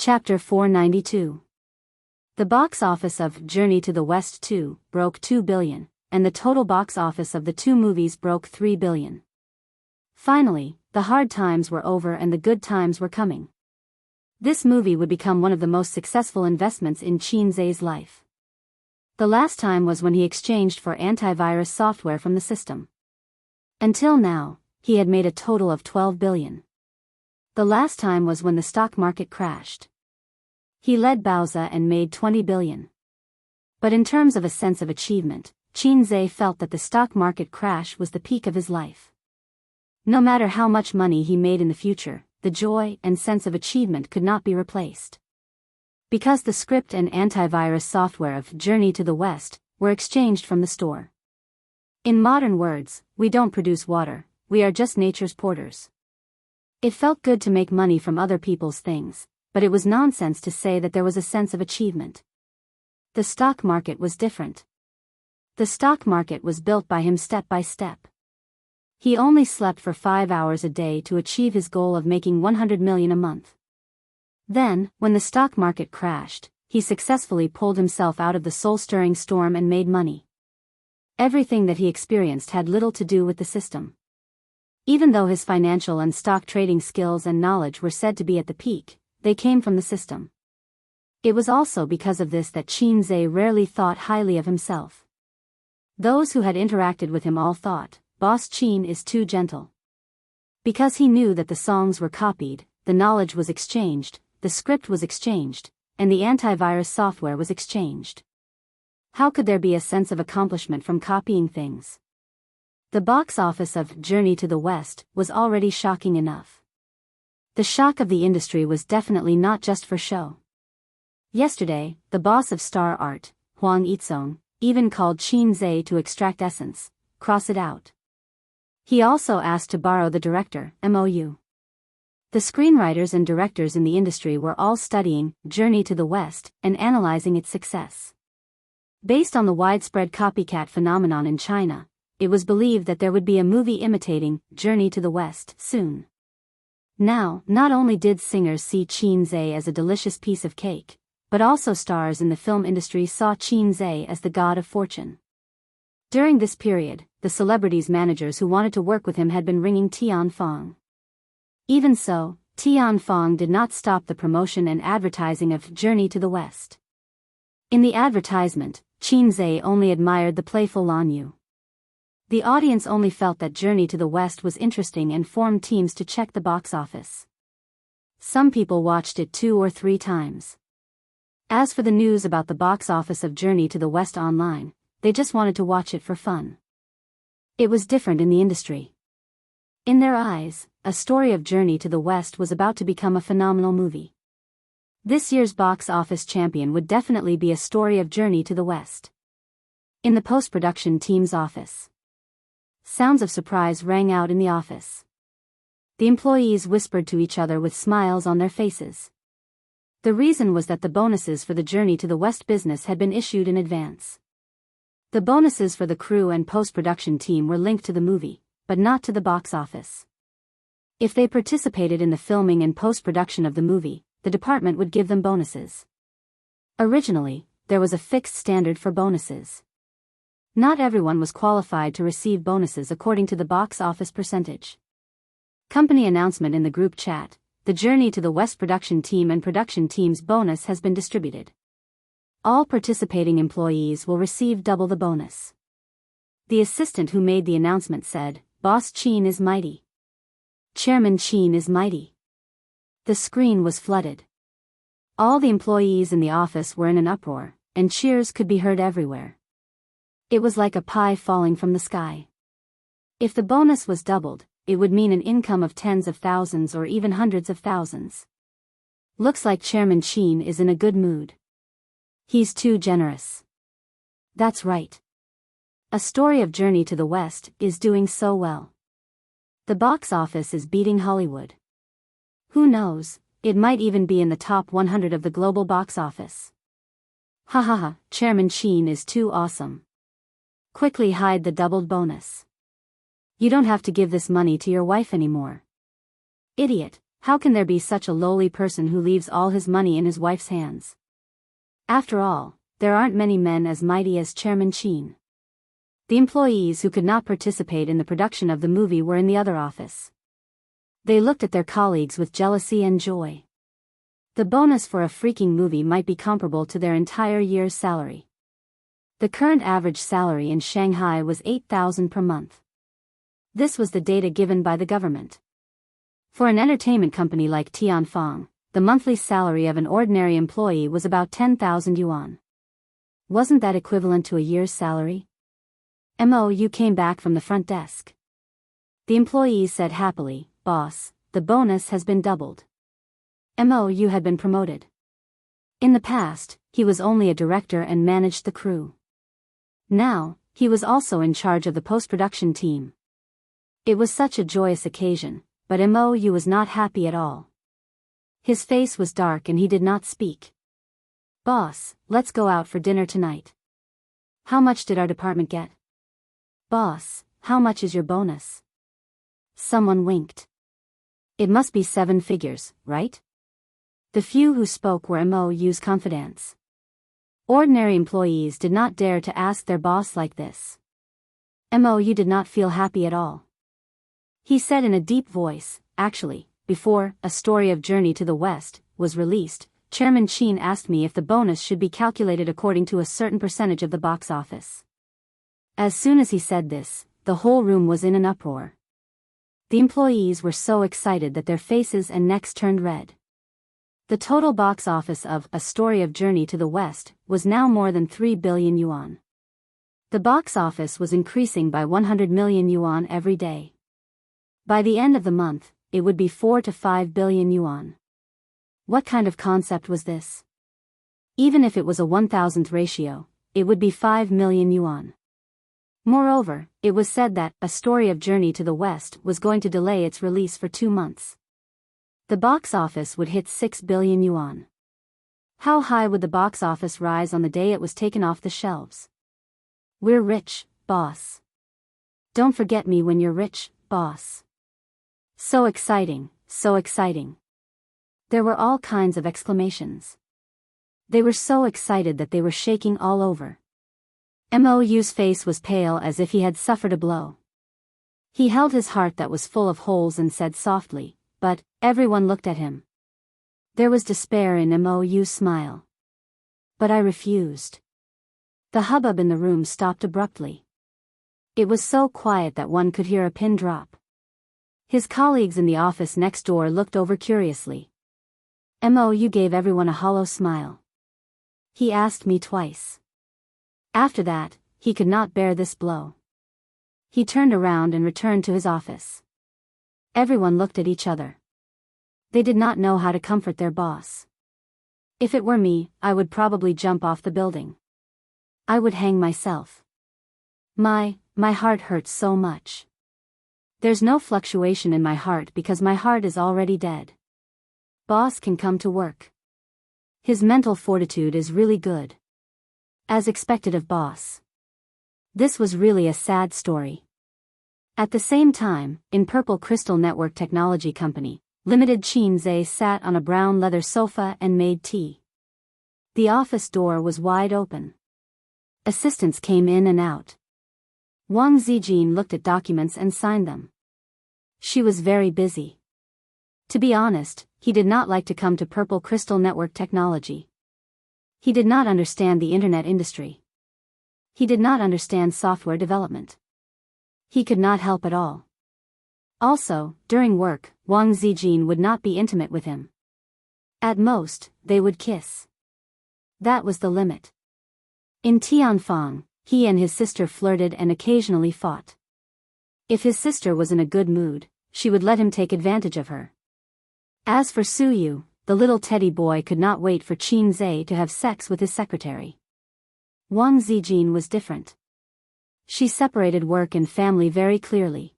Chapter 492. The box office of Journey to the West 2 broke 2 billion, and the total box office of the two movies broke 3 billion. Finally, the hard times were over and the good times were coming. This movie would become one of the most successful investments in Xianxia's life. The last time was when he exchanged for antivirus software from the system. Until now, he had made a total of 12 billion. The last time was when the stock market crashed. He led Baoza and made 20 billion. But in terms of a sense of achievement, Xianxia felt that the stock market crash was the peak of his life. No matter how much money he made in the future, the joy and sense of achievement could not be replaced. Because the script and antivirus software of Journey to the West were exchanged from the store. In modern words, we don't produce water, we are just nature's porters. It felt good to make money from other people's things, but it was nonsense to say that there was a sense of achievement. The stock market was different. The stock market was built by him step by step. He only slept for 5 hours a day to achieve his goal of making 100 million a month. Then, when the stock market crashed, he successfully pulled himself out of the soul-stirring storm and made money. Everything that he experienced had little to do with the system. Even though his financial and stock trading skills and knowledge were said to be at the peak, they came from the system. It was also because of this that Xianxia rarely thought highly of himself. Those who had interacted with him all thought, Boss Qin is too gentle. Because he knew that the songs were copied, the knowledge was exchanged, the script was exchanged, and the antivirus software was exchanged. How could there be a sense of accomplishment from copying things? The box office of Journey to the West was already shocking enough. The shock of the industry was definitely not just for show. Yesterday, the boss of Star Art, Huang Yizong, even called Xianxia to extract essence, cross it out. He also asked to borrow the director, MOU. The screenwriters and directors in the industry were all studying Journey to the West and analyzing its success. Based on the widespread copycat phenomenon in China, it was believed that there would be a movie imitating Journey to the West soon. Now, not only did singers see Xianxia as a delicious piece of cake, but also stars in the film industry saw Xianxia as the god of fortune. During this period, the celebrities' managers who wanted to work with him had been ringing Tian Fong. Even so, Tian Fong did not stop the promotion and advertising of Journey to the West. In the advertisement, Xianxia only admired the playful Lan Yu. The audience only felt that Journey to the West was interesting and formed teams to check the box office. Some people watched it 2 or 3 times. As for the news about the box office of Journey to the West online, they just wanted to watch it for fun. It was different in the industry. In their eyes, a story of Journey to the West was about to become a phenomenal movie. This year's box office champion would definitely be a story of Journey to the West. In the post-production team's office, sounds of surprise rang out in the office. The employees whispered to each other with smiles on their faces. The reason was that the bonuses for the Journey to the West business had been issued in advance. The bonuses for the crew and post-production team were linked to the movie, but not to the box office. If they participated in the filming and post-production of the movie, the department would give them bonuses. Originally, there was a fixed standard for bonuses. Not everyone was qualified to receive bonuses according to the box office percentage. Company announcement in the group chat: the Journey to the West production team and production team's bonus has been distributed. All participating employees will receive double the bonus. The assistant who made the announcement said, "Boss Qin is mighty. Chairman Qin is mighty." The screen was flooded. All the employees in the office were in an uproar, and cheers could be heard everywhere. It was like a pie falling from the sky. If the bonus was doubled, it would mean an income of tens of thousands or even hundreds of thousands. Looks like Chairman Qin is in a good mood. He's too generous. That's right. A story of Journey to the West is doing so well. The box office is beating Hollywood. Who knows, it might even be in the top 100 of the global box office. Ha ha ha, Chairman Qin is too awesome. Quickly hide the doubled bonus. You don't have to give this money to your wife anymore. Idiot, How can there be such a lowly person who leaves all his money in his wife's hands? After all, there aren't many men as mighty as Chairman Qin. The employees who could not participate in the production of the movie were in the other office. They looked at their colleagues with jealousy and joy. The bonus for a freaking movie might be comparable to their entire year's salary. The current average salary in Shanghai was 8,000 per month. This was the data given by the government. For an entertainment company like Tianfang, the monthly salary of an ordinary employee was about 10,000 yuan. Wasn't that equivalent to a year's salary? Mou came back from the front desk. The employees said happily, "Boss, the bonus has been doubled." Mou had been promoted. In the past, he was only a director and managed the crew. Now, he was also in charge of the post-production team. It was such a joyous occasion, but Mou was not happy at all. His face was dark and he did not speak. "Boss, let's go out for dinner tonight." "How much did our department get?" "Boss, how much is your bonus?" Someone winked. "It must be 7 figures, right?" The few who spoke were Mou's confidants. Ordinary employees did not dare to ask their boss like this. Mou did not feel happy at all. He said in a deep voice, "Actually, before A Story of Journey to the West was released, Chairman Qin asked me if the bonus should be calculated according to a certain percentage of the box office." As soon as he said this, the whole room was in an uproar. The employees were so excited that their faces and necks turned red. The total box office of A Story of Journey to the West was now more than 3 billion yuan. The box office was increasing by 100 million yuan every day. By the end of the month, it would be 4 to 5 billion yuan. What kind of concept was this? Even if it was a 1,000th ratio, it would be 5 million yuan. Moreover, it was said that A Story of Journey to the West was going to delay its release for 2 months. The box office would hit 6 billion yuan. How high would the box office rise on the day it was taken off the shelves? "We're rich, boss. Don't forget me when you're rich, boss." So exciting, so exciting. There were all kinds of exclamations. They were so excited that they were shaking all over. Mou's face was pale as if he had suffered a blow. He held his heart that was full of holes and said softly, "But," everyone looked at him. There was despair in Mou's smile. "But I refused." The hubbub in the room stopped abruptly. It was so quiet that one could hear a pin drop. His colleagues in the office next door looked over curiously. Mou gave everyone a hollow smile. "He asked me twice." After that, he could not bear this blow. He turned around and returned to his office. Everyone looked at each other. They did not know how to comfort their boss. "If it were me, I would probably jump off the building. I would hang myself. My heart hurts so much. There's no fluctuation in my heart because my heart is already dead. Boss can come to work. His mental fortitude is really good. As expected of boss." This was really a sad story. At the same time, in Purple Crystal Network Technology Company, Limited, Qin Zhe sat on a brown leather sofa and made tea. The office door was wide open. Assistants came in and out. Wang Zijin looked at documents and signed them. She was very busy. To be honest, he did not like to come to Purple Crystal Network Technology. He did not understand the internet industry. He did not understand software development. He could not help at all. Also, during work, Wang Zijin would not be intimate with him. At most, they would kiss. That was the limit. In Tianfang, he and his sister flirted and occasionally fought. If his sister was in a good mood, she would let him take advantage of her. As for Suyu, the little teddy boy could not wait for Qin Zhe to have sex with his secretary. Wang Zijin was different. She separated work and family very clearly.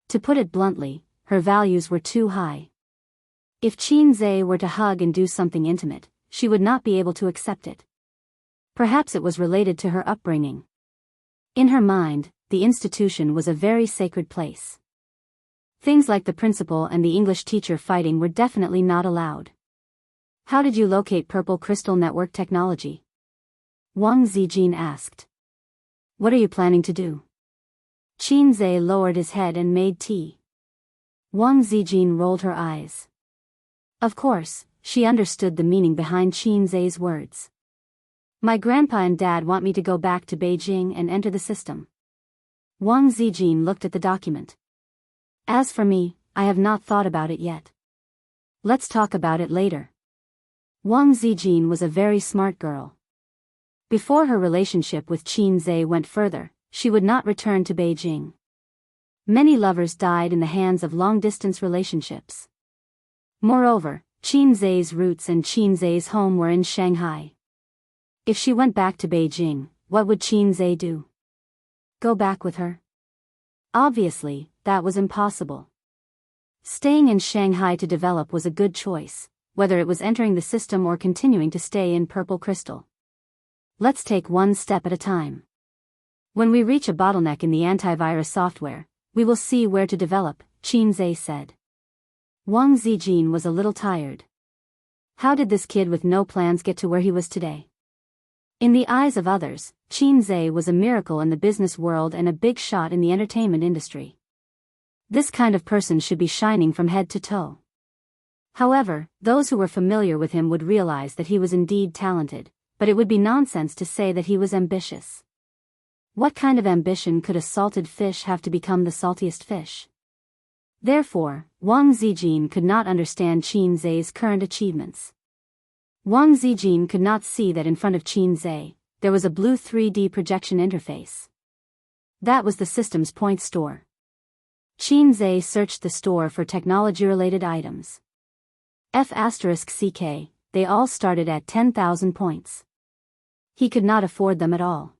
To put it bluntly, her values were too high. If Qin Zhe were to hug and do something intimate, she would not be able to accept it. Perhaps it was related to her upbringing. In her mind, the institution was a very sacred place. Things like the principal and the English teacher fighting were definitely not allowed. How did you locate Purple Crystal Network technology? Wang Zijin asked. What are you planning to do? Qin Zhe lowered his head and made tea. Wang Zijin rolled her eyes. Of course, she understood the meaning behind Qin Zhe's words. My grandpa and dad want me to go back to Beijing and enter the system. Wang Zijin looked at the document. As for me, I have not thought about it yet. Let's talk about it later. Wang Zijin was a very smart girl. Before her relationship with Qin Zhe went further, she would not return to Beijing. Many lovers died in the hands of long-distance relationships. Moreover, Qin Zhe's roots and Qin Zhe's home were in Shanghai. If she went back to Beijing, what would Qin Zhe do? Go back with her? Obviously, that was impossible. Staying in Shanghai to develop was a good choice, whether it was entering the system or continuing to stay in Purple Crystal. Let's take one step at a time. When we reach a bottleneck in the antivirus software, we will see where to develop, Qin Zhe said. Wang Zijin was a little tired. How did this kid with no plans get to where he was today? In the eyes of others, Qin Zhe was a miracle in the business world and a big shot in the entertainment industry. This kind of person should be shining from head to toe. However, those who were familiar with him would realize that he was indeed talented, but it would be nonsense to say that he was ambitious. What kind of ambition could a salted fish have to become the saltiest fish? Therefore, Wang Zijin could not understand Qin Zhe's current achievements. Wang Zijin could not see that in front of Qin Zhe, there was a blue 3D projection interface. That was the system's point store. Qin Zhe searched the store for technology-related items. F***CK, they all started at 10,000 points. He could not afford them at all.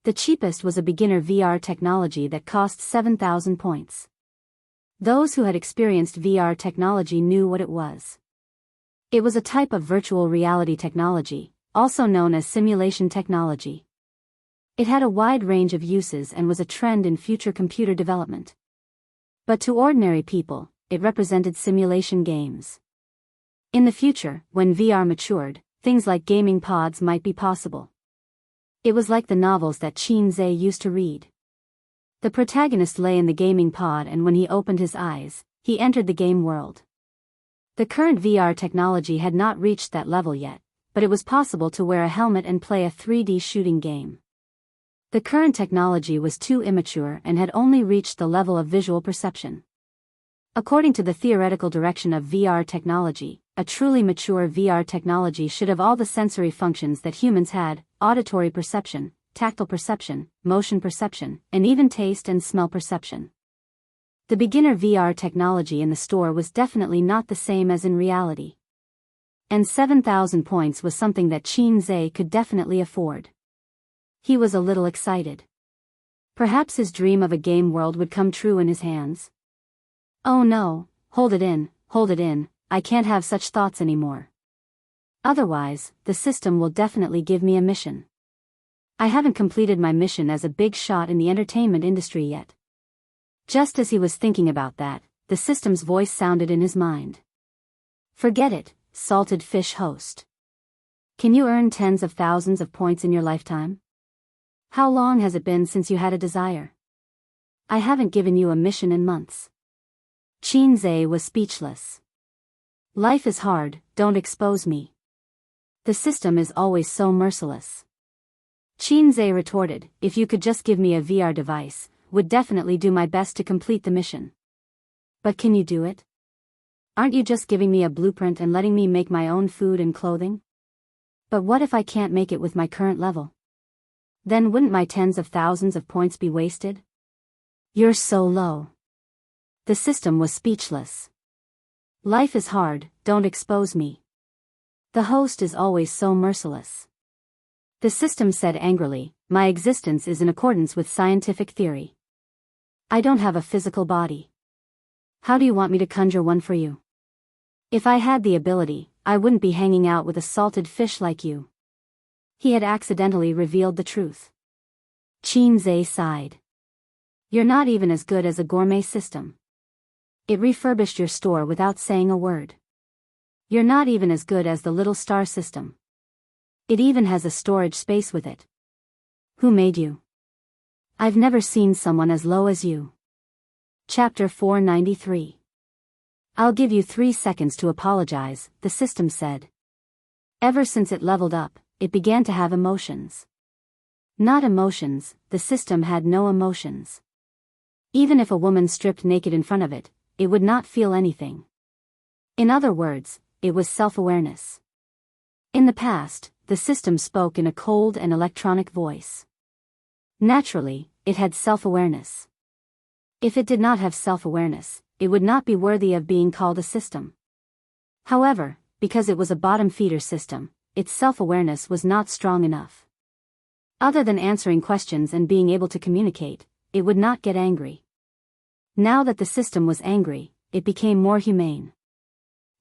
The cheapest was a beginner VR technology that cost 7,000 points. Those who had experienced VR technology knew what it was. It was a type of virtual reality technology, also known as simulation technology. It had a wide range of uses and was a trend in future computer development. But to ordinary people, it represented simulation games. In the future, when VR matured, things like gaming pods might be possible. It was like the novels that Qin Zhe used to read. The protagonist lay in the gaming pod, and when he opened his eyes, he entered the game world. The current VR technology had not reached that level yet, but it was possible to wear a helmet and play a 3D shooting game. The current technology was too immature and had only reached the level of visual perception. According to the theoretical direction of VR technology, a truly mature VR technology should have all the sensory functions that humans had: auditory perception, tactile perception, motion perception, and even taste and smell perception. The beginner VR technology in the store was definitely not the same as in reality. And 7,000 points was something that Qin Zhe could definitely afford. He was a little excited. Perhaps his dream of a game world would come true in his hands. Oh no, hold it in, I can't have such thoughts anymore. Otherwise, the system will definitely give me a mission. I haven't completed my mission as a big shot in the entertainment industry yet. Just as he was thinking about that, the system's voice sounded in his mind. Forget it, salted fish host. Can you earn tens of thousands of points in your lifetime? How long has it been since you had a desire? I haven't given you a mission in months. Qin Zhe was speechless. Life is hard, don't expose me. The system is always so merciless. Qin Zhe retorted, if you could just give me a VR device, would definitely do my best to complete the mission. But can you do it? Aren't you just giving me a blueprint and letting me make my own food and clothing? But what if I can't make it with my current level? Then wouldn't my tens of thousands of points be wasted? You're so low. The system was speechless. Life is hard, don't expose me. The host is always so merciless. The system said angrily, my existence is in accordance with scientific theory. I don't have a physical body. How do you want me to conjure one for you? If I had the ability, I wouldn't be hanging out with a salted fish like you. He had accidentally revealed the truth. Qin Zhe sighed. You're not even as good as a gourmet system. It refurbished your store without saying a word. You're not even as good as the little star system. It even has a storage space with it. Who made you? I've never seen someone as low as you. Chapter 493. I'll give you 3 seconds to apologize, the system said. Ever since it leveled up, it began to have emotions. Not emotions, the system had no emotions. Even if a woman stripped naked in front of it, it would not feel anything. In other words, it was self-awareness. In the past, the system spoke in a cold and electronic voice. Naturally, it had self-awareness. If it did not have self-awareness, it would not be worthy of being called a system. However, because it was a bottom-feeder system, its self-awareness was not strong enough. Other than answering questions and being able to communicate, it would not get angry. Now that the system was angry, it became more humane.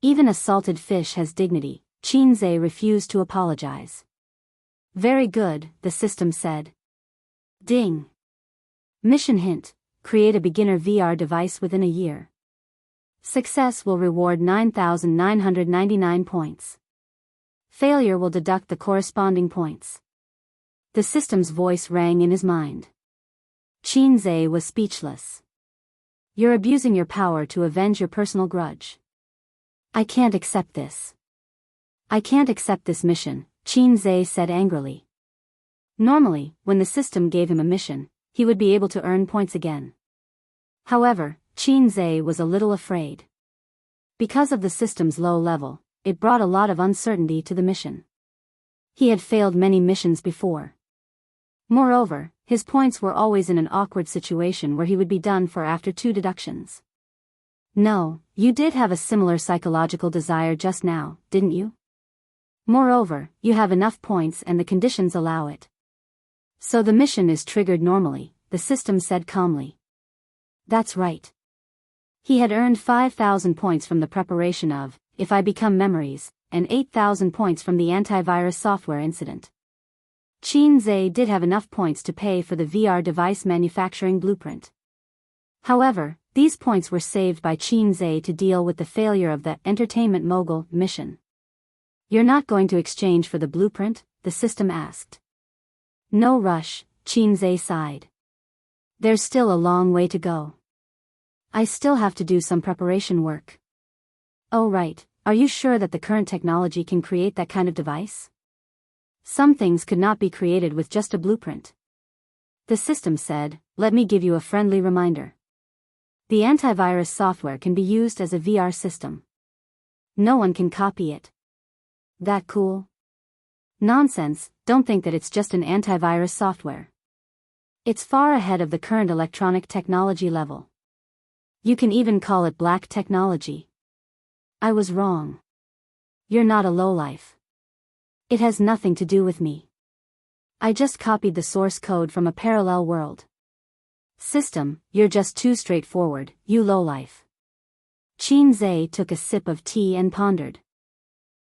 Even a salted fish has dignity, Xianxia refused to apologize. Very good, the system said. Ding. Mission hint: create a beginner VR device within a year. Success will reward 9,999 points. Failure will deduct the corresponding points. The system's voice rang in his mind. Xianxia was speechless. You're abusing your power to avenge your personal grudge. I can't accept this. I can't accept this mission, Xianxia said angrily. Normally, when the system gave him a mission, he would be able to earn points again. However, Xianxia was a little afraid. Because of the system's low level, it brought a lot of uncertainty to the mission. He had failed many missions before. Moreover, his points were always in an awkward situation where he would be done for after 2 deductions. No, you did have a similar psychological desire just now, didn't you? Moreover, you have enough points and the conditions allow it. So the mission is triggered normally, the system said calmly. That's right. He had earned 5,000 points from the preparation of If I Become Memories, and 8,000 points from the antivirus software incident. Xianxia did have enough points to pay for the VR device manufacturing blueprint. However, these points were saved by Xianxia to deal with the failure of the Entertainment Mogul mission. You're not going to exchange for the blueprint? The system asked. No rush, Xianxia sighed. There's still a long way to go. I still have to do some preparation work. Oh right, are you sure that the current technology can create that kind of device? Some things could not be created with just a blueprint. The system said, let me give you a friendly reminder. The antivirus software can be used as a VR system. No one can copy it. That cool? Nonsense, don't think that it's just an antivirus software. It's far ahead of the current electronic technology level. You can even call it black technology. I was wrong. You're not a lowlife. It has nothing to do with me. I just copied the source code from a parallel world. System, you're just too straightforward, you lowlife. Xianxia took a sip of tea and pondered.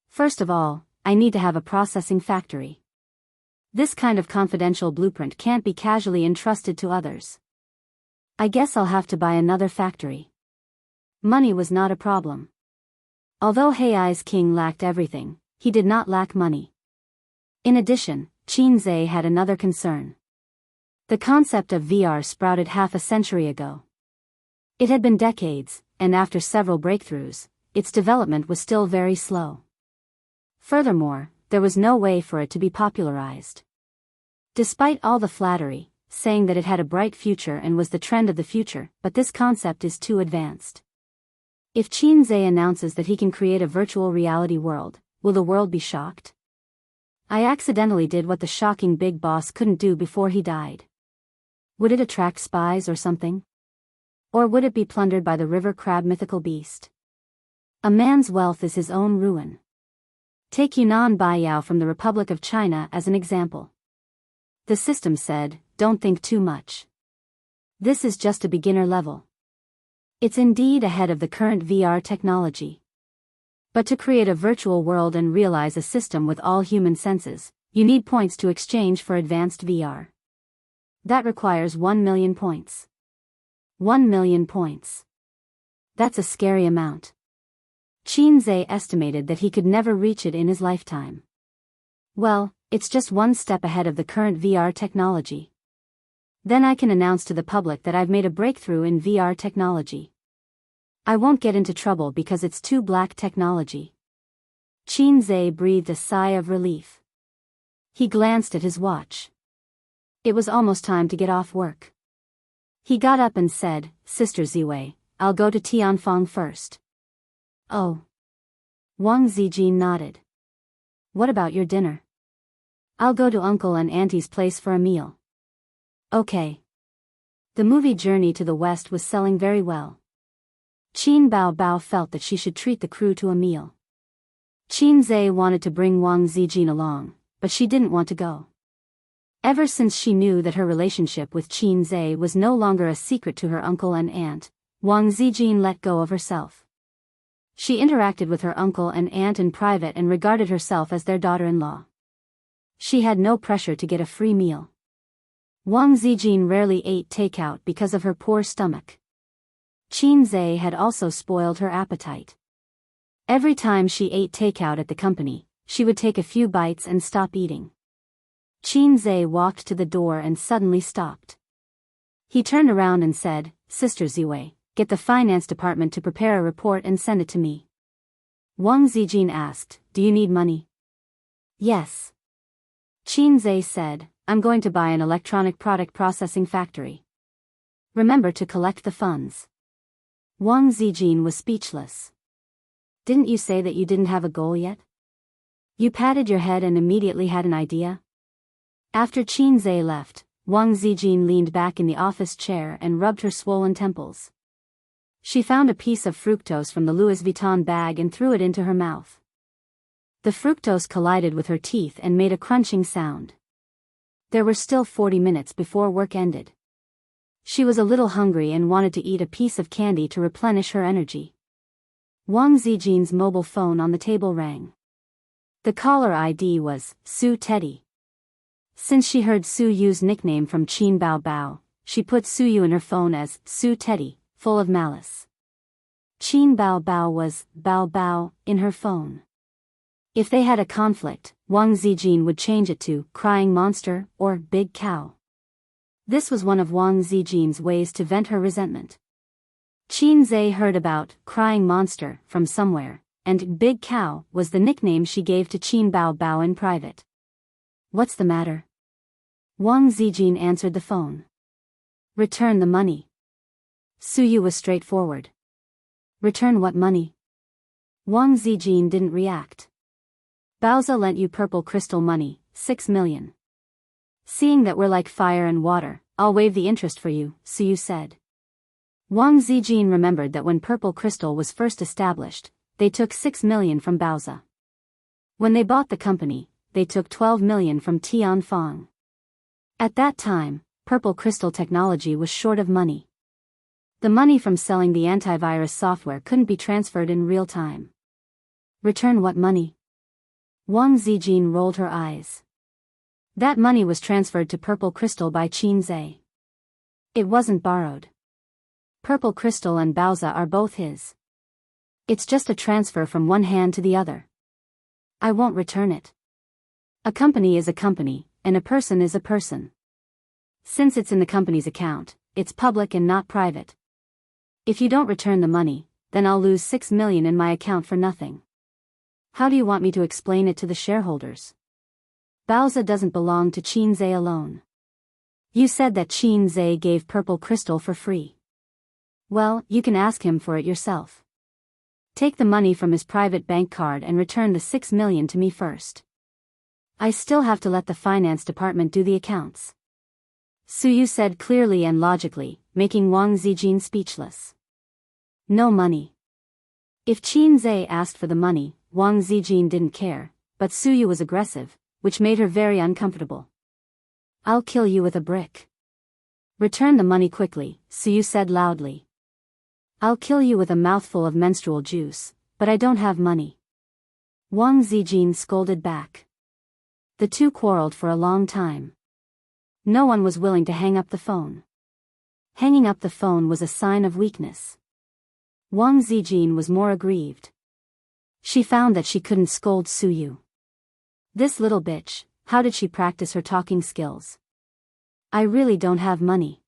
First of all, I need to have a processing factory. This kind of confidential blueprint can't be casually entrusted to others. I guess I'll have to buy another factory. Money was not a problem. Although Hei's king lacked everything, he did not lack money. In addition, Xianxia had another concern. The concept of VR sprouted half a century ago. It had been decades, and after several breakthroughs, its development was still very slow. Furthermore, there was no way for it to be popularized. Despite all the flattery, saying that it had a bright future and was the trend of the future, but this concept is too advanced. If Xianxia announces that he can create a virtual reality world, will the world be shocked? I accidentally did what the shocking big boss couldn't do before he died. Would it attract spies or something? Or would it be plundered by the river crab mythical beast? A man's wealth is his own ruin. Take Yunnan Baiyao from the Republic of China as an example. The system said, don't think too much. This is just a beginner level. It's indeed ahead of the current VR technology. But to create a virtual world and realize a system with all human senses, you need points to exchange for advanced VR. That requires 1 million points. 1 million points. That's a scary amount. Qin Zhe estimated that he could never reach it in his lifetime. Well, it's just one step ahead of the current VR technology. Then I can announce to the public that I've made a breakthrough in VR technology. I won't get into trouble because it's too black technology. Qin Zhe breathed a sigh of relief. He glanced at his watch. It was almost time to get off work. He got up and said, Sister Ziwei, I'll go to Tianfang first. Oh. Wang Zijin nodded. What about your dinner? I'll go to Uncle and Auntie's place for a meal. Okay. The movie Journey to the West was selling very well. Qin Bao felt that she should treat the crew to a meal. Qin Zhe wanted to bring Wang Zijin along, but she didn't want to go. Ever since she knew that her relationship with Qin Zhe was no longer a secret to her uncle and aunt, Wang Zijin let go of herself. She interacted with her uncle and aunt in private and regarded herself as their daughter-in-law. She had no pressure to get a free meal. Wang Zijin rarely ate takeout because of her poor stomach. Qin Zhe had also spoiled her appetite. Every time she ate takeout at the company, she would take a few bites and stop eating. Qin Zhe walked to the door and suddenly stopped. He turned around and said, Sister Ziwei, get the finance department to prepare a report and send it to me. Wang Zijin asked, Do you need money? Yes. Qin Zhe said, I'm going to buy an electronic product processing factory. Remember to collect the funds. Wang Zijin was speechless. Didn't you say that you didn't have a goal yet? You patted your head and immediately had an idea? After Qin Zhe left, Wang Zijin leaned back in the office chair and rubbed her swollen temples. She found a piece of fructose from the Louis Vuitton bag and threw it into her mouth. The fructose collided with her teeth and made a crunching sound. There were still 40 minutes before work ended. She was a little hungry and wanted to eat a piece of candy to replenish her energy. Wang Zijin's mobile phone on the table rang. The caller ID was Su Teddy. Since she heard Su Yu's nickname from Qin Bao, she put Su Yu in her phone as Su Teddy, full of malice. Qin Bao was Bao in her phone. If they had a conflict, Wang Zijin would change it to Crying Monster or Big Cow. This was one of Wang Zijin's ways to vent her resentment. Qin Zhe heard about Crying Monster from somewhere, and Big Cow was the nickname she gave to Qin Bao in private. What's the matter? Wang Zijin answered the phone. Return the money. Su Yu was straightforward. Return what money? Wang Zijin didn't react. Baoza lent you purple crystal money, 6 million. Seeing that we're like fire and water, I'll waive the interest for you, Su Yu said. Wang Zijin remembered that when purple crystal was first established, they took 6 million from Baoza. When they bought the company, they took 12 million from Tianfang. At that time, purple crystal technology was short of money. The money from selling the antivirus software couldn't be transferred in real time. Return what money? Wang Zijin rolled her eyes. That money was transferred to purple crystal by Qin Zhe. It wasn't borrowed. Purple crystal and Baoza are both his. It's just a transfer from one hand to the other. I won't return it. A company is a company, and a person is a person. Since it's in the company's account, it's public and not private. If you don't return the money, then I'll lose 6 million in my account for nothing. How do you want me to explain it to the shareholders? Baoza doesn't belong to Qin Zhe alone. You said that Qin Zhe gave purple crystal for free. Well, you can ask him for it yourself. Take the money from his private bank card and return the 6 million to me first. I still have to let the finance department do the accounts. Su Yu said clearly and logically, making Wang Zijin speechless. No money. If Qin Zhe asked for the money, Wang Zijin didn't care, but Su Yu was aggressive, which made her very uncomfortable. I'll kill you with a brick. Return the money quickly, Su Yu said loudly. I'll kill you with a mouthful of menstrual juice, but I don't have money. Wang Zijin scolded back. The two quarreled for a long time. No one was willing to hang up the phone. Hanging up the phone was a sign of weakness. Wang Zijin was more aggrieved. She found that she couldn't scold Suyu. This little bitch, how did she practice her talking skills? I really don't have money.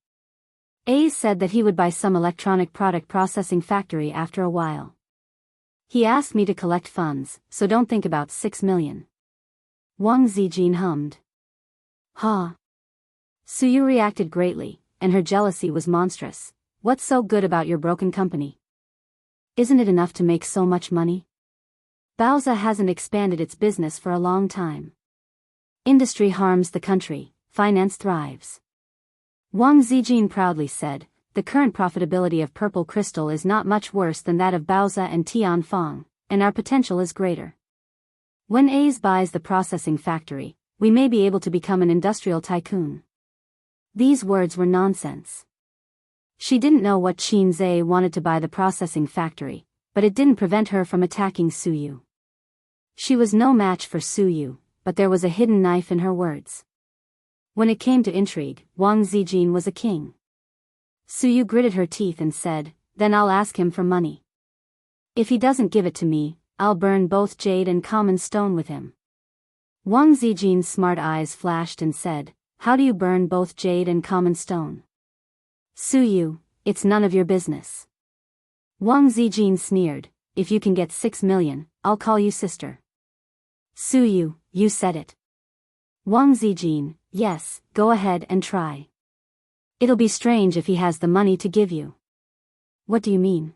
A said that he would buy some electronic product processing factory after a while. He asked me to collect funds, so don't think about 6 million. Wang Zijin hummed. Ha. Suyu reacted greatly, and her jealousy was monstrous. What's so good about your broken company? Isn't it enough to make so much money? Baoza hasn't expanded its business for a long time. Industry harms the country, finance thrives. Wang Zijin proudly said, the current profitability of Purple Crystal is not much worse than that of Baoza and Tianfang, and our potential is greater. When A's buys the processing factory, we may be able to become an industrial tycoon. These words were nonsense. She didn't know what Qin Zhe wanted to buy the processing factory, but it didn't prevent her from attacking Suyu. She was no match for Suyu, but there was a hidden knife in her words. When it came to intrigue, Wang Zijin was a king. Suyu gritted her teeth and said, then I'll ask him for money. If he doesn't give it to me, I'll burn both jade and common stone with him. Wang Zijin's smart eyes flashed and said, how do you burn both jade and common stone? Suyu, it's none of your business. Wang Zijin sneered, if you can get 6 million, I'll call you sister. Suyu, you said it. Wang Zijin, yes, go ahead and try. It'll be strange if he has the money to give you. What do you mean?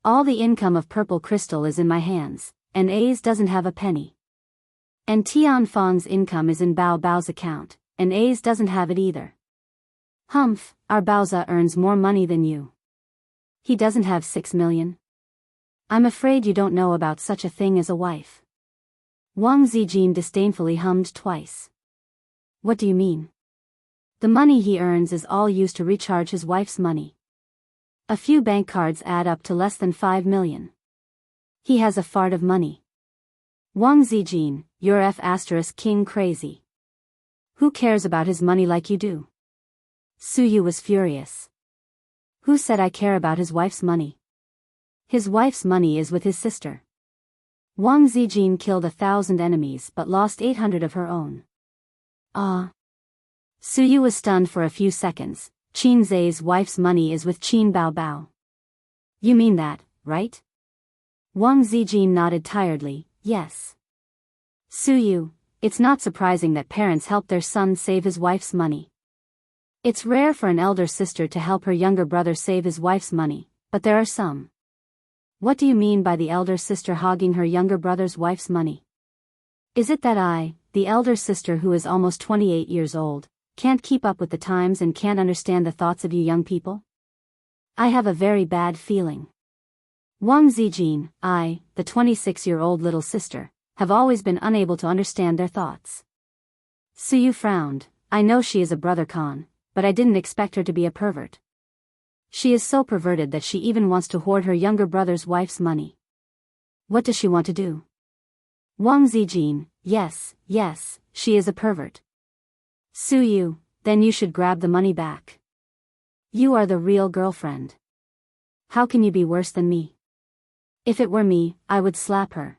All the income of Purple Crystal is in my hands, and A's doesn't have a penny. And Tianfang's income is in Bao's account, and A's doesn't have it either. Humph, our Baoza earns more money than you. He doesn't have 6 million. I'm afraid you don't know about such a thing as a wife. Wang Zijin disdainfully hummed twice. What do you mean? The money he earns is all used to recharge his wife's money. A few bank cards add up to less than 5 million. He has a fart of money. Wang Zijin, you're F***king crazy. Who cares about his money like you do? Suyu was furious. Who said I care about his wife's money? His wife's money is with his sister. Wang Zijin killed 1,000 enemies but lost 800 of her own. Ah. Suyu was stunned for a few seconds. Qin Zhe's wife's money is with Qin Bao. You mean that, right? Wang Zijin nodded tiredly, yes. Suyu, it's not surprising that parents help their son save his wife's money. It's rare for an elder sister to help her younger brother save his wife's money, but there are some. What do you mean by the elder sister hogging her younger brother's wife's money? Is it that I, the elder sister who is almost 28 years old, can't keep up with the times and can't understand the thoughts of you young people? I have a very bad feeling. Wang Zijin, I, the 26-year-old little sister, have always been unable to understand their thoughts. Suyu frowned. I know she is a brother Khan, but I didn't expect her to be a pervert. She is so perverted that she even wants to hoard her younger brother's wife's money. What does she want to do? Wang Zijin, yes, she is a pervert. Suyu, then you should grab the money back. You are the real girlfriend. How can you be worse than me? If it were me, I would slap her.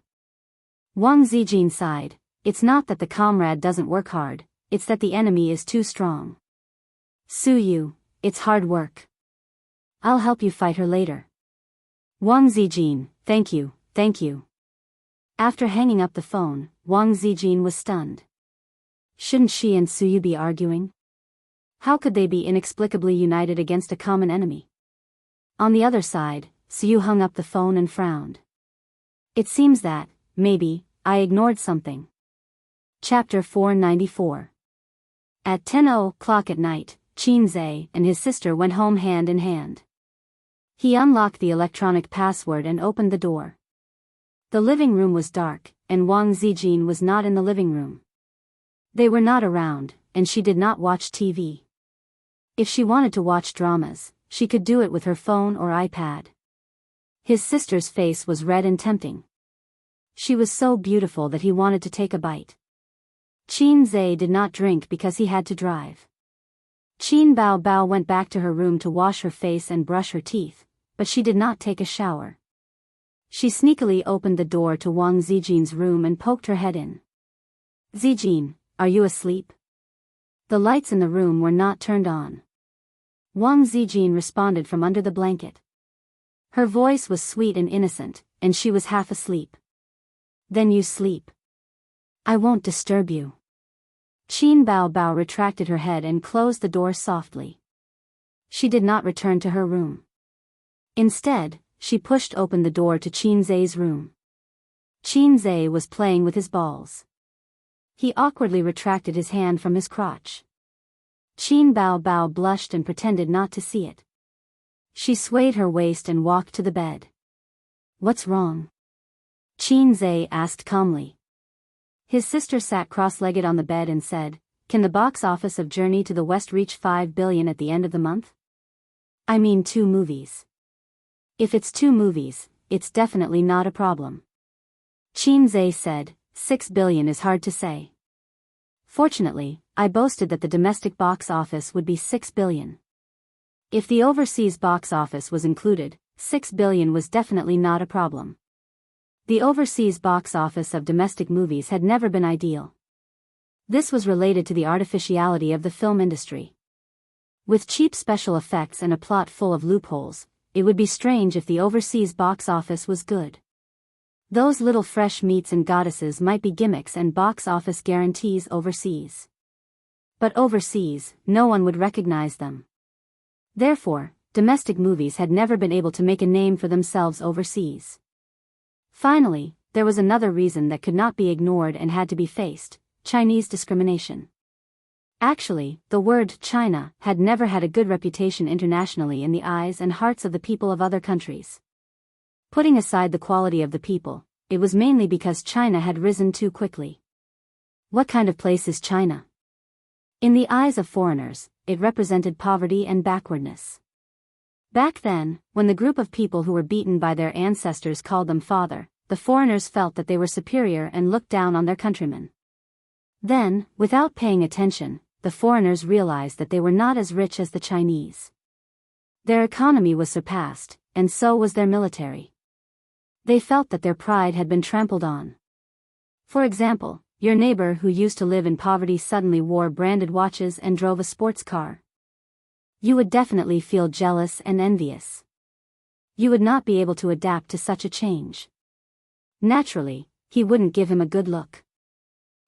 Wang Zijin sighed. It's not that the comrade doesn't work hard, it's that the enemy is too strong. Suyu, it's hard work. I'll help you fight her later. Wang Zijin, thank you. After hanging up the phone, Wang Zijin was stunned. Shouldn't she and Suyu be arguing? How could they be inexplicably united against a common enemy? On the other side, Suyu hung up the phone and frowned. It seems that, maybe, I ignored something. Chapter 494. At 10:00 at night, Qin Zhe and his sister went home hand in hand. He unlocked the electronic password and opened the door. The living room was dark, and Wang Zijin was not in the living room. They were not around, and she did not watch TV. If she wanted to watch dramas, she could do it with her phone or iPad. His sister's face was red and tempting. She was so beautiful that he wanted to take a bite. Qin Zhe did not drink because he had to drive. Qin Bao went back to her room to wash her face and brush her teeth, but she did not take a shower. She sneakily opened the door to Wang Zijin's room and poked her head in. "Zijin, are you asleep?" The lights in the room were not turned on. Wang Zijin responded from under the blanket. Her voice was sweet and innocent, and she was half asleep. "Then you sleep. I won't disturb you." Qin Bao Bao retracted her head and closed the door softly. She did not return to her room. Instead, she pushed open the door to Qin Zai's room. Qin Zai was playing with his balls. He awkwardly retracted his hand from his crotch. Qin Bao Bao blushed and pretended not to see it. She swayed her waist and walked to the bed. "What's wrong?" Qin Zai asked calmly. His sister sat cross-legged on the bed and said, "Can the box office of Journey to the West reach 5 billion at the end of the month? I mean 2 movies. If it's 2 movies, it's definitely not a problem." Qin Zai said, 6 billion is hard to say. Fortunately, I boasted that the domestic box office would be 6 billion. If the overseas box office was included, 6 billion was definitely not a problem. The overseas box office of domestic movies had never been ideal. This was related to the artificiality of the film industry. With cheap special effects and a plot full of loopholes, it would be strange if the overseas box office was good. Those little fresh meats and goddesses might be gimmicks and box office guarantees overseas. But overseas, no one would recognize them. Therefore, domestic movies had never been able to make a name for themselves overseas. Finally, there was another reason that could not be ignored and had to be faced: Chinese discrimination. Actually, the word China had never had a good reputation internationally in the eyes and hearts of the people of other countries. Putting aside the quality of the people, it was mainly because China had risen too quickly. What kind of place is China? In the eyes of foreigners, it represented poverty and backwardness. Back then, when the group of people who were beaten by their ancestors called them father, the foreigners felt that they were superior and looked down on their countrymen. Then, without paying attention, the foreigners realized that they were not as rich as the Chinese. Their economy was surpassed, and so was their military. They felt that their pride had been trampled on. For example, your neighbor who used to live in poverty suddenly wore branded watches and drove a sports car. You would definitely feel jealous and envious. You would not be able to adapt to such a change. Naturally, he wouldn't give him a good look.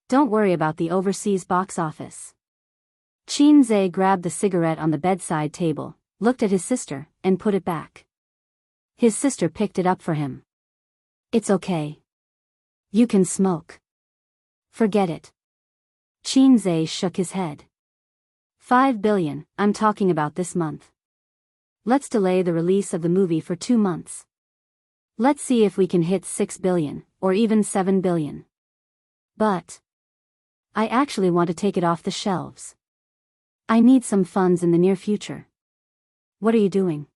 Don't worry about the overseas box office. Qin Zai grabbed the cigarette on the bedside table, looked at his sister, and put it back. His sister picked it up for him. "It's okay. You can smoke. Forget it." Qin Zai shook his head. 5 billion, I'm talking about this month. Let's delay the release of the movie for 2 months. Let's see if we can hit 6 billion, or even 7 billion. But I actually want to take it off the shelves. I need some funds in the near future. What are you doing?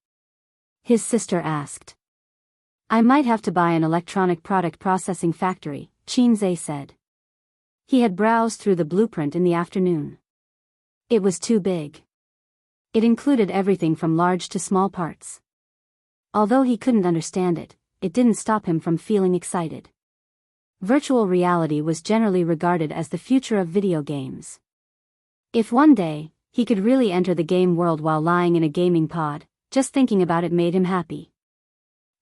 His sister asked. I might have to buy an electronic product processing factory, Qin Zai said. He had browsed through the blueprint in the afternoon. It was too big. It included everything from large to small parts. Although he couldn't understand it, it didn't stop him from feeling excited. Virtual reality was generally regarded as the future of video games. If one day, he could really enter the game world while lying in a gaming pod, just thinking about it made him happy.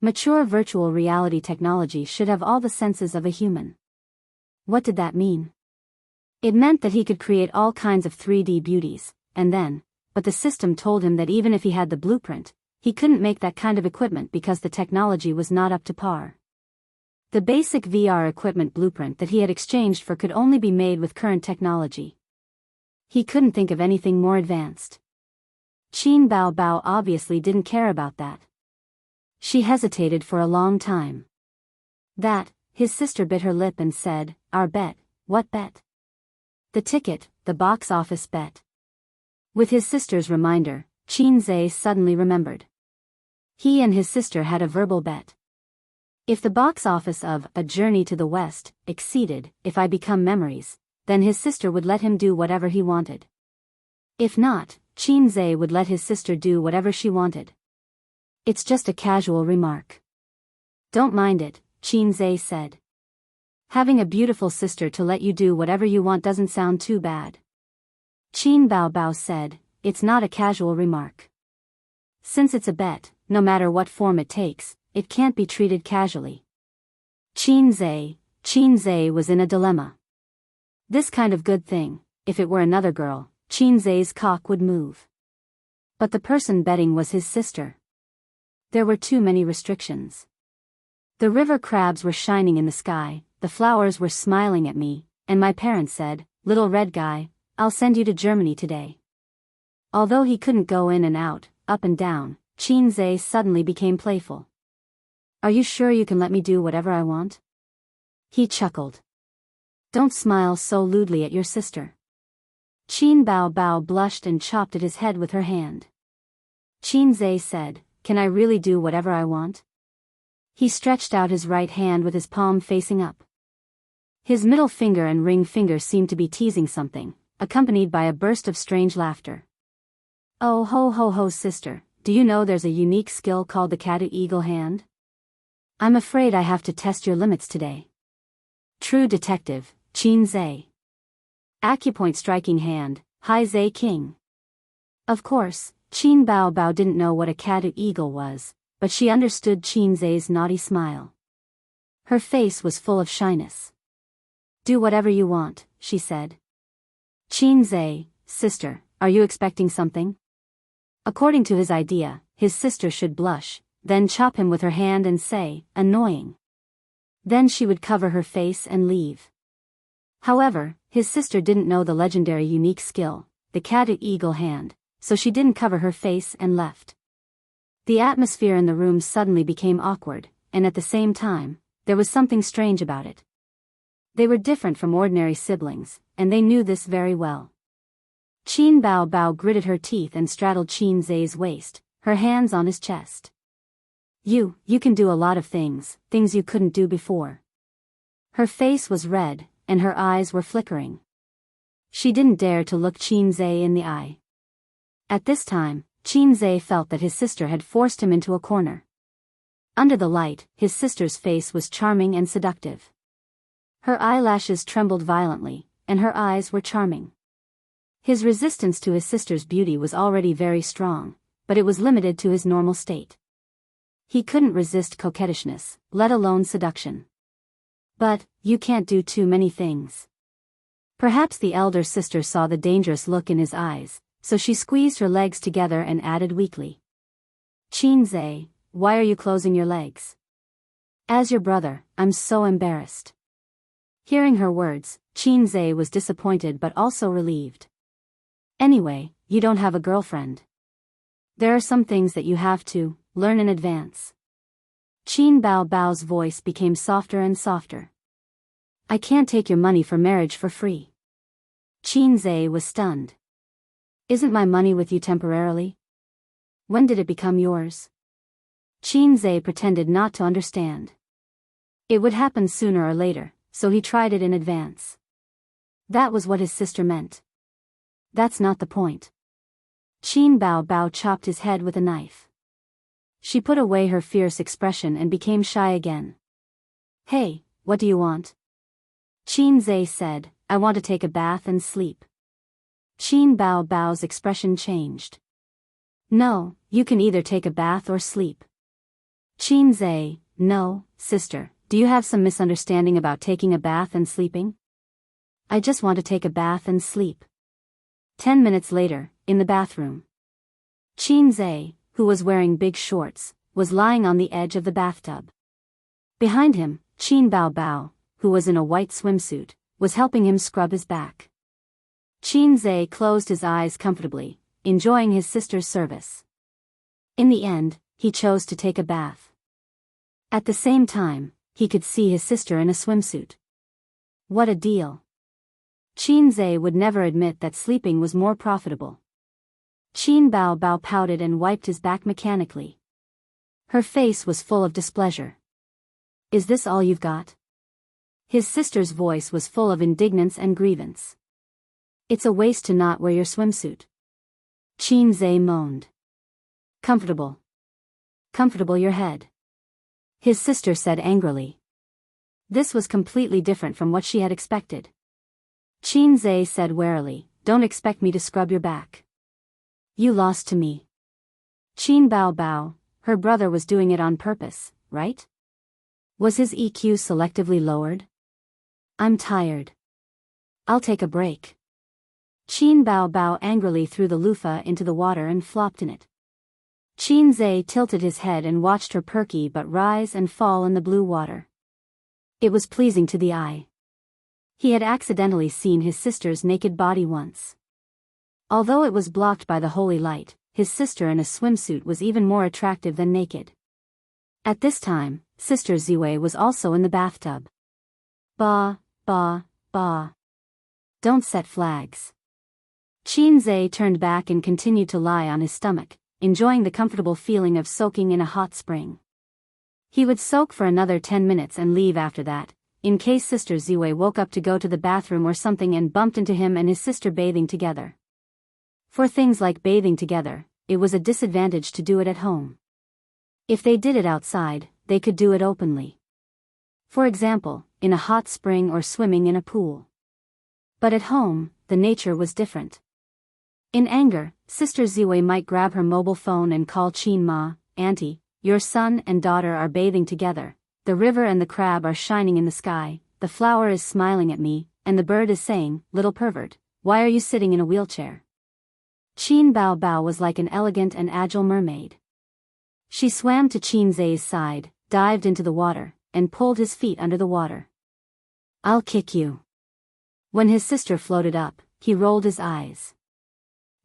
Mature virtual reality technology should have all the senses of a human. What did that mean? It meant that he could create all kinds of 3D beauties, but the system told him that even if he had the blueprint, he couldn't make that kind of equipment because the technology was not up to par. The basic VR equipment blueprint that he had exchanged for could only be made with current technology. He couldn't think of anything more advanced. Qin Bao Bao obviously didn't care about that. She hesitated for a long time. His sister bit her lip and said, Our bet. What bet? The ticket, the box office bet. With his sister's reminder, Qin Zai suddenly remembered. He and his sister had a verbal bet. If the box office of A Journey to the West exceeded If I Become Memories, then his sister would let him do whatever he wanted. If not, Qin Zai would let his sister do whatever she wanted. It's just a casual remark. Don't mind it, Qinzhe said. Having a beautiful sister to let you do whatever you want doesn't sound too bad. Qin Baobao said, it's not a casual remark. Since it's a bet, no matter what form it takes, it can't be treated casually. Qinzhe was in a dilemma. This kind of good thing, if it were another girl, Qinzhe's cock would move. But the person betting was his sister. There were too many restrictions. The river crabs were shining in the sky, the flowers were smiling at me, and my parents said, "Little red guy, I'll send you to Germany today." Although he couldn't go in and out, up and down, Qinzhe suddenly became playful. Are you sure you can let me do whatever I want? He chuckled. Don't smile so lewdly at your sister. Qin Baobao blushed and chopped at his head with her hand. Qinzhe said, can I really do whatever I want? He stretched out his right hand with his palm facing up. His middle finger and ring finger seemed to be teasing something, accompanied by a burst of strange laughter. Oh ho ho ho sister, do you know there's a unique skill called the Kadu Eagle hand? I'm afraid I have to test your limits today. True detective, Qinzhe. Acupoint striking hand, Hai Zhe King. Of course, Qin Baobao didn't know what a Kadu Eagle was, but she understood Qinzhe's naughty smile. Her face was full of shyness. Do whatever you want, she said. Qinzhe, sister, are you expecting something? According to his idea, his sister should blush, then chop him with her hand and say, annoying. Then she would cover her face and leave. However, his sister didn't know the legendary unique skill, the Kadu Eagle hand, so she didn't cover her face and left. The atmosphere in the room suddenly became awkward, and at the same time, there was something strange about it. They were different from ordinary siblings, and they knew this very well. Qin Baobao gritted her teeth and straddled Qinzhe's waist, her hands on his chest. You can do a lot of things you couldn't do before. Her face was red, and her eyes were flickering. She didn't dare to look Qinzhe in the eye. At this time, Qinzhe felt that his sister had forced him into a corner. Under the light, his sister's face was charming and seductive. Her eyelashes trembled violently, and her eyes were charming. His resistance to his sister's beauty was already very strong, but it was limited to his normal state. He couldn't resist coquettishness, let alone seduction. But, you can't do too many things. Perhaps the elder sister saw the dangerous look in his eyes, so she squeezed her legs together and added weakly. Qinzhe, why are you closing your legs? As your brother, I'm so embarrassed. Hearing her words, Qinzhe was disappointed but also relieved. Anyway, you don't have a girlfriend. There are some things that you have to learn in advance. Qin Baobao's voice became softer and softer. I can't take your money for marriage for free. Qinzhe was stunned. Isn't my money with you temporarily? When did it become yours? Qinzhe pretended not to understand. It would happen sooner or later, so he tried it in advance. That was what his sister meant. That's not the point. Qin Baobao chopped his head with a knife. She put away her fierce expression and became shy again. Hey, what do you want? Qinzhe said, I want to take a bath and sleep. Qin Baobao's expression changed. No, you can either take a bath or sleep. Qinzhe, no, sister, do you have some misunderstanding about taking a bath and sleeping? I just want to take a bath and sleep. 10 minutes later, in the bathroom. Qinzhe, who was wearing big shorts, was lying on the edge of the bathtub. Behind him, Qin Baobao, who was in a white swimsuit, was helping him scrub his back. Qinzhe closed his eyes comfortably, enjoying his sister's service. In the end, he chose to take a bath. At the same time, he could see his sister in a swimsuit. What a deal. Qinzhe would never admit that sleeping was more profitable. Qin Baobao pouted and wiped his back mechanically. Her face was full of displeasure. Is this all you've got? His sister's voice was full of indignance and grievance. It's a waste to not wear your swimsuit. Qinzhe moaned. Comfortable. Comfortable your head," his sister said angrily. This was completely different from what she had expected. Qin Zhe said warily, "Don't expect me to scrub your back. You lost to me." Qin Bao Bao, her brother was doing it on purpose, right? Was his EQ selectively lowered? "I'm tired. I'll take a break." Qin Bao Bao angrily threw the loofah into the water and flopped in it. Qin Zhe tilted his head and watched her perky but rise and fall in the blue water. It was pleasing to the eye. He had accidentally seen his sister's naked body once. Although it was blocked by the holy light, his sister in a swimsuit was even more attractive than naked. At this time, Sister Ziwei was also in the bathtub. Ba, ba, ba. Don't set flags. Qin Zhe turned back and continued to lie on his stomach, enjoying the comfortable feeling of soaking in a hot spring. He would soak for another 10 minutes and leave after that, in case Sister Ziwei woke up to go to the bathroom or something and bumped into him and his sister bathing together. For things like bathing together, it was a disadvantage to do it at home. If they did it outside, they could do it openly. For example, in a hot spring or swimming in a pool. But at home, the nature was different. In anger, Sister Ziwei might grab her mobile phone and call Qin Ma, "Auntie, your son and daughter are bathing together, the river and the crab are shining in the sky, the flower is smiling at me, and the bird is saying, 'Little pervert, why are you sitting in a wheelchair?'" Qin Bao Bao was like an elegant and agile mermaid. She swam to Qin Zhe's side, dived into the water, and pulled his feet under the water. "I'll kick you." When his sister floated up, he rolled his eyes.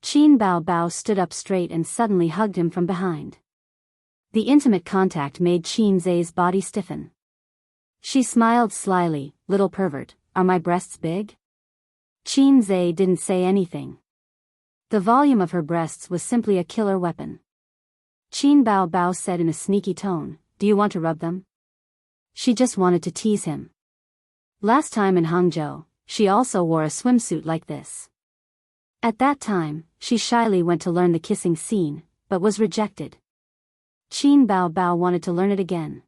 Qin Bao Bao stood up straight and suddenly hugged him from behind. The intimate contact made Qin Zhe's body stiffen. She smiled slyly, "Little pervert, are my breasts big?" Qin Zhe didn't say anything. The volume of her breasts was simply a killer weapon. Qin Bao Bao said in a sneaky tone, "Do you want to rub them?" She just wanted to tease him. Last time in Hangzhou, she also wore a swimsuit like this. At that time, she shyly went to learn the kissing scene, but was rejected. Qin Bao Bao wanted to learn it again.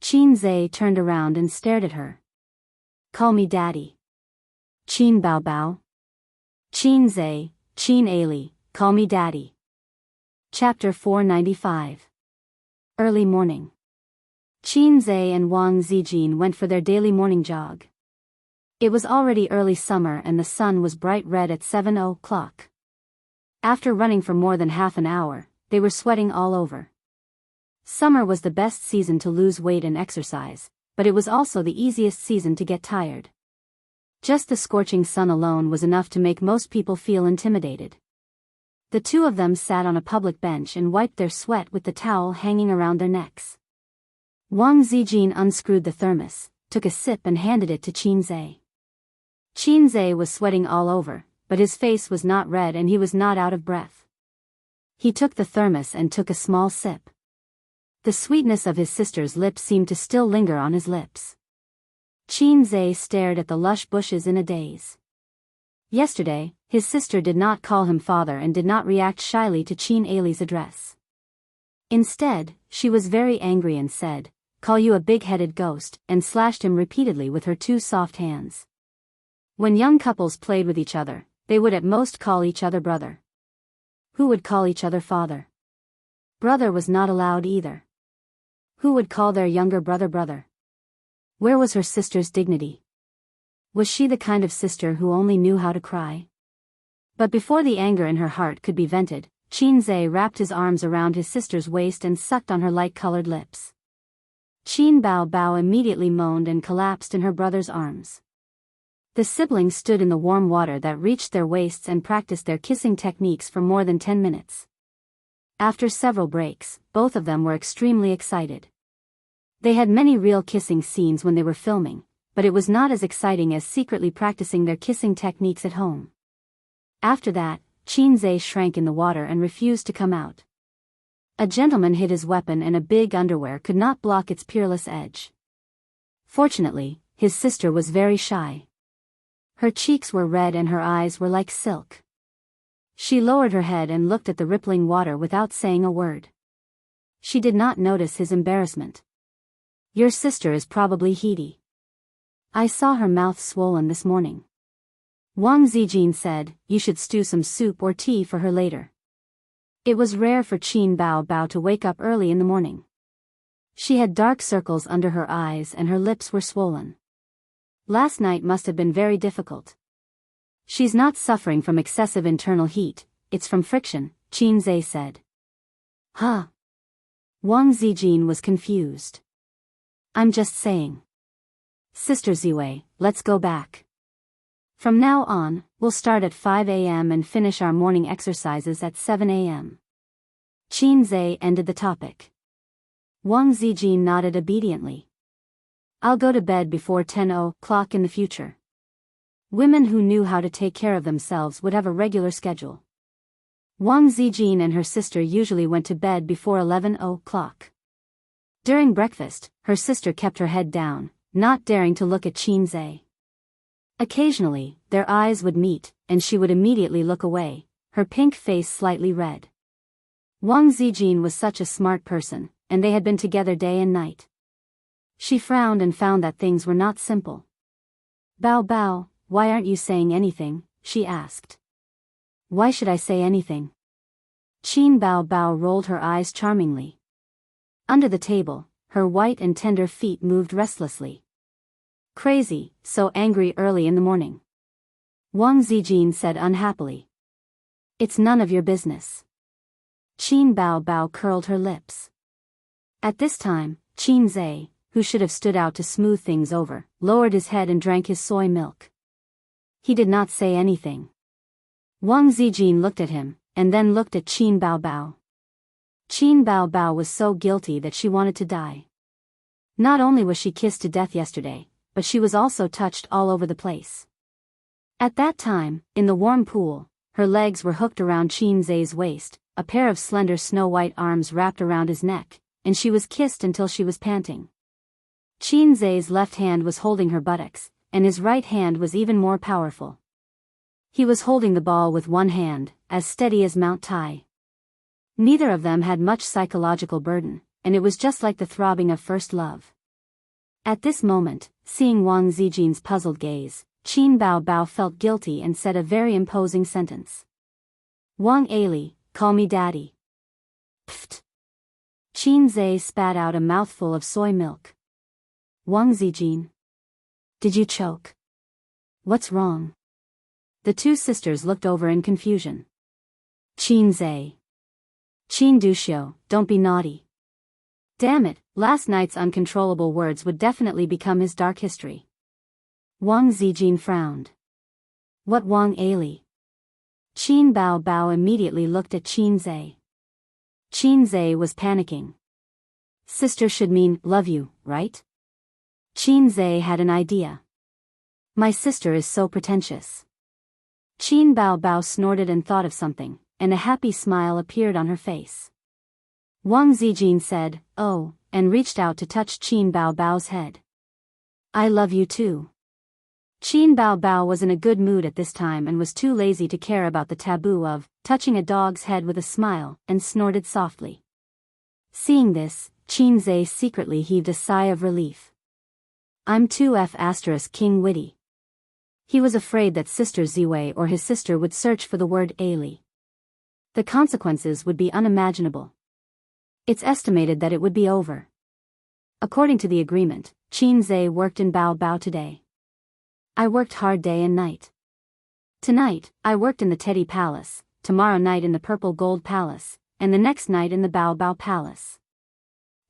Qin Zhe turned around and stared at her. "Call me daddy." Qin Bao Bao. Qin Zhe, Qin Ali, call me daddy. Chapter 495. Early morning. Qin Zhe and Wang Zijin went for their daily morning jog. It was already early summer and the sun was bright red at 7 o'clock. After running for more than half an hour, they were sweating all over. Summer was the best season to lose weight and exercise, but it was also the easiest season to get tired. Just the scorching sun alone was enough to make most people feel intimidated. The two of them sat on a public bench and wiped their sweat with the towel hanging around their necks. Wang Zijin unscrewed the thermos, took a sip and handed it to Qin Zhe. Qin Zhe was sweating all over, but his face was not red and he was not out of breath. He took the thermos and took a small sip. The sweetness of his sister's lips seemed to still linger on his lips. Qin Zhe stared at the lush bushes in a daze. Yesterday, his sister did not call him father and did not react shyly to Qin Ali's address. Instead, she was very angry and said, "Call you a big-headed ghost," and slashed him repeatedly with her two soft hands. When young couples played with each other, they would at most call each other brother. Who would call each other father? Brother was not allowed either. Who would call their younger brother brother? Where was her sister's dignity? Was she the kind of sister who only knew how to cry? But before the anger in her heart could be vented, Qin Zhe wrapped his arms around his sister's waist and sucked on her light-colored lips. Qin Bao Bao immediately moaned and collapsed in her brother's arms. The siblings stood in the warm water that reached their waists and practiced their kissing techniques for more than 10 minutes. After several breaks, both of them were extremely excited. They had many real kissing scenes when they were filming, but it was not as exciting as secretly practicing their kissing techniques at home. After that, Qin Zhe shrank in the water and refused to come out. A gentleman hid his weapon and a big underwear could not block its peerless edge. Fortunately, his sister was very shy. Her cheeks were red and her eyes were like silk. She lowered her head and looked at the rippling water without saying a word. She did not notice his embarrassment. Your sister is probably heady. I saw her mouth swollen this morning. Wang Zijin said, you should stew some soup or tea for her later. It was rare for Qin Bao Bao to wake up early in the morning. She had dark circles under her eyes and her lips were swollen. Last night must have been very difficult. She's not suffering from excessive internal heat, it's from friction, Qin Zhe said. Huh? Wang Zijin was confused. I'm just saying. Sister Ziwei, let's go back. From now on, we'll start at 5 a.m. and finish our morning exercises at 7 a.m. Qin Zhe ended the topic. Wang Zijin nodded obediently. I'll go to bed before 10 o'clock in the future. Women who knew how to take care of themselves would have a regular schedule. Wang Zijin and her sister usually went to bed before 11 o'clock. During breakfast, her sister kept her head down, not daring to look at Qin Zhe. Occasionally, their eyes would meet, and she would immediately look away, her pink face slightly red. Wang Zijin was such a smart person, and they had been together day and night. She frowned and found that things were not simple. Bao Bao, why aren't you saying anything? She asked. Why should I say anything? Qin Bao Bao rolled her eyes charmingly. Under the table, her white and tender feet moved restlessly. Crazy, so angry early in the morning. Wang Zijin said unhappily. It's none of your business. Qin Bao Bao curled her lips. At this time, Qin Zhe, who should have stood out to smooth things over, lowered his head and drank his soy milk. He did not say anything. Wang Zijin looked at him, and then looked at Qin Bao Bao. Qin Bao Bao was so guilty that she wanted to die. Not only was she kissed to death yesterday, but she was also touched all over the place. At that time, in the warm pool, her legs were hooked around Qin Zhe's waist, a pair of slender snow-white arms wrapped around his neck, and she was kissed until she was panting. Qin Zhe's left hand was holding her buttocks, and his right hand was even more powerful. He was holding the ball with one hand, as steady as Mount Tai. Neither of them had much psychological burden, and it was just like the throbbing of first love. At this moment, seeing Wang Zijin's puzzled gaze, Qin Bao Bao felt guilty and said a very imposing sentence. Wang Ali, call me daddy. Pfft. Qin Zhe spat out a mouthful of soy milk. Wang Zijin. Did you choke? What's wrong? The two sisters looked over in confusion. Qin Zhe. Qin Duxiu, don't be naughty. Damn it, last night's uncontrollable words would definitely become his dark history. Wang Zijin frowned. What Wang Ali? Qin Bao Bao immediately looked at Qin Zhe. Qin Zhe was panicking. Sister should mean, love you, right? Qin Zhe had an idea. My sister is so pretentious. Qin Bao Bao snorted and thought of something, and a happy smile appeared on her face. Wang Zijin said, oh, and reached out to touch Qin Bao Bao's head. I love you too. Qin Bao Bao was in a good mood at this time and was too lazy to care about the taboo of touching a dog's head with a smile, and snorted softly. Seeing this, Qin Zhe secretly heaved a sigh of relief. I'm too King witty. He was afraid that Sister Ziwei or his sister would search for the word Ali. The consequences would be unimaginable. It's estimated that it would be over. According to the agreement, Qin Zhe worked in Bao Bao today. I worked hard day and night. Tonight, I worked in the Teddy Palace, tomorrow night in the Purple Gold Palace, and the next night in the Bao Bao Palace.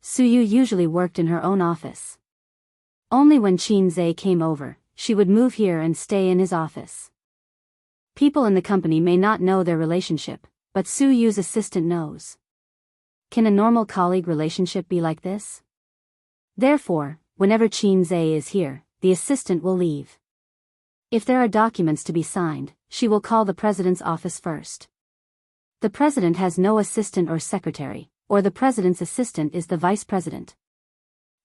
Suyu usually worked in her own office. Only when Qin Zhe came over, she would move here and stay in his office. People in the company may not know their relationship, but Suyu's assistant knows. Can a normal colleague relationship be like this? Therefore, whenever Qin Zhe is here, the assistant will leave. If there are documents to be signed, she will call the president's office first. The president has no assistant or secretary, or the president's assistant is the vice president.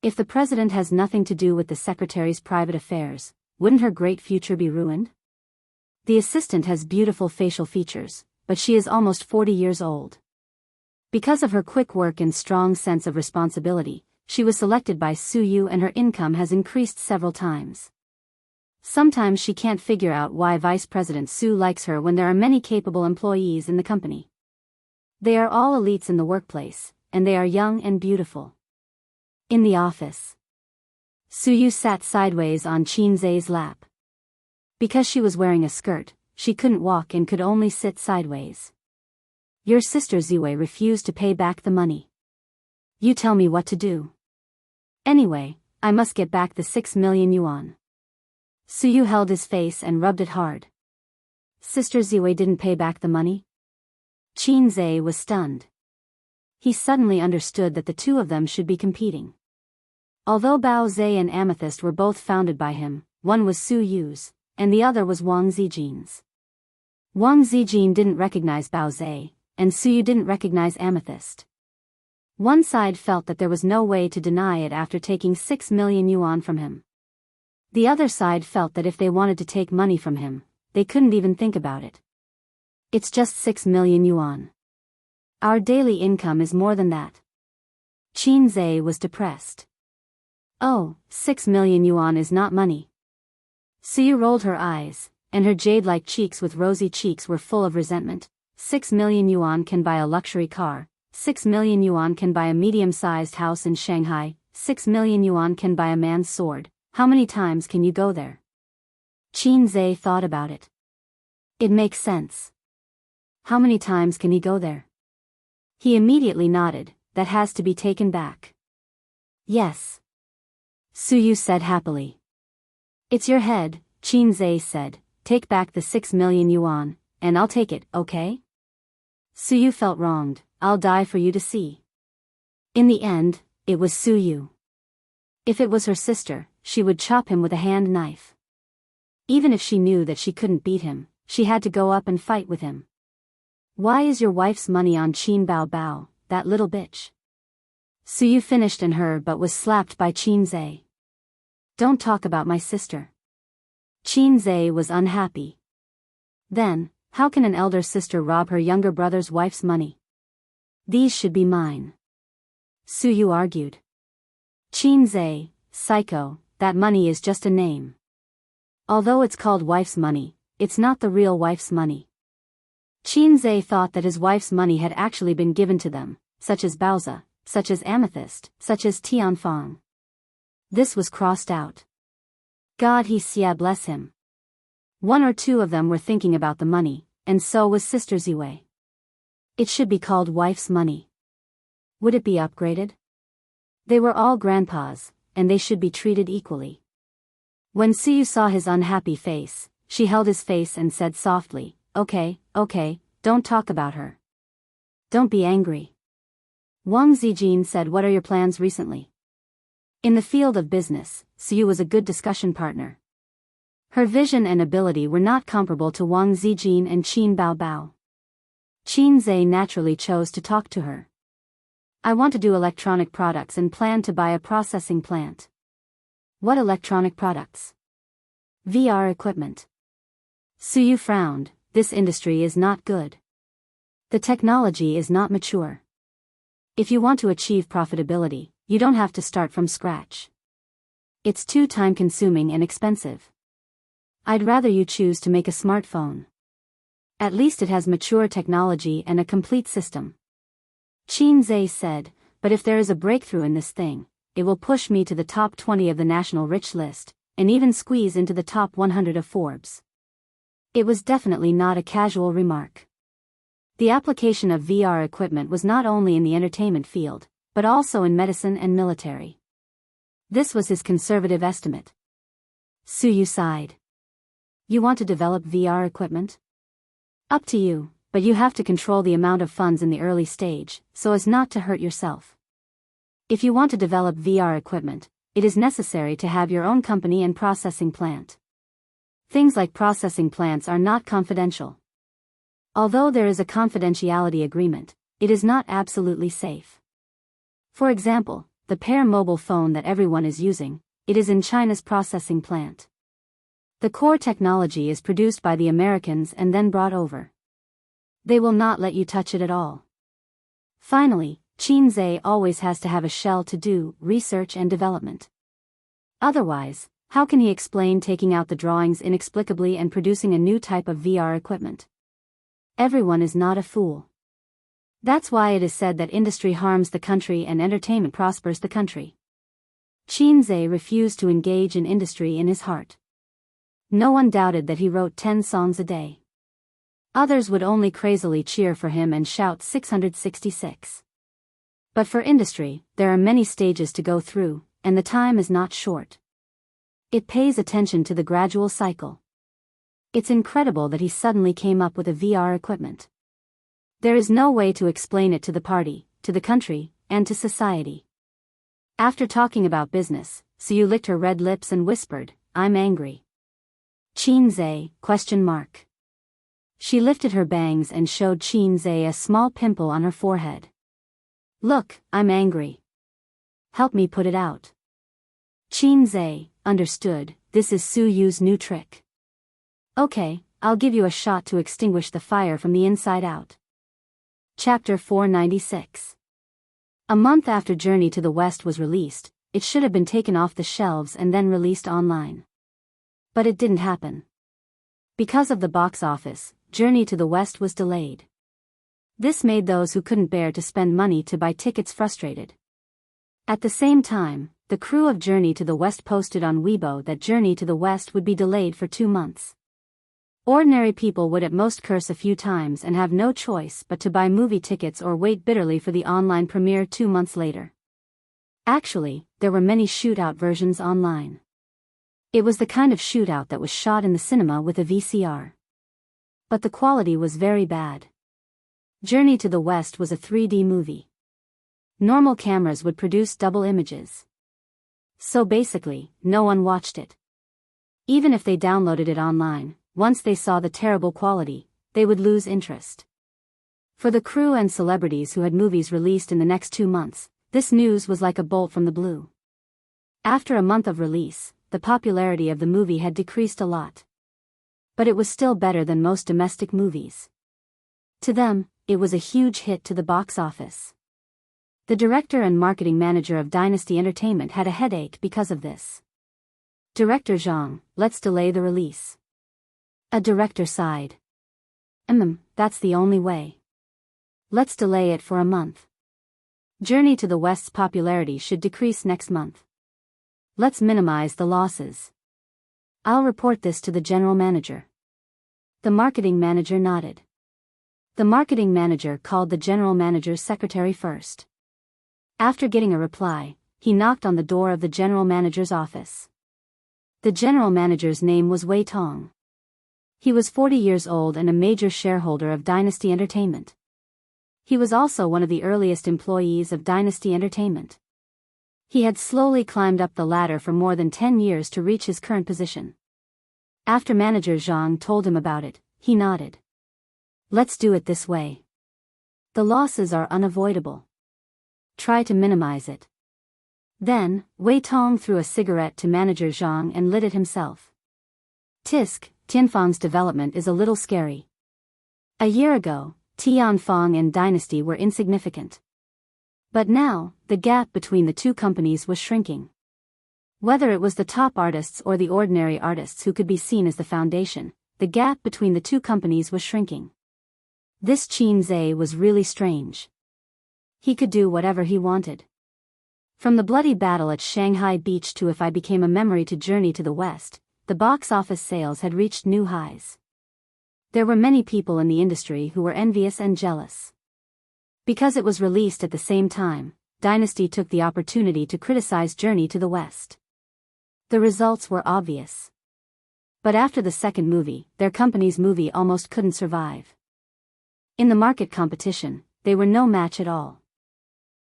If the president has nothing to do with the secretary's private affairs, wouldn't her great future be ruined? The assistant has beautiful facial features, but she is almost 40 years old. Because of her quick work and strong sense of responsibility, she was selected by Su Yu and her income has increased several times. Sometimes she can't figure out why Vice President Su likes her when there are many capable employees in the company. They are all elites in the workplace, and they are young and beautiful. In the office, Su Yu sat sideways on Qin Zai's lap. Because she was wearing a skirt, she couldn't walk and could only sit sideways. Your sister Ziwei refused to pay back the money. You tell me what to do. Anyway, I must get back the 6 million yuan. Su Yu held his face and rubbed it hard. Sister Ziwei didn't pay back the money? Qin Zai was stunned. He suddenly understood that the two of them should be competing. Although Bao Zai and Amethyst were both founded by him, one was Su Yu's, and the other was Wang Zijin's. Wang Zijin didn't recognize Bao Zai, and Su Yu didn't recognize Amethyst. One side felt that there was no way to deny it after taking 6 million yuan from him. The other side felt that if they wanted to take money from him, they couldn't even think about it. It's just 6 million yuan. Our daily income is more than that. Qin Zai was depressed. Oh, 6 million yuan is not money. Su Yu rolled her eyes, and her jade-like cheeks with rosy cheeks were full of resentment. 6 million yuan can buy a luxury car, 6 million yuan can buy a medium-sized house in Shanghai, 6 million yuan can buy a man's sword. How many times can you go there? Qin Zai thought about it. It makes sense. How many times can he go there? He immediately nodded. That has to be taken back. Yes. Su Yu said happily. It's your head, Qin Zai said. Take back the 6 million yuan, and I'll take it, okay? Su Yu felt wronged. I'll die for you to see. In the end, it was Su Yu. If it was her sister, she would chop him with a hand knife. Even if she knew that she couldn't beat him, she had to go up and fight with him. Why is your wife's money on Qin Bao Bao, that little bitch? Su Yu finished in her but was slapped by Qin Zai. Don't talk about my sister. Qin Zai was unhappy. Then, how can an elder sister rob her younger brother's wife's money? These should be mine. Su Yu argued. Qin Zai, psycho, that money is just a name. Although it's called wife's money, it's not the real wife's money. Qin Zai thought that his wife's money had actually been given to them, such as Baoza, such as Amethyst, such as Tianfang. This was crossed out. God he Xia bless him. One or two of them were thinking about the money, and so was Sister Ziwei. It should be called wife's money. Would it be upgraded? They were all grandpas, and they should be treated equally. When Su Yu saw his unhappy face, she held his face and said softly, Okay, don't talk about her. Don't be angry. Wang Zijin said, what are your plans recently? In the field of business, Su Yu was a good discussion partner. Her vision and ability were not comparable to Wang Zijin and Qin Bao Bao. Qin Zai naturally chose to talk to her. I want to do electronic products and plan to buy a processing plant. What electronic products? VR equipment. Su Yu frowned. This industry is not good. The technology is not mature. If you want to achieve profitability, you don't have to start from scratch. It's too time-consuming and expensive. I'd rather you choose to make a smartphone. At least it has mature technology and a complete system. Qin Zai said, but if there is a breakthrough in this thing, it will push me to the top 20 of the national rich list, and even squeeze into the top 100 of Forbes. It was definitely not a casual remark. The application of VR equipment was not only in the entertainment field, but also in medicine and military. This was his conservative estimate. Su Yu sighed. You want to develop VR equipment? Up to you, but you have to control the amount of funds in the early stage, so as not to hurt yourself. If you want to develop VR equipment, it is necessary to have your own company and processing plant. Things like processing plants are not confidential. Although there is a confidentiality agreement, it is not absolutely safe. For example, the Pear mobile phone that everyone is using, it is in China's processing plant. The core technology is produced by the Americans and then brought over. They will not let you touch it at all. Finally, Qin Zhe always has to have a shell to do research and development. Otherwise, how can he explain taking out the drawings inexplicably and producing a new type of VR equipment? Everyone is not a fool. That's why it is said that industry harms the country and entertainment prospers the country. Qin Zhe refused to engage in industry in his heart. No one doubted that he wrote 10 songs a day. Others would only crazily cheer for him and shout 666. But for industry, there are many stages to go through, and the time is not short. It pays attention to the gradual cycle. It's incredible that he suddenly came up with a VR equipment. There is no way to explain it to the party, to the country, and to society. After talking about business, Siu licked her red lips and whispered, "I'm angry." Qin Zhe, ? She lifted her bangs and showed Qin Zhe a small pimple on her forehead. "Look, I'm angry. Help me put it out." Qin Zhe, understood, this is Su Yu's new trick. "Okay, I'll give you a shot to extinguish the fire from the inside out." Chapter 496. A month after Journey to the West was released, it should have been taken off the shelves and then released online. But it didn't happen. Because of the box office, Journey to the West was delayed. This made those who couldn't bear to spend money to buy tickets frustrated. At the same time, the crew of Journey to the West posted on Weibo that Journey to the West would be delayed for 2 months. Ordinary people would at most curse a few times and have no choice but to buy movie tickets or wait bitterly for the online premiere 2 months later. Actually, there were many shootout versions online. It was the kind of shootout that was shot in the cinema with a VCR. But the quality was very bad. Journey to the West was a 3D movie. Normal cameras would produce double images. So basically, no one watched it. Even if they downloaded it online, once they saw the terrible quality, they would lose interest. For the crew and celebrities who had movies released in the next 2 months, this news was like a bolt from the blue. After a month of release, the popularity of the movie had decreased a lot. But it was still better than most domestic movies. To them, it was a huge hit to the box office. The director and marketing manager of Dynasty Entertainment had a headache because of this. "Director Zhang, let's delay the release." A director sighed. That's the only way. Let's delay it for a month. Journey to the West's popularity should decrease next month. Let's minimize the losses. I'll report this to the general manager." The marketing manager nodded. The marketing manager called the general manager's secretary first. After getting a reply, he knocked on the door of the general manager's office. The general manager's name was Wei Tong. He was 40 years old and a major shareholder of Dynasty Entertainment. He was also one of the earliest employees of Dynasty Entertainment. He had slowly climbed up the ladder for more than 10 years to reach his current position. After manager Zhang told him about it, he nodded. "Let's do it this way. The losses are unavoidable. Try to minimize it." Then, Wei Tong threw a cigarette to manager Zhang and lit it himself. "Tisk, Tianfang's development is a little scary. A year ago, Tianfang and Dynasty were insignificant. But now, the gap between the two companies was shrinking. Whether it was the top artists or the ordinary artists who could be seen as the foundation, the gap between the two companies was shrinking. This Qin Zhe was really strange. He could do whatever he wanted. From the bloody battle at Shanghai Beach to If I Became a Memory to Journey to the West, the box office sales had reached new highs. There were many people in the industry who were envious and jealous. Because it was released at the same time, Dynasty took the opportunity to criticize Journey to the West. The results were obvious. But after the second movie, their company's movie almost couldn't survive. In the market competition, they were no match at all.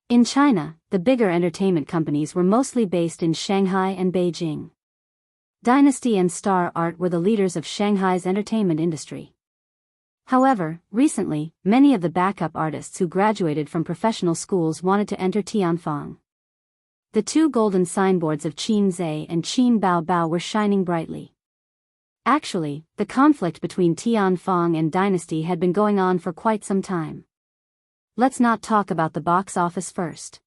In China, the bigger entertainment companies were mostly based in Shanghai and Beijing. Dynasty and Star Art were the leaders of Shanghai's entertainment industry. However, recently, many of the backup artists who graduated from professional schools wanted to enter Tianfang. The two golden signboards of Qin Zhe and Qin Bao Bao were shining brightly. Actually, the conflict between Tianfang and Dynasty had been going on for quite some time. let's not talk about the box office first.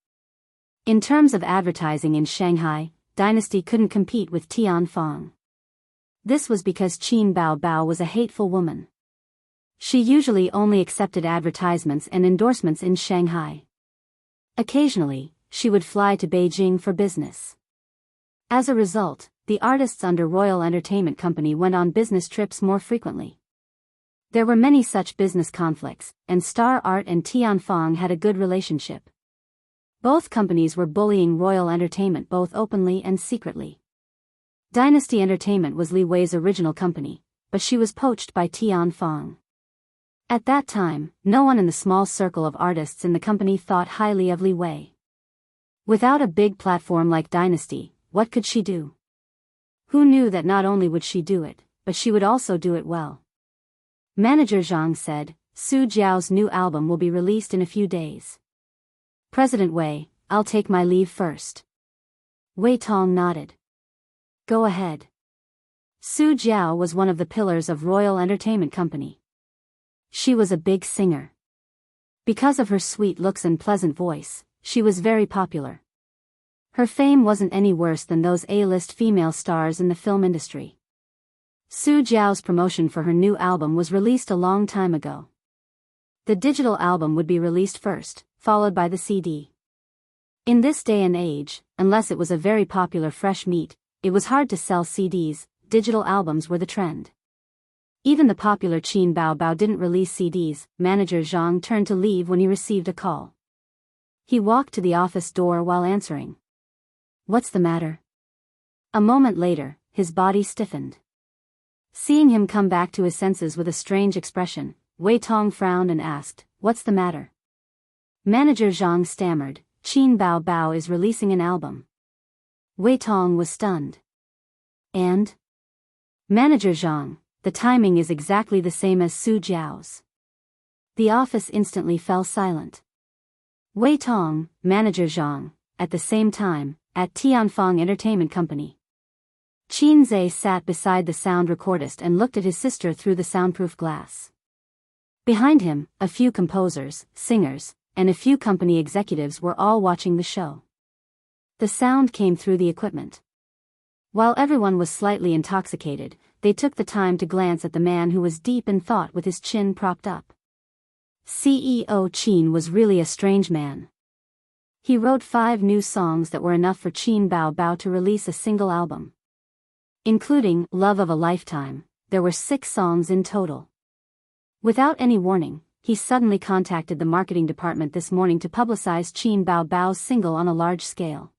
In terms of advertising in Shanghai, Dynasty couldn't compete with Tianfang. This was because Qin Bao Bao was a hateful woman. She usually only accepted advertisements and endorsements in Shanghai. Occasionally, she would fly to Beijing for business. As a result, the artists under Royal Entertainment Company went on business trips more frequently. There were many such business conflicts, and Star Art and Tianfang had a good relationship. Both companies were bullying Royal Entertainment both openly and secretly. Dynasty Entertainment was Li Wei's original company, but she was poached by Tianfang. At that time, no one in the small circle of artists in the company thought highly of Li Wei. Without a big platform like Dynasty, what could she do? Who knew that not only would she do it, but she would also do it well? Manager Zhang said, Su Jiao's new album will be released in a few days. President Wei, I'll take my leave first. Wei Tong nodded. Go ahead. Su Jiao was one of the pillars of Royal Entertainment Company. She was a big singer. Because of her sweet looks and pleasant voice, she was very popular. Her fame wasn't any worse than those A-list female stars in the film industry. Su Jiao's promotion for her new album was released a long time ago. The digital album would be released first, followed by the CD. In this day and age, unless it was a very popular fresh meat, it was hard to sell CDs. Digital albums were the trend. Even the popular Qin Bao Bao didn't release CDs. Manager Zhang turned to leave when he received a call. He walked to the office door while answering. What's the matter? A moment later, his body stiffened. Seeing him come back to his senses with a strange expression, Wei Tong frowned and asked, What's the matter? Manager Zhang stammered, Qin Bao Bao is releasing an album. Wei Tong was stunned. And? Manager Zhang, the timing is exactly the same as Su Jiao's. The office instantly fell silent. Wei Tong, Manager Zhang, at the same time, at Tianfang Entertainment Company. Qin Zhe sat beside the sound recordist and looked at his sister through the soundproof glass. Behind him, a few composers, singers, and a few company executives were all watching the show. The sound came through the equipment. While everyone was slightly intoxicated, they took the time to glance at the man who was deep in thought with his chin propped up. CEO Qin was really a strange man. He wrote 5 new songs that were enough for Qin Bao Bao to release a single album. Including Love of a Lifetime, there were 6 songs in total. Without any warning, he suddenly contacted the marketing department this morning to publicize Qin Bao Bao's single on a large scale.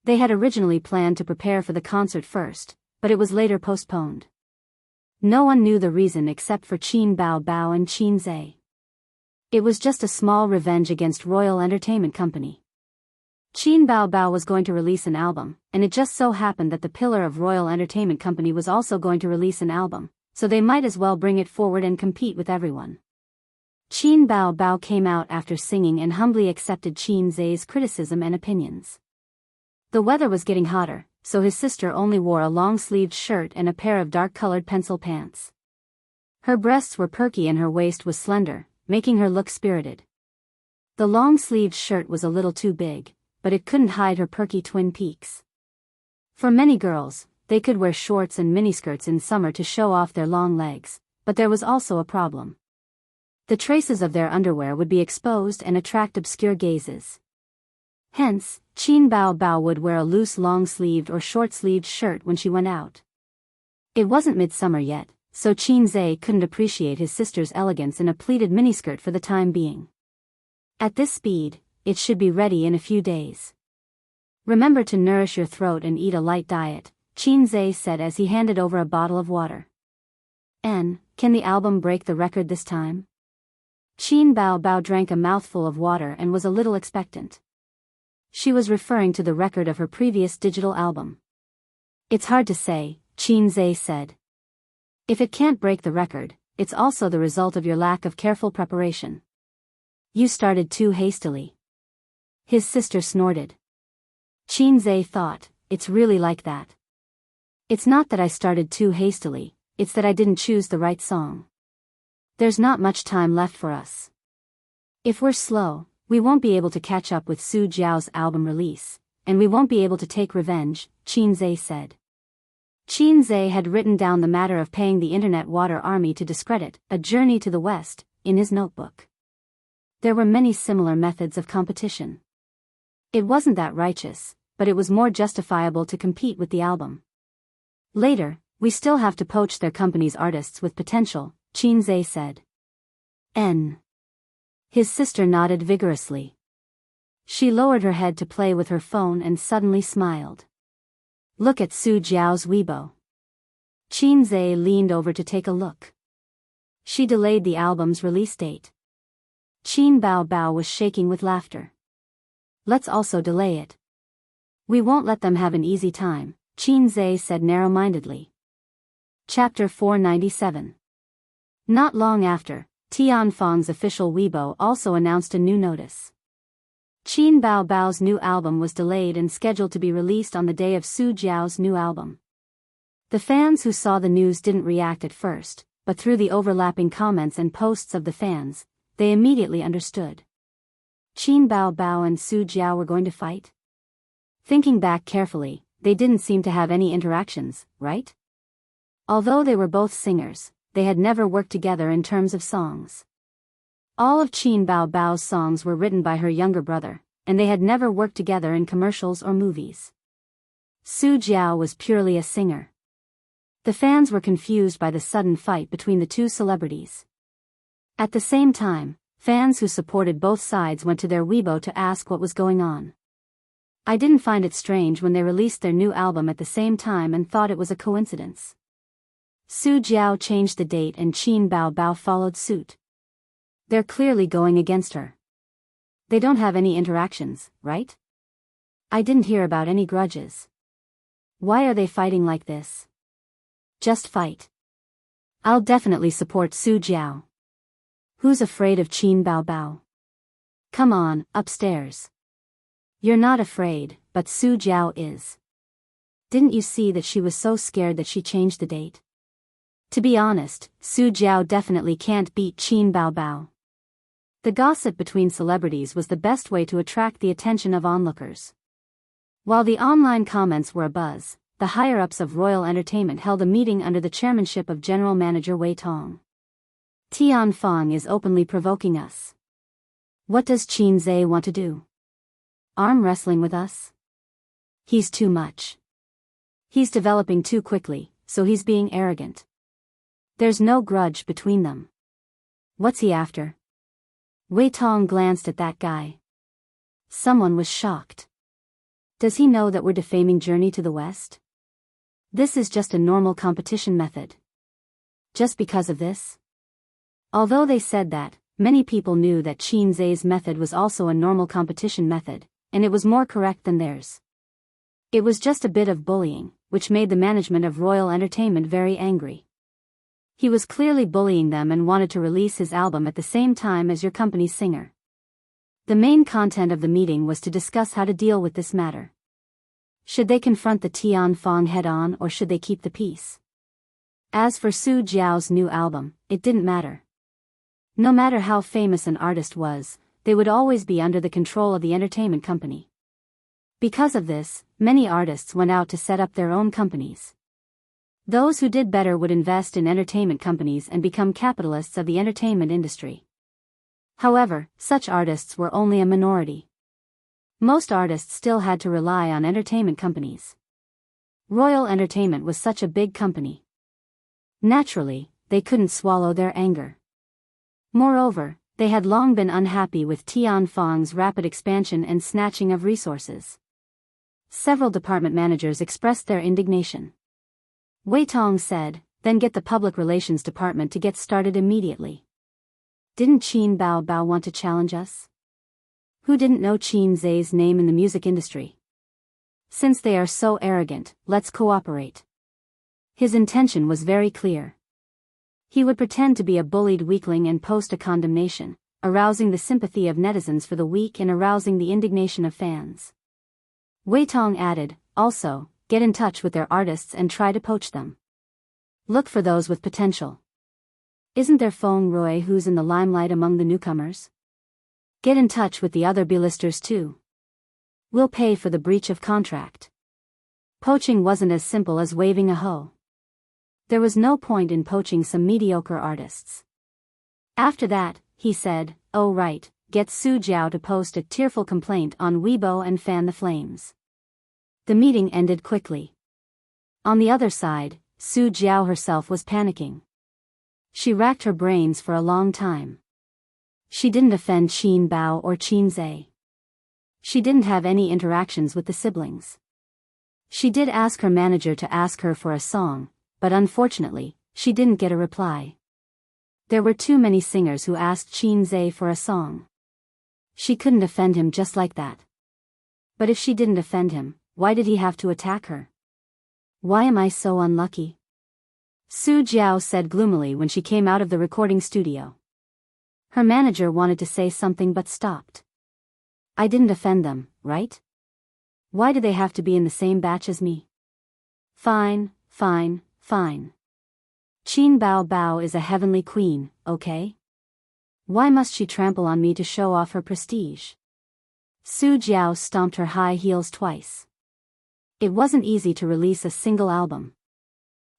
They had originally planned to prepare for the concert first, but it was later postponed. No one knew the reason except for Qin Bao Bao and Qin Zhe. It was just a small revenge against Royal Entertainment Company. Qin Bao Bao was going to release an album, and it just so happened that the pillar of Royal Entertainment Company was also going to release an album, so they might as well bring it forward and compete with everyone. Qin Bao Bao came out after singing and humbly accepted Qin Zhe's criticism and opinions. The weather was getting hotter, so his sister only wore a long-sleeved shirt and a pair of dark-colored pencil pants. Her breasts were perky and her waist was slender, making her look spirited. The long-sleeved shirt was a little too big, but it couldn't hide her perky twin peaks. For many girls, they could wear shorts and miniskirts in summer to show off their long legs, but there was also a problem. The traces of their underwear would be exposed and attract obscure gazes. Hence, Qin Bao Bao would wear a loose long-sleeved or short-sleeved shirt when she went out. It wasn't midsummer yet, so Qin Zhe couldn't appreciate his sister's elegance in a pleated miniskirt for the time being. At this speed, it should be ready in a few days. Remember to nourish your throat and eat a light diet, Qin Zhe said as he handed over a bottle of water. Can the album break the record this time? Qin Bao Bao drank a mouthful of water and was a little expectant. She was referring to the record of her previous digital album. It's hard to say, Qin Zhe said. If it can't break the record, it's also the result of your lack of careful preparation. You started too hastily. His sister snorted. Qin Zhe thought, it's really like that. It's not that I started too hastily, it's that I didn't choose the right song. There's not much time left for us. If we're slow, we won't be able to catch up with Su Jiao's album release, and we won't be able to take revenge, Qinzhe said. Qinzhe had written down the matter of paying the Internet Water Army to discredit A Journey to the West in his notebook. There were many similar methods of competition. It wasn't that righteous, but it was more justifiable to compete with the album. Later, we still have to poach their company's artists with potential, Qinzhe said. His sister nodded vigorously. She lowered her head to play with her phone and suddenly smiled. Look at Su Jiao's Weibo. Qinzhe leaned over to take a look. She delayed the album's release date. Qin Bao was shaking with laughter. Let's also delay it. We won't let them have an easy time, Qinzhe said narrow-mindedly. Chapter 497. Not long after, Tianfang's official Weibo also announced a new notice. Qin Bao's new album was delayed and scheduled to be released on the day of Su Jiao's new album. The fans who saw the news didn't react at first, but through the overlapping comments and posts of the fans, they immediately understood. Qin Bao and Su Jiao were going to fight? Thinking back carefully, they didn't seem to have any interactions, right? Although they were both singers, they had never worked together in terms of songs. All of Qin Bao's songs were written by her younger brother, and they had never worked together in commercials or movies. Su Jiao was purely a singer. The fans were confused by the sudden fight between the two celebrities. At the same time, fans who supported both sides went to their Weibo to ask what was going on. I didn't find it strange when they released their new album at the same time and thought it was a coincidence. Su Jiao changed the date and Qin Bao followed suit. They're clearly going against her. They don't have any interactions, right? I didn't hear about any grudges. Why are they fighting like this? Just fight. I'll definitely support Su Jiao. Who's afraid of Qin Bao? Come on, upstairs. You're not afraid, but Su Jiao is. Didn't you see that she was so scared that she changed the date? To be honest, Su Jiao definitely can't beat Qin Bao. The gossip between celebrities was the best way to attract the attention of onlookers. While the online comments were abuzz, the higher-ups of Royal Entertainment held a meeting under the chairmanship of General Manager Wei Tong. Tianfang is openly provoking us. What does Qinzhe want to do? Arm wrestling with us? He's too much. He's developing too quickly, so he's being arrogant. There's no grudge between them. What's he after? Wei Tong glanced at that guy. Someone was shocked. Does he know that we're defaming Journey to the West? This is just a normal competition method. Just because of this? Although they said that, many people knew that Qinzhe's method was also a normal competition method, and it was more correct than theirs. It was just a bit of bullying, which made the management of Royal Entertainment very angry. He was clearly bullying them and wanted to release his album at the same time as your company's singer. The main content of the meeting was to discuss how to deal with this matter. Should they confront the Tianfang head-on or should they keep the peace? As for Su Jiao's new album, it didn't matter. No matter how famous an artist was, they would always be under the control of the entertainment company. Because of this, many artists went out to set up their own companies. Those who did better would invest in entertainment companies and become capitalists of the entertainment industry. However, such artists were only a minority. Most artists still had to rely on entertainment companies. Royal Entertainment was such a big company. Naturally, they couldn't swallow their anger. Moreover, they had long been unhappy with Tianfang's rapid expansion and snatching of resources. Several department managers expressed their indignation. Wei Tong said, then get the public relations department to get started immediately. Didn't Qin Bao want to challenge us? Who didn't know Qinzhe's name in the music industry? Since they are so arrogant, let's cooperate. His intention was very clear. He would pretend to be a bullied weakling and post a condemnation, arousing the sympathy of netizens for the weak and arousing the indignation of fans. Wei Tong added, also, get in touch with their artists and try to poach them. Look for those with potential. Isn't there Feng Rui who's in the limelight among the newcomers? Get in touch with the other B-listers too. We'll pay for the breach of contract. Poaching wasn't as simple as waving a hoe. There was no point in poaching some mediocre artists. After that, he said, oh right, get Su Jiao to post a tearful complaint on Weibo and fan the flames. The meeting ended quickly. On the other side, Su Jiao herself was panicking. She racked her brains for a long time. She didn't offend Qin Bao or Qin Zhe. She didn't have any interactions with the siblings. She did ask her manager to ask her for a song, but unfortunately, she didn't get a reply. There were too many singers who asked Qin Zhe for a song. She couldn't offend him just like that. But if she didn't offend him, why did he have to attack her? Why am I so unlucky? Su Jiao said gloomily when she came out of the recording studio. Her manager wanted to say something but stopped. I didn't offend them, right? Why do they have to be in the same batch as me? Fine, fine, fine. Qin Bao Bao is a heavenly queen, okay? Why must she trample on me to show off her prestige? Su Jiao stomped her high heels twice. It wasn't easy to release a single album.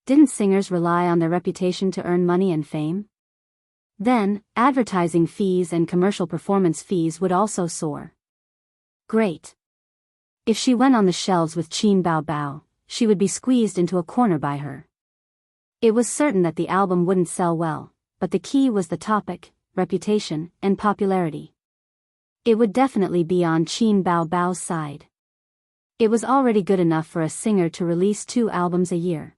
Didn't singers rely on their reputation to earn money and fame? Then, advertising fees and commercial performance fees would also soar. Great. If she went on the shelves with Qin Bao Bao, she would be squeezed into a corner by her. It was certain that the album wouldn't sell well, but the key was the topic, reputation, and popularity. It would definitely be on Qin Bao Bao's side. It was already good enough for a singer to release 2 albums a year.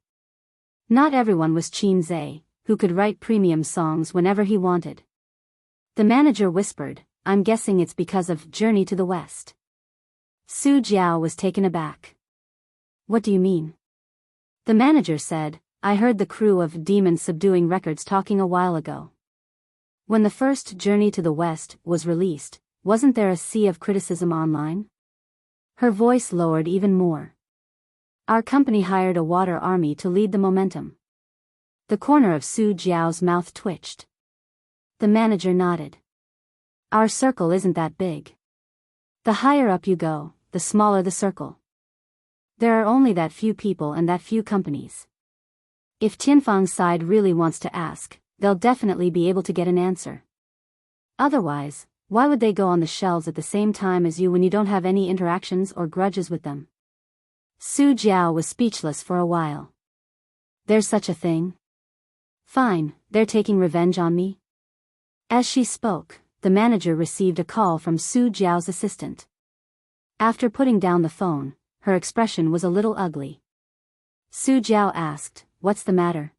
Not everyone was Qin Zhe, who could write premium songs whenever he wanted. The manager whispered, I'm guessing it's because of Journey to the West. Su Jiao was taken aback. What do you mean? The manager said, I heard the crew of Demon Subduing Records talking a while ago. When the first Journey to the West was released, wasn't there a sea of criticism online? Her voice lowered even more. Our company hired a water army to lead the momentum. The corner of Su Jiao's mouth twitched. The manager nodded. Our circle isn't that big. The higher up you go, the smaller the circle. There are only that few people and that few companies. If Tianfang's side really wants to ask, they'll definitely be able to get an answer. Otherwise, why would they go on the shelves at the same time as you when you don't have any interactions or grudges with them? Su Jiao was speechless for a while. There's such a thing? Fine, they're taking revenge on me? As she spoke, the manager received a call from Su Jiao's assistant. After putting down the phone, her expression was a little ugly. Su Jiao asked, what's the matter?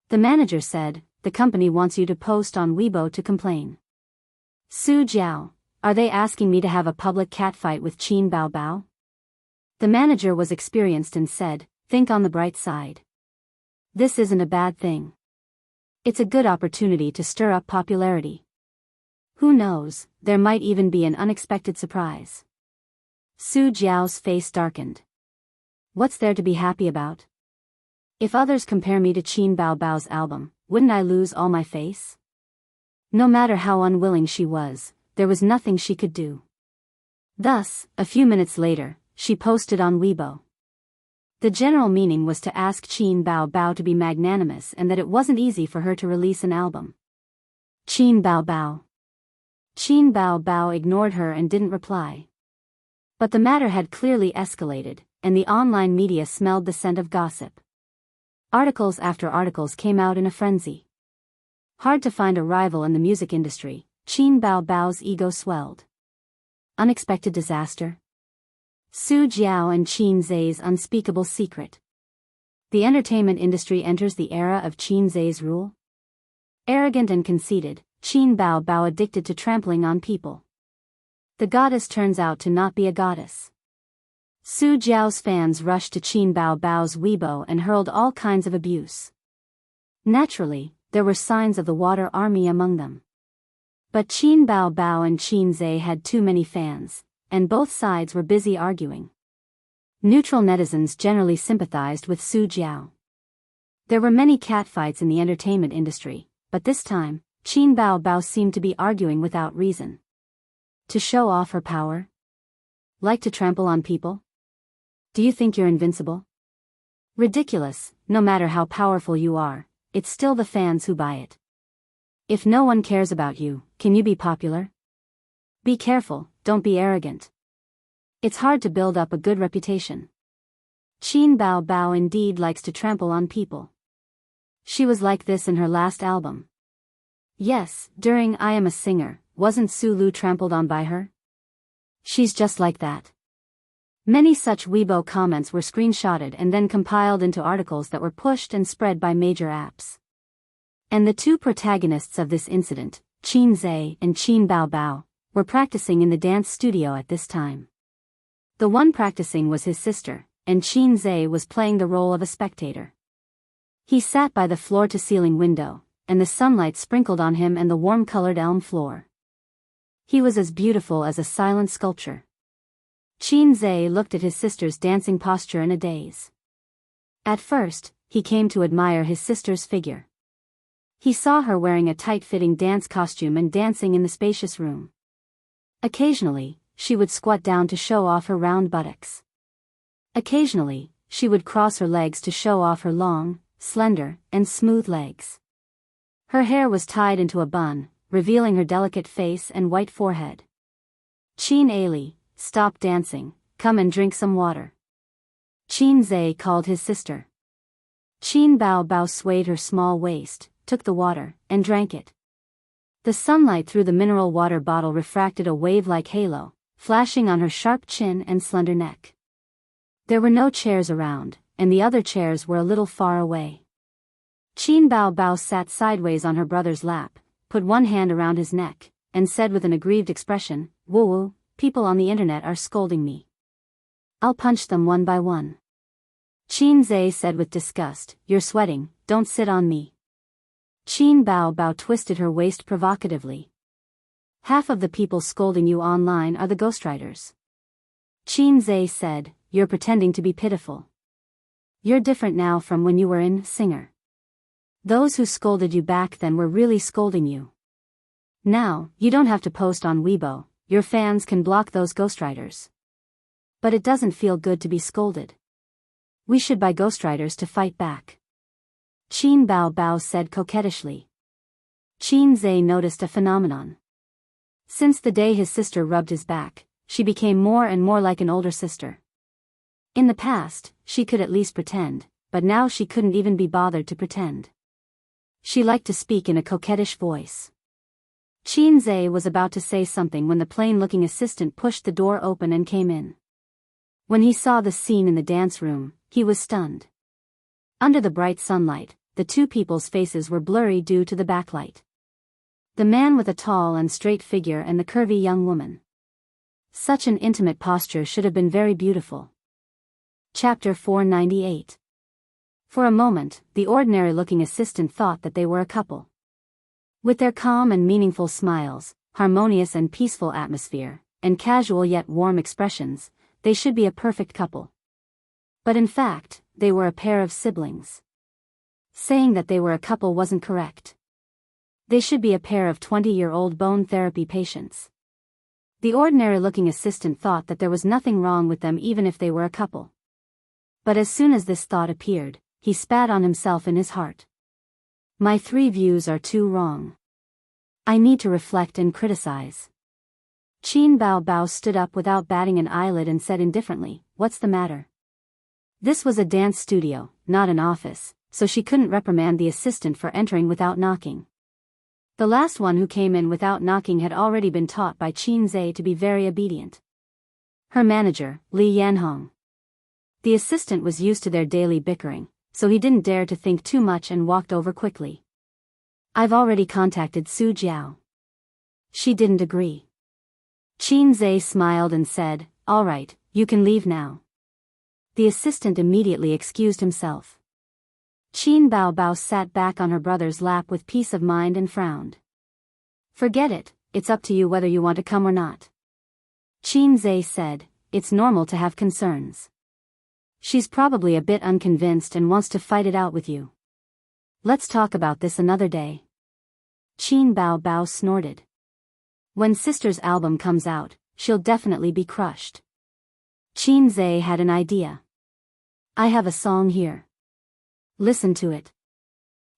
The manager said, the company wants you to post on Weibo to complain. Su Jiao, are they asking me to have a public catfight with Qin Bao Bao? The manager was experienced and said, think on the bright side. This isn't a bad thing. It's a good opportunity to stir up popularity. Who knows, there might even be an unexpected surprise. Su Jiao's face darkened. What's there to be happy about? If others compare me to Qin Bao Bao's album, wouldn't I lose all my face? No matter how unwilling she was, there was nothing she could do. Thus, a few minutes later, she posted on Weibo. The general meaning was to ask Qin Bao Bao to be magnanimous and that it wasn't easy for her to release an album. Qin Bao Bao. Qin Bao Bao ignored her and didn't reply. But the matter had clearly escalated, and the online media smelled the scent of gossip. Articles after articles came out in a frenzy. Hard to find a rival in the music industry, Qin Bao Bao's ego swelled. Unexpected disaster. Su Jiao and Qin Zhe's unspeakable secret. The entertainment industry enters the era of Qin Zhe's rule. Arrogant and conceited, Qin Bao Bao addicted to trampling on people. The goddess turns out to not be a goddess. Su Jiao's fans rushed to Qin Bao Bao's Weibo and hurled all kinds of abuse. Naturally, there were signs of the water army among them. But Qin Bao Bao and Qin Zhe had too many fans, and both sides were busy arguing. Neutral netizens generally sympathized with Su Jiao. There were many catfights in the entertainment industry, but this time, Qin Bao Bao seemed to be arguing without reason. To show off her power? Like to trample on people? Do you think you're invincible? Ridiculous, no matter how powerful you are, it's still the fans who buy it. If no one cares about you, can you be popular? Be careful, don't be arrogant. It's hard to build up a good reputation. Qin Bao Bao indeed likes to trample on people. She was like this in her last album. Yes, during I Am a Singer, wasn't Sulu trampled on by her? She's just like that. Many such Weibo comments were screenshotted and then compiled into articles that were pushed and spread by major apps. And the two protagonists of this incident, Qin Zhe and Qin Bao Bao, were practicing in the dance studio at this time. The one practicing was his sister, and Qin Zhe was playing the role of a spectator. He sat by the floor-to-ceiling window, and the sunlight sprinkled on him and the warm-colored elm floor. He was as beautiful as a silent sculpture. Qin Zhe looked at his sister's dancing posture in a daze. At first, he came to admire his sister's figure. He saw her wearing a tight-fitting dance costume and dancing in the spacious room. Occasionally, she would squat down to show off her round buttocks. Occasionally, she would cross her legs to show off her long, slender, and smooth legs. Her hair was tied into a bun, revealing her delicate face and white forehead. Qin Ali, stop dancing, come and drink some water. Qin Zhe called his sister. Qin Bao Bao swayed her small waist, took the water, and drank it. The sunlight through the mineral water bottle refracted a wave-like halo, flashing on her sharp chin and slender neck. There were no chairs around, and the other chairs were a little far away. Qin Bao Bao sat sideways on her brother's lap, put one hand around his neck, and said with an aggrieved expression, "Woo-woo, people on the internet are scolding me. I'll punch them one by one." Qin Zhe said with disgust, "You're sweating, don't sit on me." Qin Bao Bao twisted her waist provocatively. "Half of the people scolding you online are the ghostwriters." Qin Zhe said, "You're pretending to be pitiful. You're different now from when you were in Singer. Those who scolded you back then were really scolding you. Now, you don't have to post on Weibo, your fans can block those ghostwriters. But it doesn't feel good to be scolded. We should buy ghostwriters to fight back." Qin Bao Bao said coquettishly. Qin Zhe noticed a phenomenon. Since the day his sister rubbed his back, she became more and more like an older sister. In the past, she could at least pretend, but now she couldn't even be bothered to pretend. She liked to speak in a coquettish voice. Qin Zhe was about to say something when the plain-looking assistant pushed the door open and came in. When he saw the scene in the dance room, he was stunned. Under the bright sunlight, the two people's faces were blurry due to the backlight. The man with a tall and straight figure and the curvy young woman. Such an intimate posture should have been very beautiful. Chapter 498. For a moment, the ordinary-looking assistant thought that they were a couple. With their calm and meaningful smiles, harmonious and peaceful atmosphere, and casual yet warm expressions, they should be a perfect couple. But in fact, they were a pair of siblings. Saying that they were a couple wasn't correct. They should be a pair of 20-year-old bone therapy patients. The ordinary-looking assistant thought that there was nothing wrong with them even if they were a couple. But as soon as this thought appeared, he spat on himself in his heart. My 3 views are too wrong. I need to reflect and criticize. Qin Bao Bao stood up without batting an eyelid and said indifferently, "What's the matter?" This was a dance studio, not an office, so she couldn't reprimand the assistant for entering without knocking. The last one who came in without knocking had already been taught by Qin Zhe to be very obedient. Her manager, Li Yanhong. The assistant was used to their daily bickering, so he didn't dare to think too much and walked over quickly. "I've already contacted Su Jiao." She didn't agree. Qin Zhe smiled and said, "All right, you can leave now." The assistant immediately excused himself. Qin Bao Bao sat back on her brother's lap with peace of mind and frowned. "Forget it, it's up to you whether you want to come or not." Qin Zhe said, "It's normal to have concerns. She's probably a bit unconvinced and wants to fight it out with you. Let's talk about this another day." Qin Bao Bao snorted. When sister's album comes out, she'll definitely be crushed. Qin Zhe had an idea. I have a song here. Listen to it.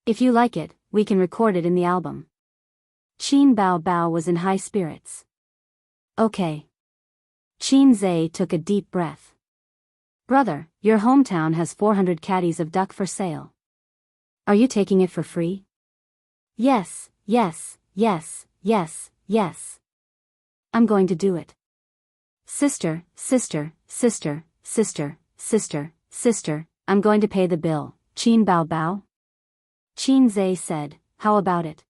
If you like it, we can record it in the album. Qin Bao Bao was in high spirits. Okay. Qin Zhe took a deep breath. Brother, your hometown has 400 caddies of duck for sale. Are you taking it for free? Yes, yes, yes, yes, yes. I'm going to do it. Sister, sister, sister, sister, sister, sister, I'm going to pay the bill, Qin Bao Bao. Qin Zhe said, how about it?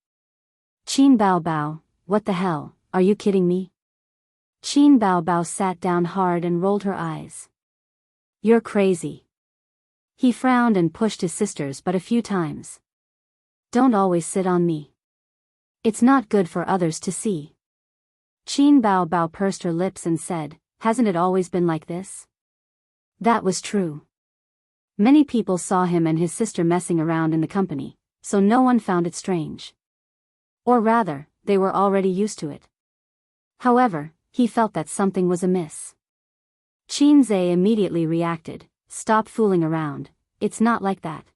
Qin Bao Bao, what the hell, are you kidding me? Qin Bao Bao sat down hard and rolled her eyes. You're crazy. He frowned and pushed his sister's butt a few times. Don't always sit on me. It's not good for others to see. Qin Bao Bao pursed her lips and said, hasn't it always been like this? That was true. Many people saw him and his sister messing around in the company, so no one found it strange. Or rather, they were already used to it. However, he felt that something was amiss. Qin Zhe immediately reacted, stop fooling around, it's not like that.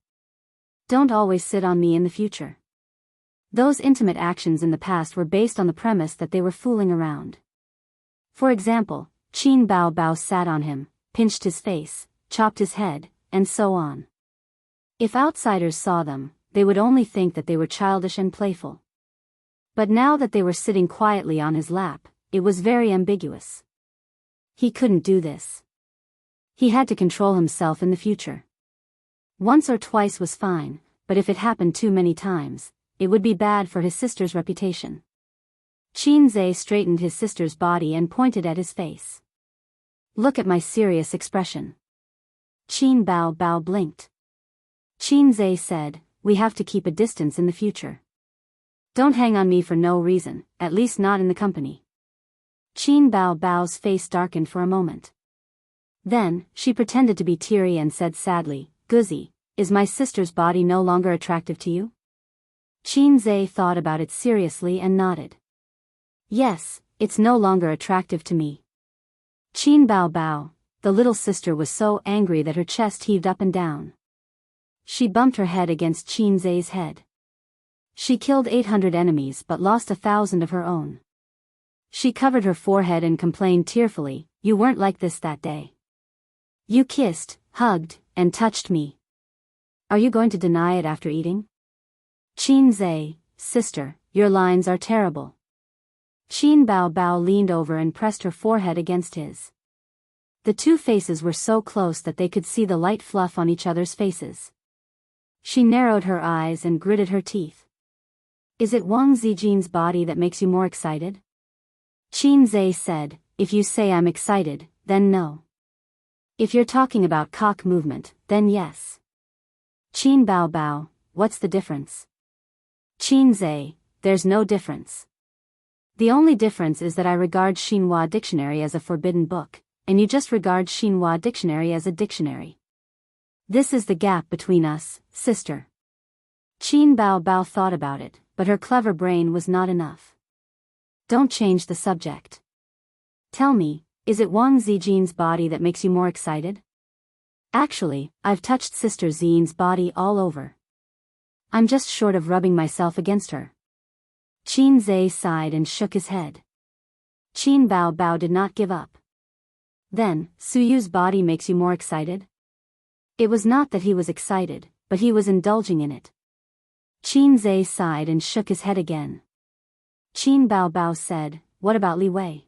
Don't always sit on me in the future. Those intimate actions in the past were based on the premise that they were fooling around. For example, Qin Bao Bao sat on him, pinched his face, chopped his head, and so on. If outsiders saw them, they would only think that they were childish and playful. But now that they were sitting quietly on his lap, it was very ambiguous. He couldn't do this. He had to control himself in the future. Once or twice was fine, but if it happened too many times, it would be bad for his sister's reputation. Qin Zhe straightened his sister's body and pointed at his face. Look at my serious expression. Qin Bao Bao blinked. Qin Zhe said, we have to keep a distance in the future. Don't hang on me for no reason, at least not in the company. Qin Bao Bao's face darkened for a moment. Then, she pretended to be teary and said sadly, Guzzi, is my sister's body no longer attractive to you? Qin Zhe thought about it seriously and nodded. Yes, it's no longer attractive to me. Qin Bao Bao, the little sister was so angry that her chest heaved up and down. She bumped her head against Qin Zhe's head. She killed 800 enemies but lost 1,000 of her own. She covered her forehead and complained tearfully, you weren't like this that day. You kissed, hugged, and touched me. Are you going to deny it after eating? Qin Zhe, sister, your lines are terrible. Qin Bao Bao leaned over and pressed her forehead against his. The two faces were so close that they could see the light fluff on each other's faces. She narrowed her eyes and gritted her teeth. Is it Wang Zijin's body that makes you more excited? Qin Zhe said, if you say I'm excited, then no. If you're talking about cock movement, then yes. Qin Bao Bao, what's the difference? Qin Zhe, there's no difference. The only difference is that I regard Xinhua Dictionary as a forbidden book, and you just regard Xinhua Dictionary as a dictionary. This is the gap between us, sister. Qin Bao Bao thought about it, but her clever brain was not enough. Don't change the subject. Tell me, is it Wang Zijin's body that makes you more excited? Actually, I've touched Sister Xian's body all over. I'm just short of rubbing myself against her. Qin Zhe sighed and shook his head. Qin Bao Bao did not give up. Then, Suyu's body makes you more excited? It was not that he was excited, but he was indulging in it. Qin Zhe sighed and shook his head again. Qin Bao Bao said, what about Li Wei?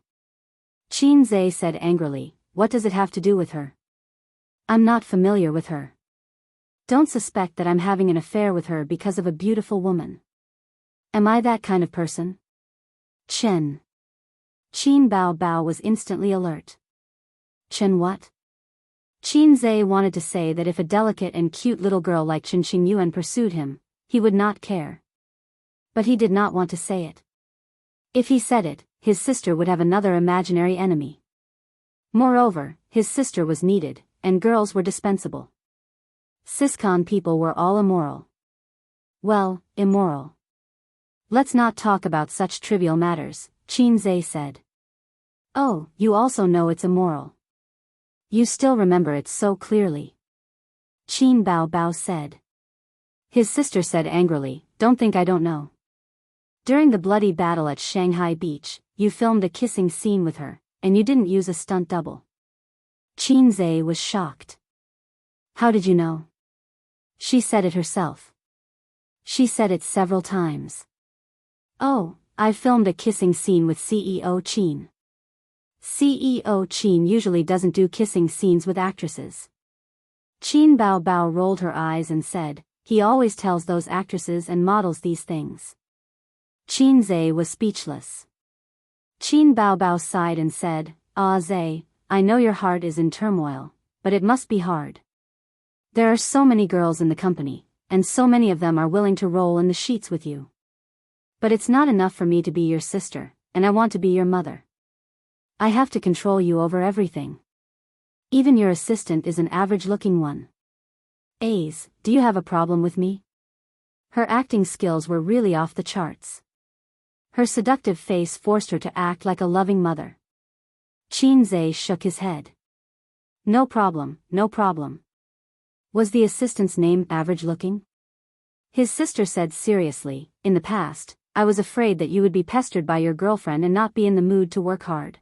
Qin Zhe said angrily, what does it have to do with her? I'm not familiar with her. Don't suspect that I'm having an affair with her because of a beautiful woman. Am I that kind of person? Chen. Qin Bao Bao was instantly alert. Chen what? Qin Zhe wanted to say that if a delicate and cute little girl like Chen Xingyuan pursued him, he would not care. But he did not want to say it. If he said it, his sister would have another imaginary enemy. Moreover, his sister was needed, and girls were dispensable. Siscon people were all immoral. Well, immoral. Let's not talk about such trivial matters, Qianxia said. Oh, you also know it's immoral. You still remember it so clearly. Qin Bao Bao said. His sister said angrily, don't think I don't know. During the bloody battle at Shanghai Beach, you filmed a kissing scene with her, and you didn't use a stunt double. Qianxia was shocked. How did you know? She said it herself. She said it several times. Oh, I filmed a kissing scene with CEO Qin. CEO Qin usually doesn't do kissing scenes with actresses. Qin Bao Bao rolled her eyes and said, he always tells those actresses and models these things. Qianxia was speechless. Qin Bao Bao sighed and said, Ah Zhe, I know your heart is in turmoil, but it must be hard. There are so many girls in the company, and so many of them are willing to roll in the sheets with you. But it's not enough for me to be your sister, and I want to be your mother. I have to control you over everything. Even your assistant is an average-looking one. Ace, do you have a problem with me? Her acting skills were really off the charts. Her seductive face forced her to act like a loving mother. Qianxia shook his head. No problem, no problem. Was the assistant's name average-looking? His sister said seriously, in the past, I was afraid that you would be pestered by your girlfriend and not be in the mood to work hard.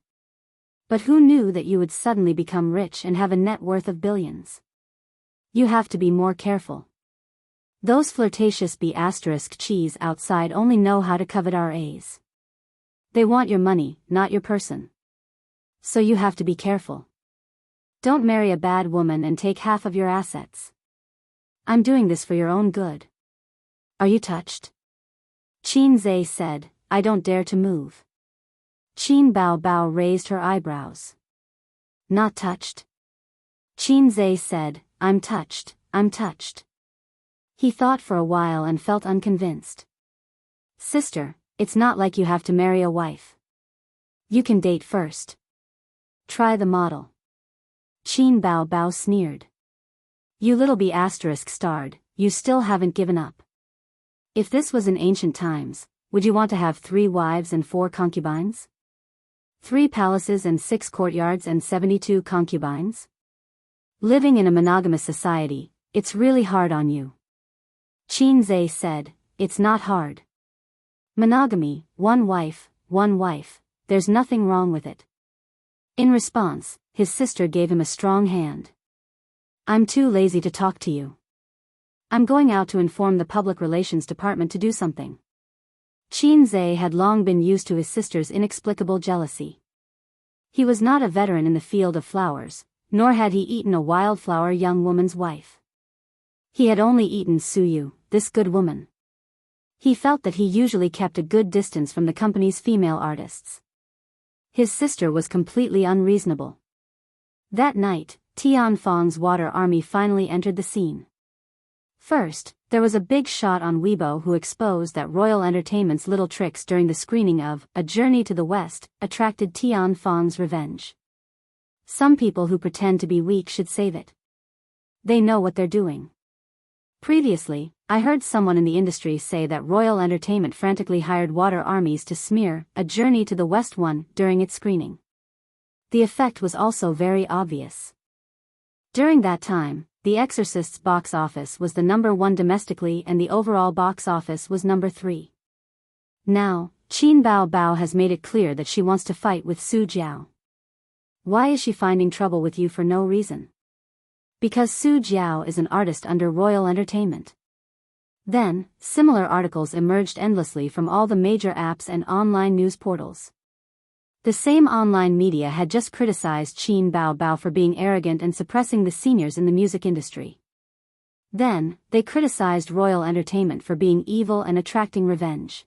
But who knew that you would suddenly become rich and have a net worth of billions? You have to be more careful. Those flirtatious B***cheese outside only know how to covet our A's. They want your money, not your person. So you have to be careful. Don't marry a bad woman and take half of your assets. I'm doing this for your own good. Are you touched? Qianxia said, I don't dare to move. Qin Bao Bao raised her eyebrows. Not touched? Qianxia said, I'm touched, I'm touched. He thought for a while and felt unconvinced. Sister, it's not like you have to marry a wife. You can date first. Try the model. Qin Bao Bao sneered. You little B***starred, you still haven't given up. If this was in ancient times, would you want to have 3 wives and 4 concubines? 3 palaces and 6 courtyards and 72 concubines? Living in a monogamous society, it's really hard on you. Qianxia said, it's not hard. Monogamy, one wife, there's nothing wrong with it. In response, his sister gave him a strong hand. I'm too lazy to talk to you. I'm going out to inform the public relations department to do something. Qianxia had long been used to his sister's inexplicable jealousy. He was not a veteran in the field of flowers, nor had he eaten a wildflower young woman's wife. He had only eaten Suyu, this good woman. He felt that he usually kept a good distance from the company's female artists. His sister was completely unreasonable. That night, Tianfeng's water army finally entered the scene. First, there was a big shot on Weibo who exposed that Royal Entertainment's little tricks during the screening of A Journey to the West attracted Tianfeng's revenge. Some people who pretend to be weak should save it. They know what they're doing. Previously, I heard someone in the industry say that Royal Entertainment frantically hired water armies to smear A Journey to the West one during its screening. The effect was also very obvious. During that time, The Exorcist's box office was the #1 domestically and the overall box office was #3. Now, Qin Bao Bao has made it clear that she wants to fight with Su Jiao. Why is she finding trouble with you for no reason? Because Su Jiao is an artist under Royal Entertainment. Then, similar articles emerged endlessly from all the major apps and online news portals. The same online media had just criticized Qin Bao Bao for being arrogant and suppressing the seniors in the music industry. Then, they criticized Royal Entertainment for being evil and attracting revenge.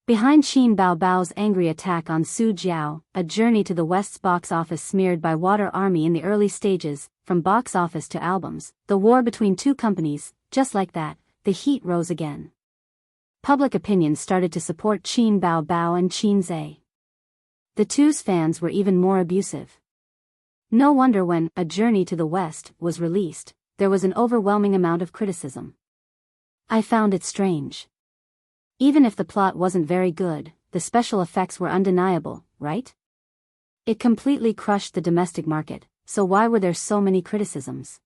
Behind Qin Bao Bao's angry attack on Su Jiao, A Journey to the West's box office smeared by Water Army in the early stages, from box office to albums, the war between two companies, just like that, the heat rose again. Public opinion started to support Qin Bao Bao and Qianxia. The two's fans were even more abusive. No wonder when A Journey to the West was released, there was an overwhelming amount of criticism. I found it strange. Even if the plot wasn't very good, the special effects were undeniable, right? It completely crushed the domestic market, so why were there so many criticisms?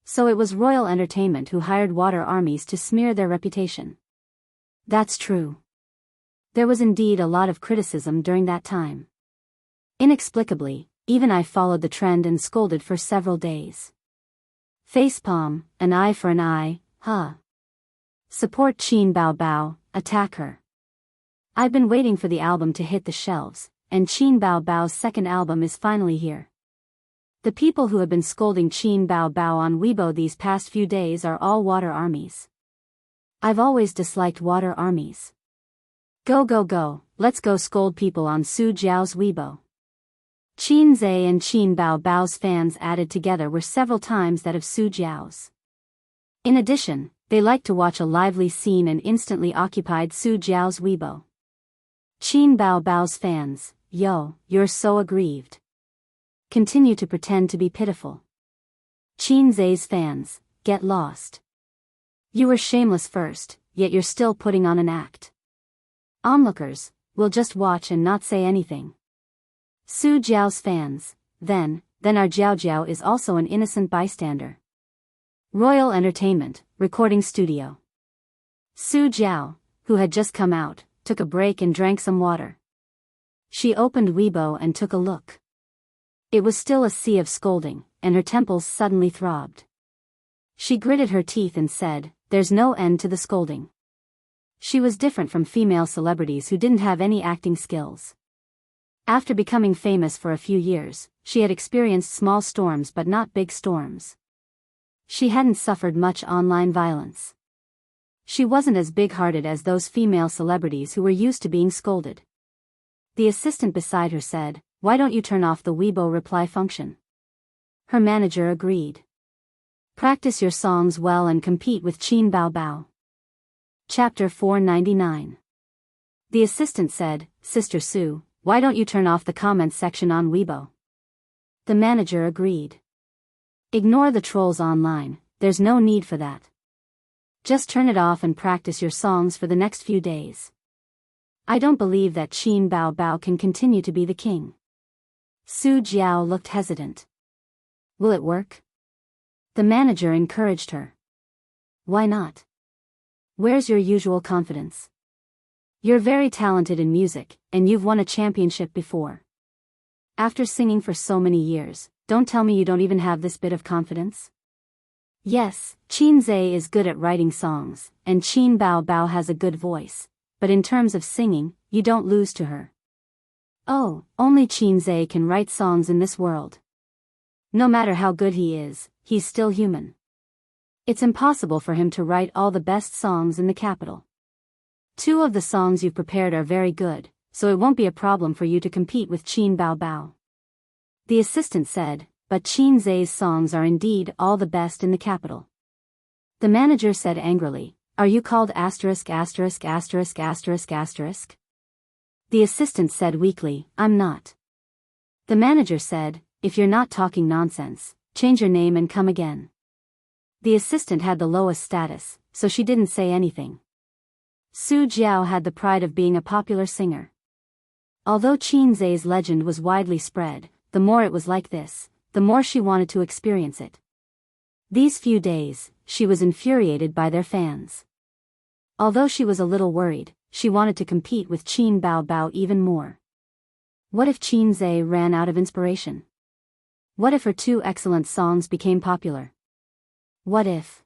So it was Royal Entertainment who hired water armies to smear their reputation. That's true. There was indeed a lot of criticism during that time. Inexplicably, even I followed the trend and scolded for several days. Facepalm, an eye for an eye, huh? Support Qin Bao Bao, attack her. I've been waiting for the album to hit the shelves, and Qin Bao Bao's second album is finally here. The people who have been scolding Qin Bao Bao on Weibo these past few days are all water armies. I've always disliked water armies. Go go go, let's go scold people on Su Jiao's Weibo. Qin Zhe and Qin Bao Bao's fans added together were several times that of Su Jiao's. In addition, they liked to watch a lively scene and instantly occupied Su Jiao's Weibo. Qin Bao Bao's fans, yo, you're so aggrieved. Continue to pretend to be pitiful. Qin Zhe's fans, get lost. You were shameless first, yet you're still putting on an act. Onlookers, will just watch and not say anything. Su Jiao's fans, then our Jiao Jiao is also an innocent bystander. Royal Entertainment, recording studio. Su Jiao, who had just come out, took a break and drank some water. She opened Weibo and took a look. It was still a sea of scolding, and her temples suddenly throbbed. She gritted her teeth and said, "There's no end to the scolding." She was different from female celebrities who didn't have any acting skills. After becoming famous for a few years, she had experienced small storms but not big storms. She hadn't suffered much online violence. She wasn't as big-hearted as those female celebrities who were used to being scolded. The assistant beside her said, "Why don't you turn off the Weibo reply function?" Her manager agreed. Practice your songs well and compete with Qin Bao Bao. Chapter 499. The assistant said, "Sister Su, why don't you turn off the comments section on Weibo?" The manager agreed. Ignore the trolls online, there's no need for that. Just turn it off and practice your songs for the next few days. I don't believe that Qin Bao Bao can continue to be the king. Su Jiao looked hesitant. Will it work? The manager encouraged her. Why not? Where's your usual confidence? You're very talented in music, and you've won a championship before. After singing for so many years, don't tell me you don't even have this bit of confidence? Yes, Qin Zhe is good at writing songs, and Qin Bao Bao has a good voice, but in terms of singing, you don't lose to her. Oh, only Qin Zhe can write songs in this world. No matter how good he is, he's still human. It's impossible for him to write all the best songs in the capital. 2 of the songs you've prepared are very good, so it won't be a problem for you to compete with Qin Bao Bao. The assistant said, but Qin Zhe's songs are indeed all the best in the capital. The manager said angrily, "Are you called asterisk asterisk asterisk asterisk asterisk?" The assistant said weakly, "I'm not." The manager said, "If you're not talking nonsense, change your name and come again." The assistant had the lowest status, so she didn't say anything. Su Jiao had the pride of being a popular singer. Although Qin Zhe's legend was widely spread, the more it was like this, the more she wanted to experience it. These few days, she was infuriated by their fans. Although she was a little worried, she wanted to compete with Qin Bao Bao even more. What if Qin Zhe ran out of inspiration? What if her 2 excellent songs became popular? What if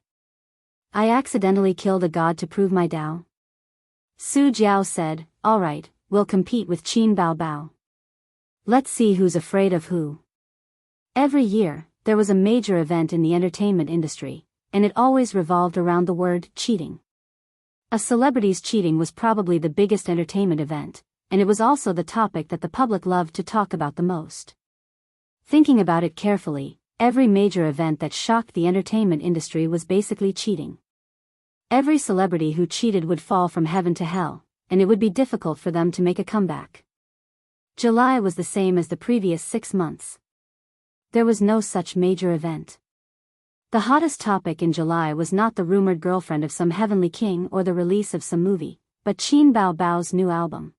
I accidentally killed a god to prove my Dao? Su Jiao said, "All right, we'll compete with Qin Bao Bao. Let's see who's afraid of who." Every year, there was a major event in the entertainment industry, and it always revolved around the word cheating. A celebrity's cheating was probably the biggest entertainment event, and it was also the topic that the public loved to talk about the most. Thinking about it carefully, every major event that shocked the entertainment industry was basically cheating. Every celebrity who cheated would fall from heaven to hell, and it would be difficult for them to make a comeback. July was the same as the previous 6 months. There was no such major event. The hottest topic in July was not the rumored girlfriend of some heavenly king or the release of some movie, but Qin Bao Bao's new album.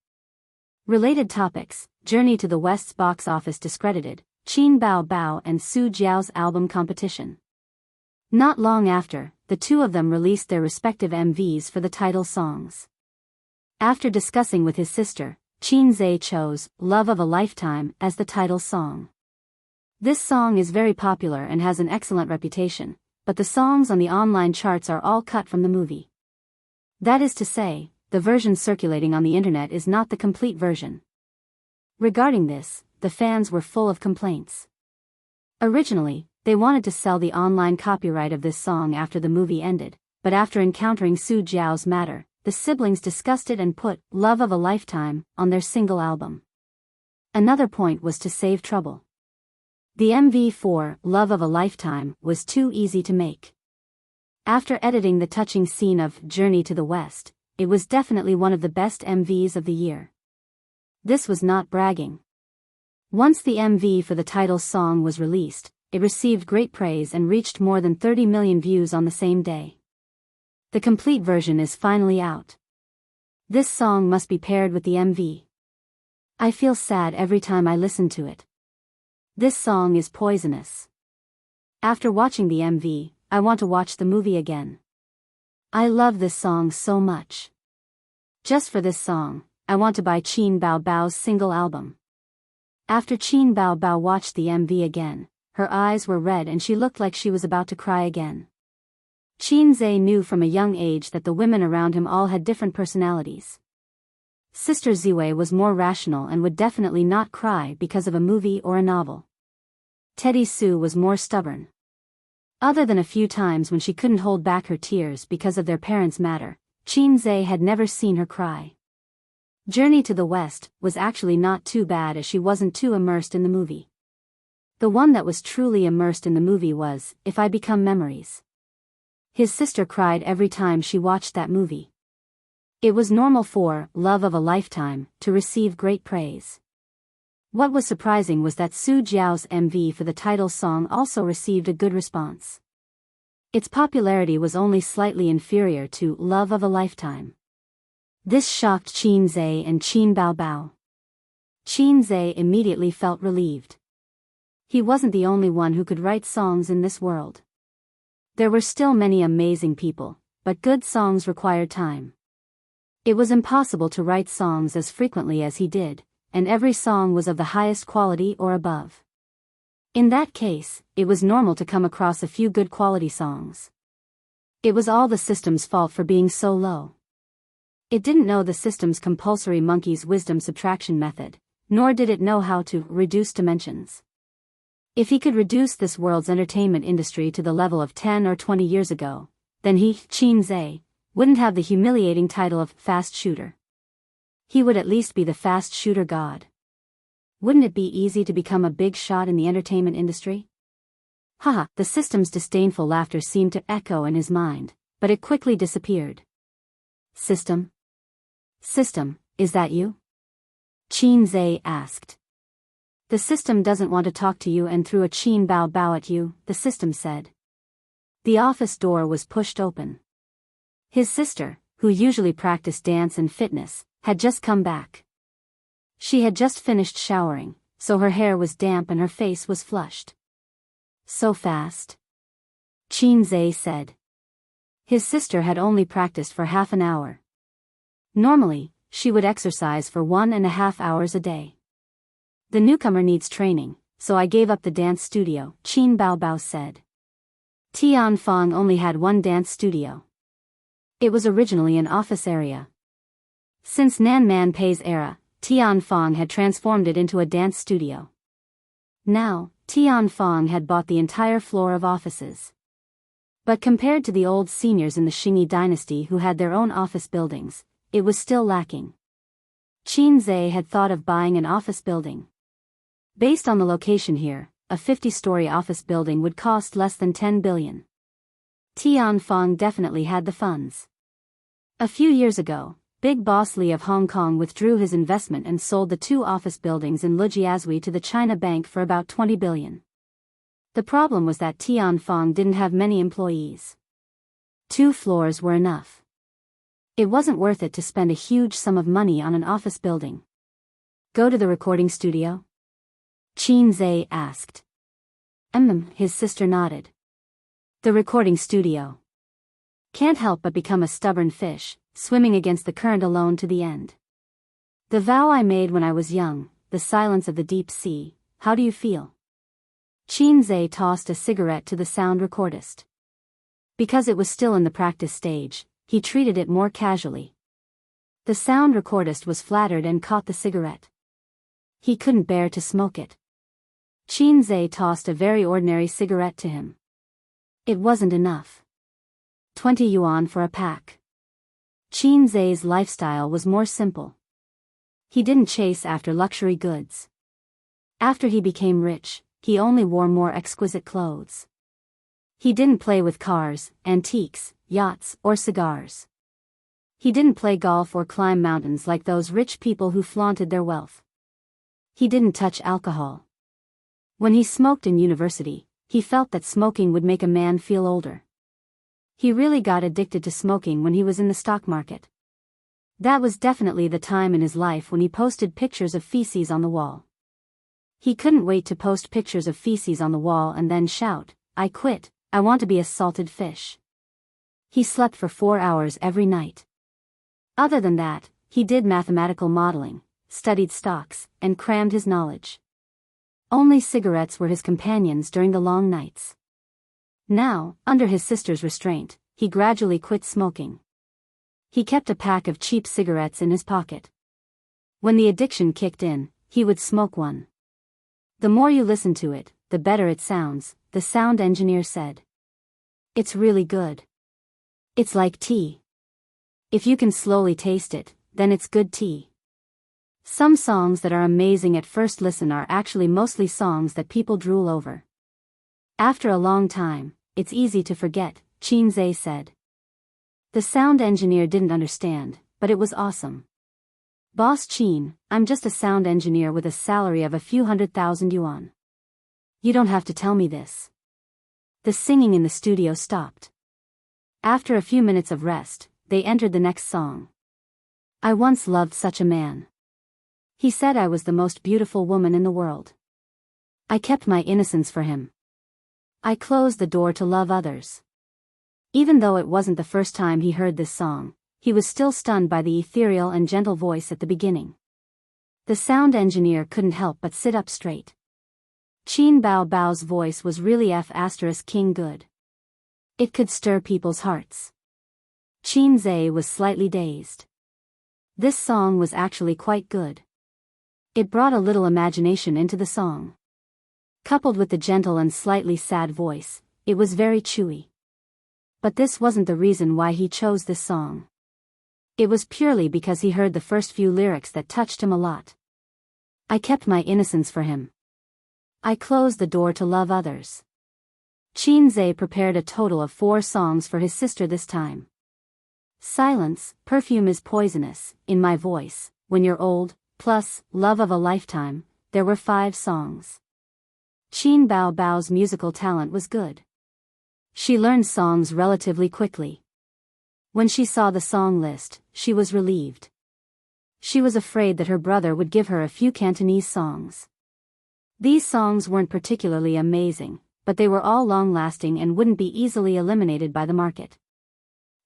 Related topics: Journey to the West's box office discredited, Qin Bao Bao and Su Jiao's album competition. Not long after, the two of them released their respective MVs for the title songs. After discussing with his sister, Qin Zhe chose Love of a Lifetime as the title song. This song is very popular and has an excellent reputation, but the songs on the online charts are all cut from the movie. That is to say, the version circulating on the internet is not the complete version. Regarding this, the fans were full of complaints. Originally, they wanted to sell the online copyright of this song after the movie ended, but after encountering Su Jiao's matter, the siblings discussed it and put Love of a Lifetime on their single album. Another point was to save trouble. The MV for Love of a Lifetime was too easy to make. After editing the touching scene of Journey to the West, it was definitely one of the best MVs of the year. This was not bragging. Once the MV for the title song was released, it received great praise and reached more than 30 million views on the same day. The complete version is finally out. This song must be paired with the MV. I feel sad every time I listen to it. This song is poisonous. After watching the MV, I want to watch the movie again. I love this song so much. Just for this song, I want to buy Qin Bao Bao's single album. After Qin Bao Bao watched the MV again, her eyes were red and she looked like she was about to cry again. Qin Zhe knew from a young age that the women around him all had different personalities. Sister Ziwei was more rational and would definitely not cry because of a movie or a novel. Teddy Sue was more stubborn. Other than a few times when she couldn't hold back her tears because of their parents' matter, Qin Zhe had never seen her cry. Journey to the West was actually not too bad as she wasn't too immersed in the movie. The one that was truly immersed in the movie was If I Become Memories. His sister cried every time she watched that movie. It was normal for Love of a Lifetime to receive great praise. What was surprising was that Su Jiao's MV for the title song also received a good response. Its popularity was only slightly inferior to Love of a Lifetime. This shocked Qin Zhe and Qin Bao Bao. Qin Zhe immediately felt relieved. He wasn't the only one who could write songs in this world. There were still many amazing people, but good songs required time. It was impossible to write songs as frequently as he did, and every song was of the highest quality or above. In that case, it was normal to come across a few good quality songs. It was all the system's fault for being so low. It didn't know the system's compulsory monkey's wisdom subtraction method, nor did it know how to reduce dimensions. If he could reduce this world's entertainment industry to the level of 10 or 20 years ago, then he, Qin Zhe, wouldn't have the humiliating title of fast shooter. He would at least be the fast shooter god. Wouldn't it be easy to become a big shot in the entertainment industry? Haha, the system's disdainful laughter seemed to echo in his mind, but it quickly disappeared. System? System, is that you? Qin Zhe asked. The system doesn't want to talk to you and threw a Qin Bao Bao at you, the system said. The office door was pushed open. His sister, who usually practiced dance and fitness, had just come back. She had just finished showering, so her hair was damp and her face was flushed. So fast? Qin Zhe said. His sister had only practiced for half an hour. Normally, she would exercise for 1.5 hours a day. The newcomer needs training, so I gave up the dance studio, Qin Bao Bao said. Tianfang only had one dance studio. It was originally an office area. Since Nan Man Pei's era, Tianfang had transformed it into a dance studio. Now, Tianfang had bought the entire floor of offices. But compared to the old seniors in the Xingyi dynasty who had their own office buildings, it was still lacking. Qin Zhe had thought of buying an office building. Based on the location here, a 50-story office building would cost less than 10 billion. Tianfang definitely had the funds. A few years ago, Big Boss Li of Hong Kong withdrew his investment and sold the 2 office buildings in Lujiazui to the China Bank for about 20 billion. The problem was that Tianfang didn't have many employees. 2 floors were enough. It wasn't worth it to spend a huge sum of money on an office building. Go to the recording studio? Qin Zhe asked. His sister nodded. The recording studio. Can't help but become a stubborn fish, swimming against the current alone to the end. The vow I made when I was young, the silence of the deep sea, how do you feel? Qin Zhe tossed a cigarette to the sound recordist. Because it was still in the practice stage, he treated it more casually. The sound recordist was flattered and caught the cigarette. He couldn't bear to smoke it. Qin Zhe tossed a very ordinary cigarette to him. It wasn't enough. 20 yuan for a pack. Qin Zhe's lifestyle was more simple. He didn't chase after luxury goods. After he became rich, he only wore more exquisite clothes. He didn't play with cars, antiques, yachts, or cigars. He didn't play golf or climb mountains like those rich people who flaunted their wealth. He didn't touch alcohol. When he smoked in university, he felt that smoking would make a man feel older. He really got addicted to smoking when he was in the stock market. That was definitely the time in his life when he posted pictures of feces on the wall. He couldn't wait to post pictures of feces on the wall and then shout, "I quit, I want to be a salted fish." He slept for 4 hours every night. Other than that, he did mathematical modeling, studied stocks, and crammed his knowledge. Only cigarettes were his companions during the long nights. Now, under his sister's restraint, he gradually quit smoking. He kept a pack of cheap cigarettes in his pocket. When the addiction kicked in, he would smoke one. The more you listen to it, the better it sounds, the sound engineer said. It's really good. It's like tea. If you can slowly taste it, then it's good tea. Some songs that are amazing at first listen are actually mostly songs that people drool over. After a long time, it's easy to forget, Qin Zhe said. The sound engineer didn't understand, but it was awesome. Boss Qin, I'm just a sound engineer with a salary of a few 100,000 yuan. You don't have to tell me this. The singing in the studio stopped. After a few minutes of rest, they entered the next song. I once loved such a man. He said I was the most beautiful woman in the world. I kept my innocence for him. I closed the door to love others. Even though it wasn't the first time he heard this song, he was still stunned by the ethereal and gentle voice at the beginning. The sound engineer couldn't help but sit up straight. Qin Bao Bao's voice was really King good. It could stir people's hearts. Qin Zhe was slightly dazed. This song was actually quite good. It brought a little imagination into the song. Coupled with the gentle and slightly sad voice, it was very chewy. But this wasn't the reason why he chose this song. It was purely because he heard the first few lyrics that touched him a lot. I kept my innocence for him. I closed the door to love others. Qin Zhe prepared a total of 4 songs for his sister this time. Silence, Perfume is Poisonous, In My Voice, When You're Old, plus Love of a Lifetime. There were 5 songs. Qin Bao Bao's musical talent was good. She learned songs relatively quickly. When she saw the song list, she was relieved. She was afraid that her brother would give her a few Cantonese songs. These songs weren't particularly amazing, but they were all long-lasting and wouldn't be easily eliminated by the market.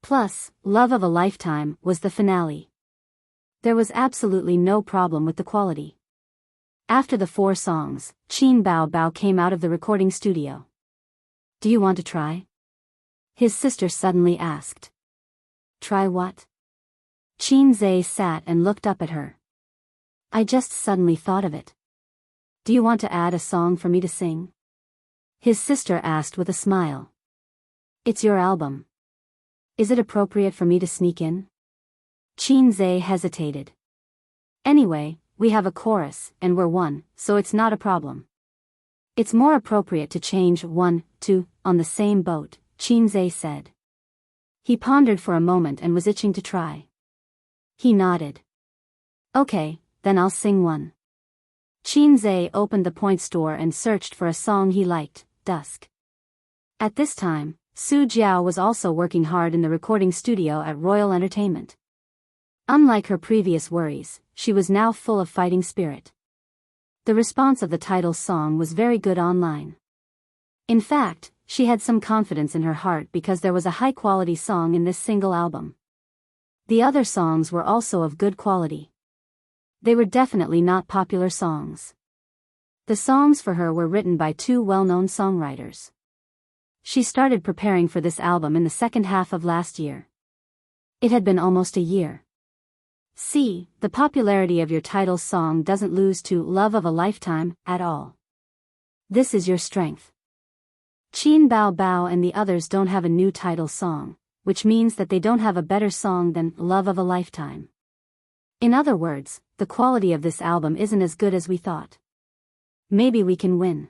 Plus, Love of a Lifetime was the finale. There was absolutely no problem with the quality. After the 4 songs, Qin Bao Bao came out of the recording studio. Do you want to try? His sister suddenly asked. Try what? Qin Zhe sat and looked up at her. I just suddenly thought of it. Do you want to add a song for me to sing? His sister asked with a smile. It's your album. Is it appropriate for me to sneak in? Qin Zhe hesitated. Anyway, we have a chorus, and we're 1, so it's not a problem. It's more appropriate to change 1, 2, on the same boat, Qin Zhe said. He pondered for a moment and was itching to try. He nodded. Okay, then I'll sing 1. Qin Zhe opened the point store and searched for a song he liked, Dusk. At this time, Su Jiao was also working hard in the recording studio at Royal Entertainment. Unlike her previous worries, she was now full of fighting spirit. The response of the title song was very good online. In fact, she had some confidence in her heart because there was a high-quality song in this single album. The other songs were also of good quality. They were definitely not popular songs. The songs for her were written by two well-known songwriters. She started preparing for this album in the second half of last year. It had been almost a year. See, the popularity of your title song doesn't lose to love of a lifetime at all. This is your strength. Qin Bao Bao and the others don't have a new title song, which means that they don't have a better song than Love of a Lifetime. In other words, the quality of this album isn't as good as we thought. Maybe we can win.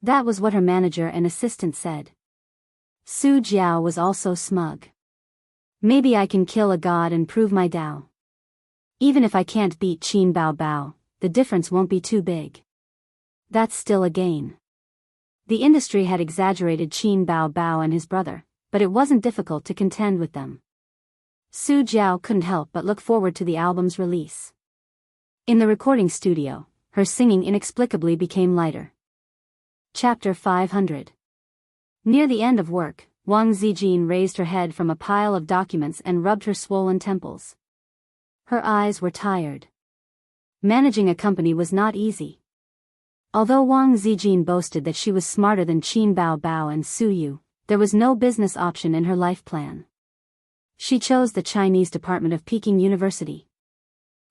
That was what her manager and assistant said. Su Jiao was also smug. Maybe I can kill a god and prove my Dao. Even if I can't beat Qin Bao Bao, the difference won't be too big. That's still a gain. The industry had exaggerated Qin Bao Bao and his brother, but it wasn't difficult to contend with them. Su Jiao couldn't help but look forward to the album's release. In the recording studio, her singing inexplicably became lighter. Chapter 500. Near the end of work, Wang Zijin raised her head from a pile of documents and rubbed her swollen temples. Her eyes were tired. Managing a company was not easy. Although Wang Zijin boasted that she was smarter than Qin Bao Bao and Su Yu, there was no business option in her life plan. She chose the Chinese department of Peking University.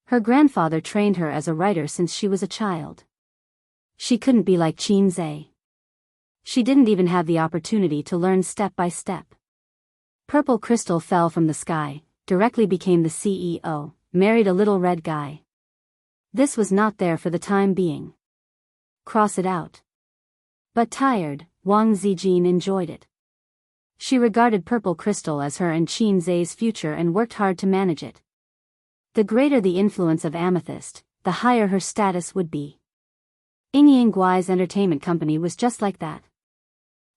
Her grandfather trained her as a writer since she was a child. She couldn't be like Qin Zhe. She didn't even have the opportunity to learn step by step. Purple crystal fell from the sky, directly became the CEO, married a little red guy. This was not there for the time being. Cross it out. But tired, Wang Zijin enjoyed it. She regarded purple crystal as her and Qin Zhe's future and worked hard to manage it. The greater the influence of amethyst, the higher her status would be. Yingying Guai's entertainment company was just like that.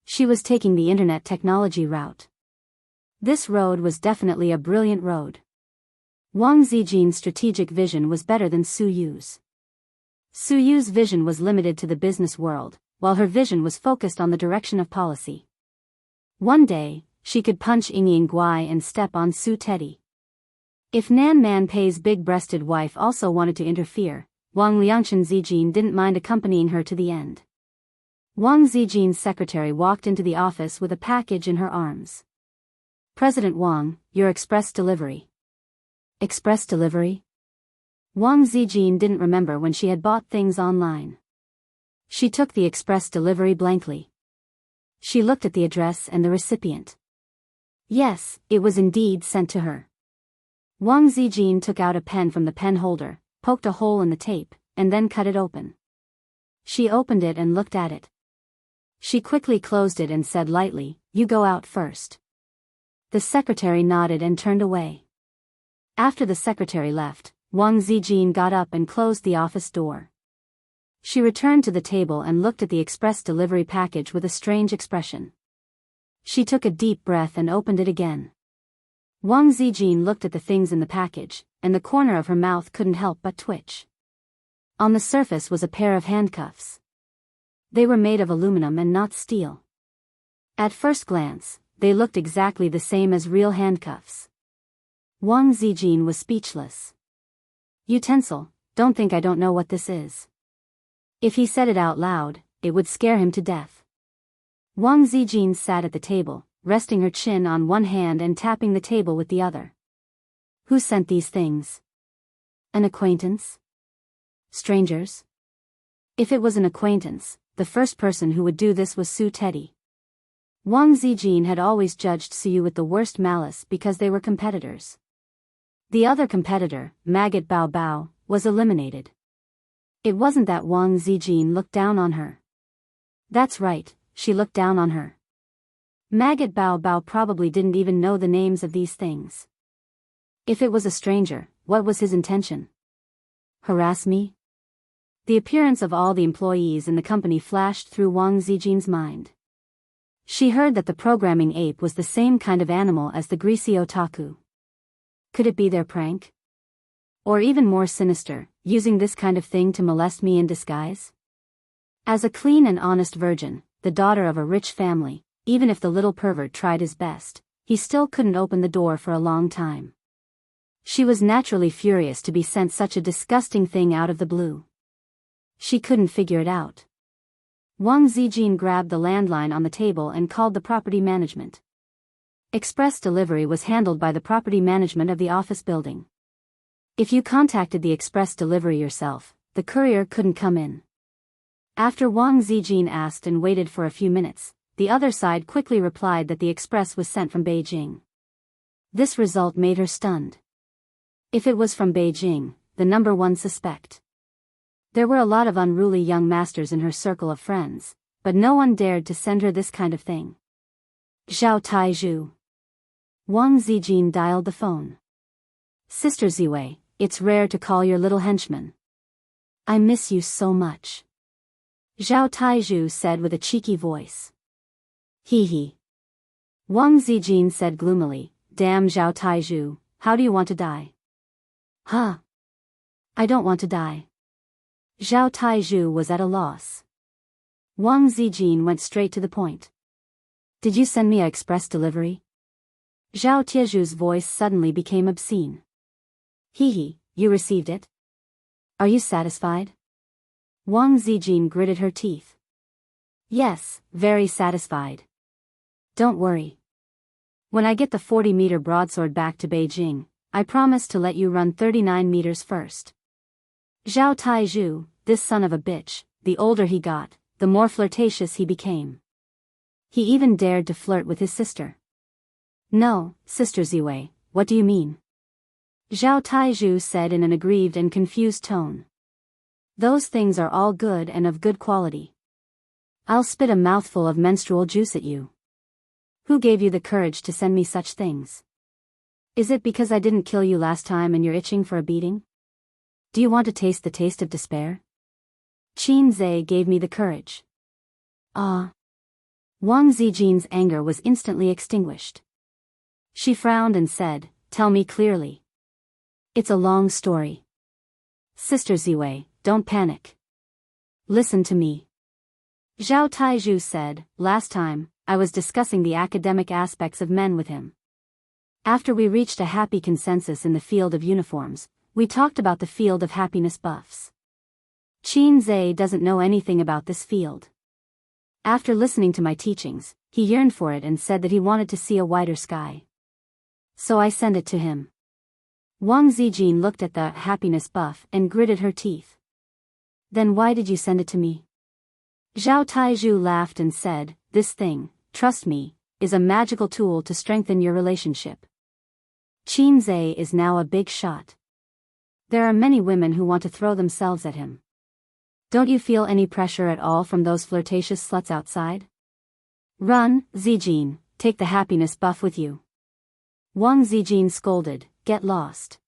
She was taking the internet technology route. This road was definitely a brilliant road. Wang Zijin's strategic vision was better than Su Yu's. Su Yu's vision was limited to the business world, while her vision was focused on the direction of policy. One day, she could punch Yingying Guai and step on Su Teddy. If Nan Man Pei's big-breasted wife also wanted to interfere, Wang Liangchen Zijin didn't mind accompanying her to the end. Wang Zijin's secretary walked into the office with a package in her arms. President Wang, your express delivery. Express delivery? Wang Zijin didn't remember when she had bought things online. She took the express delivery blankly. She looked at the address and the recipient. Yes, it was indeed sent to her. Wang Zijin took out a pen from the pen holder, poked a hole in the tape, and then cut it open. She opened it and looked at it. She quickly closed it and said lightly, "You go out first." The secretary nodded and turned away. After the secretary left, Wang Zijin got up and closed the office door. She returned to the table and looked at the express delivery package with a strange expression. She took a deep breath and opened it again. Wang Zijin looked at the things in the package, and the corner of her mouth couldn't help but twitch. On the surface was a pair of handcuffs. They were made of aluminum and not steel. At first glance, they looked exactly the same as real handcuffs. Wang Zijin was speechless. Utensil, don't think I don't know what this is. If he said it out loud, it would scare him to death. Wang Zijin sat at the table, resting her chin on one hand and tapping the table with the other. Who sent these things? An acquaintance? Strangers? If it was an acquaintance, the first person who would do this was Su Teddy. Wang Zijin had always judged Su Yu with the worst malice because they were competitors. The other competitor, Maggot Bao Bao, was eliminated. It wasn't that Wang Zijin looked down on her. That's right, she looked down on her. Maggot Bao Bao probably didn't even know the names of these things. If it was a stranger, what was his intention? Harass me? The appearance of all the employees in the company flashed through Wang Zijin's mind. She heard that the programming ape was the same kind of animal as the greasy otaku. Could it be their prank? Or even more sinister, using this kind of thing to molest me in disguise? As a clean and honest virgin, the daughter of a rich family, even if the little pervert tried his best, he still couldn't open the door for a long time. She was naturally furious to be sent such a disgusting thing out of the blue. She couldn't figure it out. Wang Zijin grabbed the landline on the table and called the property management. Express delivery was handled by the property management of the office building. If you contacted the express delivery yourself, the courier couldn't come in. After Wang Zijin asked and waited for a few minutes, the other side quickly replied that the express was sent from Beijing. This result made her stunned. If it was from Beijing, the number one suspect. There were a lot of unruly young masters in her circle of friends, but no one dared to send her this kind of thing. Zhao Taizhu. Wang Zijin dialed the phone. Sister Ziwei, it's rare to call your little henchman. I miss you so much. Zhao Taizhu said with a cheeky voice. Hee hee. Wang Zijin said gloomily, damn Zhao Taizhu, how do you want to die? Huh? I don't want to die. Zhao Taizhu was at a loss. Wang Zijin went straight to the point. Did you send me a express delivery? Zhao Taizhu's voice suddenly became obscene. Hee hee, you received it? Are you satisfied? Wang Zijin gritted her teeth. Yes, very satisfied. Don't worry. When I get the 40-meter broadsword back to Beijing, I promise to let you run 39 meters first. Zhao Taizhu, this son of a bitch, the older he got, the more flirtatious he became. He even dared to flirt with his sister. No, Sister Ziwei, what do you mean? Zhao Taizhu said in an aggrieved and confused tone. Those things are all good and of good quality. I'll spit a mouthful of menstrual juice at you. Who gave you the courage to send me such things? Is it because I didn't kill you last time and you're itching for a beating? Do you want to taste the taste of despair? Qin Zhe gave me the courage. Ah. Wang Zijin's anger was instantly extinguished. She frowned and said, tell me clearly. It's a long story. Sister Ziwei, don't panic. Listen to me. Zhao Taizhu said, last time, I was discussing the academic aspects of men with him. After we reached a happy consensus in the field of uniforms, we talked about the field of happiness buffs. Qin Zhe doesn't know anything about this field. After listening to my teachings, he yearned for it and said that he wanted to see a wider sky. So I sent it to him. Wang Zijin looked at the happiness buff and gritted her teeth. Then why did you send it to me? Zhao Taizhu laughed and said, this thing, trust me, is a magical tool to strengthen your relationship. Qin Zhe is now a big shot. There are many women who want to throw themselves at him. Don't you feel any pressure at all from those flirtatious sluts outside? Run, Zijin, take the happiness buff with you. Wang Zijin scolded, get lost.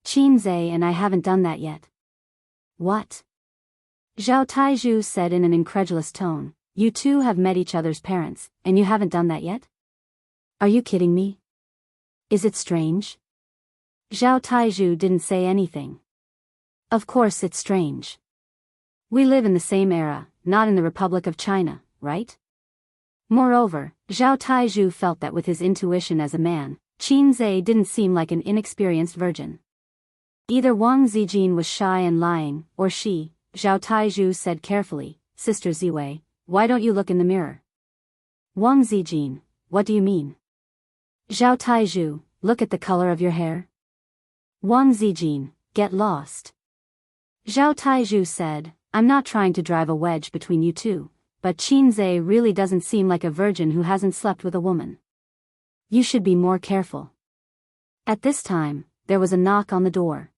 Qin Zhe and I haven't done that yet. What? Zhao Taizhu said in an incredulous tone, you two have met each other's parents, and you haven't done that yet? Are you kidding me? Is it strange? Zhao Taizhu didn't say anything. Of course it's strange. We live in the same era, not in the Republic of China, right? Moreover, Zhao Taizhu felt that with his intuition as a man, Qin Zhe didn't seem like an inexperienced virgin. Either Wang Zijin was shy and lying, or she, Zhao Taizhu said carefully, Sister Ziwei, why don't you look in the mirror? Wang Zijin, what do you mean? Zhao Taizhu, look at the color of your hair. Wang Zijin, get lost. Zhao Taizhu said, I'm not trying to drive a wedge between you two, but Qin Zhe really doesn't seem like a virgin who hasn't slept with a woman. You should be more careful. At this time, there was a knock on the door.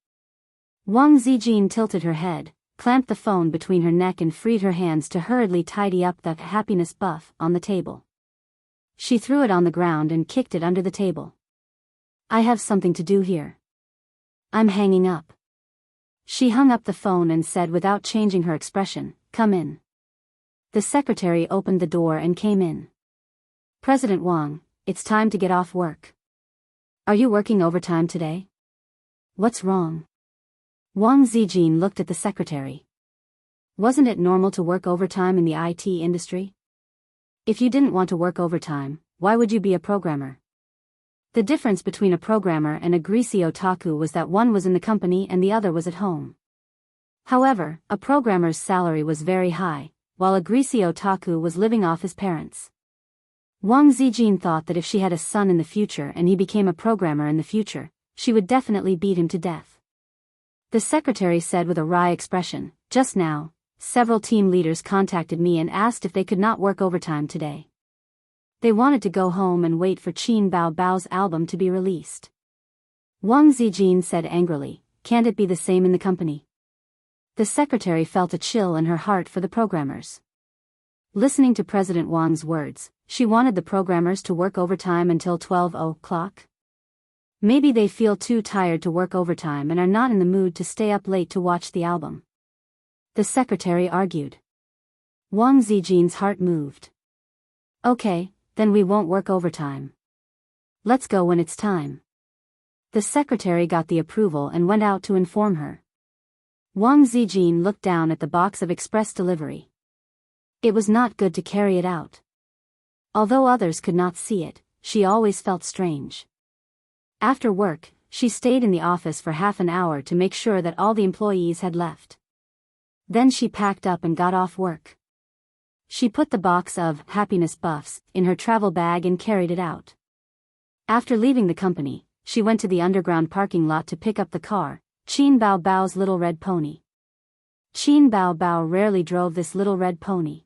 Wang Zijin tilted her head, clamped the phone between her neck and freed her hands to hurriedly tidy up the happiness buff on the table. She threw it on the ground and kicked it under the table. I have something to do here. I'm hanging up. She hung up the phone and said without changing her expression, come in. The secretary opened the door and came in. President Wang, it's time to get off work. Are you working overtime today? What's wrong? Wang Zijin looked at the secretary. Wasn't it normal to work overtime in the IT industry? If you didn't want to work overtime, why would you be a programmer? The difference between a programmer and a greasy otaku was that one was in the company and the other was at home. However, a programmer's salary was very high, while a greasy otaku was living off his parents. Wang Zijin thought that if she had a son in the future and he became a programmer in the future, she would definitely beat him to death. The secretary said with a wry expression, "Just now, several team leaders contacted me and asked if they could not work overtime today. They wanted to go home and wait for Qin Bao Bao's album to be released." Wang Zijin said angrily, "Can't it be the same in the company?" The secretary felt a chill in her heart for the programmers. Listening to President Wang's words, she wanted the programmers to work overtime until 12 o'clock. Maybe they feel too tired to work overtime and are not in the mood to stay up late to watch the album. The secretary argued. Wang Zijin's heart moved. "Okay, then we won't work overtime. Let's go when it's time." The secretary got the approval and went out to inform her. Wang Zijin looked down at the box of express delivery. It was not good to carry it out. Although others could not see it, she always felt strange. After work, she stayed in the office for half an hour to make sure that all the employees had left. Then she packed up and got off work. She put the box of happiness buffs in her travel bag and carried it out. After leaving the company, she went to the underground parking lot to pick up the car, Qin Bao Bao's little red pony. Qin Bao Bao rarely drove this little red pony.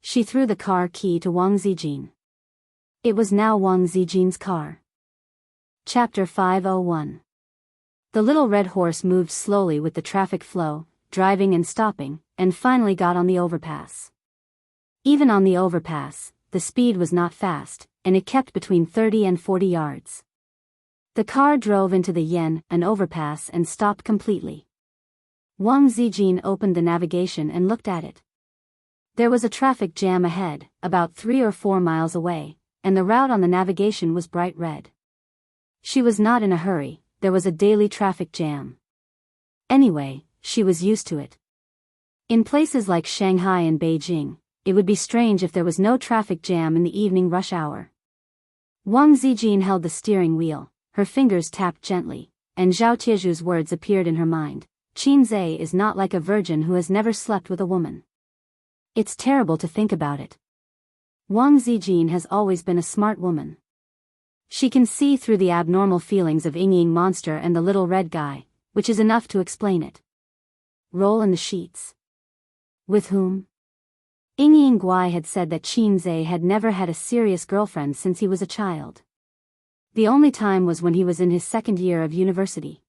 She threw the car key to Wang Zijin. It was now Wang Zijin's car. Chapter 501. The little red horse moved slowly with the traffic flow, driving and stopping, and finally got on the overpass. Even on the overpass, the speed was not fast, and it kept between 30 and 40 yards. The car drove into the Yen, an overpass, and stopped completely. Wang Zijin opened the navigation and looked at it. There was a traffic jam ahead, about 3 or 4 miles away, and the route on the navigation was bright red. She was not in a hurry, there was a daily traffic jam. Anyway, she was used to it. In places like Shanghai and Beijing, it would be strange if there was no traffic jam in the evening rush hour. Wang Zijin held the steering wheel, her fingers tapped gently, and Zhao Tieju's words appeared in her mind. Qin Zhe is not like a virgin who has never slept with a woman. It's terrible to think about it. Wang Zijin has always been a smart woman. She can see through the abnormal feelings of Ying Monster and the little red guy, which is enough to explain it. Roll in the sheets. With whom? Ying Guai had said that Qin Zhe had never had a serious girlfriend since he was a child. The only time was when he was in his second year of university.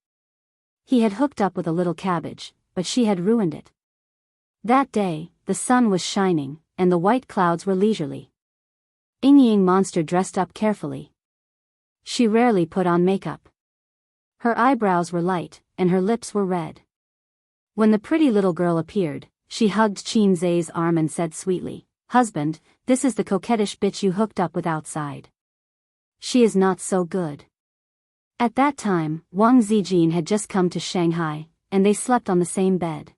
He had hooked up with a little cabbage, but she had ruined it. That day, the sun was shining, and the white clouds were leisurely. Ying Monster dressed up carefully. She rarely put on makeup. Her eyebrows were light, and her lips were red. When the pretty little girl appeared, she hugged Qin Zhe's arm and said sweetly, "Husband, this is the coquettish bitch you hooked up with outside. She is not so good." At that time, Wang Zijin had just come to Shanghai, and they slept on the same bed.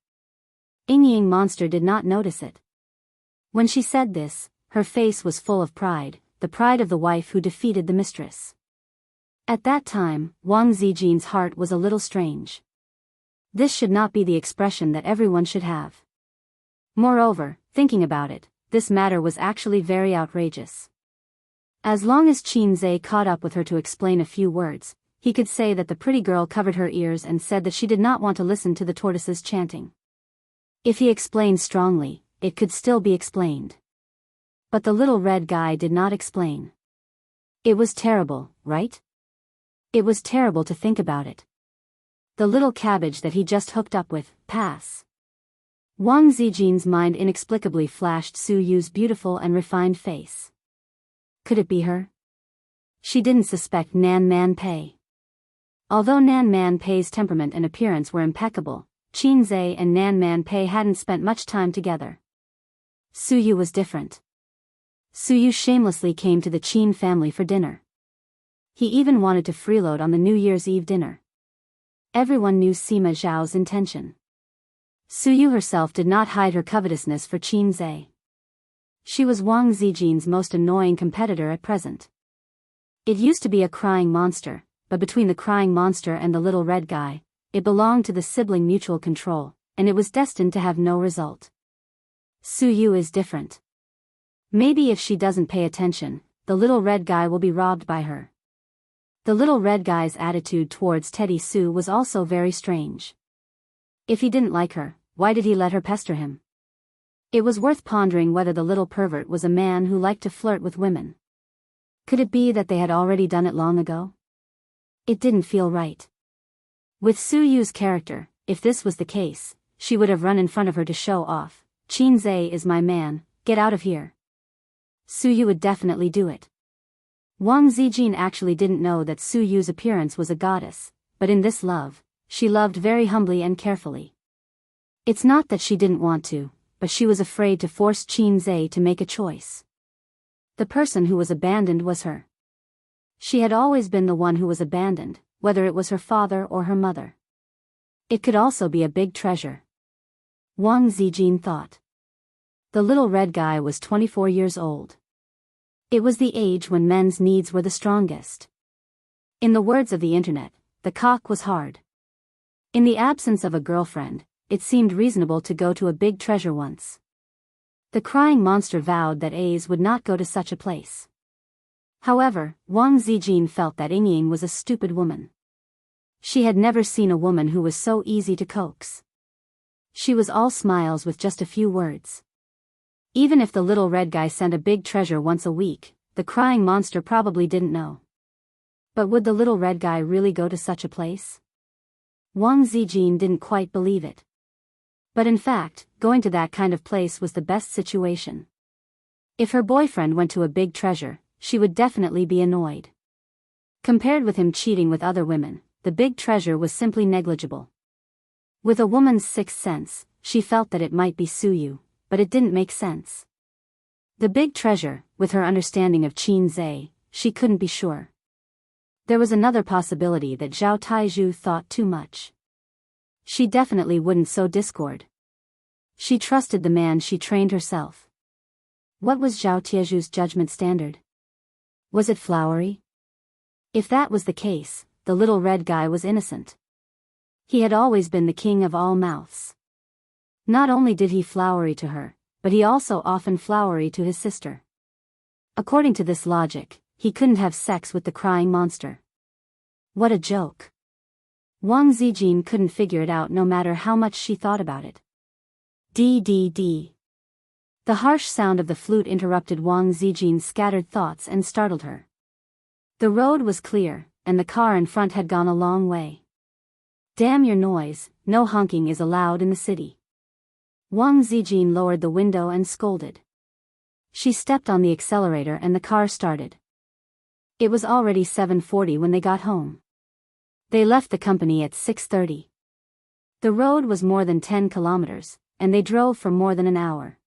Ying Monster did not notice it. When she said this, her face was full of pride, the pride of the wife who defeated the mistress. At that time, Wang Zijin's heart was a little strange. This should not be the expression that everyone should have. Moreover, thinking about it, this matter was actually very outrageous. As long as Qin Zhe caught up with her to explain a few words, he could say that the pretty girl covered her ears and said that she did not want to listen to the tortoises chanting. If he explained strongly, it could still be explained. But the little red guy did not explain. It was terrible, right? It was terrible to think about it. The little cabbage that he just hooked up with, pass. Wang Zijin's mind inexplicably flashed Su Yu's beautiful and refined face. Could it be her? She didn't suspect Nan Man Pei. Although Nan Man Pei's temperament and appearance were impeccable, Qin Zhe and Nan Man Pei hadn't spent much time together. Su Yu was different. Su Yu shamelessly came to the Qin family for dinner. He even wanted to freeload on the New Year's Eve dinner. Everyone knew Sima Zhao's intention. Suyu herself did not hide her covetousness for Qin Zhe. She was Wang Zijin's most annoying competitor at present. It used to be a crying monster, but between the crying monster and the little red guy, it belonged to the sibling mutual control, and it was destined to have no result. Suyu is different. Maybe if she doesn't pay attention, the little red guy will be robbed by her. The little red guy's attitude towards Teddy Sue was also very strange. If he didn't like her, why did he let her pester him? It was worth pondering whether the little pervert was a man who liked to flirt with women. Could it be that they had already done it long ago? It didn't feel right. With Suyu's character, if this was the case, she would have run in front of her to show off. Qin Zhe is my man, get out of here. Suyu would definitely do it. Wang Zijin actually didn't know that Suyu's appearance was a goddess, but in this love, she loved very humbly and carefully. It's not that she didn't want to, but she was afraid to force Qin Zhe to make a choice. The person who was abandoned was her. She had always been the one who was abandoned, whether it was her father or her mother. It could also be a big treasure. Wang Zijin thought. The little red guy was 24 years old. It was the age when men's needs were the strongest. In the words of the internet, the cock was hard. In the absence of a girlfriend, it seemed reasonable to go to a big treasure once. The crying monster vowed that A's would not go to such a place. However, Wang Zijin felt that Yingying was a stupid woman. She had never seen a woman who was so easy to coax. She was all smiles with just a few words. Even if the little red guy sent a big treasure once a week, the crying monster probably didn't know. But would the little red guy really go to such a place? Wang Zijin didn't quite believe it. But in fact, going to that kind of place was the best situation. If her boyfriend went to a big treasure, she would definitely be annoyed. Compared with him cheating with other women, the big treasure was simply negligible. With a woman's sixth sense, she felt that it might be Suyu, but it didn't make sense. The big treasure, with her understanding of Qin Zhe, she couldn't be sure. There was another possibility that Zhao Taizhu thought too much. She definitely wouldn't sow discord. She trusted the man she trained herself. What was Zhao Taizhu's judgment standard? Was it flowery? If that was the case, the little red guy was innocent. He had always been the king of all mouths. Not only did he flowery to her, but he also often flowery to his sister. According to this logic, he couldn't have sex with the crying monster. What a joke. Wang Zijin couldn't figure it out no matter how much she thought about it. D. The harsh sound of the flute interrupted Wang Zijin's scattered thoughts and startled her. The road was clear, and the car in front had gone a long way. Damn your noise, no honking is allowed in the city. Wang Zijin lowered the window and scolded. She stepped on the accelerator and the car started. It was already 7:40 when they got home. They left the company at 6:30. The road was more than 10 kilometers, and they drove for more than an hour.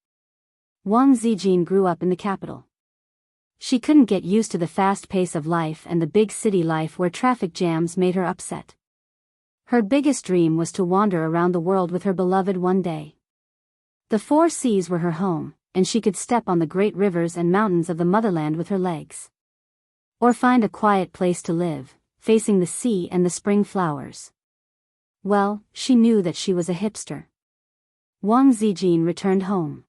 Wang Zijin grew up in the capital. She couldn't get used to the fast pace of life and the big city life where traffic jams made her upset. Her biggest dream was to wander around the world with her beloved one day. The four seas were her home, and she could step on the great rivers and mountains of the motherland with her legs. Or find a quiet place to live, facing the sea and the spring flowers. Well, she knew that she was a hipster. Wang Zijin returned home.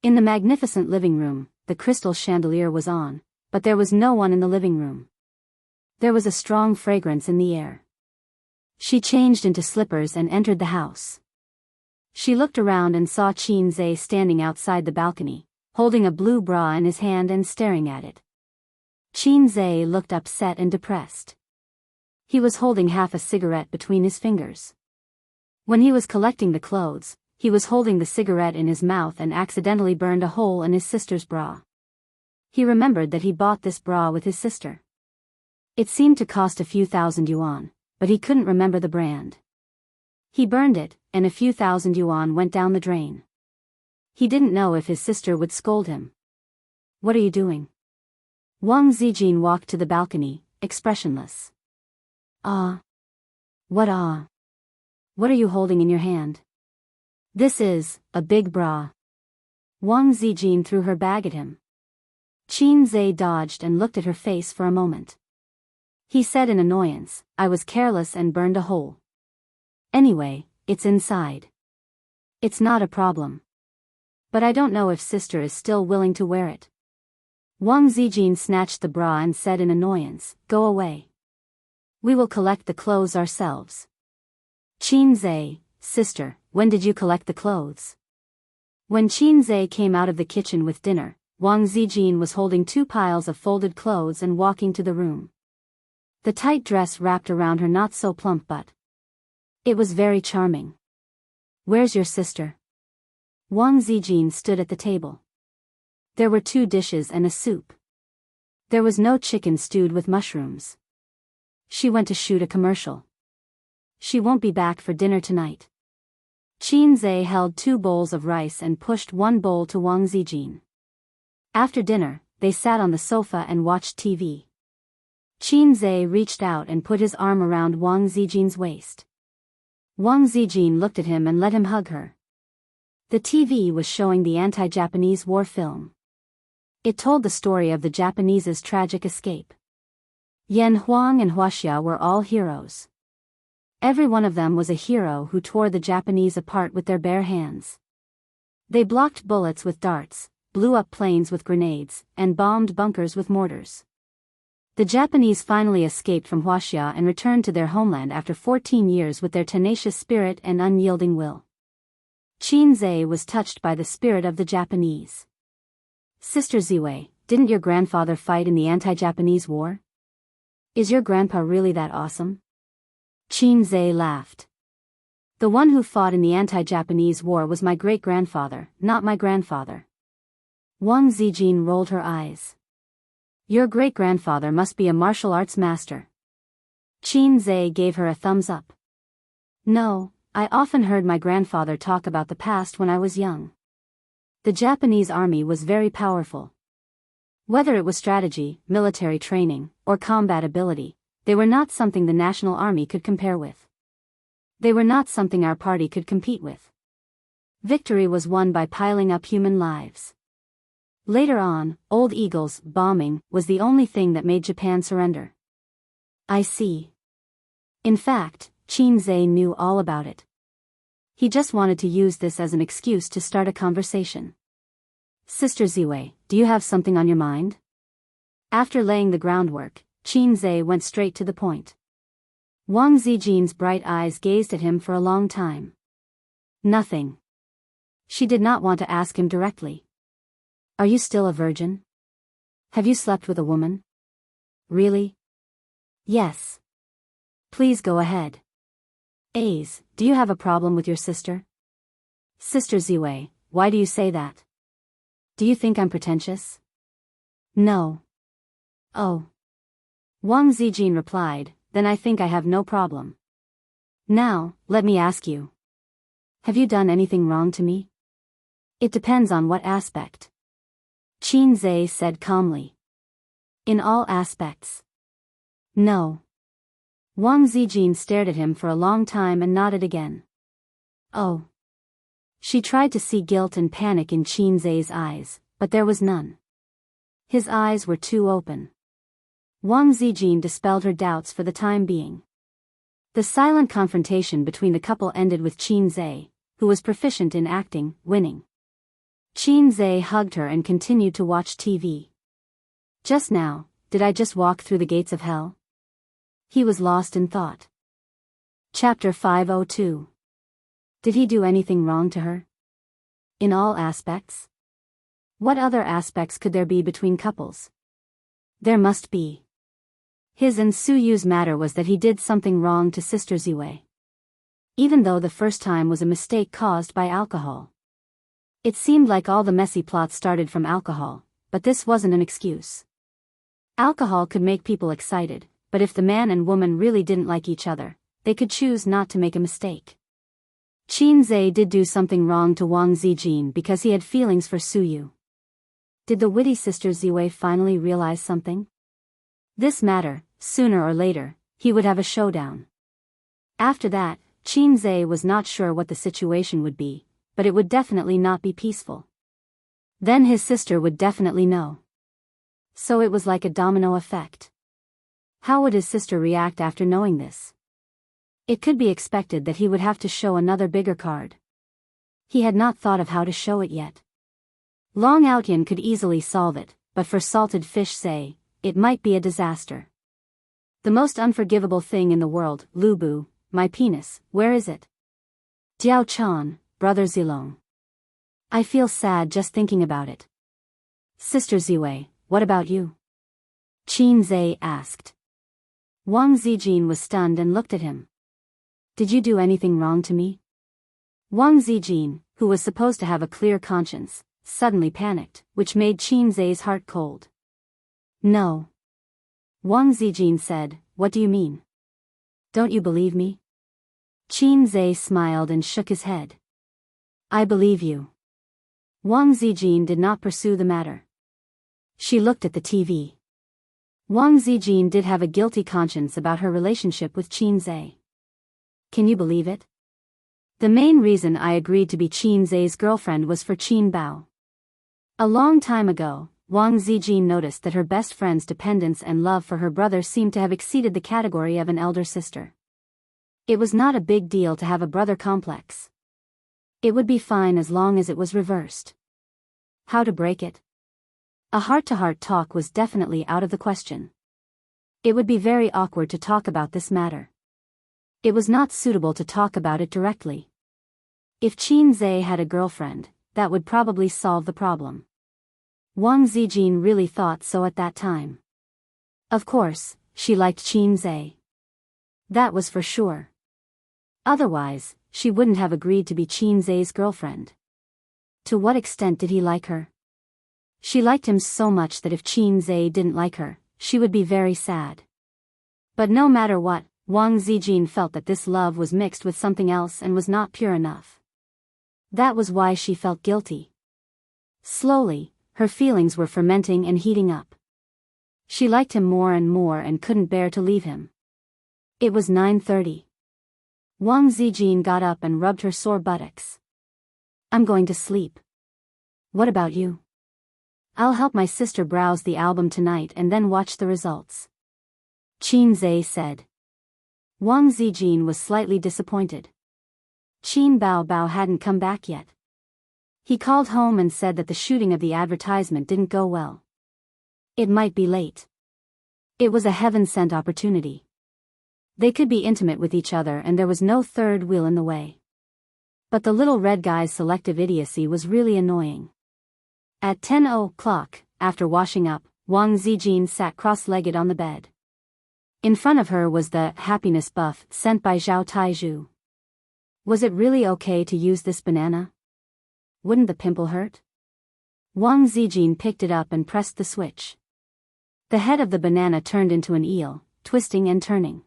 In the magnificent living room, the crystal chandelier was on, but there was no one in the living room. There was a strong fragrance in the air. She changed into slippers and entered the house. She looked around and saw Qin Zhe standing outside the balcony, holding a blue bra in his hand and staring at it. Qin Zhe looked upset and depressed. He was holding half a cigarette between his fingers. When he was collecting the clothes, he was holding the cigarette in his mouth and accidentally burned a hole in his sister's bra. He remembered that he bought this bra with his sister. It seemed to cost a few thousand yuan, but he couldn't remember the brand. He burned it, and a few thousand yuan went down the drain. He didn't know if his sister would scold him. What are you doing? Wang Zijin walked to the balcony, expressionless. Ah. What ah? What are you holding in your hand? This is a big bra. Wang Zijin threw her bag at him. Qin Zhe dodged and looked at her face for a moment. He said in annoyance, I was careless and burned a hole. Anyway, it's inside. It's not a problem. But I don't know if sister is still willing to wear it. Wang Zijin snatched the bra and said in annoyance, Go away. We will collect the clothes ourselves. Qin Zhe, sister, when did you collect the clothes? When Qin Zhe came out of the kitchen with dinner, Wang Zijin was holding 2 piles of folded clothes and walking to the room. The tight dress wrapped around her not so plump butt. It was very charming. Where's your sister? Wang Zijin stood at the table. There were 2 dishes and a soup. There was no chicken stewed with mushrooms. She went to shoot a commercial. She won't be back for dinner tonight. Qin Zhe held 2 bowls of rice and pushed 1 bowl to Wang Zijin. After dinner, they sat on the sofa and watched TV. Qin Zhe reached out and put his arm around Wang Zijin's waist. Wang Zijin looked at him and let him hug her. The TV was showing the anti-Japanese war film. It told the story of the Japanese's tragic escape. Yan Huang and Huaxia were all heroes. Every one of them was a hero who tore the Japanese apart with their bare hands. They blocked bullets with darts, blew up planes with grenades, and bombed bunkers with mortars. The Japanese finally escaped from Huaxia and returned to their homeland after 14 years with their tenacious spirit and unyielding will. Qin Zhe was touched by the spirit of the Japanese. Sister Ziwei, didn't your grandfather fight in the anti-Japanese war? Is your grandpa really that awesome? Qin Zhe laughed. The one who fought in the anti-Japanese war was my great-grandfather, not my grandfather. Wang Zijin rolled her eyes. Your great-grandfather must be a martial arts master. Qin Zhe gave her a thumbs up. No, I often heard my grandfather talk about the past when I was young. The Japanese army was very powerful. Whether it was strategy, military training, or combat ability, they were not something the national army could compare with. They were not something our party could compete with. Victory was won by piling up human lives. Later on, Old Eagle's bombing was the only thing that made Japan surrender. I see. In fact, Qin Zhe knew all about it. He just wanted to use this as an excuse to start a conversation. Sister Ziwei, do you have something on your mind? After laying the groundwork, Qin Zhe went straight to the point. Wang Zijin's bright eyes gazed at him for a long time. Nothing. She did not want to ask him directly. Are you still a virgin? Have you slept with a woman? Really? Yes. Please go ahead. Aze, do you have a problem with your sister? Sister Ziwei, why do you say that? Do you think I'm pretentious? No. Oh. Wang Zijin replied, then I think I have no problem. Now, let me ask you. Have you done anything wrong to me? It depends on what aspect. Qin Zhe said calmly. In all aspects. No. Wang Zijin stared at him for a long time and nodded again. Oh. She tried to see guilt and panic in Qin Zhe's eyes, but there was none. His eyes were too open. Wang Zijin dispelled her doubts for the time being. The silent confrontation between the couple ended with Qin Zhe, who was proficient in acting, winning. Qin Zhe hugged her and continued to watch TV. Just now, did I just walk through the gates of hell? He was lost in thought. Chapter 502. Did he do anything wrong to her? In all aspects? What other aspects could there be between couples? There must be. His and Su Yu's matter was that he did something wrong to Sister Ziwei. Even though the first time was a mistake caused by alcohol. It seemed like all the messy plots started from alcohol, but this wasn't an excuse. Alcohol could make people excited, but if the man and woman really didn't like each other, they could choose not to make a mistake. Qin Zhe did do something wrong to Wang Zijin because he had feelings for Su Yu. Did the witty Sister Ziwei finally realize something? This matter, sooner or later, he would have a showdown. After that, Qin Zhe was not sure what the situation would be, but it would definitely not be peaceful. Then his sister would definitely know. So it was like a domino effect. How would his sister react after knowing this? It could be expected that he would have to show another bigger card. He had not thought of how to show it yet. Long Outyan could easily solve it, but for salted fish say, it might be a disaster. The most unforgivable thing in the world, Lubu, my penis, where is it? Diao Chan, brother Zilong. I feel sad just thinking about it. Sister Ziwei, what about you? Qin Zhe asked. Wang Zijin was stunned and looked at him. Did you do anything wrong to me? Wang Zijin, who was supposed to have a clear conscience, suddenly panicked, which made Qin Zhe's heart cold. No. Wang Zijin said, what do you mean? Don't you believe me? Qin Zhe smiled and shook his head. I believe you. Wang Zijin did not pursue the matter. She looked at the TV. Wang Zijin did have a guilty conscience about her relationship with Qin Zhe. Can you believe it? The main reason I agreed to be Qin Zhe's girlfriend was for Qin Bao. A long time ago, Wang Zijin noticed that her best friend's dependence and love for her brother seemed to have exceeded the category of an elder sister. It was not a big deal to have a brother complex. It would be fine as long as it was reversed. How to break it? A heart-to-heart talk was definitely out of the question. It would be very awkward to talk about this matter. It was not suitable to talk about it directly. If Qin Zhe had a girlfriend, that would probably solve the problem. Wang Zijin really thought so at that time. Of course, she liked Qin Zhe. That was for sure. Otherwise, she wouldn't have agreed to be Qin Zhe's girlfriend. To what extent did he like her? She liked him so much that if Qin Zhe didn't like her, she would be very sad. But no matter what, Wang Zijin felt that this love was mixed with something else and was not pure enough. That was why she felt guilty. Slowly, her feelings were fermenting and heating up. She liked him more and more and couldn't bear to leave him. It was 9:30. Wang Zijin got up and rubbed her sore buttocks. I'm going to sleep. What about you? I'll help my sister browse the album tonight and then watch the results. Qin Zhe said. Wang Zijin was slightly disappointed. Qin Bao hadn't come back yet. He called home and said that the shooting of the advertisement didn't go well. It might be late. It was a heaven-sent opportunity. They could be intimate with each other and there was no third wheel in the way. But the little red guy's selective idiocy was really annoying. At 10:00, after washing up, Wang Zijin sat cross-legged on the bed. In front of her was the happiness buff sent by Zhao Taizhu. Was it really okay to use this banana? Wouldn't the pimple hurt? Wang Zijin picked it up and pressed the switch. The head of the banana turned into an eel, twisting and turning.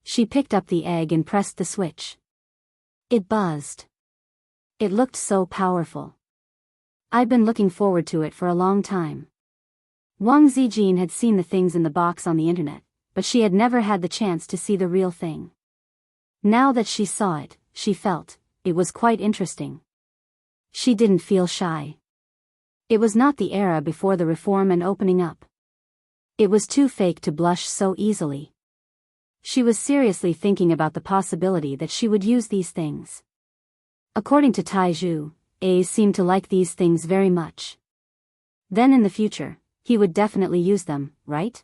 She picked up the egg and pressed the switch. It buzzed. It looked so powerful. I've been looking forward to it for a long time. Wang Zijin had seen the things in the box on the internet, but she had never had the chance to see the real thing. Now that she saw it, she felt, it was quite interesting. She didn't feel shy. It was not the era before the reform and opening up. It was too fake to blush so easily. She was seriously thinking about the possibility that she would use these things. According to Taizhu, A's seemed to like these things very much. Then in the future, he would definitely use them, right?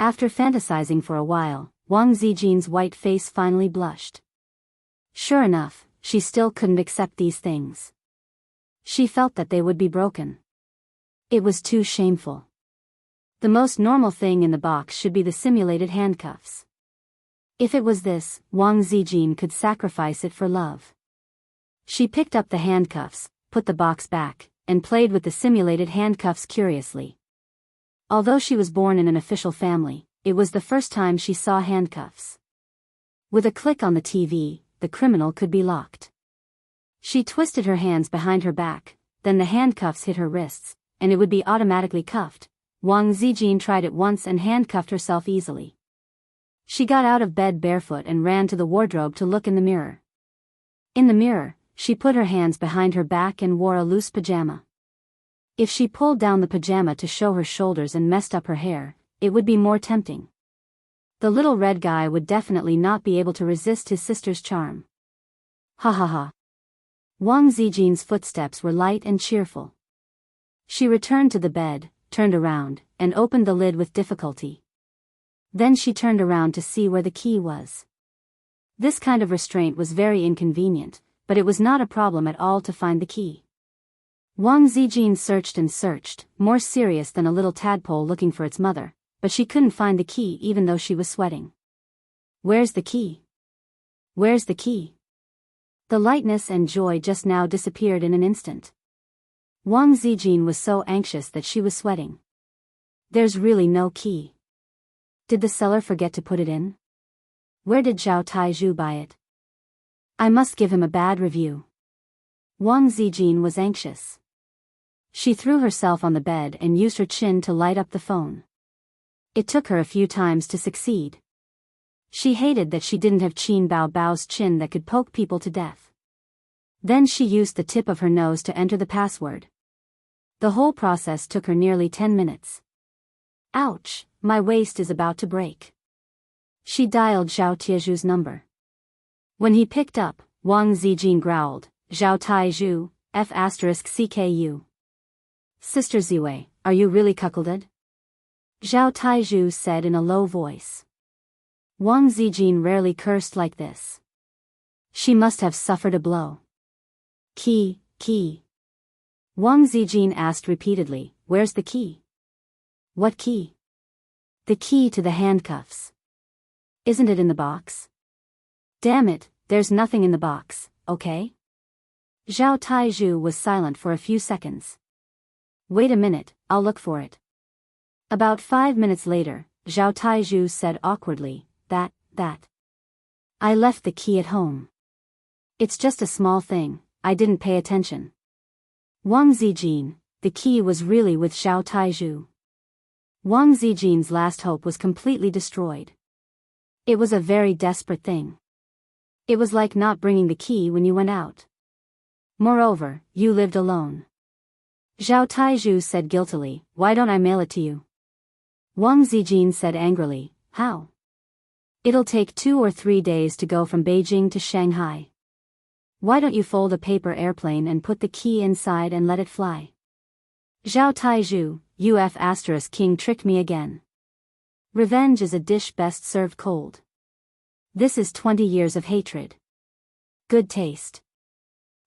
After fantasizing for a while, Wang Zijin's white face finally blushed. Sure enough, she still couldn't accept these things. She felt that they would be broken. It was too shameful. The most normal thing in the box should be the simulated handcuffs. If it was this, Wang Zijin could sacrifice it for love. She picked up the handcuffs, put the box back, and played with the simulated handcuffs curiously. Although she was born in an official family, it was the first time she saw handcuffs. With a click on the TV, the criminal could be locked. She twisted her hands behind her back, then the handcuffs hit her wrists, and it would be automatically cuffed, Wang Zijin tried it once and handcuffed herself easily. She got out of bed barefoot and ran to the wardrobe to look in the mirror. In the mirror, she put her hands behind her back and wore a loose pajama. If she pulled down the pajama to show her shoulders and messed up her hair, it would be more tempting. The little red guy would definitely not be able to resist his sister's charm. Ha ha ha. Wang Zijin's footsteps were light and cheerful. She returned to the bed, turned around, and opened the lid with difficulty. Then she turned around to see where the key was. This kind of restraint was very inconvenient, but it was not a problem at all to find the key. Wang Zijin searched and searched, more serious than a little tadpole looking for its mother, but she couldn't find the key even though she was sweating. Where's the key? Where's the key? The lightness and joy just now disappeared in an instant. Wang Zijin was so anxious that she was sweating. There's really no key. Did the seller forget to put it in? Where did Zhao Taizhu buy it? I must give him a bad review. Wang Zijin was anxious. She threw herself on the bed and used her chin to light up the phone. It took her a few times to succeed. She hated that she didn't have Qin Bao Bao's chin that could poke people to death. Then she used the tip of her nose to enter the password. The whole process took her nearly 10 minutes. Ouch, my waist is about to break. She dialed Zhao Taizhu's number. When he picked up, Wang Zijin growled, Zhao Taizhu, F*CKU. Sister Ziwei, are you really cuckolded? Zhao Taizhu said in a low voice. Wang Zijin rarely cursed like this. She must have suffered a blow. Key. Wang Zijin asked repeatedly, where's the key? What key? The key to the handcuffs. Isn't it in the box? Damn it, there's nothing in the box, okay? Zhao Taizhu was silent for a few seconds. Wait a minute, I'll look for it. About 5 minutes later, Zhao Taizhu said awkwardly, that. I left the key at home. It's just a small thing, I didn't pay attention. Wang Zijin, the key was really with Zhao Taizhu. Wang Zijin's last hope was completely destroyed. It was a very desperate thing. It was like not bringing the key when you went out. Moreover, you lived alone. Zhao Taizhu said guiltily, why don't I mail it to you? Wang Zijin said angrily, how? It'll take 2 or 3 days to go from Beijing to Shanghai. Why don't you fold a paper airplane and put the key inside and let it fly? Zhao Taizhu, UF** king tricked me again. Revenge is a dish best served cold. This is 20 years of hatred. Good taste.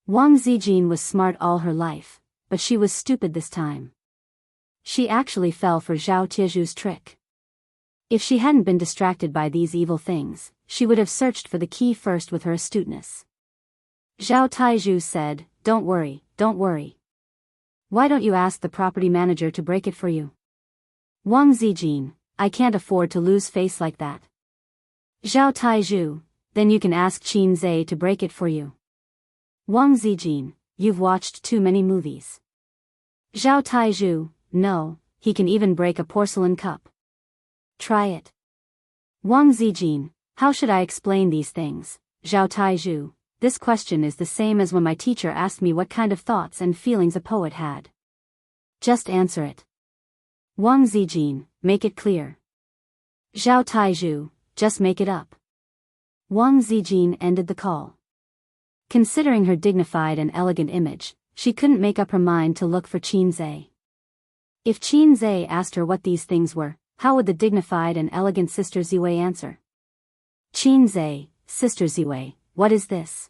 Wang Zijin was smart all her life, but she was stupid this time. She actually fell for Zhao Taizhu's trick. If she hadn't been distracted by these evil things, she would have searched for the key first with her astuteness. Zhao Taizhu said, don't worry. Why don't you ask the property manager to break it for you? Wang Zijin, I can't afford to lose face like that. Zhao Taizhu, then you can ask Qin Zhe to break it for you. Wang Zijin, you've watched too many movies. Zhao Taizhu, no, he can even break a porcelain cup. Try it. Wang Zijin, how should I explain these things? Zhao Taizhu, this question is the same as when my teacher asked me what kind of thoughts and feelings a poet had. Just answer it. Wang Zijin, make it clear. Zhao Taizhu, just make it up. Wang Zijin ended the call. Considering her dignified and elegant image, she couldn't make up her mind to look for Qin Zhe. If Qin Zhe asked her what these things were, how would the dignified and elegant Sister Ziwei answer? Qin Zhe, Sister Ziwei, what is this?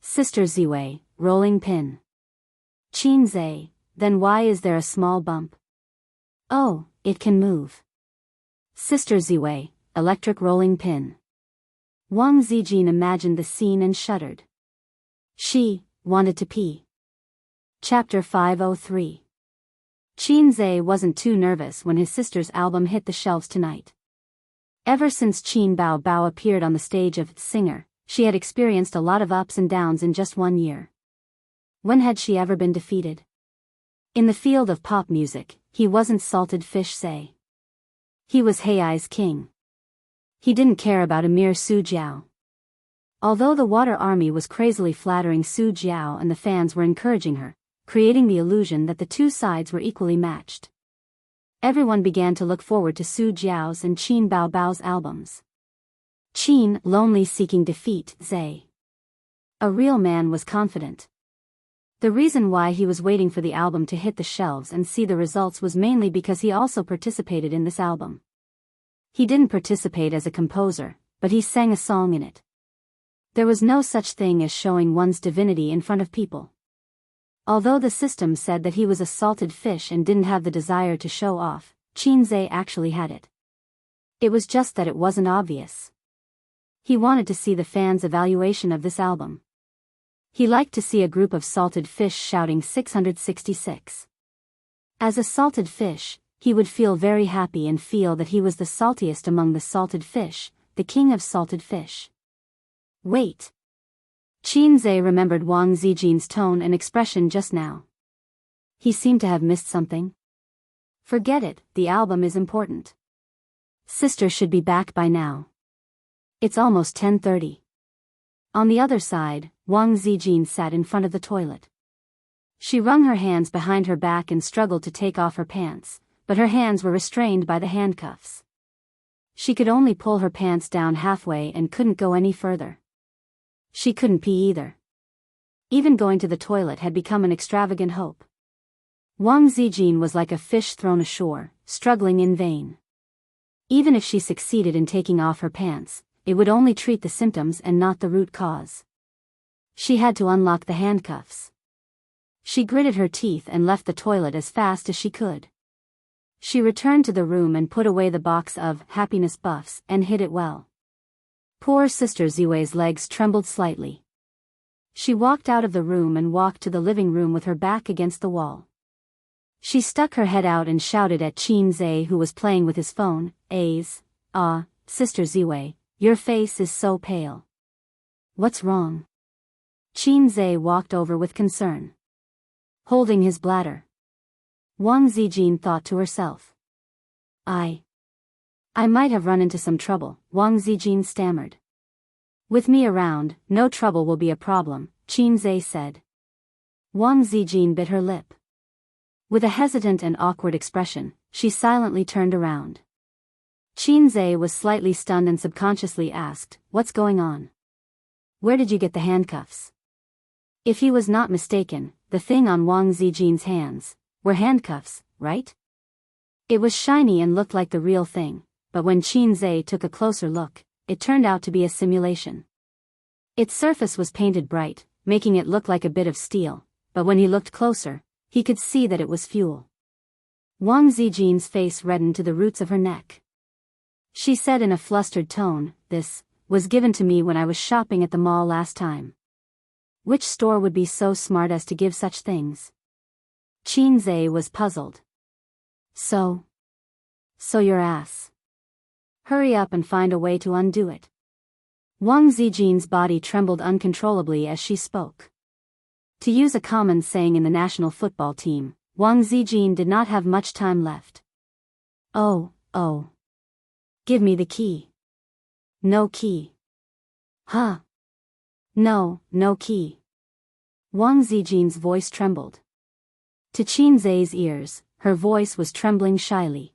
Sister Ziwei, rolling pin. Qin Zhe, then why is there a small bump? Oh, it can move. Sister Ziwei, electric rolling pin. Wang Zijin imagined the scene and shuddered. She wanted to pee. Chapter 503. Qin Zhe wasn't too nervous when his sister's album hit the shelves tonight. Ever since Qin Bao Bao appeared on the stage of Singer, she had experienced a lot of ups and downs in just 1 year. When had she ever been defeated? In the field of pop music, he wasn't salted fish say. He was Hei's king. He didn't care about a mere Su Jiao. Although the water army was crazily flattering Su Jiao and the fans were encouraging her, creating the illusion that the two sides were equally matched. Everyone began to look forward to Su Jiao's and Qin Bao Bao's albums. Qin, lonely seeking defeat, Zay. A real man, was confident. The reason why he was waiting for the album to hit the shelves and see the results was mainly because he also participated in this album. He didn't participate as a composer, but he sang a song in it. There was no such thing as showing one's divinity in front of people. Although the system said that he was a salted fish and didn't have the desire to show off, Qin Zhe actually had it. It was just that it wasn't obvious. He wanted to see the fans' evaluation of this album. He liked to see a group of salted fish shouting 666. As a salted fish, he would feel very happy and feel that he was the saltiest among the salted fish, the king of salted fish. Wait. Qin Zhe remembered Wang Zijin's tone and expression just now. He seemed to have missed something. Forget it, the album is important. Sister should be back by now. It's almost 10:30. On the other side, Wang Zijin sat in front of the toilet. She wrung her hands behind her back and struggled to take off her pants, but her hands were restrained by the handcuffs. She could only pull her pants down halfway and couldn't go any further. She couldn't pee either. Even going to the toilet had become an extravagant hope. Wang Zijin was like a fish thrown ashore, struggling in vain. Even if she succeeded in taking off her pants, it would only treat the symptoms and not the root cause. She had to unlock the handcuffs. She gritted her teeth and left the toilet as fast as she could. She returned to the room and put away the box of happiness buffs and hid it well. Poor Sister Ziwei's legs trembled slightly. She walked out of the room and walked to the living room with her back against the wall. She stuck her head out and shouted at Qin Zhe, who was playing with his phone, Sister Ziwei, your face is so pale. What's wrong? Qin Zhe walked over with concern. Holding his bladder. Wang Zijin thought to herself. I might have run into some trouble, Wang Zijin stammered. With me around, no trouble will be a problem, Qin Zhe said. Wang Zijin bit her lip. With a hesitant and awkward expression, she silently turned around. Qin Zhe was slightly stunned and subconsciously asked, what's going on? Where did you get the handcuffs? If he was not mistaken, the thing on Wang Zijin's hands were handcuffs, right? It was shiny and looked like the real thing, but when Qin Zhe took a closer look, it turned out to be a simulation. Its surface was painted bright, making it look like a bit of steel, but when he looked closer, he could see that it was fuel. Wang Zijin's face reddened to the roots of her neck. She said in a flustered tone, this was given to me when I was shopping at the mall last time. Which store would be so smart as to give such things? Qin Zhe was puzzled. So your ass. Hurry up and find a way to undo it. Wang Zijin's body trembled uncontrollably as she spoke. To use a common saying in the national football team, Wang Zijin did not have much time left. Oh. Give me the key. No key. Huh? No key. Wang Zijin's voice trembled. To Qin Zhe's ears, her voice was trembling shyly.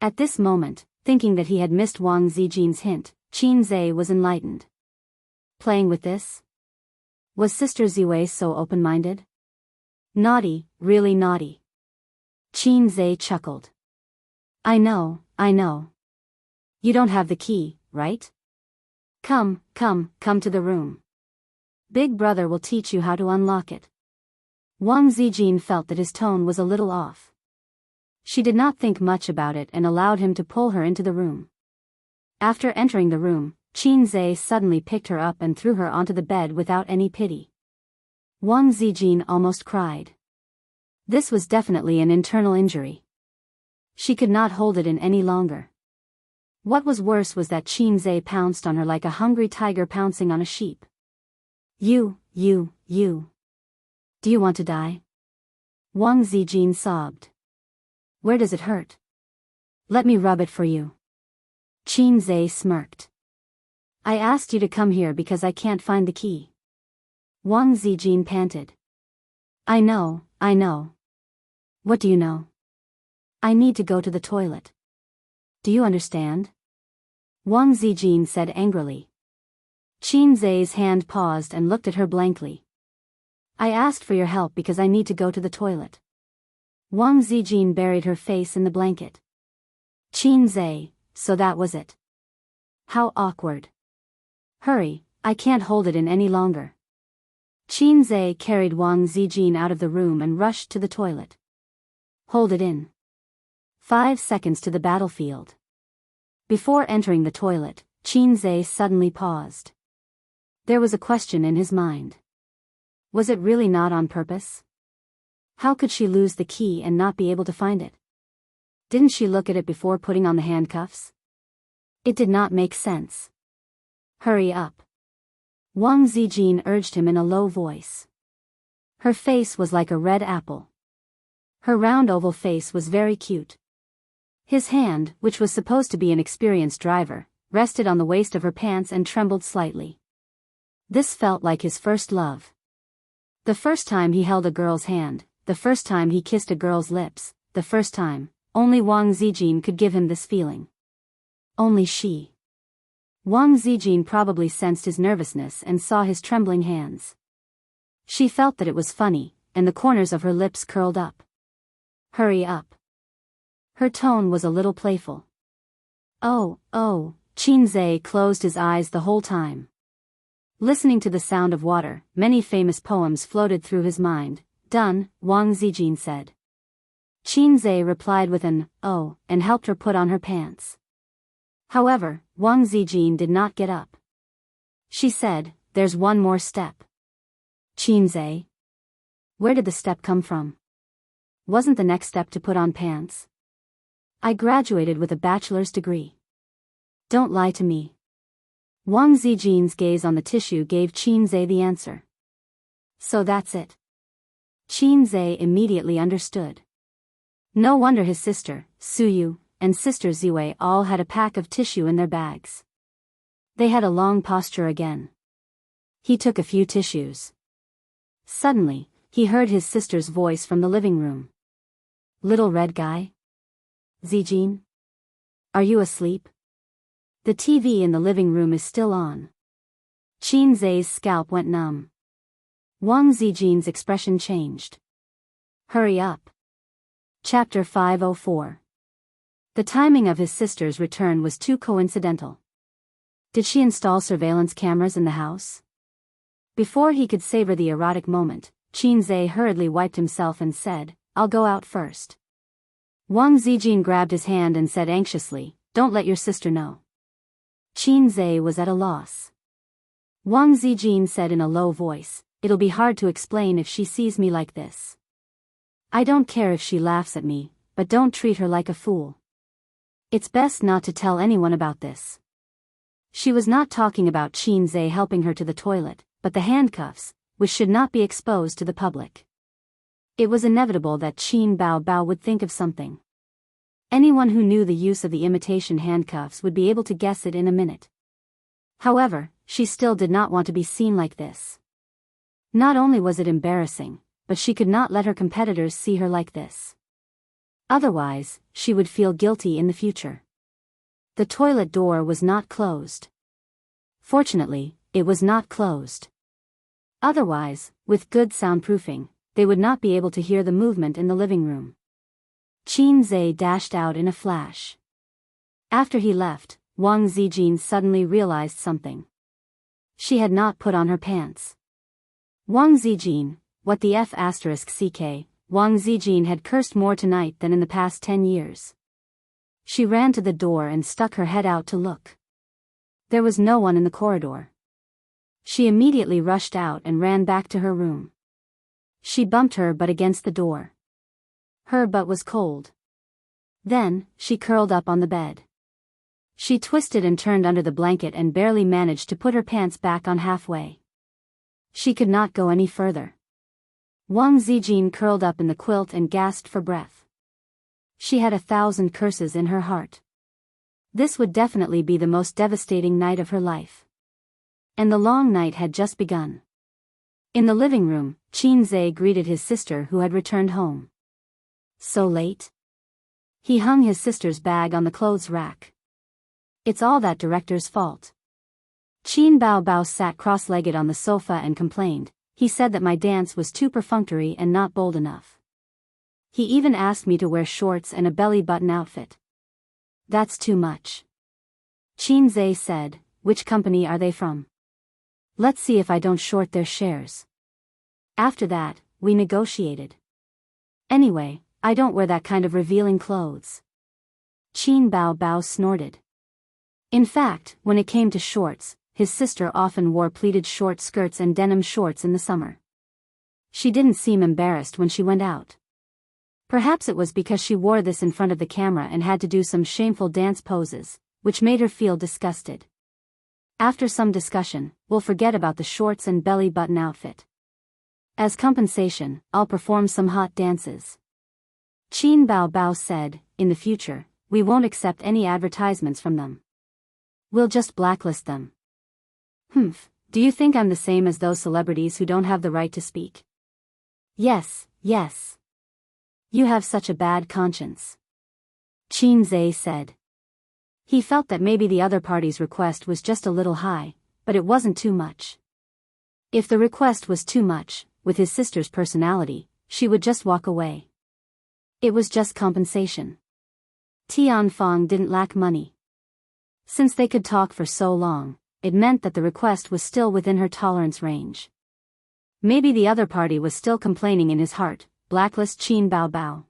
At this moment, thinking that he had missed Wang Zijin's hint, Qin Zhe was enlightened. Playing with this? Was Sister Ziwei so open-minded? Naughty, really naughty. Qin Zhe chuckled. I know. You don't have the key, right? Come to the room. Big brother will teach you how to unlock it. Wang Zijin felt that his tone was a little off. She did not think much about it and allowed him to pull her into the room. After entering the room, Qin Zhe suddenly picked her up and threw her onto the bed without any pity. Wang Zijin almost cried. This was definitely an internal injury. She could not hold it in any longer. What was worse was that Qin Zhe pounced on her like a hungry tiger pouncing on a sheep. You. Do you want to die? Wang Zijin sobbed. Where does it hurt? Let me rub it for you. Qin Zhe smirked. I asked you to come here because I can't find the key. Wang Zijin panted. I know. What do you know? I need to go to the toilet. Do you understand? Wang Zijin said angrily. Qin Zhe's hand paused and looked at her blankly. I asked for your help because I need to go to the toilet. Wang Zijin buried her face in the blanket. Qin Zhe, so that was it. How awkward. Hurry, I can't hold it in any longer. Qin Zhe carried Wang Zijin out of the room and rushed to the toilet. Hold it in. 5 seconds to the battlefield. Before entering the toilet, Qin Zhe suddenly paused. There was a question in his mind. Was it really not on purpose? How could she lose the key and not be able to find it? Didn't she look at it before putting on the handcuffs? It did not make sense. Hurry up. Wang Zijin urged him in a low voice. Her face was like a red apple. Her round oval face was very cute. His hand, which was supposed to be an experienced driver, rested on the waist of her pants and trembled slightly. This felt like his first love. The first time he held a girl's hand, the first time he kissed a girl's lips, the first time, only Wang Zijin could give him this feeling. Only she. Wang Zijin probably sensed his nervousness and saw his trembling hands. She felt that it was funny, and the corners of her lips curled up. Hurry up. Her tone was a little playful. Oh, Qin Zhe closed his eyes the whole time. Listening to the sound of water, many famous poems floated through his mind. Done, Wang Zijin said. Qin Zhe replied with an, oh, and helped her put on her pants. However, Wang Zijin did not get up. She said, there's one more step. Qin Zhe. Where did the step come from? Wasn't the next step to put on pants? I graduated with a bachelor's degree. Don't lie to me. Wang Zijin's gaze on the tissue gave Qin Zhe the answer. So that's it. Qin Zhe immediately understood. No wonder his sister, Suyu, and sister Ziwei all had a pack of tissue in their bags. They had a long posture again. He took a few tissues. Suddenly, he heard his sister's voice from the living room. Little red guy? Zijin? Are you asleep? The TV in the living room is still on. Qin Zhe's scalp went numb. Wang Zijin's expression changed. Hurry up. Chapter 504. The timing of his sister's return was too coincidental. Did she install surveillance cameras in the house? Before he could savor the erotic moment, Qin Zhe hurriedly wiped himself and said, I'll go out first. Wang Zijin grabbed his hand and said anxiously, Don't let your sister know. Qin Zhe was at a loss. Wang Zijin said in a low voice, It'll be hard to explain if she sees me like this. I don't care if she laughs at me, but don't treat her like a fool. It's best not to tell anyone about this. She was not talking about Qin Zhe helping her to the toilet, but the handcuffs, which should not be exposed to the public. It was inevitable that Qin Bao would think of something. Anyone who knew the use of the imitation handcuffs would be able to guess it in a minute. However, she still did not want to be seen like this. Not only was it embarrassing, but she could not let her competitors see her like this. Otherwise, she would feel guilty in the future. The toilet door was not closed. Fortunately, it was not closed. Otherwise, with good soundproofing, they would not be able to hear the movement in the living room. Qin Zhe dashed out in a flash. After he left, Wang Zijin suddenly realized something. She had not put on her pants. Wang Zijin, what the F***, Wang Zijin had cursed more tonight than in the past 10 years. She ran to the door and stuck her head out to look. There was no one in the corridor. She immediately rushed out and ran back to her room. She bumped her butt against the door. Her butt was cold. Then, she curled up on the bed. She twisted and turned under the blanket and barely managed to put her pants back on halfway. She could not go any further. Wang Zijin curled up in the quilt and gasped for breath. She had 1,000 curses in her heart. This would definitely be the most devastating night of her life. And the long night had just begun. In the living room, Qin Zhe greeted his sister who had returned home. So late? He hung his sister's bag on the clothes rack. It's all that director's fault. Qin Bao sat cross-legged on the sofa and complained. He said that my dance was too perfunctory and not bold enough. He even asked me to wear shorts and a belly-button outfit. That's too much. Qin Zhe said, which company are they from? Let's see if I don't short their shares. After that, we negotiated. Anyway, I don't wear that kind of revealing clothes. Qin Bao snorted. In fact, when it came to shorts, his sister often wore pleated short skirts and denim shorts in the summer. She didn't seem embarrassed when she went out. Perhaps it was because she wore this in front of the camera and had to do some shameful dance poses, which made her feel disgusted. After some discussion, we'll forget about the shorts and belly-button outfit. As compensation, I'll perform some hot dances. Qin Bao said, in the future, we won't accept any advertisements from them. We'll just blacklist them. Do you think I'm the same as those celebrities who don't have the right to speak? Yes. You have such a bad conscience. Qin Zhe said. He felt that maybe the other party's request was just a little high, but it wasn't too much. If the request was too much, with his sister's personality, she would just walk away. It was just compensation. Tianfang didn't lack money. Since they could talk for so long, it meant that the request was still within her tolerance range. Maybe the other party was still complaining in his heart, blacklist Qin Bao.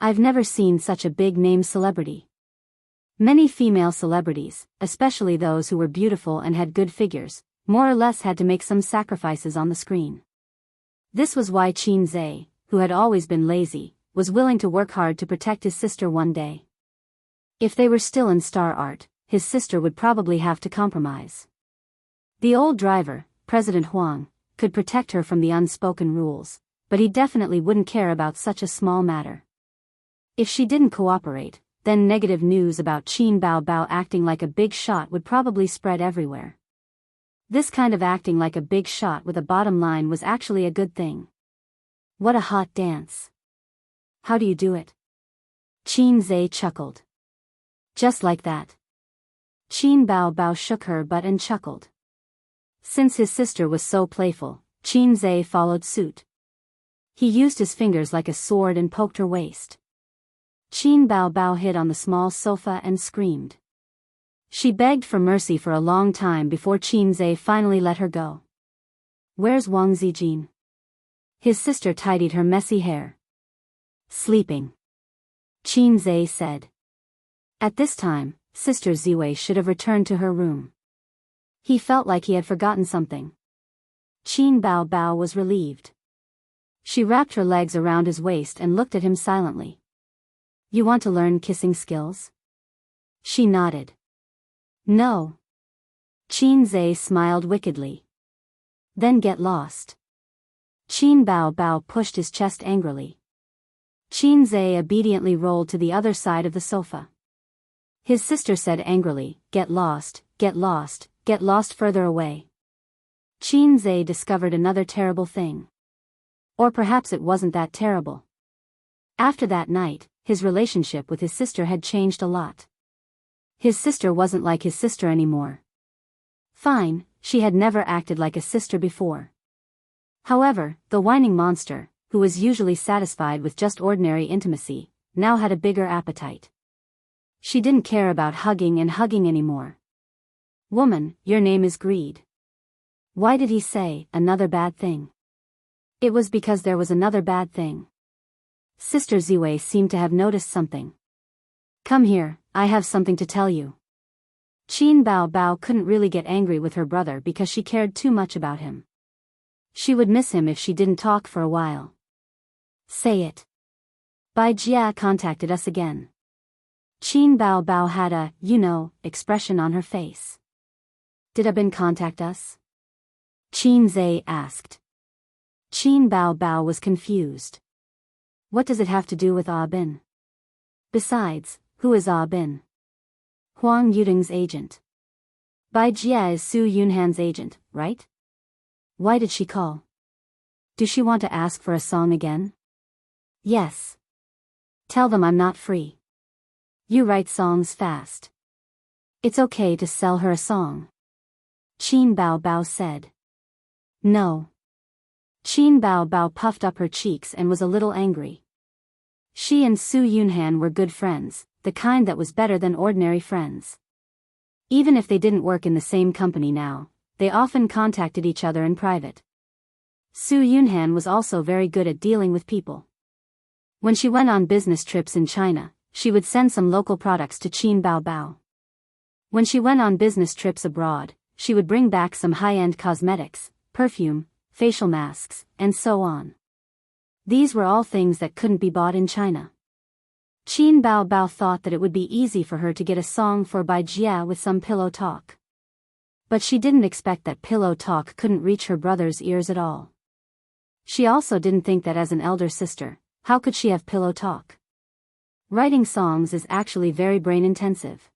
I've never seen such a big-name celebrity. Many female celebrities, especially those who were beautiful and had good figures, more or less had to make some sacrifices on the screen. This was why Qin Zhe, who had always been lazy, was willing to work hard to protect his sister one day. If they were still in star art, his sister would probably have to compromise. The old driver, President Huang, could protect her from the unspoken rules, but he definitely wouldn't care about such a small matter. If she didn't cooperate, then negative news about Qin Bao acting like a big shot would probably spread everywhere. This kind of acting like a big shot with a bottom line was actually a good thing. What a hot dance. How do you do it? Qin Zhe chuckled. Just like that. Qin Bao shook her butt and chuckled. Since his sister was so playful, Qin Zhe followed suit. He used his fingers like a sword and poked her waist. Qin Bao hid on the small sofa and screamed. She begged for mercy for a long time before Qin Zhe finally let her go. Where's Wang Zijin? His sister tidied her messy hair. Sleeping. Qin Zhe said. At this time, Sister Ziwei should have returned to her room. He felt like he had forgotten something. Qin Bao was relieved. She wrapped her legs around his waist and looked at him silently. You want to learn kissing skills? She nodded. No. Qin Zhe smiled wickedly. Then get lost. Qin Bao pushed his chest angrily. Qin Zhe obediently rolled to the other side of the sofa. His sister said angrily, get lost, get lost, get lost further away. Qin Zhe discovered another terrible thing. Or perhaps it wasn't that terrible. After that night, his relationship with his sister had changed a lot. His sister wasn't like his sister anymore. Fine, she had never acted like a sister before. However, the whining monster, who was usually satisfied with just ordinary intimacy, now had a bigger appetite. She didn't care about hugging anymore. Woman, your name is greed. Why did he say, another bad thing? It was because there was another bad thing. Sister Ziwei seemed to have noticed something. Come here, I have something to tell you. Qin Bao couldn't really get angry with her brother because she cared too much about him. She would miss him if she didn't talk for a while. Say it. Bai Jia contacted us again. Qin Bao had a, expression on her face. Did Abin contact us? Qin Zhe asked. Qin Bao Bao was confused. What does it have to do with Ah Bin? Besides, who is Ah Bin? Huang Yuding's agent. Bai Jia is Su Yunhan's agent, right? Why did she call? Do she want to ask for a song again? Yes. Tell them I'm not free. You write songs fast. It's okay to sell her a song. Qin Bao Bao said. No. Qin Bao Bao puffed up her cheeks and was a little angry. She and Su Yunhan were good friends, the kind that was better than ordinary friends. Even if they didn't work in the same company now, they often contacted each other in private. Su Yunhan was also very good at dealing with people. When she went on business trips in China, she would send some local products to Qin Bao Bao. When she went on business trips abroad, she would bring back some high-end cosmetics, perfume, facial masks, and so on. These were all things that couldn't be bought in China. Qin Bao Bao thought that it would be easy for her to get a song for Bai Jia with some pillow talk. But she didn't expect that pillow talk couldn't reach her brother's ears at all. She also didn't think that as an elder sister, how could she have pillow talk? Writing songs is actually very brain-intensive.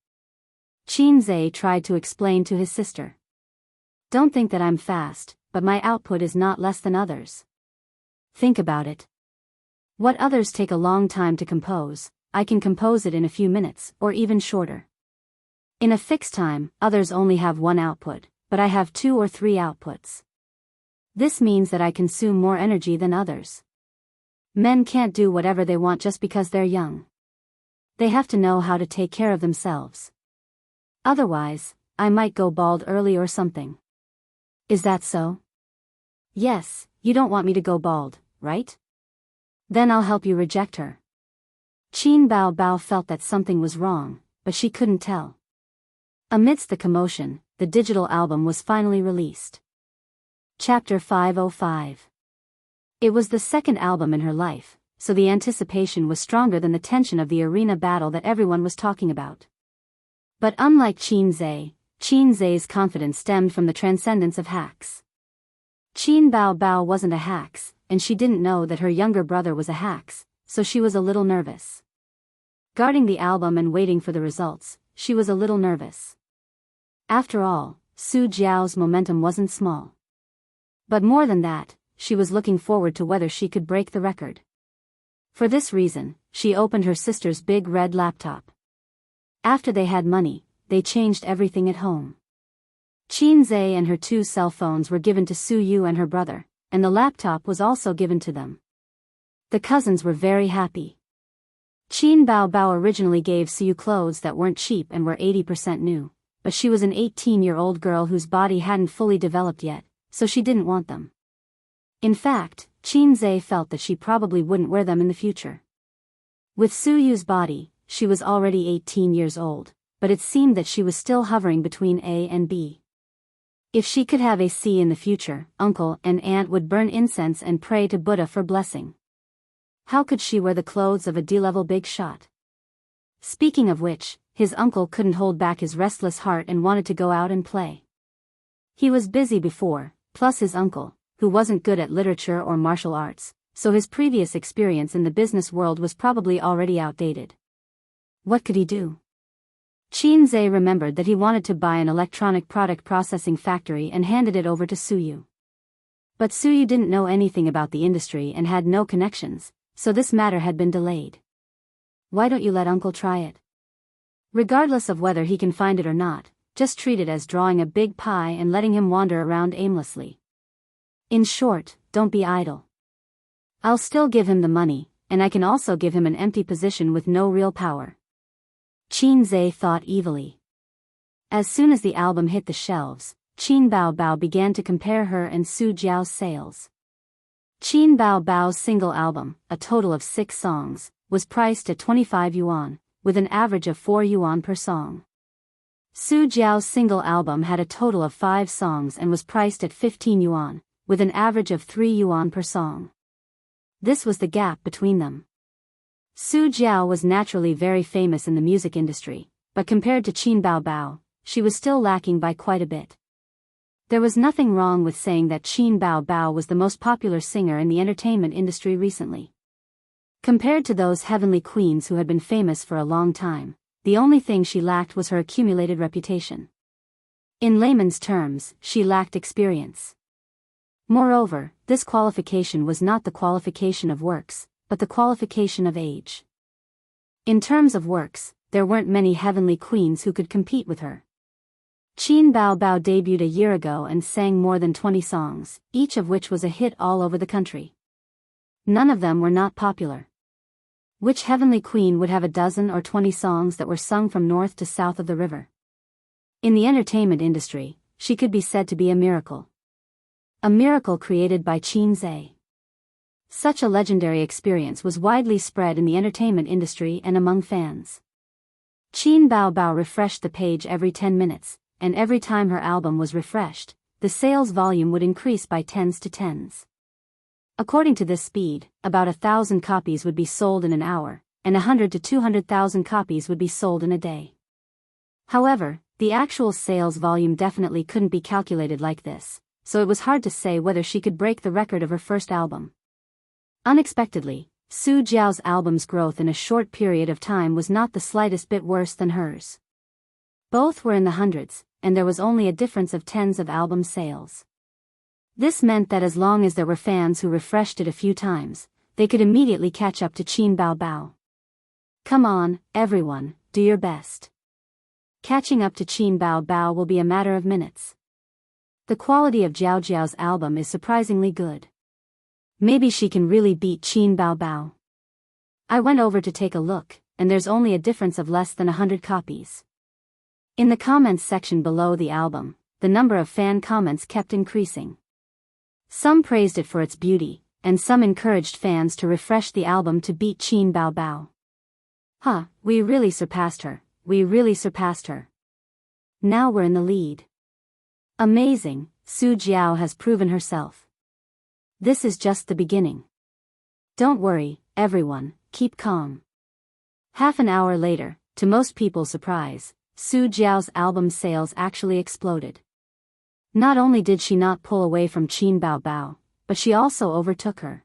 Qin Zhe tried to explain to his sister. Don't think that I'm fast, but my output is not less than others. Think about it. What others take a long time to compose, I can compose it in a few minutes, or even shorter. In a fixed time, others only have one output, but I have 2 or 3 outputs. This means that I consume more energy than others. Men can't do whatever they want just because they're young. They have to know how to take care of themselves. Otherwise, I might go bald early or something. Is that so? Yes, you don't want me to go bald, right? Then I'll help you reject her. Qin Bao Bao felt that something was wrong, but she couldn't tell. Amidst the commotion, the digital album was finally released. Chapter 505. It was the second album in her life, so the anticipation was stronger than the tension of the arena battle that everyone was talking about. But unlike Qin Zhe's confidence stemmed from the transcendence of hacks. Qin Bao Bao wasn't a hacks, and she didn't know that her younger brother was a hacks, so she was a little nervous. Guarding the album and waiting for the results, she was a little nervous. After all, Su Jiao's momentum wasn't small. But more than that, she was looking forward to whether she could break the record. For this reason, she opened her sister's big red laptop. After they had money, they changed everything at home. Qin Zhe and her 2 cell phones were given to Su Yu and her brother, and the laptop was also given to them. The cousins were very happy. Qin Bao Bao originally gave Su Yu clothes that weren't cheap and were 80% new, but she was an 18-year-old girl whose body hadn't fully developed yet, so she didn't want them. In fact, Qin Zhe felt that she probably wouldn't wear them in the future. With Su Yu's body, she was already 18 years old, but it seemed that she was still hovering between A and B. If she could have a C in the future, uncle and aunt would burn incense and pray to Buddha for blessing. How could she wear the clothes of a D-level big shot? Speaking of which, his uncle couldn't hold back his restless heart and wanted to go out and play. He was busy before, plus his uncle, who wasn't good at literature or martial arts, so his previous experience in the business world was probably already outdated. What could he do? Qin Zhe remembered that he wanted to buy an electronic product processing factory and handed it over to Su Yu. But Su Yu didn't know anything about the industry and had no connections, so this matter had been delayed. Why don't you let Uncle try it? Regardless of whether he can find it or not, just treat it as drawing a big pie and letting him wander around aimlessly. In short, don't be idle. I'll still give him the money, and I can also give him an empty position with no real power. Qin Zhe thought evilly. As soon as the album hit the shelves, Qin Bao Bao began to compare her and Su Jiao's sales. Qin Bao Bao's single album, a total of 6 songs, was priced at 25 yuan, with an average of 4 yuan per song. Su Jiao's single album had a total of 5 songs and was priced at 15 yuan, with an average of 3 yuan per song. This was the gap between them. Su Jiao was naturally very famous in the music industry, but compared to Qin Bao Bao, she was still lacking by quite a bit. There was nothing wrong with saying that Qin Bao Bao was the most popular singer in the entertainment industry recently. Compared to those heavenly queens who had been famous for a long time, the only thing she lacked was her accumulated reputation. In layman's terms, she lacked experience. Moreover, this qualification was not the qualification of works, but the qualification of age. In terms of works, there weren't many heavenly queens who could compete with her. Qin Bao Bao debuted a year ago and sang more than 20 songs, each of which was a hit all over the country. None of them were not popular. Which heavenly queen would have a dozen or 20 songs that were sung from north to south of the river? In the entertainment industry, she could be said to be a miracle. A miracle created by Qin Zhe. Such a legendary experience was widely spread in the entertainment industry and among fans. Qin Bao Bao refreshed the page every 10 minutes, and every time her album was refreshed, the sales volume would increase by tens to tens. According to this speed, about 1,000 copies would be sold in an hour, and 100 to 200,000 copies would be sold in a day. However, the actual sales volume definitely couldn't be calculated like this, so it was hard to say whether she could break the record of her first album. Unexpectedly, Su Jiao's album's growth in a short period of time was not the slightest bit worse than hers. Both were in the hundreds, and there was only a difference of tens of album sales. This meant that as long as there were fans who refreshed it a few times, they could immediately catch up to Qin Bao Bao. Come on, everyone, do your best. Catching up to Qin Bao Bao will be a matter of minutes. The quality of Jiao Jiao's album is surprisingly good. Maybe she can really beat Qin Bao Bao. I went over to take a look, and there's only a difference of less than 100 copies. In the comments section below the album, the number of fan comments kept increasing. Some praised it for its beauty, and some encouraged fans to refresh the album to beat Qin Bao Bao. Huh, we really surpassed her, we really surpassed her. Now we're in the lead. Amazing, Su Jiao has proven herself. This is just the beginning. Don't worry, everyone, keep calm. Half an hour later, to most people's surprise, Su Jiao's album sales actually exploded. Not only did she not pull away from Qin Bao Bao, but she also overtook her.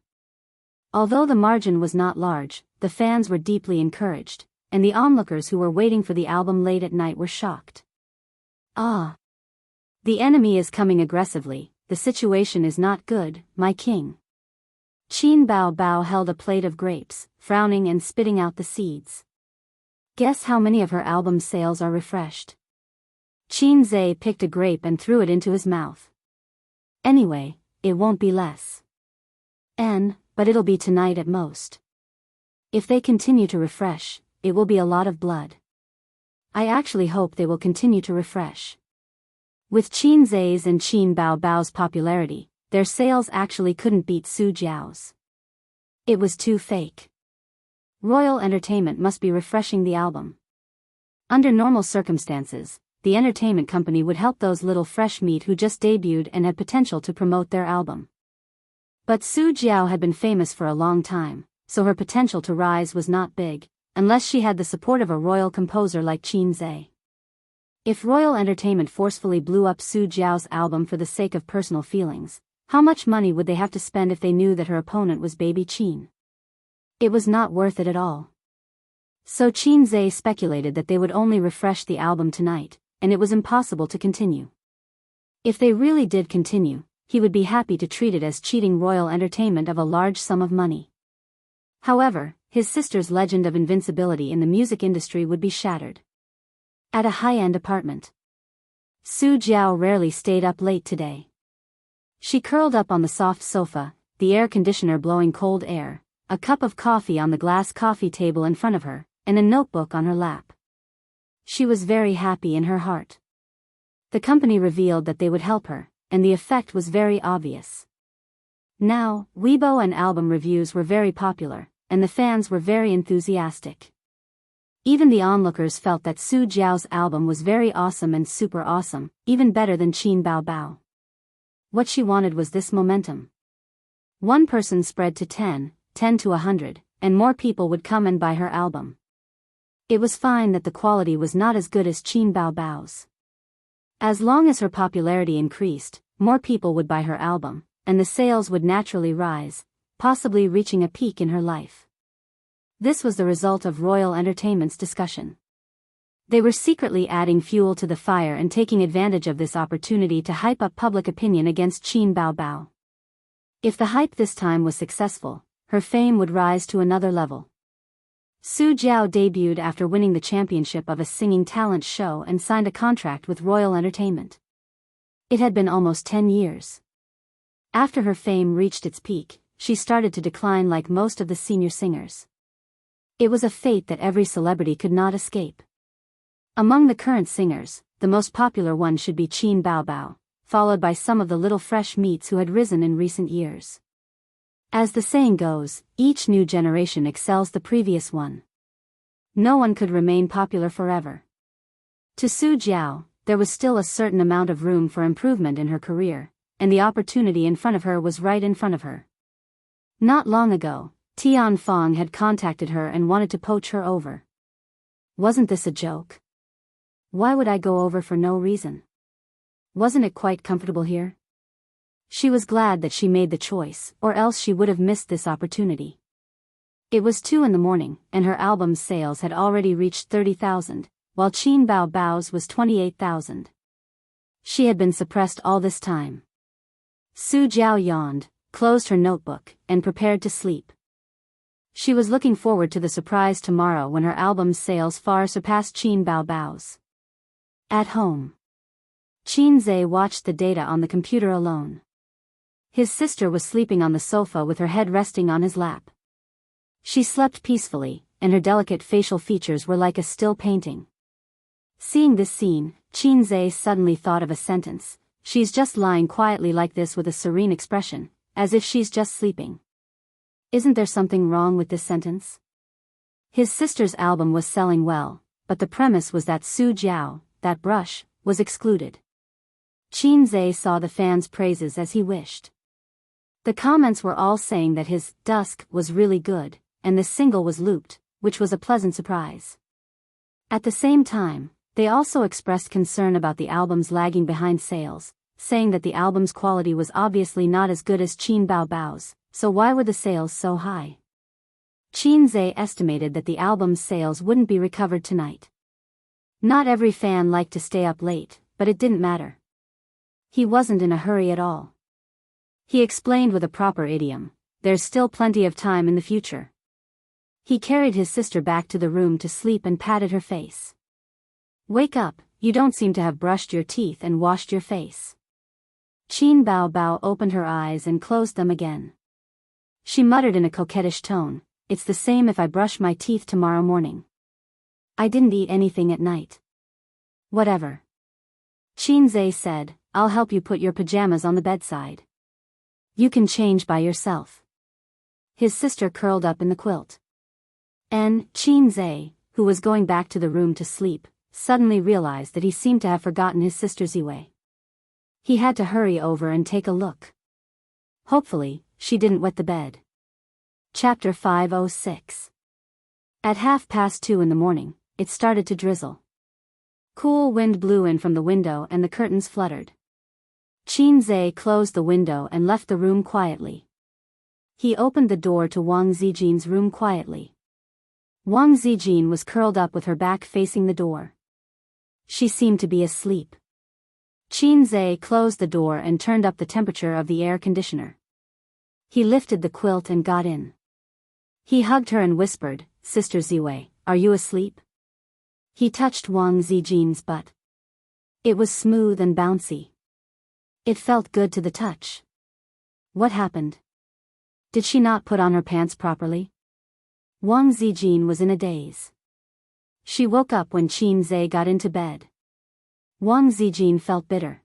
Although the margin was not large, the fans were deeply encouraged, and the onlookers who were waiting for the album late at night were shocked. Ah! The enemy is coming aggressively, the situation is not good, my king. Qin Bao Bao held a plate of grapes, frowning and spitting out the seeds. Guess how many of her album sales are refreshed? Qin Zhe picked a grape and threw it into his mouth. Anyway, it won't be less. But it'll be tonight at most. If they continue to refresh, it will be a lot of blood. I actually hope they will continue to refresh. With Qin Zhe's and Qin Bao Bao's popularity, their sales actually couldn't beat Su Jiao's. It was too fake. Royal Entertainment must be refreshing the album. Under normal circumstances, the entertainment company would help those little fresh meat who just debuted and had potential to promote their album. But Su Jiao had been famous for a long time, so her potential to rise was not big, unless she had the support of a royal composer like Qin Zhe. If Royal Entertainment forcefully blew up Su Jiao's album for the sake of personal feelings, how much money would they have to spend if they knew that her opponent was baby Qin? It was not worth it at all. So Qin Zhe speculated that they would only refresh the album tonight, and it was impossible to continue. If they really did continue, he would be happy to treat it as cheating Royal Entertainment of a large sum of money. However, his sister's legend of invincibility in the music industry would be shattered. At a high-end apartment. Su Jiao rarely stayed up late today. She curled up on the soft sofa, the air conditioner blowing cold air, a cup of coffee on the glass coffee table in front of her, and a notebook on her lap. She was very happy in her heart. The company revealed that they would help her, and the effect was very obvious. Now, Weibo and album reviews were very popular, and the fans were very enthusiastic. Even the onlookers felt that Su Jiao's album was very awesome and super awesome, even better than Qin Bao Bao. What she wanted was this momentum. One person spread to 10 to 100, and more people would come and buy her album. It was fine that the quality was not as good as Qin Bao Bao's. As long as her popularity increased, more people would buy her album, and the sales would naturally rise, possibly reaching a peak in her life. This was the result of Royal Entertainment's discussion. They were secretly adding fuel to the fire and taking advantage of this opportunity to hype up public opinion against Qin Baobao. If the hype this time was successful, her fame would rise to another level. Su Jiao debuted after winning the championship of a singing talent show and signed a contract with Royal Entertainment. It had been almost 10 years. After her fame reached its peak, she started to decline like most of the senior singers. It was a fate that every celebrity could not escape. Among the current singers, the most popular one should be Qin Baobao, followed by some of the little fresh meats who had risen in recent years. As the saying goes, each new generation excels the previous one. No one could remain popular forever. To Su Jiao, there was still a certain amount of room for improvement in her career, and the opportunity in front of her was right in front of her. Not long ago, Tian Fong had contacted her and wanted to poach her over. Wasn't this a joke? Why would I go over for no reason? Wasn't it quite comfortable here? She was glad that she made the choice, or else she would have missed this opportunity. It was 2 a.m, and her album's sales had already reached 30,000, while Qin Baobao's was 28,000. She had been suppressed all this time. Su Jiao yawned, closed her notebook, and prepared to sleep. She was looking forward to the surprise tomorrow when her album's sales far surpassed Qin Baobao's. At home, Qin Zhe watched the data on the computer alone. His sister was sleeping on the sofa with her head resting on his lap. She slept peacefully, and her delicate facial features were like a still painting. Seeing this scene, Qin Zhe suddenly thought of a sentence: "She's just lying quietly like this with a serene expression, as if she's just sleeping." Isn't there something wrong with this sentence? His sister's album was selling well, but the premise was that Su Jiao, that brush, was excluded. Qin Zhe saw the fans' praises as he wished. The comments were all saying that his Dusk was really good, and the single was looped, which was a pleasant surprise. At the same time, they also expressed concern about the album's lagging behind sales, saying that the album's quality was obviously not as good as Qin Baobao's, so why were the sales so high? Qin Zhe estimated that the album's sales wouldn't be recovered tonight. Not every fan liked to stay up late, but it didn't matter. He wasn't in a hurry at all. He explained with a proper idiom, "There's still plenty of time in the future." He carried his sister back to the room to sleep and patted her face. "Wake up, you don't seem to have brushed your teeth and washed your face." Qin Baobao opened her eyes and closed them again. She muttered in a coquettish tone, "It's the same if I brush my teeth tomorrow morning. I didn't eat anything at night." "Whatever." Qin Zhe said, "I'll help you put your pajamas on the bedside. You can change by yourself." His sister curled up in the quilt. And Qin Zhe, who was going back to the room to sleep, suddenly realized that he seemed to have forgotten his sister's Ziwei. He had to hurry over and take a look. Hopefully, she didn't wet the bed. Chapter 506. At 2:30 a.m, it started to drizzle. Cool wind blew in from the window and the curtains fluttered. Qin Zhe closed the window and left the room quietly. He opened the door to Wang Zijin's room quietly. Wang Zijin was curled up with her back facing the door. She seemed to be asleep. Qin Zhe closed the door and turned up the temperature of the air conditioner. He lifted the quilt and got in. He hugged her and whispered, "Sister Ziwei, are you asleep?" He touched Wang Zijin's butt. It was smooth and bouncy. It felt good to the touch. What happened? Did she not put on her pants properly? Wang Zijin was in a daze. She woke up when Qin Zhe got into bed. Wang Zijin felt bitter.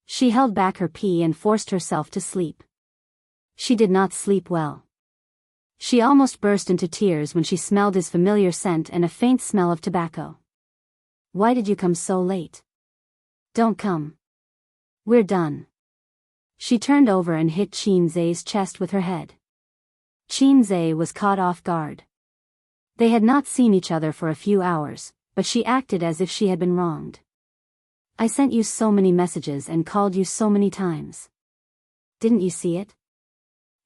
She held back her pee and forced herself to sleep. She did not sleep well. She almost burst into tears when she smelled his familiar scent and a faint smell of tobacco. "Why did you come so late?" "Don't come. We're done." She turned over and hit Qin Zhe's chest with her head. Qin Zhe was caught off guard. They had not seen each other for a few hours, but she acted as if she had been wronged. I sent you so many messages and called you so many times. Didn't you see it?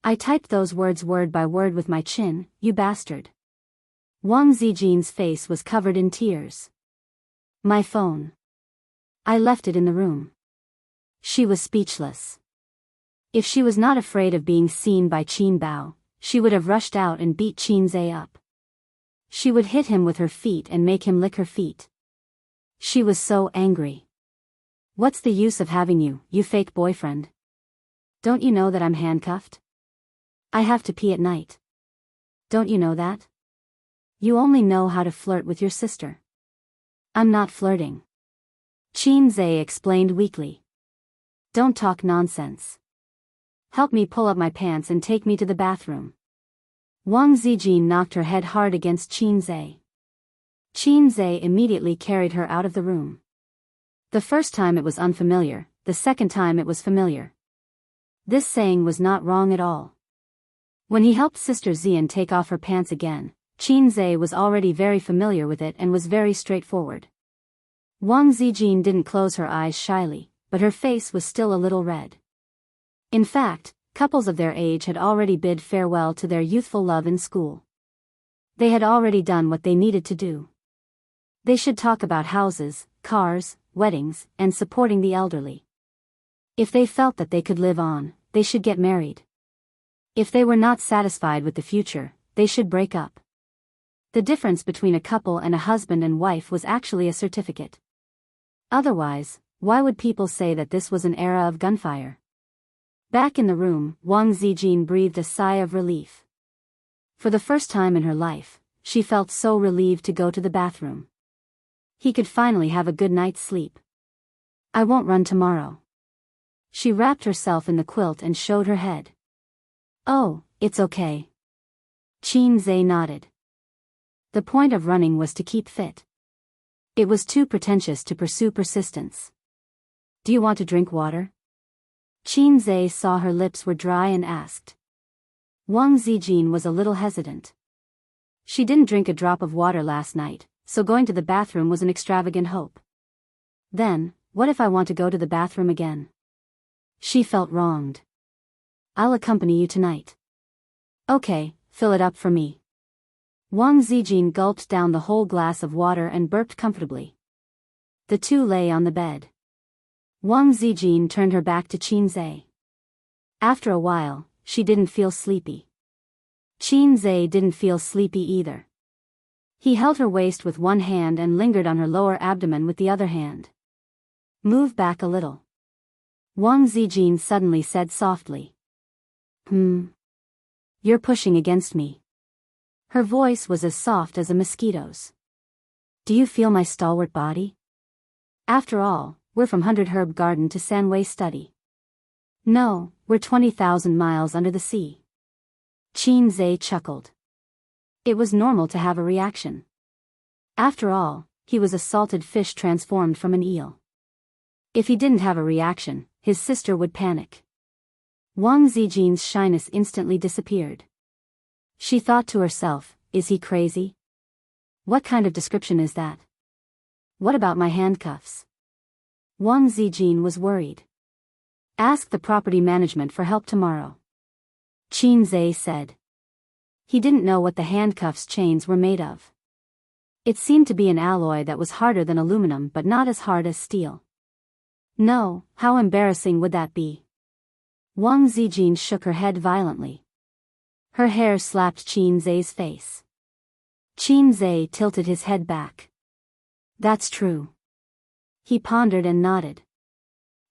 I typed those words word by word with my chin, you bastard. Wang Zijin's face was covered in tears. My phone. I left it in the room. She was speechless. If she was not afraid of being seen by Qin Bao, she would have rushed out and beat Qin Zhe up. She would hit him with her feet and make him lick her feet. She was so angry. What's the use of having you, you fake boyfriend? Don't you know that I'm handcuffed? I have to pee at night. Don't you know that? You only know how to flirt with your sister. I'm not flirting. Qin Zhe explained weakly. Don't talk nonsense. Help me pull up my pants and take me to the bathroom. Wang Zijin knocked her head hard against Qin Zhe. Qin Zhe immediately carried her out of the room. The first time it was unfamiliar, the second time it was familiar. This saying was not wrong at all. When he helped Sister Xian take off her pants again, Qin Zhe was already very familiar with it and was very straightforward. Wang Zijin didn't close her eyes shyly, but her face was still a little red. In fact, couples of their age had already bid farewell to their youthful love in school. They had already done what they needed to do. They should talk about houses, cars, weddings, and supporting the elderly. If they felt that they could live on, they should get married. If they were not satisfied with the future, they should break up. The difference between a couple and a husband and wife was actually a certificate. Otherwise, why would people say that this was an era of gunfire? Back in the room, Wang Zijin breathed a sigh of relief. For the first time in her life, she felt so relieved to go to the bathroom. He could finally have a good night's sleep. I won't run tomorrow. She wrapped herself in the quilt and showed her head. Oh, it's okay. Qin Zhe nodded. The point of running was to keep fit. It was too pretentious to pursue persistence. Do you want to drink water? Qin Zhe saw her lips were dry and asked. Wang Zijin was a little hesitant. She didn't drink a drop of water last night, so going to the bathroom was an extravagant hope. Then, what if I want to go to the bathroom again? She felt wronged. I'll accompany you tonight. Okay, fill it up for me. Wang Zijin gulped down the whole glass of water and burped comfortably. The two lay on the bed. Wang Zijin turned her back to Qin Zhe. After a while, she didn't feel sleepy. Qin Zhe didn't feel sleepy either. He held her waist with one hand and lingered on her lower abdomen with the other hand. Move back a little. Wang Zijin suddenly said softly. You're pushing against me. Her voice was as soft as a mosquito's. Do you feel my stalwart body? After all, we're from 100 Herb Garden to Sanwei Study. No, we're 20,000 miles under the sea. Qin Zhe chuckled. It was normal to have a reaction. After all, he was a salted fish transformed from an eel. If he didn't have a reaction, his sister would panic. Wang Zijin's shyness instantly disappeared. She thought to herself, is he crazy? What kind of description is that? What about my handcuffs? Wang Zijin was worried. Ask the property management for help tomorrow. Qin Zhe said. He didn't know what the handcuffs chains were made of. It seemed to be an alloy that was harder than aluminum but not as hard as steel. No, how embarrassing would that be? Wang Zijin shook her head violently. Her hair slapped Qin Zhe's face. Qin Zhe tilted his head back. That's true. He pondered and nodded.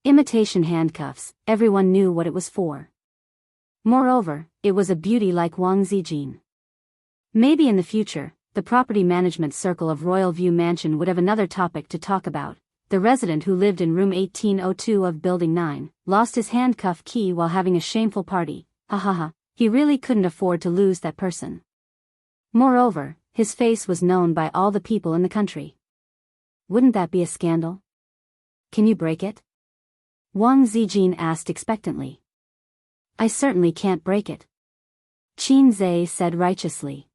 Imitation handcuffs, everyone knew what it was for. Moreover, it was a beauty like Wang Zijin. Maybe in the future, the property management circle of Royal View Mansion would have another topic to talk about. The resident who lived in room 1802 of Building 9, lost his handcuff key while having a shameful party. Ha ha ha, he really couldn't afford to lose that person. Moreover, his face was known by all the people in the country. Wouldn't that be a scandal? Can you break it? Wang Zijin asked expectantly. I certainly can't break it. Qin Zhe said righteously.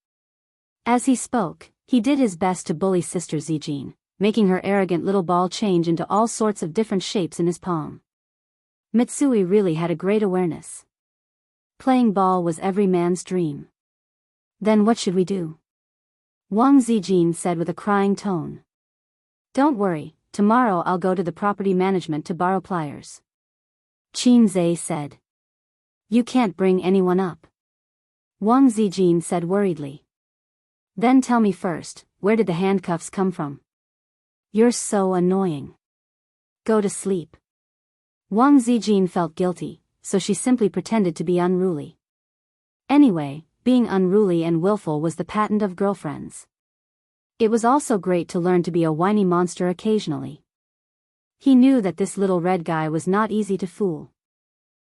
As he spoke, he did his best to bully Sister Zijin, making her arrogant little ball change into all sorts of different shapes in his palm. Mitsui really had a great awareness. Playing ball was every man's dream. Then what should we do? Wang Zijin said with a crying tone. Don't worry, tomorrow I'll go to the property management to borrow pliers. Qin Zhe said. You can't bring anyone up. Wang Zijin said worriedly. Then tell me first, where did the handcuffs come from? You're so annoying. Go to sleep. Wang Zijin felt guilty, so she simply pretended to be unruly. Anyway, being unruly and willful was the patent of girlfriends. It was also great to learn to be a whiny monster occasionally. He knew that this little red guy was not easy to fool.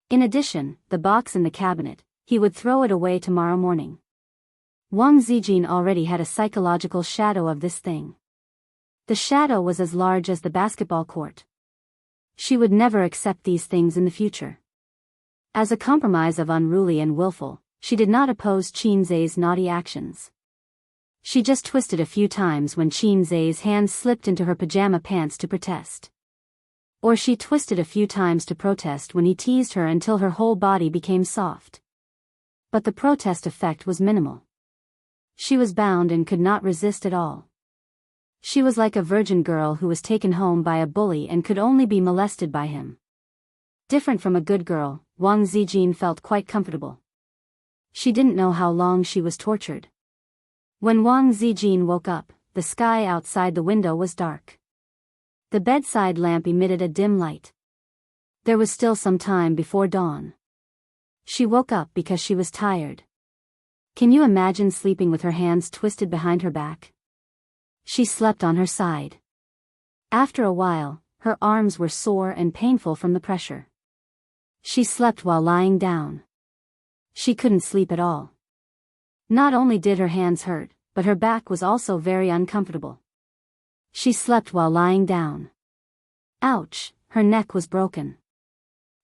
In addition, the box in the cabinet, he would throw it away tomorrow morning. Wang Zijin already had a psychological shadow of this thing. The shadow was as large as the basketball court. She would never accept these things in the future. As a compromise of unruly and willful, she did not oppose Qin Zhe's naughty actions. She just twisted a few times when Qin Zhe's hands slipped into her pajama pants to protest. Or she twisted a few times to protest when he teased her until her whole body became soft. But the protest effect was minimal. She was bound and could not resist at all. She was like a virgin girl who was taken home by a bully and could only be molested by him. Different from a good girl, Wang Zijin felt quite comfortable. She didn't know how long she was tortured. When Wang Zijin woke up, the sky outside the window was dark. The bedside lamp emitted a dim light. There was still some time before dawn. She woke up because she was tired. Can you imagine sleeping with her hands twisted behind her back? She slept on her side. After a while, her arms were sore and painful from the pressure. She slept while lying down. She couldn't sleep at all. Not only did her hands hurt, but her back was also very uncomfortable. She slept while lying down. Ouch, her neck was broken.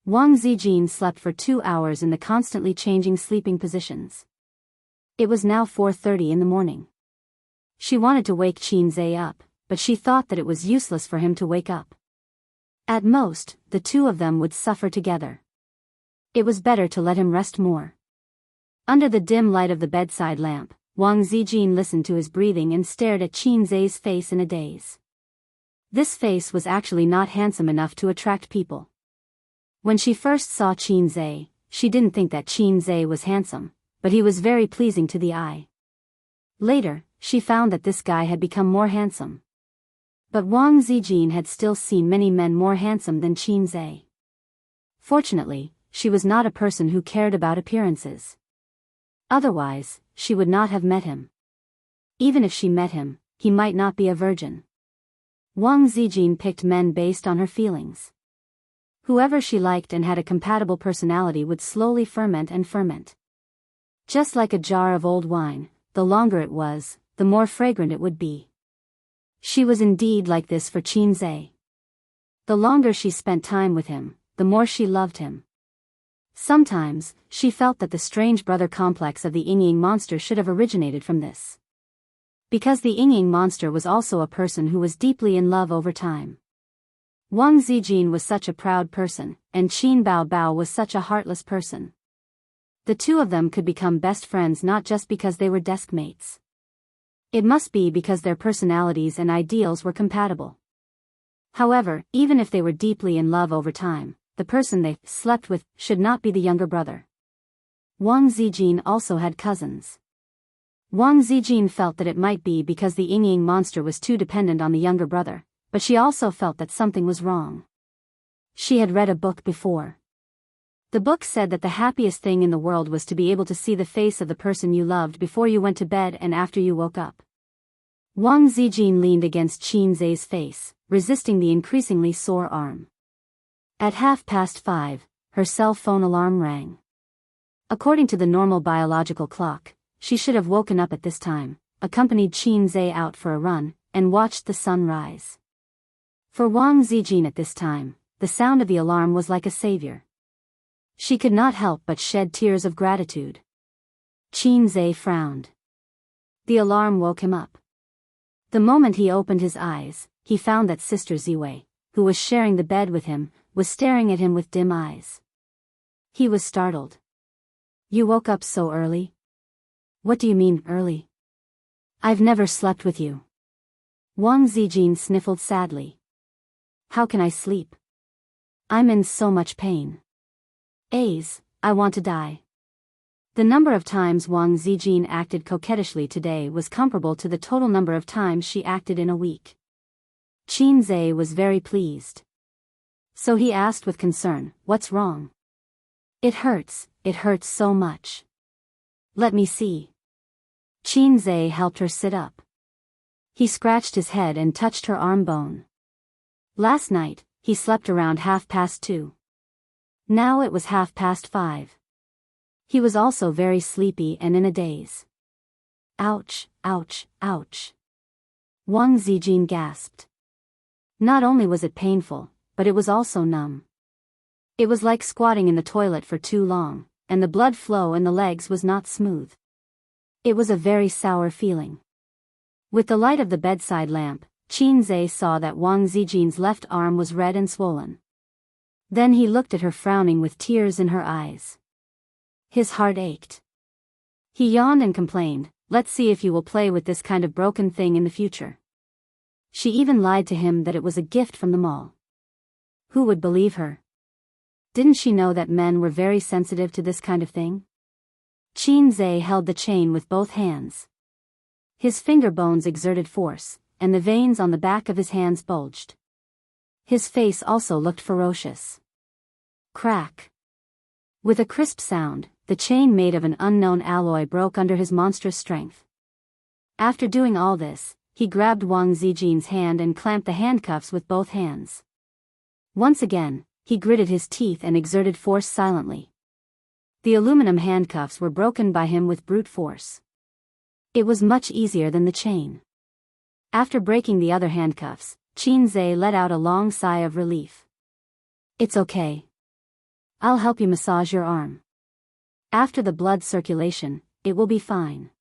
Wang Zijin slept for 2 hours in the constantly changing sleeping positions. It was now 4:30 in the morning. She wanted to wake Qin Zhe up, but she thought that it was useless for him to wake up. At most, the two of them would suffer together. It was better to let him rest more. Under the dim light of the bedside lamp, Wang Zijin listened to his breathing and stared at Qin Zhe's face in a daze. This face was actually not handsome enough to attract people. When she first saw Qin Zhe, she didn't think that Qin Zhe was handsome, but he was very pleasing to the eye. Later, she found that this guy had become more handsome. But Wang Zijin had still seen many men more handsome than Qin Zhe. Fortunately, she was not a person who cared about appearances. Otherwise, she would not have met him. Even if she met him, he might not be a virgin. Wang Zijin picked men based on her feelings. Whoever she liked and had a compatible personality would slowly ferment and ferment. Just like a jar of old wine, the longer it was, the more fragrant it would be. She was indeed like this for Qin Zhe. The longer she spent time with him, the more she loved him. Sometimes, she felt that the strange brother complex of the Ying monster should have originated from this. Because the Ying monster was also a person who was deeply in love over time. Wang Zijin was such a proud person, and Qin Baobao was such a heartless person. The two of them could become best friends not just because they were desk mates. It must be because their personalities and ideals were compatible. However, even if they were deeply in love over time, the person they slept with should not be the younger brother. Wang Zijin also had cousins. Wang Zijin felt that it might be because the Ying monster was too dependent on the younger brother, but she also felt that something was wrong. She had read a book before. The book said that the happiest thing in the world was to be able to see the face of the person you loved before you went to bed and after you woke up. Wang Zijin leaned against Qin Zhe's face, resisting the increasingly sore arm. At 5:30, her cell phone alarm rang. According to the normal biological clock, she should have woken up at this time, accompanied Qin Zhe out for a run, and watched the sun rise. For Wang Zijin at this time, the sound of the alarm was like a savior. She could not help but shed tears of gratitude. Qin Zhe frowned. The alarm woke him up. The moment he opened his eyes, he found that Sister Ziwei, who was sharing the bed with him, was staring at him with dim eyes. He was startled. "You woke up so early?" "What do you mean, early? I've never slept with you." Wang Zijin sniffled sadly. "How can I sleep? I'm in so much pain. I want to die." The number of times Wang Zijin acted coquettishly today was comparable to the total number of times she acted in a week. Qin Zhe was very pleased. So he asked with concern, "What's wrong?" It hurts so much." "Let me see." Qin Zhe helped her sit up. He scratched his head and touched her arm bone. Last night, he slept around 2:30. Now it was 5:30. He was also very sleepy and in a daze. "Ouch, ouch, ouch." Wang Zijin gasped. Not only was it painful, but it was also numb. It was like squatting in the toilet for too long, and the blood flow in the legs was not smooth. It was a very sour feeling. With the light of the bedside lamp, Qin Zhe saw that Wang Zijin's left arm was red and swollen. Then he looked at her frowning with tears in her eyes. His heart ached. He yawned and complained, "Let's see if you will play with this kind of broken thing in the future." She even lied to him that it was a gift from the mall. Who would believe her? Didn't she know that men were very sensitive to this kind of thing? Qin Zhe held the chain with both hands. His finger bones exerted force, and the veins on the back of his hands bulged. His face also looked ferocious. Crack. With a crisp sound, the chain made of an unknown alloy broke under his monstrous strength. After doing all this, he grabbed Wang Zijin's hand and clamped the handcuffs with both hands. Once again, he gritted his teeth and exerted force silently. The aluminum handcuffs were broken by him with brute force. It was much easier than the chain. After breaking the other handcuffs, Qin Zhe let out a long sigh of relief. "It's okay. I'll help you massage your arm. After the blood circulation, it will be fine."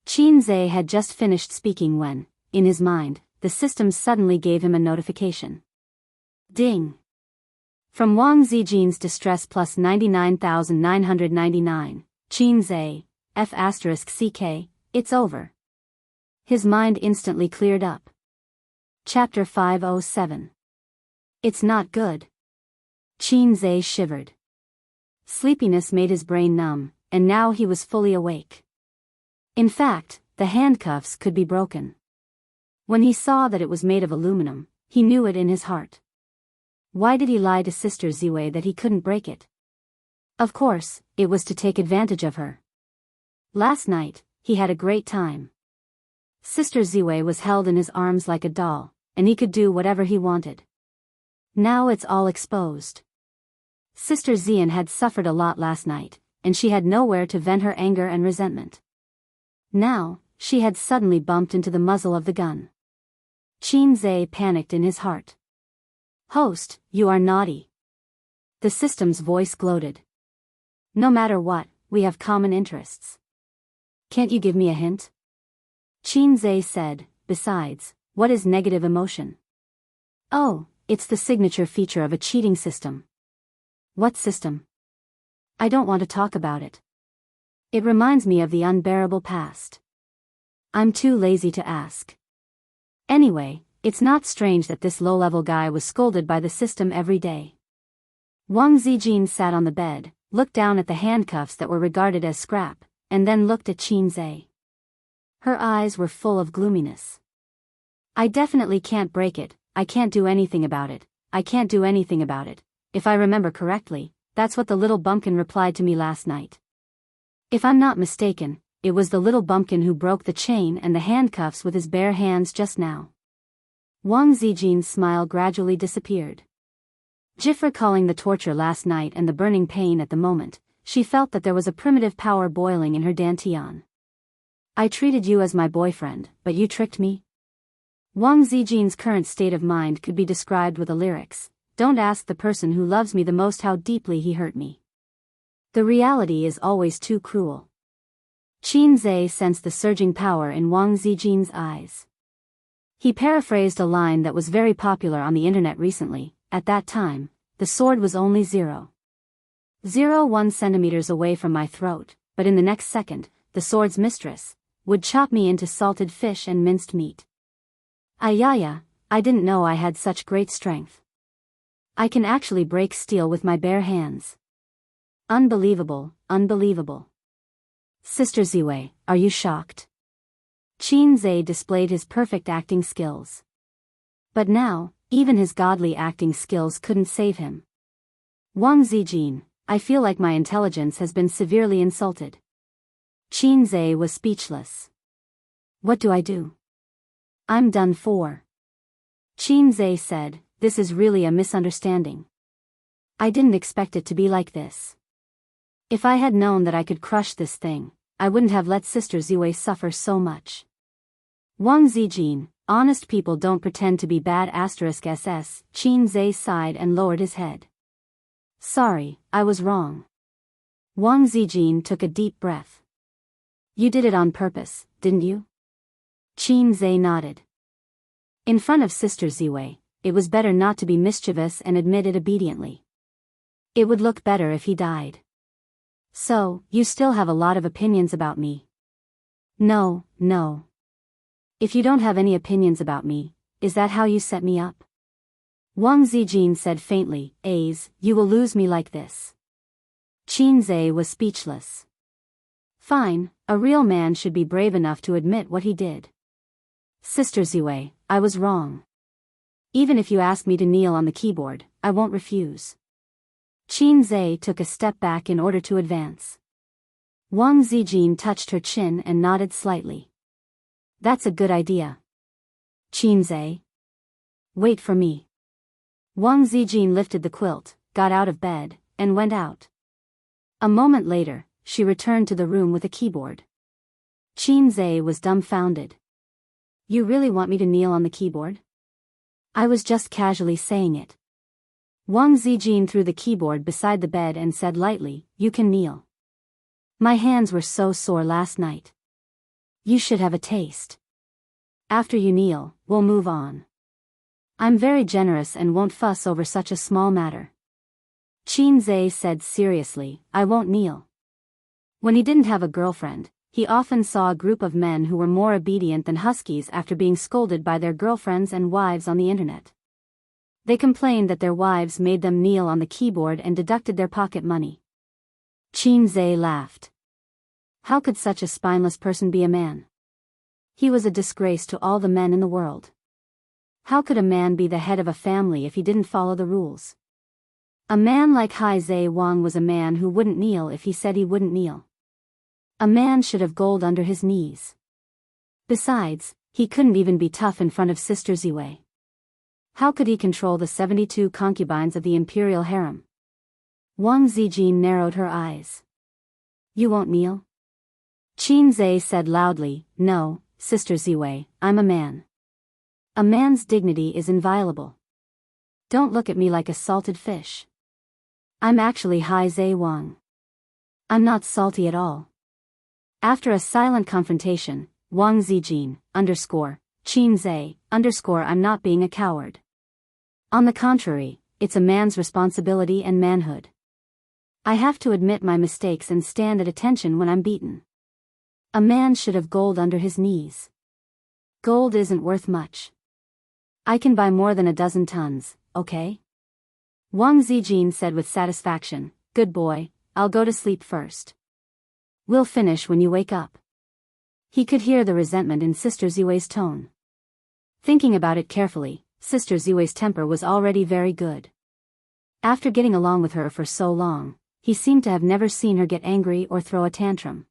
Qin Zhe had just finished speaking when, in his mind, the system suddenly gave him a notification. Ding! From Wang Zijin's distress plus 99,999, Qin Zhe, F*CK, it's over. His mind instantly cleared up. Chapter 507. It's not good. Qin Zhe shivered. Sleepiness made his brain numb, and now he was fully awake. In fact, the handcuffs could be broken. When he saw that it was made of aluminum, he knew it in his heart. Why did he lie to Sister Ziwei that he couldn't break it? Of course, it was to take advantage of her. Last night, he had a great time. Sister Ziwei was held in his arms like a doll, and he could do whatever he wanted. Now it's all exposed. Sister Zian had suffered a lot last night, and she had nowhere to vent her anger and resentment. Now, she had suddenly bumped into the muzzle of the gun. Qin Zhe panicked in his heart. "Host, you are naughty." The system's voice gloated. "No matter what, we have common interests. Can't you give me a hint?" Qin Zhe said, "Besides, what is negative emotion?" "Oh, it's the signature feature of a cheating system." "What system?" "I don't want to talk about it. It reminds me of the unbearable past. I'm too lazy to ask. Anyway, it's not strange that this low-level guy was scolded by the system every day." Wang Zijin sat on the bed, looked down at the handcuffs that were regarded as scrap, and then looked at Qin Zhe. Her eyes were full of gloominess. "I definitely can't break it. I can't do anything about it. I can't do anything about it. If I remember correctly, that's what the little bumpkin replied to me last night. If I'm not mistaken, it was the little bumpkin who broke the chain and the handcuffs with his bare hands just now." Wang Zijin's smile gradually disappeared. Just recalling the torture last night and the burning pain at the moment, she felt that there was a primitive power boiling in her dantian. "I treated you as my boyfriend, but you tricked me?" Wang Zijin's current state of mind could be described with the lyrics, "Don't ask the person who loves me the most how deeply he hurt me. The reality is always too cruel." Qin Zhe sensed the surging power in Wang Zijin's eyes. He paraphrased a line that was very popular on the internet recently. At that time, the sword was only 0.01 centimeters away from my throat, but in the next second, the sword's mistress would chop me into salted fish and minced meat. Ayaya, I didn't know I had such great strength. I can actually break steel with my bare hands. Unbelievable, unbelievable. Sister Ziwei, are you shocked? Qin Zhe displayed his perfect acting skills. But now, even his godly acting skills couldn't save him. Wang Zijin, I feel like my intelligence has been severely insulted. Qin Zhe was speechless. What do I do? I'm done for. Qin Zhe said, this is really a misunderstanding. I didn't expect it to be like this. If I had known that I could crush this thing, I wouldn't have let Sister Ziwei suffer so much. Wang Zijin, honest people don't pretend to be bad *SS. Qin Zhe sighed and lowered his head. Sorry, I was wrong. Wang Zijin took a deep breath. You did it on purpose, didn't you? Qin Zhe nodded. In front of Sister Ziwei, it was better not to be mischievous and admit it obediently. It would look better if he died. So, you still have a lot of opinions about me? No. If you don't have any opinions about me, is that how you set me up? Wang Zijin said faintly, you will lose me like this. Qin Zhe was speechless. Fine, a real man should be brave enough to admit what he did. Sister Ziwei, I was wrong. Even if you ask me to kneel on the keyboard, I won't refuse. Qin Zhe took a step back in order to advance. Wang Zijin touched her chin and nodded slightly. That's a good idea. Qin Zhe. Wait for me. Wang Zijin lifted the quilt, got out of bed, and went out. A moment later, she returned to the room with a keyboard. Qin Zhe was dumbfounded. You really want me to kneel on the keyboard? I was just casually saying it. Wang Zijin threw the keyboard beside the bed and said lightly, you can kneel. My hands were so sore last night. You should have a taste. After you kneel, we'll move on. I'm very generous and won't fuss over such a small matter. Qin Zhe said seriously, I won't kneel. When he didn't have a girlfriend, he often saw a group of men who were more obedient than huskies after being scolded by their girlfriends and wives on the internet. They complained that their wives made them kneel on the keyboard and deducted their pocket money. Qin Zhe laughed. How could such a spineless person be a man? He was a disgrace to all the men in the world. How could a man be the head of a family if he didn't follow the rules? A man like Hai Zhe Wang was a man who wouldn't kneel if he said he wouldn't kneel. A man should have gold under his knees. Besides, he couldn't even be tough in front of Sister Ziwei. How could he control the 72 concubines of the imperial harem? Wang Zijin narrowed her eyes. You won't kneel? Qin Zhe said loudly, no, Sister Ziwei, I'm a man. A man's dignity is inviolable. Don't look at me like a salted fish. I'm actually Hai Zhe Wang. I'm not salty at all. After a silent confrontation, Wang Zijin, Qin Zhe, I'm not being a coward. On the contrary, it's a man's responsibility and manhood. I have to admit my mistakes and stand at attention when I'm beaten. A man should have gold under his knees. Gold isn't worth much. I can buy more than a dozen tons, okay? Wang Zijin said with satisfaction, good boy, I'll go to sleep first. We'll finish when you wake up. He could hear the resentment in Sister Ziwei's tone. Thinking about it carefully, Sister Ziwei's temper was already very good. After getting along with her for so long, he seemed to have never seen her get angry or throw a tantrum.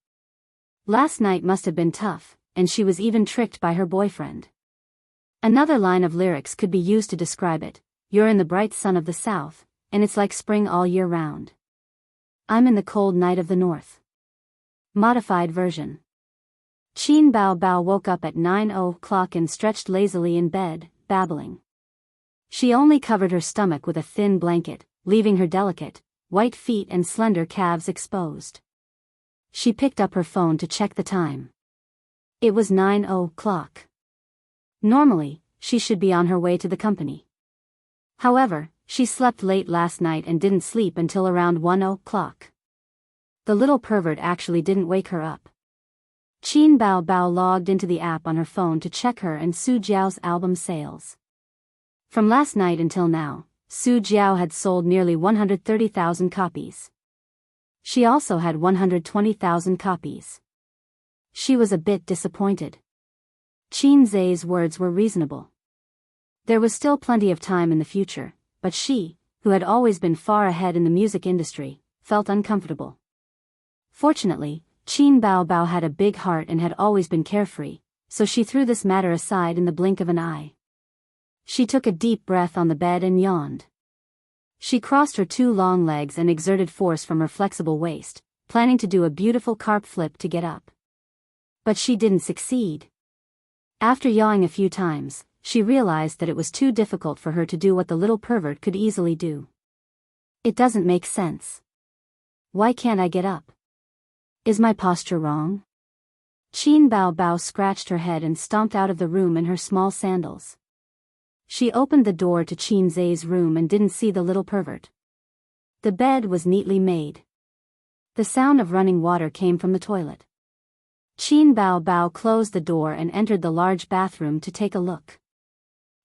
Last night must have been tough, and she was even tricked by her boyfriend. Another line of lyrics could be used to describe it. You're in the bright sun of the south, and it's like spring all year round. I'm in the cold night of the north. Modified version. Qin Bao woke up at 9:00 and stretched lazily in bed, babbling. She only covered her stomach with a thin blanket, leaving her delicate, white feet and slender calves exposed. She picked up her phone to check the time. It was 9:00. Normally, she should be on her way to the company. However, she slept late last night and didn't sleep until around 1 o'clock. The little pervert actually didn't wake her up. Qin Bao Bao logged into the app on her phone to check her and Su Jiao's album sales. From last night until now, Su Jiao had sold nearly 130,000 copies. She also had 120,000 copies. She was a bit disappointed. Qin Zai's words were reasonable. There was still plenty of time in the future, but she, who had always been far ahead in the music industry, felt uncomfortable. Fortunately, Qin Bao Bao had a big heart and had always been carefree, so she threw this matter aside in the blink of an eye. She took a deep breath on the bed and yawned. She crossed her two long legs and exerted force from her flexible waist, planning to do a beautiful carp flip to get up. But she didn't succeed. After yawing a few times, she realized that it was too difficult for her to do what the little pervert could easily do. It doesn't make sense. Why can't I get up? Is my posture wrong? Qin Bao Bao scratched her head and stomped out of the room in her small sandals. She opened the door to Qin Zai's room and didn't see the little pervert. The bed was neatly made. The sound of running water came from the toilet. Qin Bao Bao closed the door and entered the large bathroom to take a look.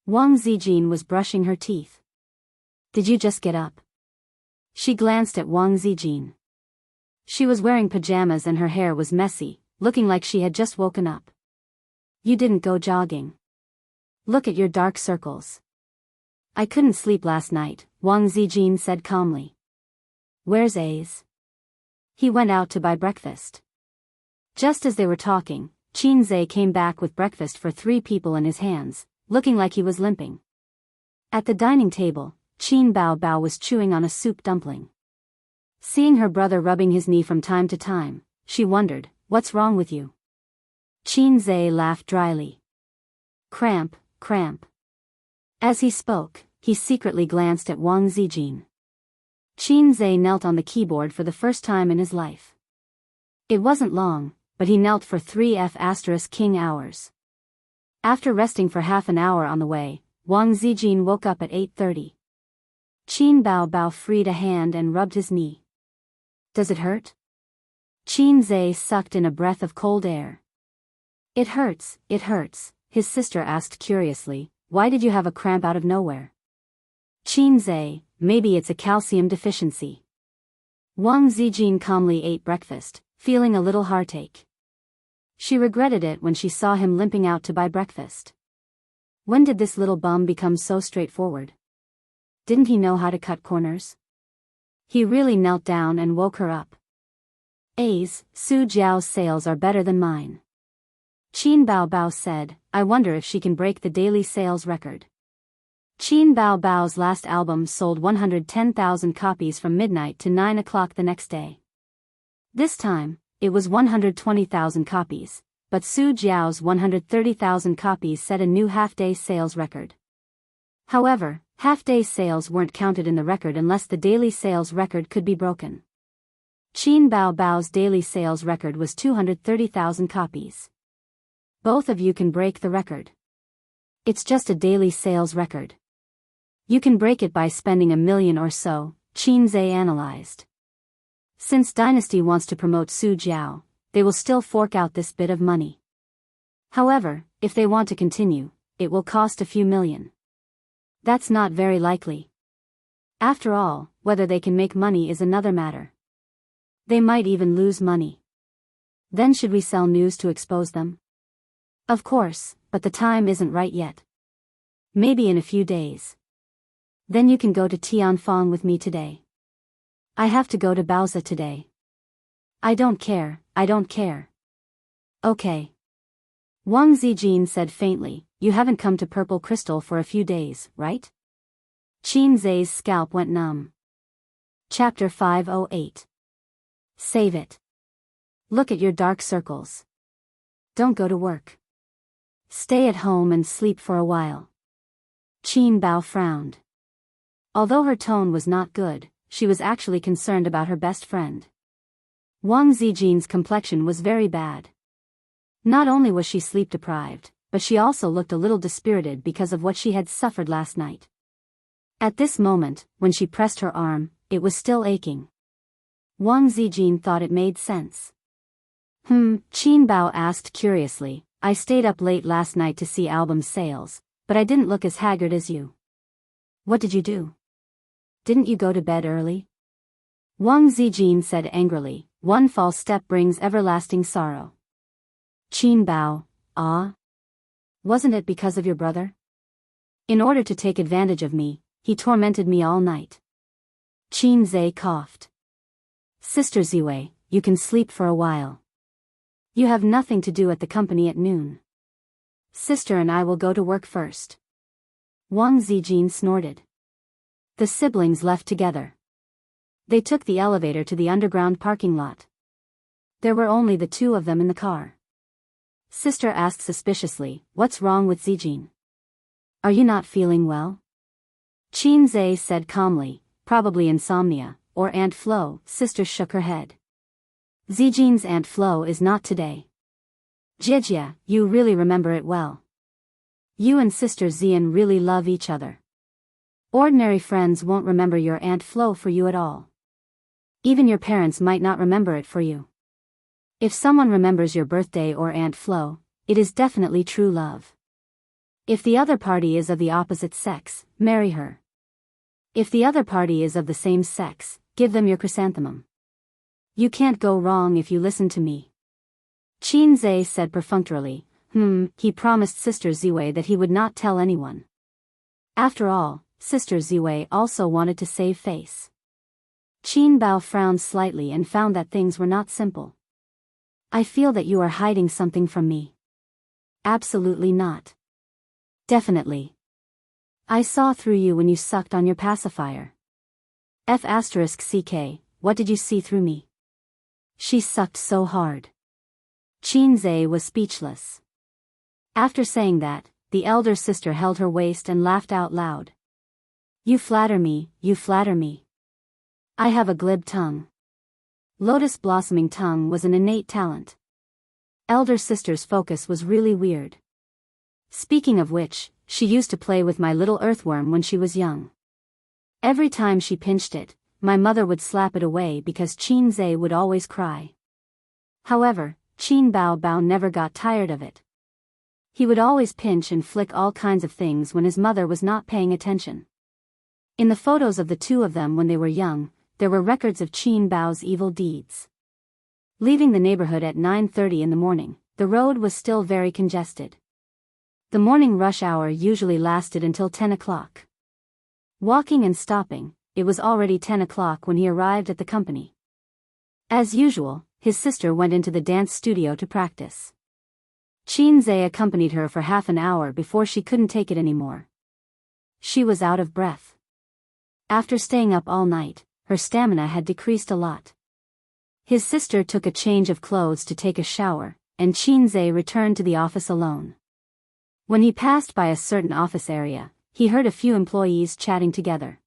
Wang Zijin was brushing her teeth. Did you just get up? She glanced at Wang Zijin. She was wearing pajamas and her hair was messy, looking like she had just woken up. You didn't go jogging. Look at your dark circles. I couldn't sleep last night, Wang Zijin said calmly. Where's Ace? He went out to buy breakfast. Just as they were talking, Qin Zai came back with breakfast for 3 people in his hands, looking like he was limping. At the dining table, Qin Bao Bao was chewing on a soup dumpling. Seeing her brother rubbing his knee from time to time, she wondered, what's wrong with you? Qin Zai laughed dryly. Cramp. As he spoke, he secretly glanced at Wang Zijin. Qin Zai knelt on the keyboard for the first time in his life. It wasn't long, but he knelt for 3F*King hours. After resting for half an hour on the way, Wang Zijin woke up at 8:30. Qin Bao Bao freed a hand and rubbed his knee. Does it hurt? Qin Zai sucked in a breath of cold air. It hurts, his sister asked curiously, why did you have a cramp out of nowhere? Qin Zai, maybe it's a calcium deficiency. Wang Zijin calmly ate breakfast, feeling a little heartache. She regretted it when she saw him limping out to buy breakfast. When did this little bum become so straightforward? Didn't he know how to cut corners? He really knelt down and woke her up. A's, Su Jiao's sales are better than mine. Qin Bao Bao said, I wonder if she can break the daily sales record. Qin Bao Bao's last album sold 110,000 copies from midnight to 9 o'clock the next day. This time, it was 120,000 copies, but Su Jiao's 130,000 copies set a new half-day sales record. However, half-day sales weren't counted in the record unless the daily sales record could be broken. Qin Bao Bao's daily sales record was 230,000 copies. Both of you can break the record. It's just a daily sales record. You can break it by spending $1 million or so, Qin Zai analyzed. Since Dynasty wants to promote Su Jiao, they will still fork out this bit of money. However, if they want to continue, it will cost a few million. That's not very likely. After all, whether they can make money is another matter. They might even lose money. Then should we sell news to expose them? Of course, but the time isn't right yet. Maybe in a few days. Then you can go to Tianfang with me today. I have to go to Baozi today. I don't care. Okay. Wang Zijin said faintly, you haven't come to Purple Crystal for a few days, right? Qin Zai's scalp went numb. Chapter 508. Save it. Look at your dark circles. Don't go to work. Stay at home and sleep for a while. Qin Bao frowned. Although her tone was not good, she was actually concerned about her best friend. Wang Zijin's complexion was very bad. Not only was she sleep-deprived, but she also looked a little dispirited because of what she had suffered last night. At this moment, when she pressed her arm, it was still aching. Wang Zijin thought it made sense. Qin Bao asked curiously, I stayed up late last night to see album sales, but I didn't look as haggard as you. What did you do? Didn't you go to bed early? Wang Zijin said angrily, one false step brings everlasting sorrow. Qin Bao, wasn't it because of your brother? In order to take advantage of me, he tormented me all night. Qin Zhe coughed. Sister Ziwei, you can sleep for a while. You have nothing to do at the company at noon. Sister and I will go to work first. Wang Zijin snorted. The siblings left together. They took the elevator to the underground parking lot. There were only the two of them in the car. Sister asked suspiciously, what's wrong with Zijin? Are you not feeling well? Qin Zhe said calmly, probably insomnia, or Aunt Flo. Sister shook her head. Zijin's Aunt Flo is not today. Jijia, you really remember it well. You and Sister Zian really love each other. Ordinary friends won't remember your Aunt Flo for you at all. Even your parents might not remember it for you. If someone remembers your birthday or Aunt Flo, it is definitely true love. If the other party is of the opposite sex, marry her. If the other party is of the same sex, give them your chrysanthemum. You can't go wrong if you listen to me. Qin Zhe said perfunctorily, he promised Sister Ziwei that he would not tell anyone. After all, Sister Ziwei also wanted to save face. Qin Bao frowned slightly and found that things were not simple. I feel that you are hiding something from me. Absolutely not. Definitely. I saw through you when you sucked on your pacifier. F***ck, what did you see through me? She sucked so hard. Qin Zhe was speechless. After saying that, the elder sister held her waist and laughed out loud. You flatter me, you flatter me. I have a glib tongue. Lotus blossoming tongue was an innate talent. Elder sister's focus was really weird. Speaking of which, she used to play with my little earthworm when she was young. Every time she pinched it, my mother would slap it away because Qin Zhe would always cry. However, Qin Bao never got tired of it. He would always pinch and flick all kinds of things when his mother was not paying attention. In the photos of the two of them when they were young, there were records of Qin Bao's evil deeds. Leaving the neighborhood at 9:30 in the morning, the road was still very congested. The morning rush hour usually lasted until 10 o'clock. Walking and stopping, it was already 10 o'clock when he arrived at the company. As usual, his sister went into the dance studio to practice. Qin Zhe accompanied her for half an hour before she couldn't take it anymore. She was out of breath. After staying up all night, her stamina had decreased a lot. His sister took a change of clothes to take a shower, and Qin Zhe returned to the office alone. When he passed by a certain office area, he heard a few employees chatting together.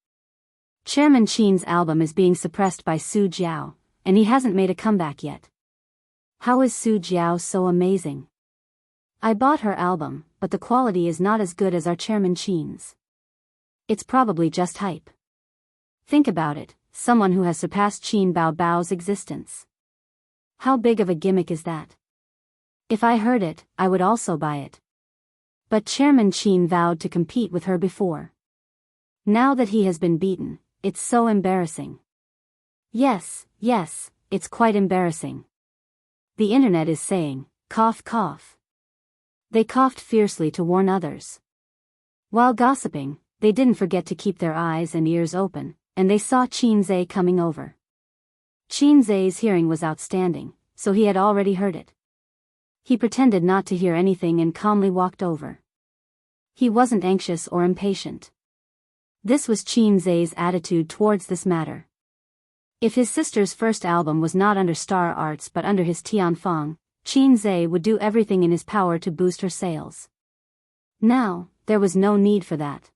Chairman Qin's album is being suppressed by Su Jiao, and he hasn't made a comeback yet. How is Su Jiao so amazing? I bought her album, but the quality is not as good as our Chairman Qin's. It's probably just hype. Think about it, someone who has surpassed Qin Bao's existence. How big of a gimmick is that? If I heard it, I would also buy it. But Chairman Qin vowed to compete with her before. Now that he has been beaten, it's so embarrassing. Yes, it's quite embarrassing. The internet is saying, cough cough. They coughed fiercely to warn others. While gossiping, they didn't forget to keep their eyes and ears open, and they saw Qin Zhe coming over. Qin Zhe's hearing was outstanding, so he had already heard it. He pretended not to hear anything and calmly walked over. He wasn't anxious or impatient. This was Qin Zhe's attitude towards this matter. If his sister's first album was not under Star Arts but under his Tianfeng, Qin Zhe would do everything in his power to boost her sales. Now, there was no need for that.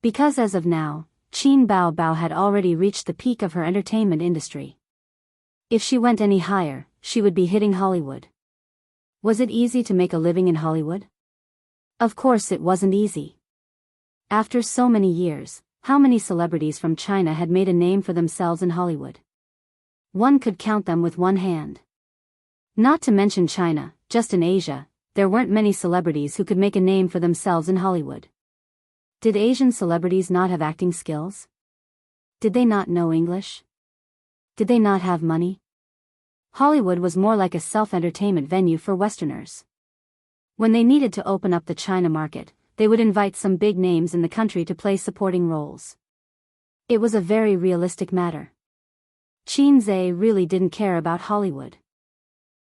Because as of now, Qin Bao had already reached the peak of her entertainment industry. If she went any higher, she would be hitting Hollywood. Was it easy to make a living in Hollywood? Of course it wasn't easy. After so many years, how many celebrities from China had made a name for themselves in Hollywood? One could count them with one hand. Not to mention China, just in Asia, there weren't many celebrities who could make a name for themselves in Hollywood. Did Asian celebrities not have acting skills? Did they not know English? Did they not have money? Hollywood was more like a self-entertainment venue for Westerners. When they needed to open up the China market, they would invite some big names in the country to play supporting roles. It was a very realistic matter. Xianxia really didn't care about Hollywood.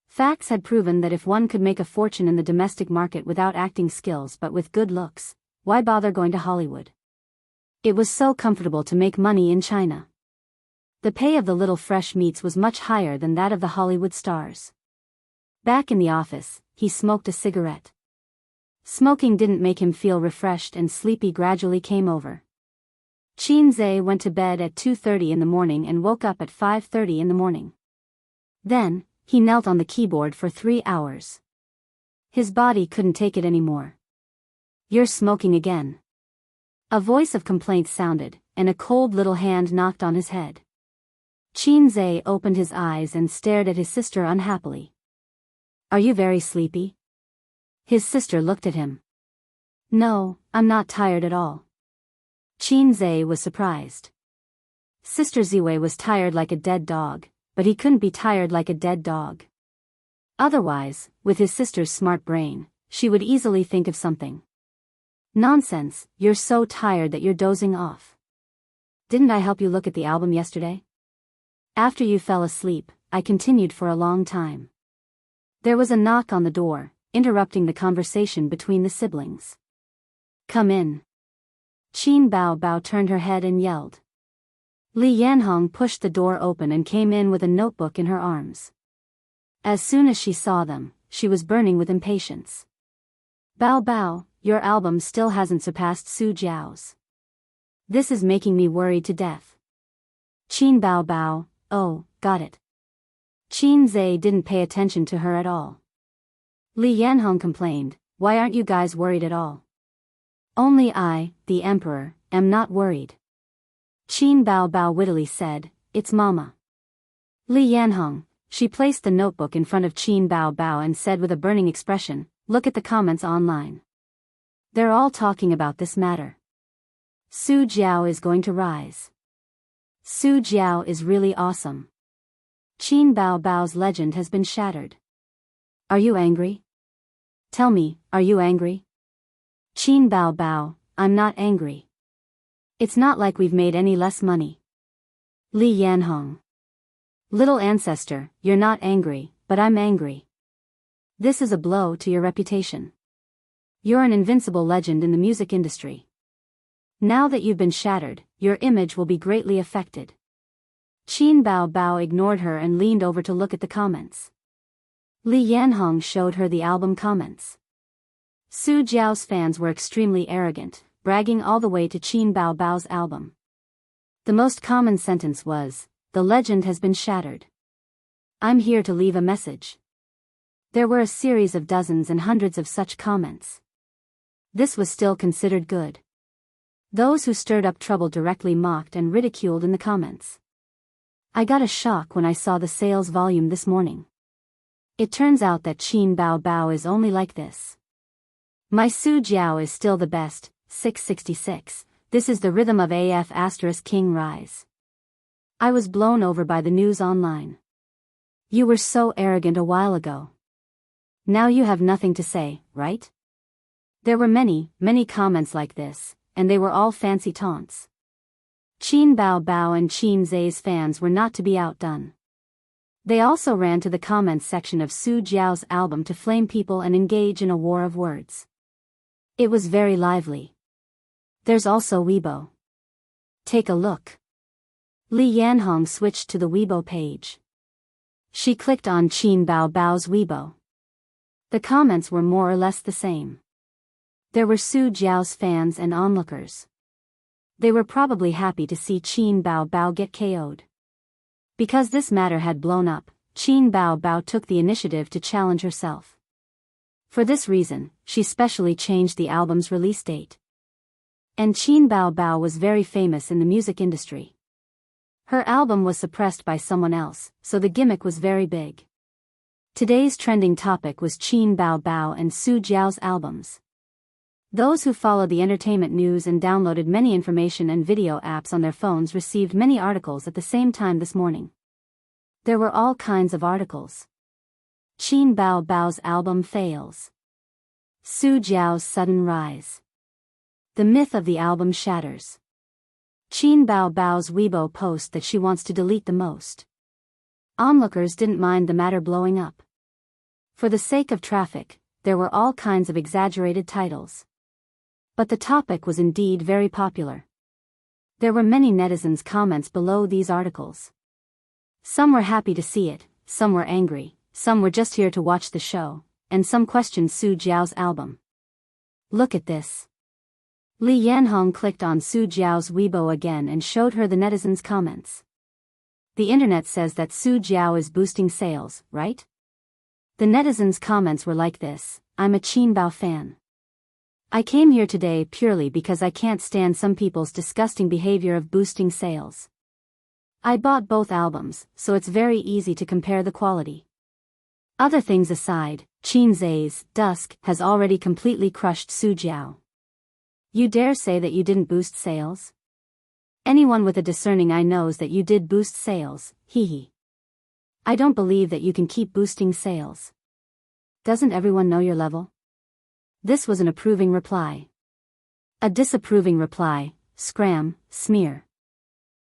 Facts had proven that if one could make a fortune in the domestic market without acting skills but with good looks, why bother going to Hollywood? It was so comfortable to make money in China. The pay of the little fresh meats was much higher than that of the Hollywood stars. Back in the office, he smoked a cigarette. Smoking didn't make him feel refreshed and sleepy gradually came over. Xianxia went to bed at 2:30 in the morning and woke up at 5:30 in the morning. Then, he knelt on the keyboard for 3 hours. His body couldn't take it anymore. "You're smoking again." A voice of complaint sounded, and a cold little hand knocked on his head. Xianxia opened his eyes and stared at his sister unhappily. "Are you very sleepy?" His sister looked at him. "No, I'm not tired at all." Xianxia was surprised. Sister Ziwei was tired like a dead dog, but he couldn't be tired like a dead dog. Otherwise, with his sister's smart brain, she would easily think of something. "Nonsense, you're so tired that you're dozing off. Didn't I help you look at the album yesterday? After you fell asleep, I continued for a long time." There was a knock on the door, interrupting the conversation between the siblings. "Come in." Qin Bao Bao turned her head and yelled. Li Yanhong pushed the door open and came in with a notebook in her arms. As soon as she saw them, she was burning with impatience. "Bao Bao, your album still hasn't surpassed Su Jiao's. This is making me worried to death." Qin Bao Bao, "Oh, got it." Xianxia didn't pay attention to her at all. Li Yanhong complained, "Why aren't you guys worried at all?" "Only I, the emperor, am not worried." Qin Bao Bao wittily said, "It's Mama." Li Yanhong, she placed the notebook in front of Qin Bao Bao and said with a burning expression, "Look at the comments online. They're all talking about this matter. Su Jiao is going to rise. Su Jiao is really awesome. Qin Bao Bao's legend has been shattered. Are you angry? Tell me, are you angry?" Qin Bao Bao, "I'm not angry. It's not like we've made any less money." Li Yanhong, "Little ancestor, you're not angry, but I'm angry. This is a blow to your reputation. You're an invincible legend in the music industry. Now that you've been shattered, your image will be greatly affected." Qin Bao Bao ignored her and leaned over to look at the comments. Li Yanhong showed her the album comments. Su Jiao's fans were extremely arrogant, bragging all the way to Qin Bao Bao's album. The most common sentence was, "The legend has been shattered. I'm here to leave a message." There were a series of dozens and hundreds of such comments. This was still considered good. Those who stirred up trouble directly mocked and ridiculed in the comments. "I got a shock when I saw the sales volume this morning. It turns out that Qin Bao Bao is only like this. My Su Jiao is still the best." 666, "This is the rhythm of AF * King Rise. I was blown over by the news online. You were so arrogant a while ago. Now you have nothing to say, right?" There were many, many comments like this, and they were all fancy taunts. Qin Bao Bao and Xianxia's fans were not to be outdone. They also ran to the comments section of Su Jiao's album to flame people and engage in a war of words. It was very lively. There's also Weibo. Take a look. Li Yanhong switched to the Weibo page. She clicked on Qin Bao Bao's Weibo. The comments were more or less the same. There were Su Jiao's fans and onlookers. They were probably happy to see Qin Bao Bao get KO'd. Because this matter had blown up, Qin Bao Bao took the initiative to challenge herself. For this reason, she specially changed the album's release date. And Qin Bao Bao was very famous in the music industry. Her album was suppressed by someone else, so the gimmick was very big. Today's trending topic was Qin Bao Bao and Su Jiao's albums. Those who followed the entertainment news and downloaded many information and video apps on their phones received many articles at the same time this morning. There were all kinds of articles. Qin Bao Bao's album fails. Su Jiao's sudden rise. The myth of the album shatters. Qin Bao Bao's Weibo post that she wants to delete the most. Onlookers didn't mind the matter blowing up. For the sake of traffic, there were all kinds of exaggerated titles. But the topic was indeed very popular. There were many netizens' comments below these articles. Some were happy to see it, some were angry, some were just here to watch the show, and some questioned Su Jiao's album. Look at this. Li Yanhong clicked on Su Jiao's Weibo again and showed her the netizens' comments. The internet says that Su Jiao is boosting sales, right? The netizens' comments were like this: I'm a Qin Bao fan. I came here today purely because I can't stand some people's disgusting behavior of boosting sales. I bought both albums, so it's very easy to compare the quality. Other things aside, Qin Zai's Dusk has already completely crushed Su Jiao. You dare say that you didn't boost sales? Anyone with a discerning eye knows that you did boost sales, hee. I don't believe that you can keep boosting sales. Doesn't everyone know your level? This was an approving reply. A disapproving reply: scram, smear.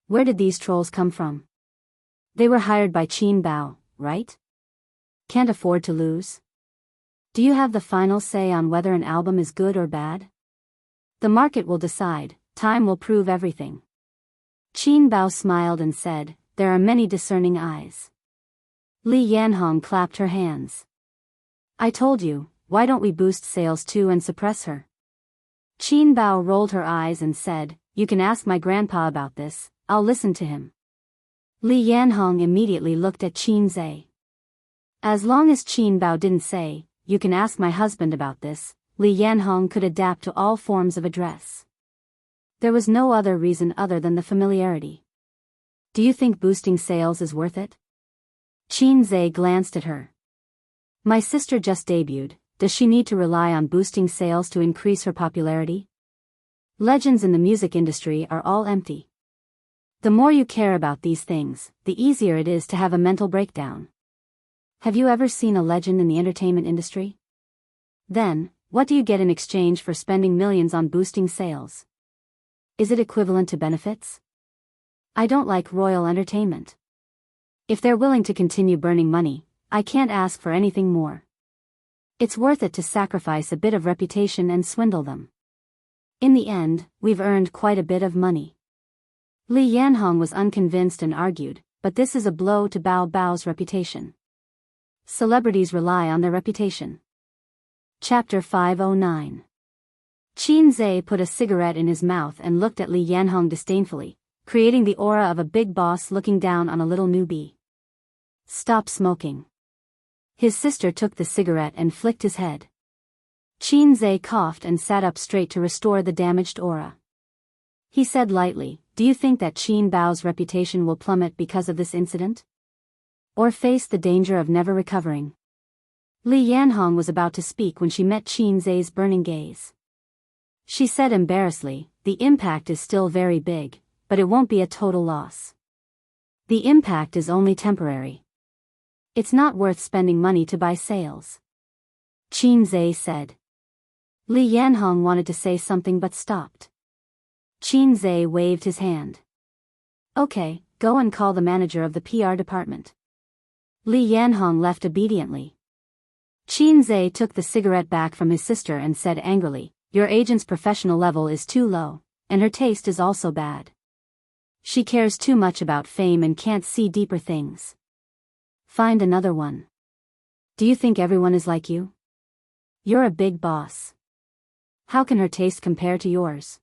Where did these trolls come from? They were hired by Qin Bao, right? Can't afford to lose? Do you have the final say on whether an album is good or bad? The market will decide, time will prove everything. Qin Bao smiled and said, there are many discerning eyes. Li Yanhong clapped her hands. I told you, why don't we boost sales too and suppress her? Qin Bao rolled her eyes and said, you can ask my grandpa about this, I'll listen to him. Li Yanhong immediately looked at Qin Zai. As long as Qin Bao didn't say, you can ask my husband about this, Li Yanhong could adapt to all forms of address. There was no other reason other than the familiarity. Do you think boosting sales is worth it? Qin Zai glanced at her. My sister just debuted, does she need to rely on boosting sales to increase her popularity? Legends in the music industry are all empty. The more you care about these things, the easier it is to have a mental breakdown. Have you ever seen a legend in the entertainment industry? Then, what do you get in exchange for spending millions on boosting sales? Is it equivalent to benefits? I don't like royal entertainment. If they're willing to continue burning money, I can't ask for anything more. It's worth it to sacrifice a bit of reputation and swindle them. In the end, we've earned quite a bit of money. Li Yanhong was unconvinced and argued, but this is a blow to Bao Bao's reputation. Celebrities rely on their reputation. Chapter 509. Qin Zai put a cigarette in his mouth and looked at Li Yanhong disdainfully, creating the aura of a big boss looking down on a little newbie. Stop smoking. His sister took the cigarette and flicked his head. Qin Zai coughed and sat up straight to restore the damaged aura. He said lightly, do you think that Qin Bao's reputation will plummet because of this incident? Or face the danger of never recovering? Li Yanhong was about to speak when she met Qin Zai's burning gaze. She said embarrassedly, the impact is still very big, but it won't be a total loss. The impact is only temporary. It's not worth spending money to buy sales. Qin Zai said. Li Yanhong wanted to say something but stopped. Qin Zai waved his hand. Okay, go and call the manager of the PR department. Li Yanhong left obediently. Qin Zai took the cigarette back from his sister and said angrily, your agent's professional level is too low, and her taste is also bad. She cares too much about fame and can't see deeper things. Find another one. Do you think everyone is like you? You're a big boss. How can her taste compare to yours?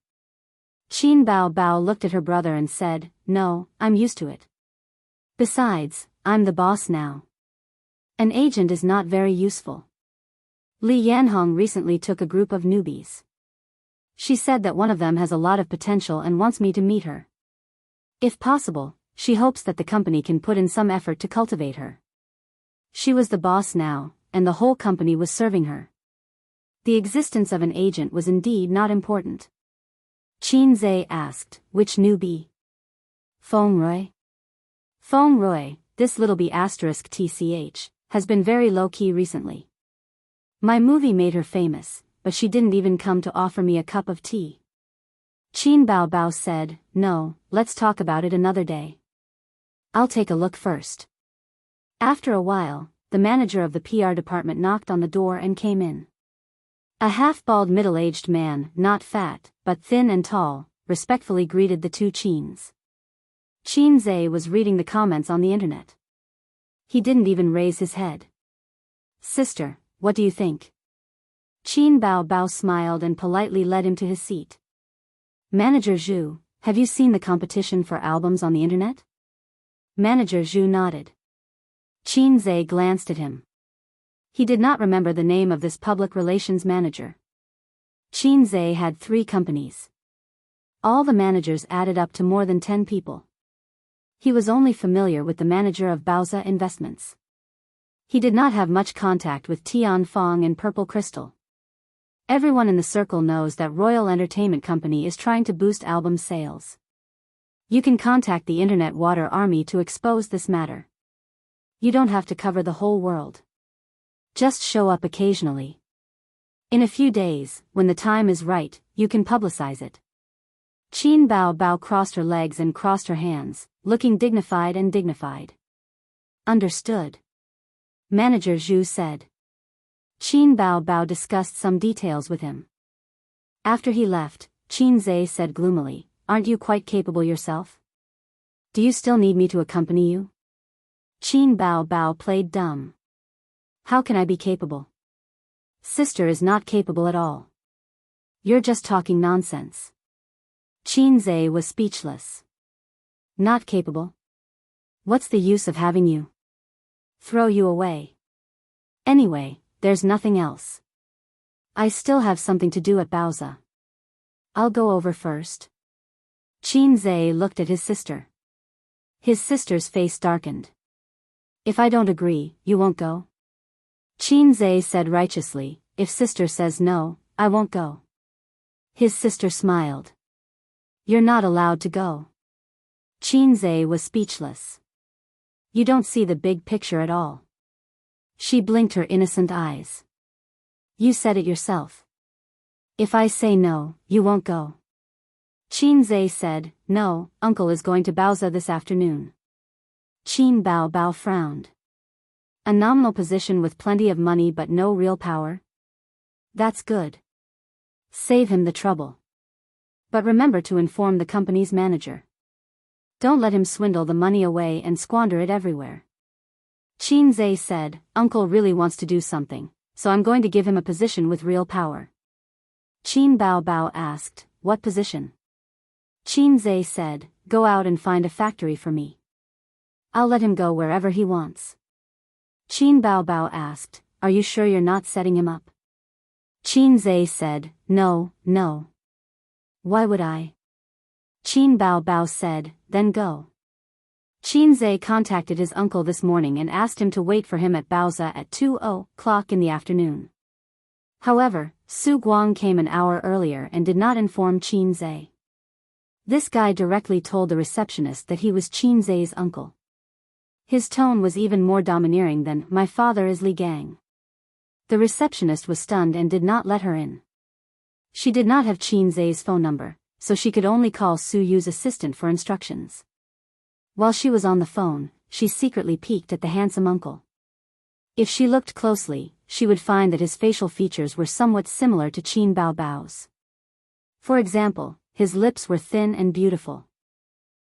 Qin Bao Bao looked at her brother and said, no, I'm used to it. Besides, I'm the boss now. An agent is not very useful. Li Yanhong recently took a group of newbies. She said that one of them has a lot of potential and wants me to meet her. If possible, she hopes that the company can put in some effort to cultivate her. She was the boss now, and the whole company was serving her. The existence of an agent was indeed not important. Qin Zhe asked, which newbie? Feng Rui. Feng Rui, this little bee *tch, has been very low-key recently. My movie made her famous, but she didn't even come to offer me a cup of tea. Qin Bao said, no, let's talk about it another day. I'll take a look first. After a while, the manager of the PR department knocked on the door and came in. A half-bald middle-aged man, not fat, but thin and tall, respectfully greeted the two Qins. Qin Zhe was reading the comments on the internet. He didn't even raise his head. Sister, what do you think? Qin Bao smiled and politely led him to his seat. Manager Zhu, have you seen the competition for albums on the internet? Manager Zhu nodded. Qin Zhe glanced at him. He did not remember the name of this public relations manager. Qin Zhe had 3 companies. All the managers added up to more than 10 people. He was only familiar with the manager of Baoza Investments. He did not have much contact with Tian Fong and Purple Crystal. Everyone in the circle knows that Royal Entertainment Company is trying to boost album sales. You can contact the Internet Water Army to expose this matter. You don't have to cover the whole world. Just show up occasionally. In a few days, when the time is right, you can publicize it. Qin Bao crossed her legs and crossed her hands, looking dignified and dignified. Understood. Manager Zhu said. Qin Bao discussed some details with him. After he left, Qin Zhe said gloomily, aren't you quite capable yourself? Do you still need me to accompany you? Qin Bao played dumb. How can I be capable? Sister is not capable at all. You're just talking nonsense. Qin Zhe was speechless. Not capable? What's the use of having you? Throw you away. Anyway, there's nothing else. I still have something to do at Baoza. I'll go over first. Qin Zhe looked at his sister. His sister's face darkened. If I don't agree, you won't go? Qin Zhe said righteously, if sister says no, I won't go. His sister smiled. You're not allowed to go. Qin Zhe was speechless. You don't see the big picture at all. She blinked her innocent eyes. You said it yourself. If I say no, you won't go. Qin Zhe said, no, uncle is going to Baoza this afternoon. Qin Bao frowned. A nominal position with plenty of money but no real power? That's good. Save him the trouble. But remember to inform the company's manager. Don't let him swindle the money away and squander it everywhere. Qin Zhe said, uncle really wants to do something, so I'm going to give him a position with real power. Qin Bao asked, what position? Qin Zhe said, go out and find a factory for me. I'll let him go wherever he wants. Qin Bao asked, are you sure you're not setting him up? Qin Zhe said, no. Why would I? Qin Bao said, then go. Qin Zhe contacted his uncle this morning and asked him to wait for him at Baoza at 2:00 in the afternoon. However, Su Guang came an hour earlier and did not inform Qin Zhe. This guy directly told the receptionist that he was Qin Zhe's uncle. His tone was even more domineering than, my father is Li Gang. The receptionist was stunned and did not let her in. She did not have Qin Zhe's phone number, so she could only call Su Yu's assistant for instructions. While she was on the phone, she secretly peeked at the handsome uncle. If she looked closely, she would find that his facial features were somewhat similar to Qin Bao's. For example, his lips were thin and beautiful.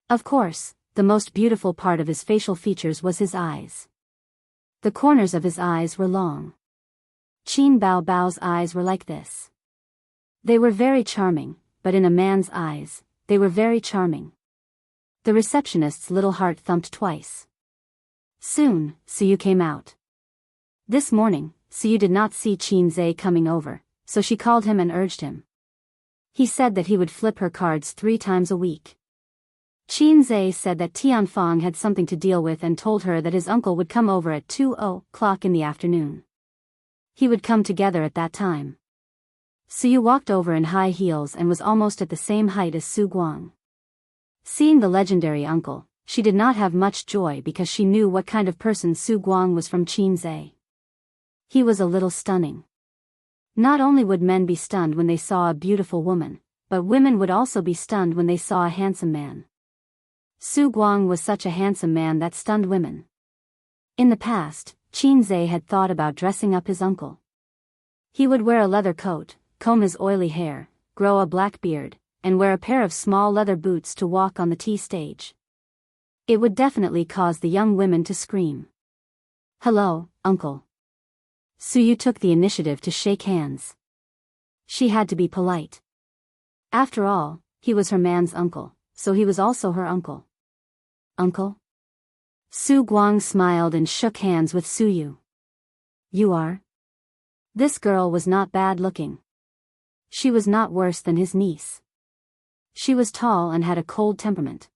Of course, the most beautiful part of his facial features was his eyes. The corners of his eyes were long. Qin Bao's eyes were like this. They were very charming, but in a man's eyes, they were very charming. The receptionist's little heart thumped twice. Soon, Su Yu came out. This morning, Suyu did not see Qin Zhe coming over, so she called him and urged him. He said that he would flip her cards 3 times a week. Qin Zhe said that Tianfang had something to deal with and told her that his uncle would come over at 2:00 in the afternoon. He would come together at that time. Suyu walked over in high heels and was almost at the same height as Su Guang. Seeing the legendary uncle, she did not have much joy because she knew what kind of person Su Guang was from Qin Zhe. He was a little stunning. Not only would men be stunned when they saw a beautiful woman, but women would also be stunned when they saw a handsome man. Su Guang was such a handsome man that stunned women. In the past, Qin Zhe had thought about dressing up his uncle. He would wear a leather coat, comb his oily hair, grow a black beard, and wear a pair of small leather boots to walk on the tea stage. It would definitely cause the young women to scream. "Hello, uncle." Suyu took the initiative to shake hands. She had to be polite. After all, he was her man's uncle, so he was also her uncle. "Uncle?" Su Guang smiled and shook hands with Suyu. "You are?" This girl was not bad looking. She was not worse than his niece. She was tall and had a cold temperament.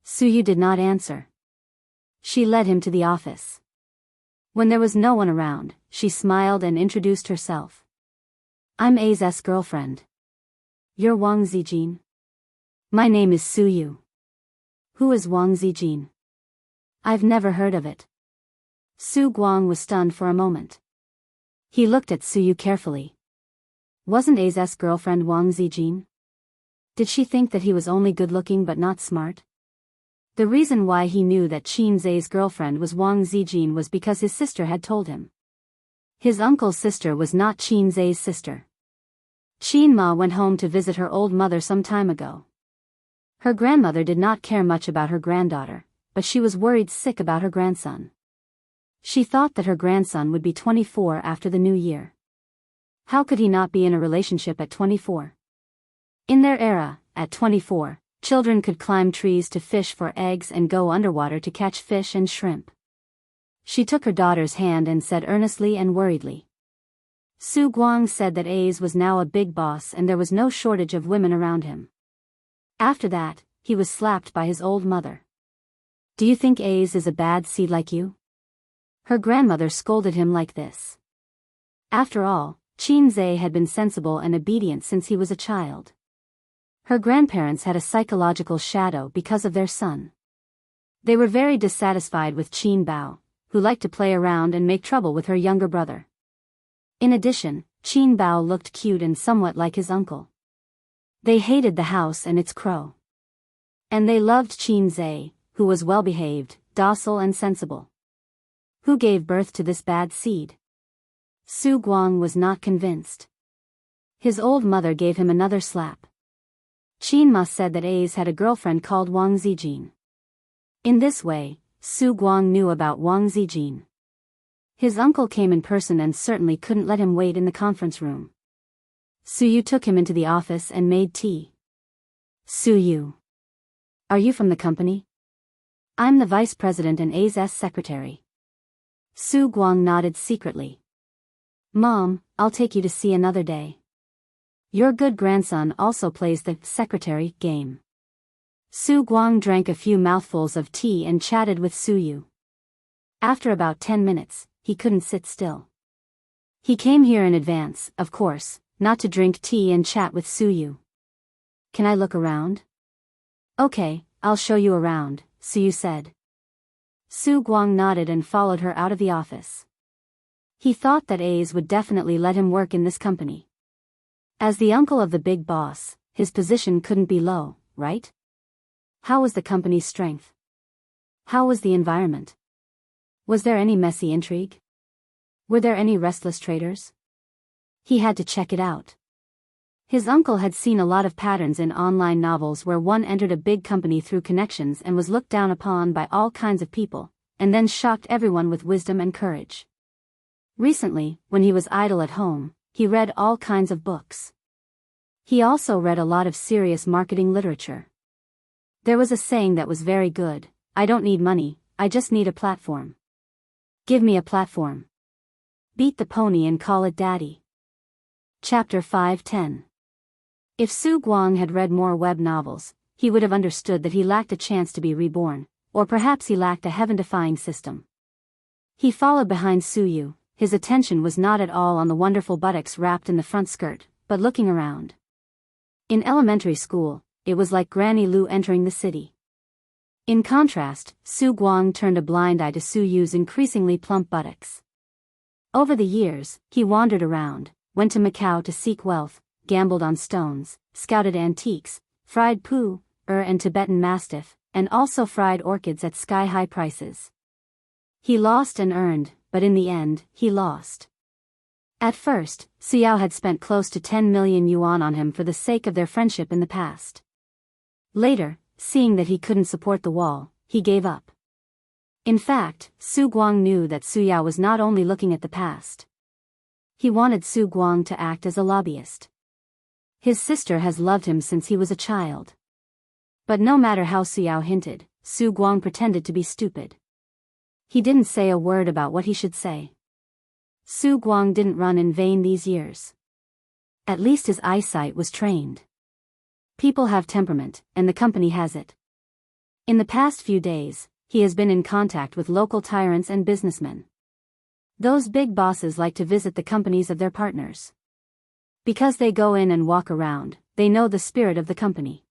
Suyu did not answer. She led him to the office. When there was no one around, she smiled and introduced herself. "I'm A's girlfriend." "You're Wang Zijin?" "My name is Suyu." "Who is Wang Zijin?" "I've never heard of it." Su Guang was stunned for a moment. He looked at Suyu carefully. Wasn't A's girlfriend Wang Zijin? Did she think that he was only good-looking but not smart? The reason why he knew that Qin Zhe's girlfriend was Wang Zijin was because his sister had told him. His uncle's sister was not Qin Zhe's sister. Qin Ma went home to visit her old mother some time ago. Her grandmother did not care much about her granddaughter, but she was worried sick about her grandson. She thought that her grandson would be 24 after the new year. How could he not be in a relationship at 24? In their era, at 24, children could climb trees to fish for eggs and go underwater to catch fish and shrimp. She took her daughter's hand and said earnestly and worriedly. Su Guang said that A's was now a big boss and there was no shortage of women around him. After that, he was slapped by his old mother. "Do you think A's is a bad seed like you?" Her grandmother scolded him like this. After all, Qin Zhe had been sensible and obedient since he was a child. Her grandparents had a psychological shadow because of their son. They were very dissatisfied with Qin Bao, who liked to play around and make trouble with her younger brother. In addition, Qin Bao looked cute and somewhat like his uncle. They hated the house and its crow. And they loved Qin Zhe, who was well-behaved, docile and sensible. Who gave birth to this bad seed? Su Guang was not convinced. His old mother gave him another slap. Qin Ma said that A's had a girlfriend called Wang Zijin. In this way, Su Guang knew about Wang Zijin. His uncle came in person and certainly couldn't let him wait in the conference room. Suyu took him into the office and made tea. "Suyu. Are you from the company?" "I'm the vice president and A's secretary." Su Guang nodded secretly. "Mom, I'll take you to see another day. Your good grandson also plays the secretary game." Su Guang drank a few mouthfuls of tea and chatted with Suyu. After about 10 minutes, he couldn't sit still. He came here in advance, of course, not to drink tea and chat with Suyu. "Can I look around?" "Okay, I'll show you around," Suyu said. Su Guang nodded and followed her out of the office. He thought that A's would definitely let him work in this company. As the uncle of the big boss, his position couldn't be low, right? How was the company's strength? How was the environment? Was there any messy intrigue? Were there any restless traders? He had to check it out. His uncle had seen a lot of patterns in online novels where one entered a big company through connections and was looked down upon by all kinds of people, and then shocked everyone with wisdom and courage. Recently, when he was idle at home, he read all kinds of books. He also read a lot of serious marketing literature. There was a saying that was very good: "I don't need money, I just need a platform. Give me a platform." Beat the pony and call it daddy. Chapter 5:10. If Su Guang had read more web novels, he would have understood that he lacked a chance to be reborn, or perhaps he lacked a heaven-defying system. He followed behind Su Yu. His attention was not at all on the wonderful buttocks wrapped in the front skirt, but looking around. In elementary school, it was like Granny Lu entering the city. In contrast, Su Guang turned a blind eye to Su Yu's increasingly plump buttocks. Over the years, he wandered around, went to Macau to seek wealth, gambled on stones, scouted antiques, fried pu, and Tibetan mastiff, and also fried orchids at sky-high prices. He lost and earned, but in the end, he lost. At first, Xiao had spent close to 10 million yuan on him for the sake of their friendship in the past. Later, seeing that he couldn't support the wall, he gave up. In fact, Su Guang knew that Xiao was not only looking at the past. He wanted Su Guang to act as a lobbyist. His sister has loved him since he was a child. But no matter how Xiao hinted, Su Guang pretended to be stupid. He didn't say a word about what he should say. Su Guang didn't run in vain these years. At least his eyesight was trained. People have temperament, and the company has it. In the past few days, he has been in contact with local tyrants and businessmen. Those big bosses like to visit the companies of their partners. Because they go in and walk around, they know the spirit of the company.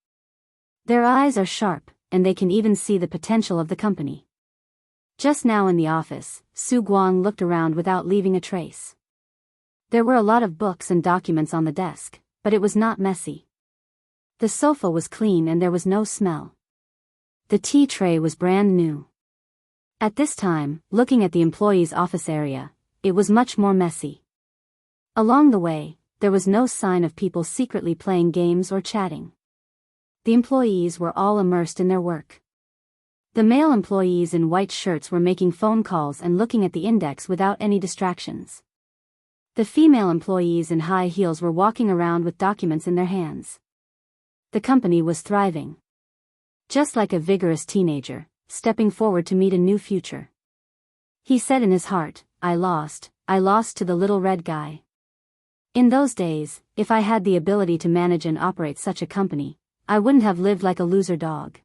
Their eyes are sharp, and they can even see the potential of the company. Just now in the office, Su Guang looked around without leaving a trace. There were a lot of books and documents on the desk, but it was not messy. The sofa was clean and there was no smell. The tea tray was brand new. At this time, looking at the employees' office area, it was much more messy. Along the way, there was no sign of people secretly playing games or chatting. The employees were all immersed in their work. The male employees in white shirts were making phone calls and looking at the index without any distractions. The female employees in high heels were walking around with documents in their hands. The company was thriving. Just like a vigorous teenager, stepping forward to meet a new future. He said in his heart, I lost to the little red guy. In those days, if I had the ability to manage and operate such a company, I wouldn't have lived like a loser dog.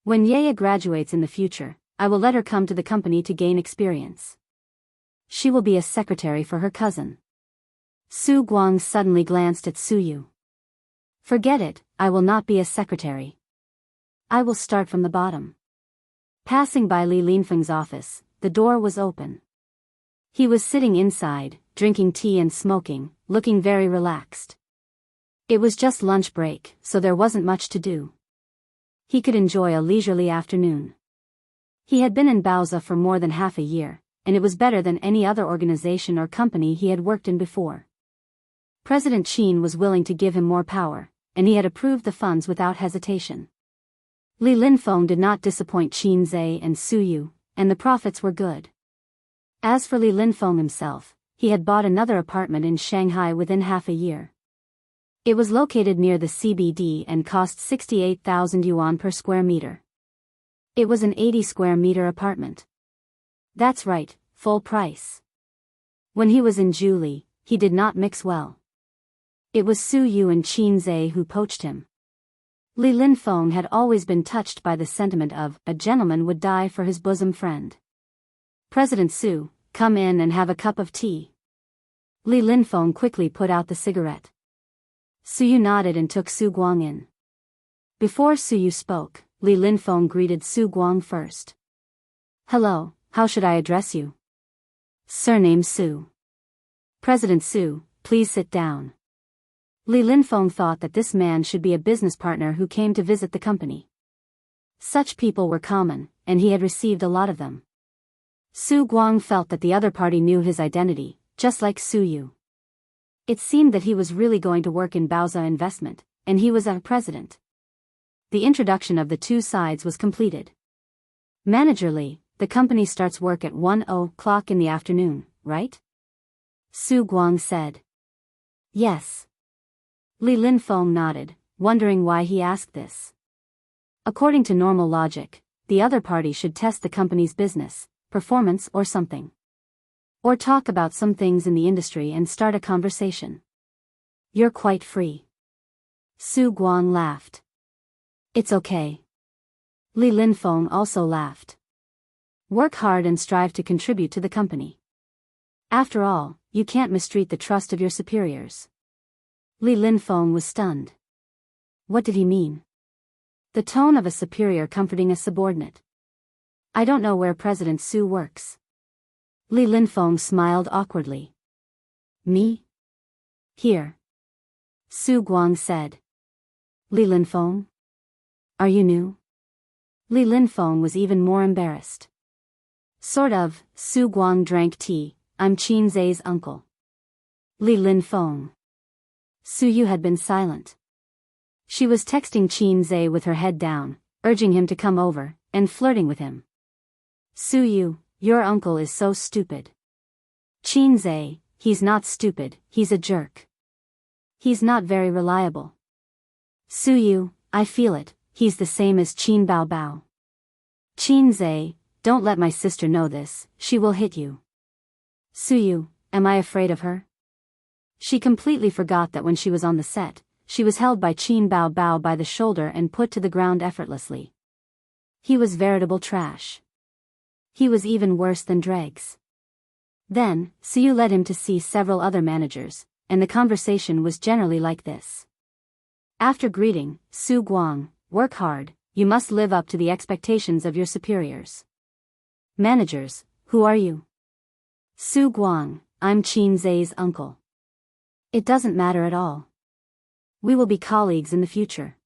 When Yaya graduates in the future, I will let her come to the company to gain experience. She will be a secretary for her cousin. Su Guang suddenly glanced at Su Yu. Forget it, I will not be a secretary. I will start from the bottom. Passing by Li Linfeng's office, the door was open. He was sitting inside, drinking tea and smoking, looking very relaxed. It was just lunch break, so there wasn't much to do. He could enjoy a leisurely afternoon. He had been in Baoza for more than half a year, and it was better than any other organization or company he had worked in before. President Qin was willing to give him more power, and he had approved the funds without hesitation. Li Linfeng did not disappoint Qin Zhe and Su Yu, and the profits were good. As for Li Linfeng himself, he had bought another apartment in Shanghai within half a year. It was located near the CBD and cost 68,000 yuan per square meter. It was an 80 square meter apartment. That's right, full price. When he was in Zhuli, he did not mix well. It was Su Yu and Qin Zhe who poached him. Li Linfeng had always been touched by the sentiment of, a gentleman would die for his bosom friend. President Su, come in and have a cup of tea. Li Linfeng quickly put out the cigarette. Su Yu nodded and took Su Guang in. Before Su Yu spoke, Li Linfeng greeted Su Guang first. Hello, how should I address you? Surname Su. President Su, please sit down. Li Linfeng thought that this man should be a business partner who came to visit the company. Such people were common, and he had received a lot of them. Su Guang felt that the other party knew his identity, just like Su Yu. It seemed that he was really going to work in Baoza Investment, and he was our president. The introduction of the two sides was completed. Managerly, the company starts work at 1:00 in the afternoon, right? Su Guang said. Yes. Li Linfeng nodded, wondering why he asked this. According to normal logic, the other party should test the company's business, performance or something. Or talk about some things in the industry and start a conversation. You're quite free. Su Guang laughed. It's okay. Li Linfeng also laughed. Work hard and strive to contribute to the company. After all, you can't mistreat the trust of your superiors. Li Linfeng was stunned. What did he mean? The tone of a superior comforting a subordinate. I don't know where President Su works. Li Linfeng smiled awkwardly. Me? Here. Su Guang said. Li Linfeng? Are you new? Li Linfeng was even more embarrassed. Sort of. Su Guang drank tea. I'm Qin Zai's uncle. Li Linfeng. Su Yu had been silent. She was texting Qin Zai with her head down, urging him to come over, and flirting with him. Su Yu, your uncle is so stupid. Qin Zai, he's not stupid, he's a jerk. He's not very reliable. Su Yu, I feel it, he's the same as Qin Bao Bao. Qin Zai, don't let my sister know this, she will hit you. Su Yu, am I afraid of her? She completely forgot that when she was on the set, she was held by Qin Bao Bao by the shoulder and put to the ground effortlessly. He was veritable trash. He was even worse than dregs. Then, Su Yu led him to see several other managers, and the conversation was generally like this. After greeting, Su Guang, work hard, you must live up to the expectations of your superiors. Managers, who are you? Su Guang, I'm Qin Zai's uncle. It doesn't matter at all. We will be colleagues in the future.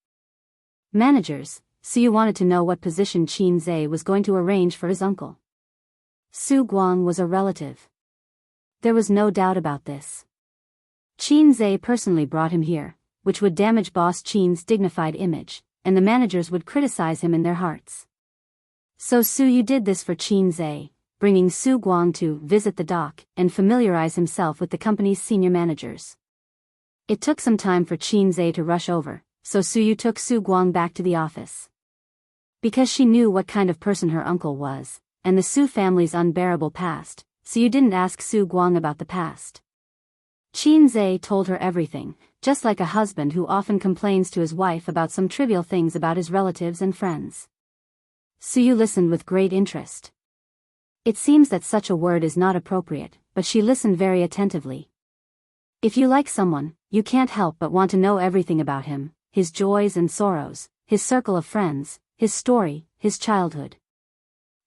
Managers, Su Yu wanted to know what position Qin Zai was going to arrange for his uncle. Su Guang was a relative. There was no doubt about this. Qin Zai personally brought him here, which would damage boss Qin's dignified image, and the managers would criticize him in their hearts. So Su Yu did this for Qin Zai, bringing Su Guang to visit the dock and familiarize himself with the company's senior managers. It took some time for Qin Zai to rush over, so Su Yu took Su Guang back to the office. Because she knew what kind of person her uncle was, and the Su family's unbearable past, Su Yu didn't ask Su Guang about the past. Qin Zai told her everything, just like a husband who often complains to his wife about some trivial things about his relatives and friends. Su Yu listened with great interest. It seems that such a word is not appropriate, but she listened very attentively. If you like someone, you can't help but want to know everything about him, his joys and sorrows, his circle of friends, his story, his childhood.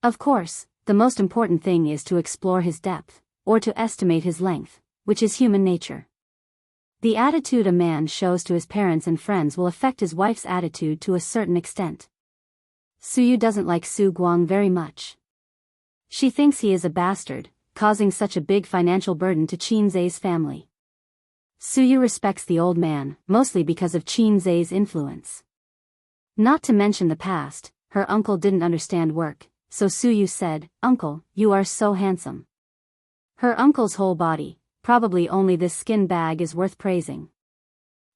Of course, the most important thing is to explore his depth, or to estimate his length, which is human nature. The attitude a man shows to his parents and friends will affect his wife's attitude to a certain extent. Su Yu doesn't like Su Guang very much. She thinks he is a bastard, causing such a big financial burden to Qin Zai's family. Su Yu respects the old man, mostly because of Qin Zai's influence. Not to mention the past, her uncle didn't understand work, so Su Yu said, "Uncle, you are so handsome." Her uncle's whole body, probably only this skin bag is worth praising.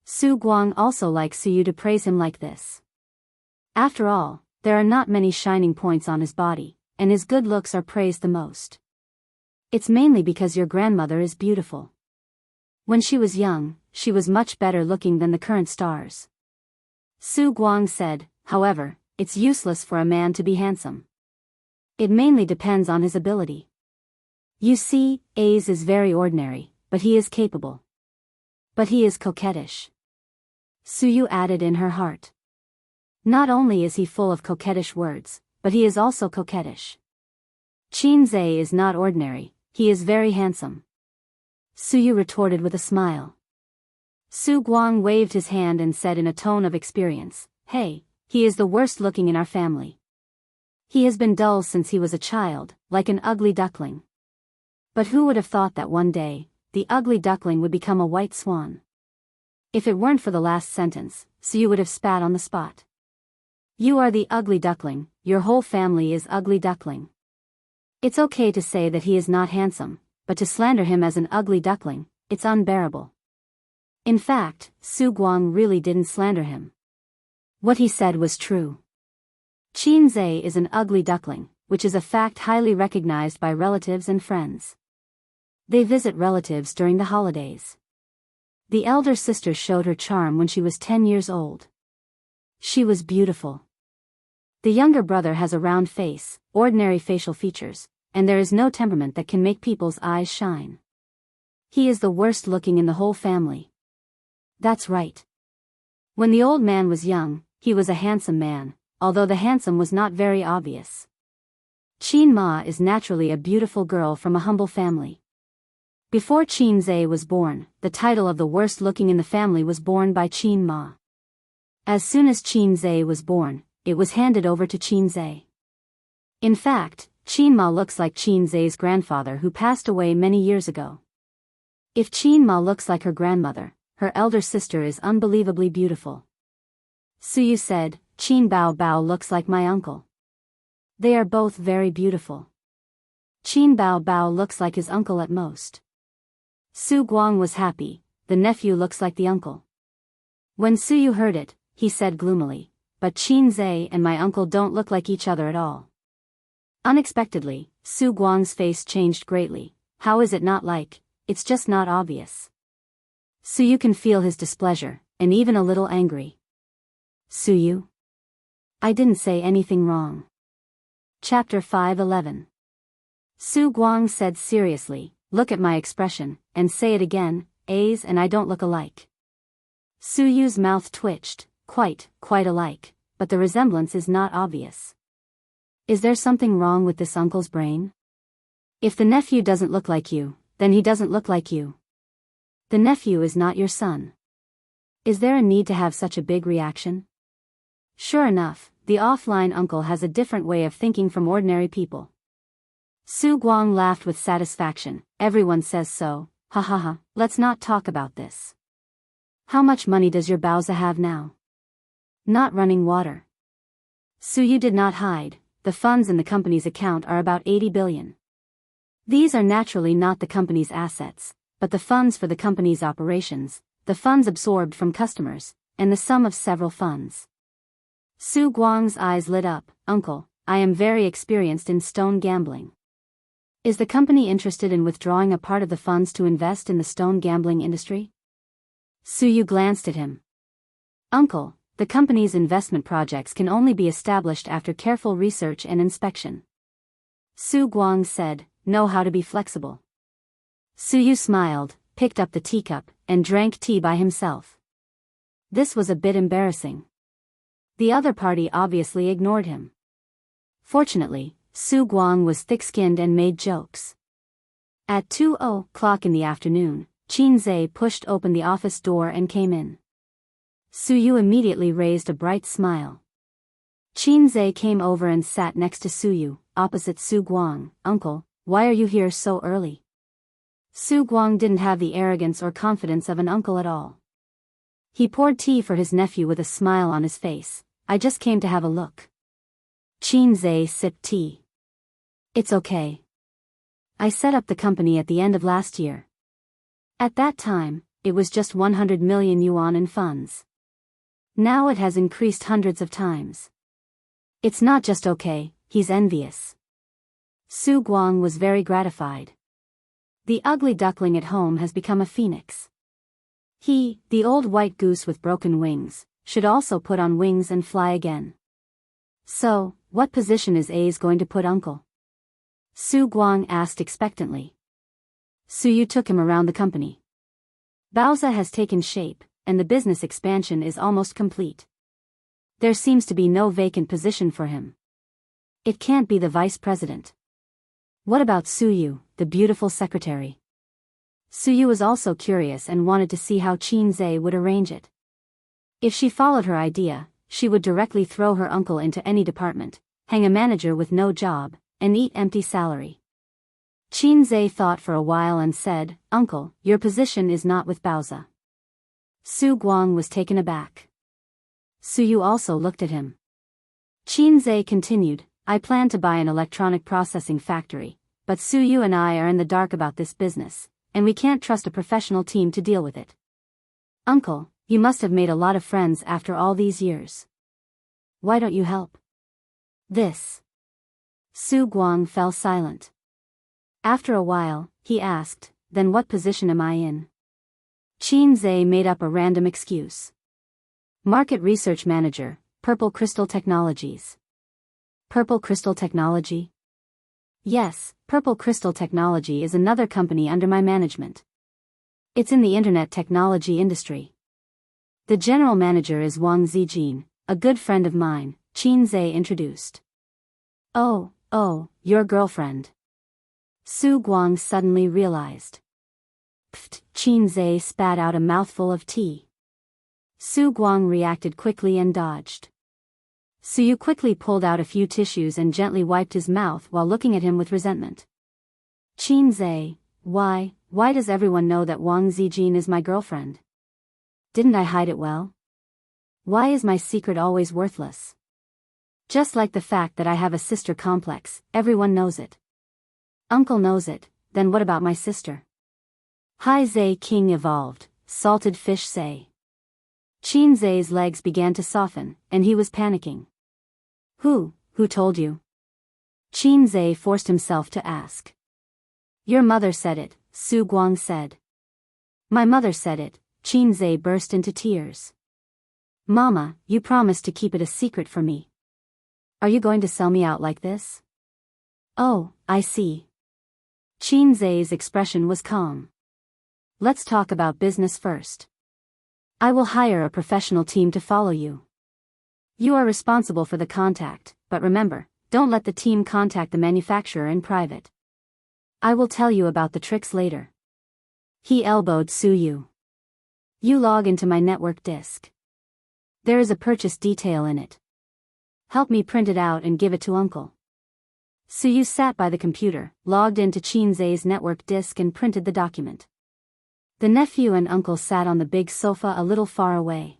Su Guang also likes Su Yu to praise him like this. After all, there are not many shining points on his body, and his good looks are praised the most. It's mainly because your grandmother is beautiful. When she was young, she was much better looking than the current stars. Su Guang said, however, it's useless for a man to be handsome. It mainly depends on his ability. You see, A's is very ordinary, but he is capable. But he is coquettish. Su Yu added in her heart. Not only is he full of coquettish words, but he is also coquettish. Qin Zai is not ordinary, he is very handsome. Su Yu retorted with a smile. Su Guang waved his hand and said in a tone of experience, "Hey, he is the worst looking in our family. He has been dull since he was a child, like an ugly duckling." But who would have thought that one day, the ugly duckling would become a white swan? If it weren't for the last sentence, Su Yu would have spat on the spot. You are the ugly duckling, your whole family is ugly duckling. It's okay to say that he is not handsome, but to slander him as an ugly duckling, it's unbearable. In fact, Su Guang really didn't slander him. What he said was true. Qin Zai is an ugly duckling, which is a fact highly recognized by relatives and friends. They visit relatives during the holidays. The elder sister showed her charm when she was 10 years old. She was beautiful. The younger brother has a round face, ordinary facial features, and there is no temperament that can make people's eyes shine. He is the worst looking in the whole family. That's right. When the old man was young, he was a handsome man, although the handsome was not very obvious. Qin Ma is naturally a beautiful girl from a humble family. Before Qin Zhe was born, the title of the worst looking in the family was borne by Qin Ma. As soon as Qin Zhe was born, it was handed over to Qin Zhe. In fact, Qin Ma looks like Qin Zhe's grandfather who passed away many years ago. If Qin Ma looks like her grandmother, her elder sister is unbelievably beautiful. Suyu said, Qin Bao Bao looks like my uncle. They are both very beautiful. Qin Bao Bao looks like his uncle at most. Su Guang was happy, the nephew looks like the uncle. When Suyu heard it, he said gloomily, but Qin Zhe and my uncle don't look like each other at all. Unexpectedly, Su Guang's face changed greatly. How is it not like? It's just not obvious. Suyu can feel his displeasure, and even a little angry. Suyu? I didn't say anything wrong. Chapter 5:11. Su Guang said seriously, look at my expression, and say it again, A's and I don't look alike. Suyu's mouth twitched, quite alike, but the resemblance is not obvious. Is there something wrong with this uncle's brain? If the nephew doesn't look like you, then he doesn't look like you. The nephew is not your son. Is there a need to have such a big reaction? Sure enough, the offline uncle has a different way of thinking from ordinary people. Su Guang laughed with satisfaction. Everyone says so, ha ha ha, let's not talk about this. How much money does your Baozi have now? Not running water. Suyu did not hide, the funds in the company's account are about 80 billion. These are naturally not the company's assets, but the funds for the company's operations, the funds absorbed from customers, and the sum of several funds. Su Guang's eyes lit up. Uncle, I am very experienced in stone gambling. Is the company interested in withdrawing a part of the funds to invest in the stone gambling industry? Suyu glanced at him. Uncle, the company's investment projects can only be established after careful research and inspection. Su Guang said, know how to be flexible. Suyu smiled, picked up the teacup, and drank tea by himself. This was a bit embarrassing. The other party obviously ignored him. Fortunately, Su Guang was thick-skinned and made jokes. At 2:00 in the afternoon, Qin Zhe pushed open the office door and came in. Suyu immediately raised a bright smile. Qin Zhe came over and sat next to Suyu, opposite Su Guang. Uncle, why are you here so early? Su Guang didn't have the arrogance or confidence of an uncle at all. He poured tea for his nephew with a smile on his face. I just came to have a look. Qin Zhe sipped tea. It's okay. I set up the company at the end of last year. At that time, it was just 100 million yuan in funds. Now it has increased hundreds of times. It's not just okay, he's envious. Su Guang was very gratified. The ugly duckling at home has become a phoenix. He, the old white goose with broken wings, should also put on wings and fly again. So, what position is A's going to put uncle? Su Guang asked expectantly. Suyu took him around the company. Baozi has taken shape, and the business expansion is almost complete. There seems to be no vacant position for him. It can't be the vice president. What about Suyu, the beautiful secretary? Suyu was also curious and wanted to see how Qin Zhe would arrange it. If she followed her idea, she would directly throw her uncle into any department, hang a manager with no job, and eat empty salary. Qin Zhe thought for a while and said, Uncle, your position is not with Baozi. Su Guang was taken aback. Suyu also looked at him. Qin Zhe continued, I plan to buy an electronic processing factory, but Suyu and I are in the dark about this business, and we can't trust a professional team to deal with it. Uncle, you must have made a lot of friends after all these years. Why don't you help? Su Guang fell silent. After a while, he asked, then what position am I in? Qin Zhe made up a random excuse. Market Research Manager, Purple Crystal Technologies. Purple Crystal Technology? Yes, Purple Crystal Technology is another company under my management. It's in the internet technology industry. The general manager is Wang Zijin, a good friend of mine, Qin Zhe introduced. Oh, your girlfriend. Su Guang suddenly realized. Pfft, Qin Zhe spat out a mouthful of tea. Su Guang reacted quickly and dodged. Su quickly pulled out a few tissues and gently wiped his mouth while looking at him with resentment. Qin Zhe, why does everyone know that Wang Zijin is my girlfriend? Didn't I hide it well? Why is my secret always worthless? Just like the fact that I have a sister complex, everyone knows it. Uncle knows it, then what about my sister? Hai Zhe King evolved, salted fish say. Qin Zhe's legs began to soften, and he was panicking. Who told you? Qin Zhe forced himself to ask. Your mother said it, Su Guang said. My mother said it, Qin Zhe burst into tears. Mama, you promised to keep it a secret for me. Are you going to sell me out like this? Oh, I see. Qin Zhe's expression was calm. Let's talk about business first. I will hire a professional team to follow you. You are responsible for the contact, but remember, don't let the team contact the manufacturer in private. I will tell you about the tricks later. He elbowed Su Yu. You log into my network disk. There is a purchase detail in it. Help me print it out and give it to Uncle. Su Yu sat by the computer, logged into Qin Zhe's network disk and printed the document. The nephew and uncle sat on the big sofa a little far away.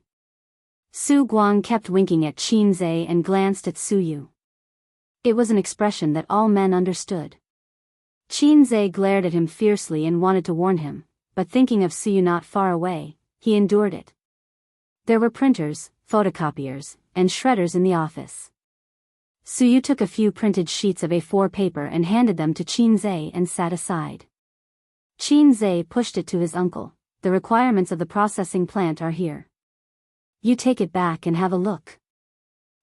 Su Guang kept winking at Qin Zhe and glanced at Su Yu. It was an expression that all men understood. Qin Zhe glared at him fiercely and wanted to warn him, but thinking of Su Yu not far away, he endured it. There were printers, photocopiers, and shredders in the office. Su Yu took a few printed sheets of A4 paper and handed them to Qin Zhe and sat aside. Qin Zhe pushed it to his uncle. The requirements of the processing plant are here. You take it back and have a look.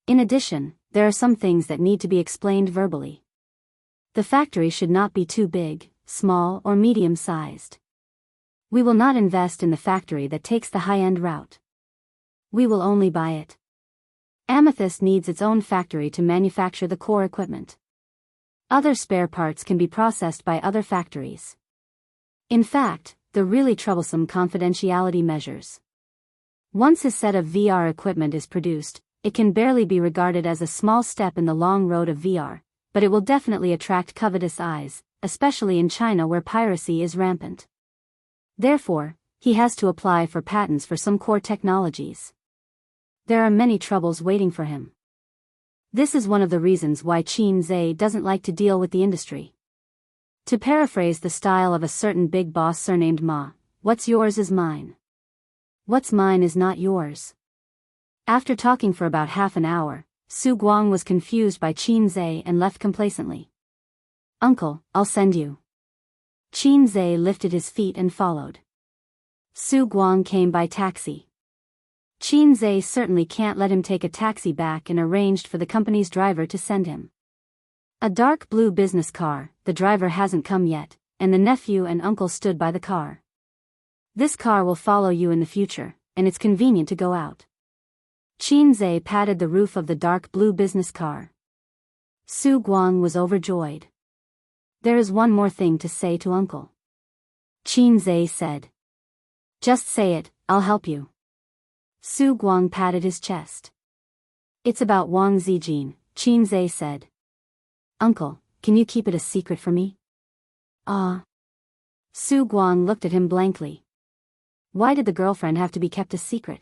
In addition, there are some things that need to be explained verbally. The factory should not be too big, small, or medium-sized. We will not invest in the factory that takes the high-end route. We will only buy it. Amethyst needs its own factory to manufacture the core equipment. Other spare parts can be processed by other factories. In fact, the really troublesome confidentiality measures. Once a set of VR equipment is produced, it can barely be regarded as a small step in the long road of VR, but it will definitely attract covetous eyes, especially in China where piracy is rampant. Therefore, he has to apply for patents for some core technologies. There are many troubles waiting for him. This is one of the reasons why Qin Zhe doesn't like to deal with the industry. To paraphrase the style of a certain big boss surnamed Ma, what's yours is mine. What's mine is not yours. After talking for about half an hour, Su Guang was confused by Qin Zhe and left complacently. Uncle, I'll send you. Qin Zhe lifted his feet and followed. Su Guang came by taxi. Qin Zhe certainly can't let him take a taxi back and arranged for the company's driver to send him. A dark blue business car, the driver hasn't come yet, and the nephew and uncle stood by the car. This car will follow you in the future, and it's convenient to go out. Qin Zhe patted the roof of the dark blue business car. Su Guang was overjoyed. There is one more thing to say to Uncle. Qin Zhe said. Just say it, I'll help you. Su Guang patted his chest. It's about Wang Zijin, Qin Zhe said. Uncle, can you keep it a secret for me? Su Guang looked at him blankly. Why did the girlfriend have to be kept a secret?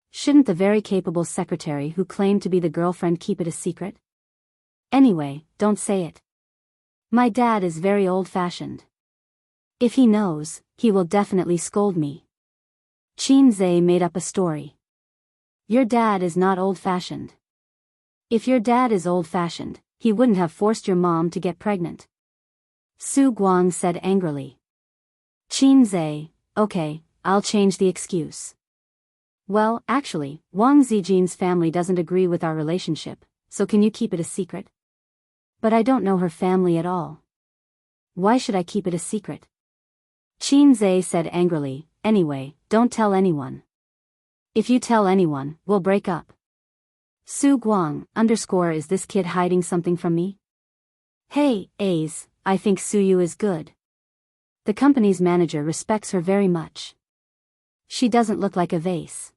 Shouldn't the very capable secretary who claimed to be the girlfriend keep it a secret? Anyway, don't say it. My dad is very old-fashioned. If he knows, he will definitely scold me. Qin Zhe made up a story. Your dad is not old-fashioned. If your dad is old-fashioned, he wouldn't have forced your mom to get pregnant. Su Guang said angrily. Qianxia, okay, I'll change the excuse. Well, actually, Wang Zijin's family doesn't agree with our relationship, so can you keep it a secret? But I don't know her family at all. Why should I keep it a secret? Qianxia said angrily, anyway, don't tell anyone. If you tell anyone, we'll break up. Su Guang, is this kid hiding something from me? Hey, Ace, I think Suyu is good. The company's manager respects her very much. She doesn't look like a vase.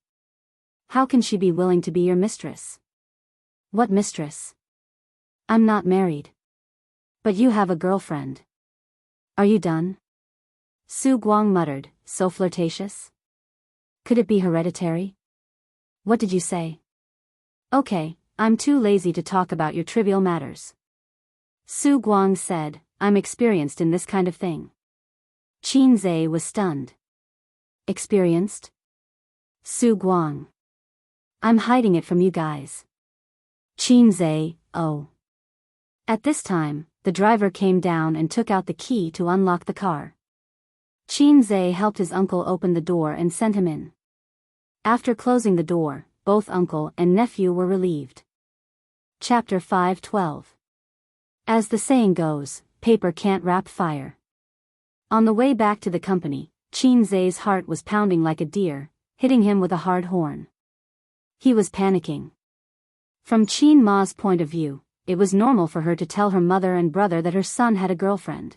How can she be willing to be your mistress? What mistress? I'm not married. But you have a girlfriend. Are you done? Su Guang muttered, so flirtatious? Could it be hereditary? What did you say? Okay, I'm too lazy to talk about your trivial matters. Su Guang said, I'm experienced in this kind of thing. Qianxia was stunned. Experienced? Su Guang. I'm hiding it from you guys. Qianxia, oh. At this time, the driver came down and took out the key to unlock the car. Qianxia helped his uncle open the door and sent him in. After closing the door, both uncle and nephew were relieved. Chapter 5:12. As the saying goes, paper can't wrap fire. On the way back to the company, Qianxia's heart was pounding like a deer, hitting him with a hard horn. He was panicking. From Qin Ma's point of view, it was normal for her to tell her mother and brother that her son had a girlfriend.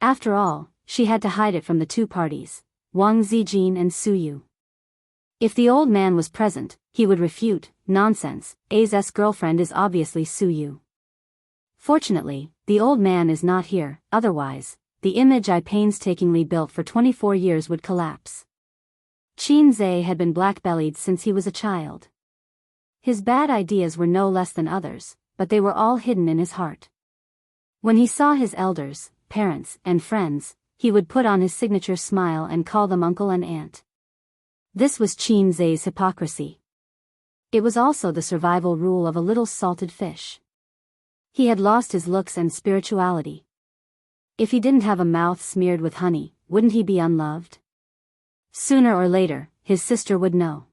After all, she had to hide it from the two parties, Wang Zijin and Suyu. If the old man was present, he would refute, nonsense, A's girlfriend is obviously Suyu. Fortunately, the old man is not here, otherwise, the image I painstakingly built for 24 years would collapse. Qianxia had been black-bellied since he was a child. His bad ideas were no less than others, but they were all hidden in his heart. When he saw his elders, parents, and friends, he would put on his signature smile and call them uncle and aunt. This was Qianxia's hypocrisy. It was also the survival rule of a little salted fish. He had lost his looks and spirituality. If he didn't have a mouth smeared with honey, wouldn't he be unloved? Sooner or later, his sister would know.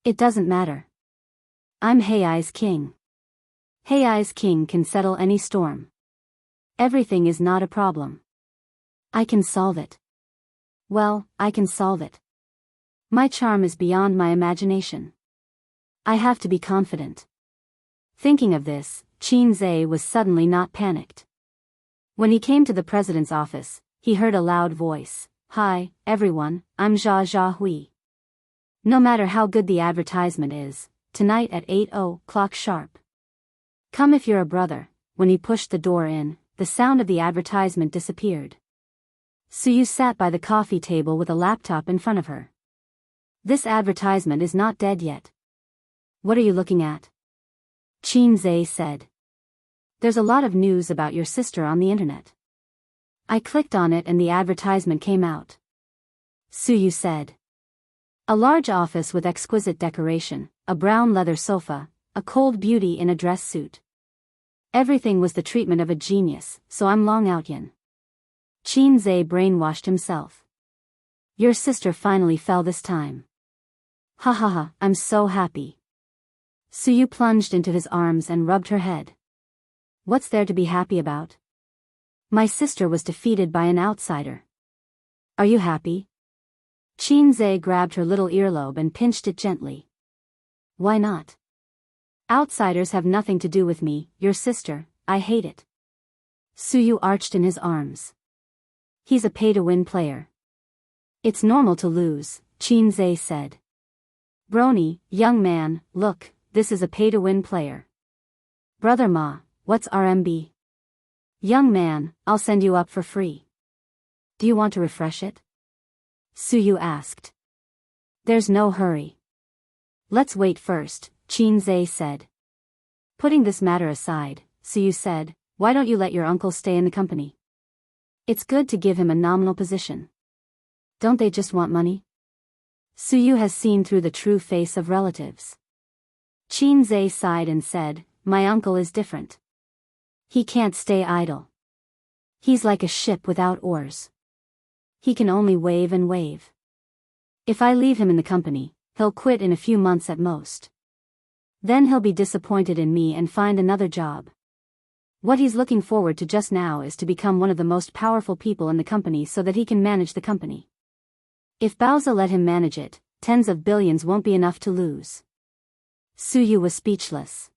It doesn't matter. I'm Hei's king. Hei's king can settle any storm. Everything is not a problem. I can solve it. Well, I can solve it. My charm is beyond my imagination. I have to be confident. Thinking of this, Qianxia was suddenly not panicked. When he came to the president's office, he heard a loud voice. Hi, everyone, I'm Jia Hui. No matter how good the advertisement is, tonight at 8:00 sharp. Come if you're a brother. When he pushed the door in, the sound of the advertisement disappeared. Suyu sat by the coffee table with a laptop in front of her. This advertisement is not dead yet. What are you looking at? Qianxia said. There's a lot of news about your sister on the internet. I clicked on it and the advertisement came out. Suyu said. A large office with exquisite decoration, a brown leather sofa, a cold beauty in a dress suit. Everything was the treatment of a genius, so I'm Long Outyin. Qianxia brainwashed himself. Your sister finally fell this time. Ha ha ha, I'm so happy. Suyu plunged into his arms and rubbed her head. What's there to be happy about? My sister was defeated by an outsider. Are you happy? Qianxia grabbed her little earlobe and pinched it gently. Why not? Outsiders have nothing to do with me, your sister, I hate it. Suyu arched in his arms. He's a pay-to-win player. It's normal to lose, Qianxia said. Brony, young man, look, this is a pay-to-win player. Brother Ma, what's RMB? Young man, I'll send you up for free. Do you want to refresh it? Suyu asked. There's no hurry. Let's wait first, Qianxia said. Putting this matter aside, Suyu said, why don't you let your uncle stay in the company? It's good to give him a nominal position. Don't they just want money? Suyu has seen through the true face of relatives. Qianxia sighed and said, my uncle is different. He can't stay idle. He's like a ship without oars. he can only wave and wave. If I leave him in the company, he'll quit in a few months at most. Then he'll be disappointed in me and find another job. What he's looking forward to just now is to become one of the most powerful people in the company so that he can manage the company. If Baozi let him manage it, tens of billions won't be enough to lose. Su Yu was speechless.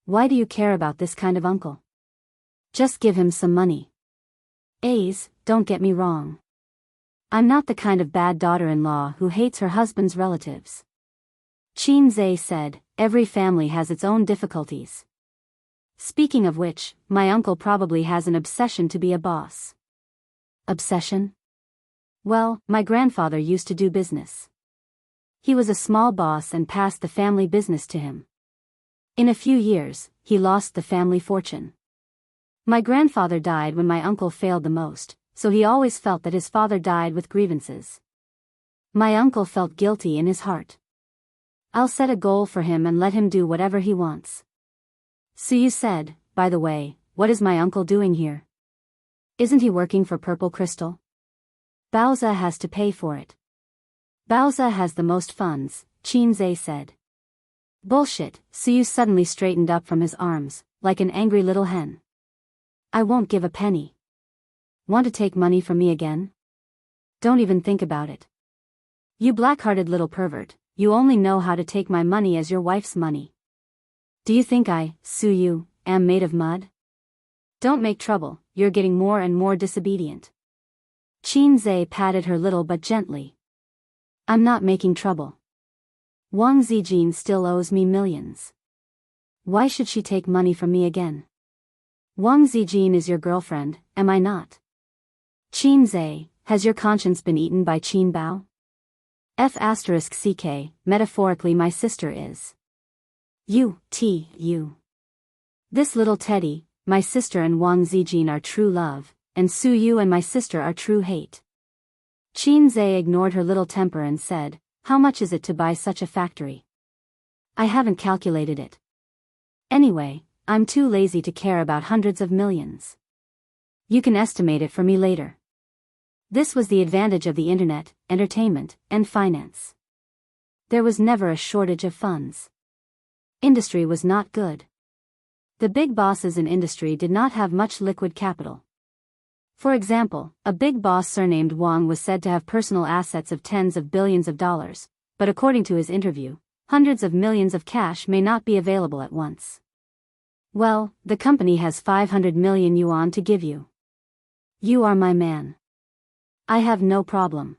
Why do you care about this kind of uncle? Just give him some money. Don't get me wrong. I'm not the kind of bad daughter-in-law who hates her husband's relatives. Qin Zhe said, every family has its own difficulties. Speaking of which, my uncle probably has an obsession to be a boss. Obsession? Well, my grandfather used to do business. He was a small boss and passed the family business to him. In a few years, he lost the family fortune. My grandfather died when my uncle failed the most, so he always felt that his father died with grievances. My uncle felt guilty in his heart. I'll set a goal for him and let him do whatever he wants. Su Yu said, by the way, what is my uncle doing here? Isn't he working for Purple Crystal? Baozi has to pay for it. Baozi has the most funds, Qin Zhe said. Bullshit, Su Yu suddenly straightened up from his arms, like an angry little hen. I won't give a penny. Want to take money from me again? Don't even think about it. You black-hearted little pervert, you only know how to take my money as your wife's money. Do you think I, Su Yu, am made of mud? Don't make trouble, you're getting more and more disobedient. Qin Zhe patted her little but gently. I'm not making trouble. Wang Zijin still owes me millions. Why should she take money from me again? Wang Zijin is your girlfriend, am I not? Qin Zhe, has your conscience been eaten by Qin Bao? F***ck, metaphorically my sister is. You. This little Teddy, my sister and Wang Zijin are true love, and Su Yu and my sister are true hate. Qin Zhe ignored her little temper and said, how much is it to buy such a factory? I haven't calculated it. Anyway, I'm too lazy to care about hundreds of millions. You can estimate it for me later. This was the advantage of the internet, entertainment, and finance. There was never a shortage of funds. Industry was not good. The big bosses in industry did not have much liquid capital. For example, a big boss surnamed Wang was said to have personal assets of tens of billions of dollars, but according to his interview, hundreds of millions of cash may not be available at once. Well, the company has 500 million yuan to give you. You are my man. I have no problem.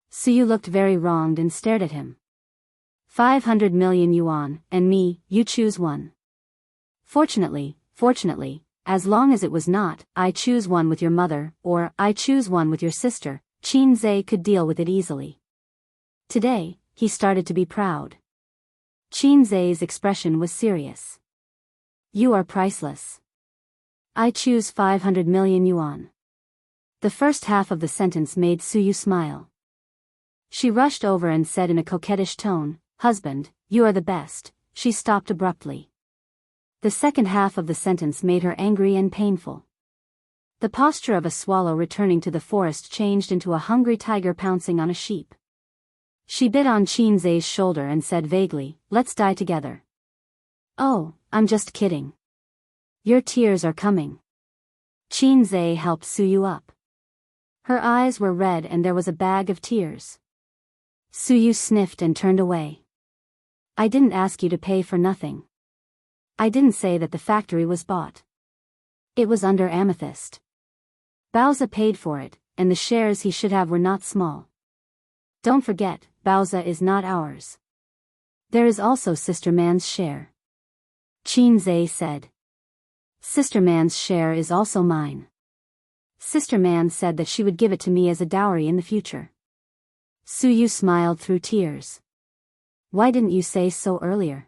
Su Yu looked very wronged and stared at him. 500 million yuan, and me, you choose one. Fortunately, as long as it was not, I choose one with your mother, or I choose one with your sister, Qin Zhe could deal with it easily. Today, he started to be proud. Qin Zhe's expression was serious. You are priceless. I choose 500 million yuan. The first half of the sentence made Su Yu smile. She rushed over and said in a coquettish tone, husband, you are the best. She stopped abruptly. The second half of the sentence made her angry and painful. The posture of a swallow returning to the forest changed into a hungry tiger pouncing on a sheep. She bit on Qin Zhe's shoulder and said vaguely, let's die together. Oh, I'm just kidding. Your tears are coming. Qin Zhe helped Su Yu up. Her eyes were red and there was a bag of tears. Su Yu sniffed and turned away. I didn't ask you to pay for nothing. I didn't say that the factory was bought. It was under amethyst. Baozi paid for it, and the shares he should have were not small. Don't forget, Baozi is not ours. There is also Sister Man's share. Qin Zhe said. Sister Man's share is also mine. Sister Man said that she would give it to me as a dowry in the future. Su Yu smiled through tears. Why didn't you say so earlier?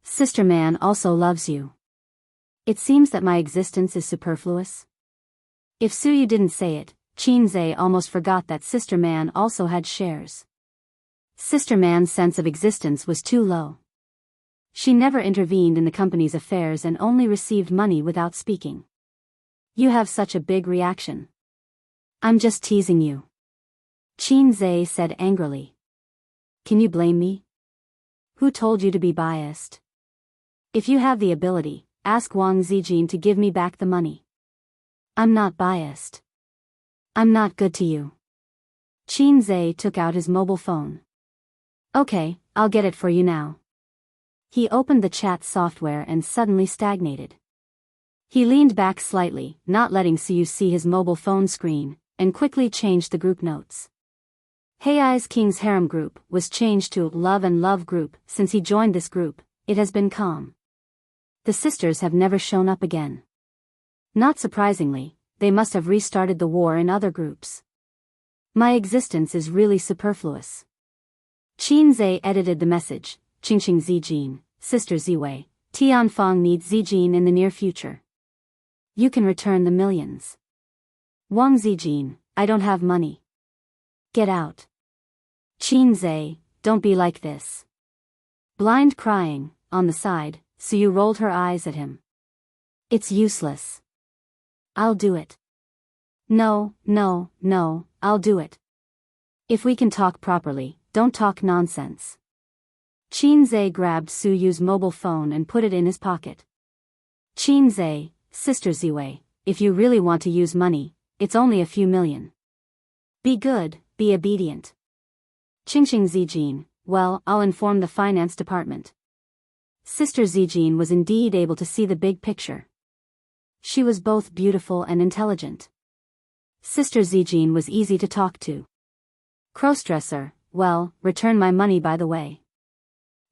Sister Man also loves you. It seems that my existence is superfluous. If Su Yu didn't say it, Qin Zhe almost forgot that Sister Man also had shares. Sister Man's sense of existence was too low. She never intervened in the company's affairs and only received money without speaking. You have such a big reaction. I'm just teasing you. Qin Zhe said angrily. Can you blame me? Who told you to be biased? If you have the ability, ask Wang Zijin to give me back the money. I'm not biased. I'm not good to you. Qin Zhe took out his mobile phone. Okay, I'll get it for you now. He opened the chat software and suddenly stagnated. He leaned back slightly, not letting Suyu see his mobile phone screen, and quickly changed the group notes. Hei's King's Harem group was changed to Love and Love group. Since he joined this group, it has been calm. The sisters have never shown up again. Not surprisingly, they must have restarted the war in other groups. My existence is really superfluous. Qin Zhe edited the message. Qingqing Zijin, Sister Ziwei, Tianfang needs Zijin in the near future. You can return the millions. Wang Zijin, I don't have money. Get out. Qin Zhe, don't be like this. Blind crying, on the side, Suyu rolled her eyes at him. It's useless. I'll do it. No, I'll do it. If we can talk properly, don't talk nonsense. Qin Zhe grabbed Suyu's mobile phone and put it in his pocket. Qin Zhe, Sister Ziwei, if you really want to use money, it's only a few million. Be good, be obedient. Qingqing Zijin, well, I'll inform the finance department. Sister Zijin was indeed able to see the big picture. She was both beautiful and intelligent. Sister Zijin was easy to talk to. Crossdresser, well, return my money by the way.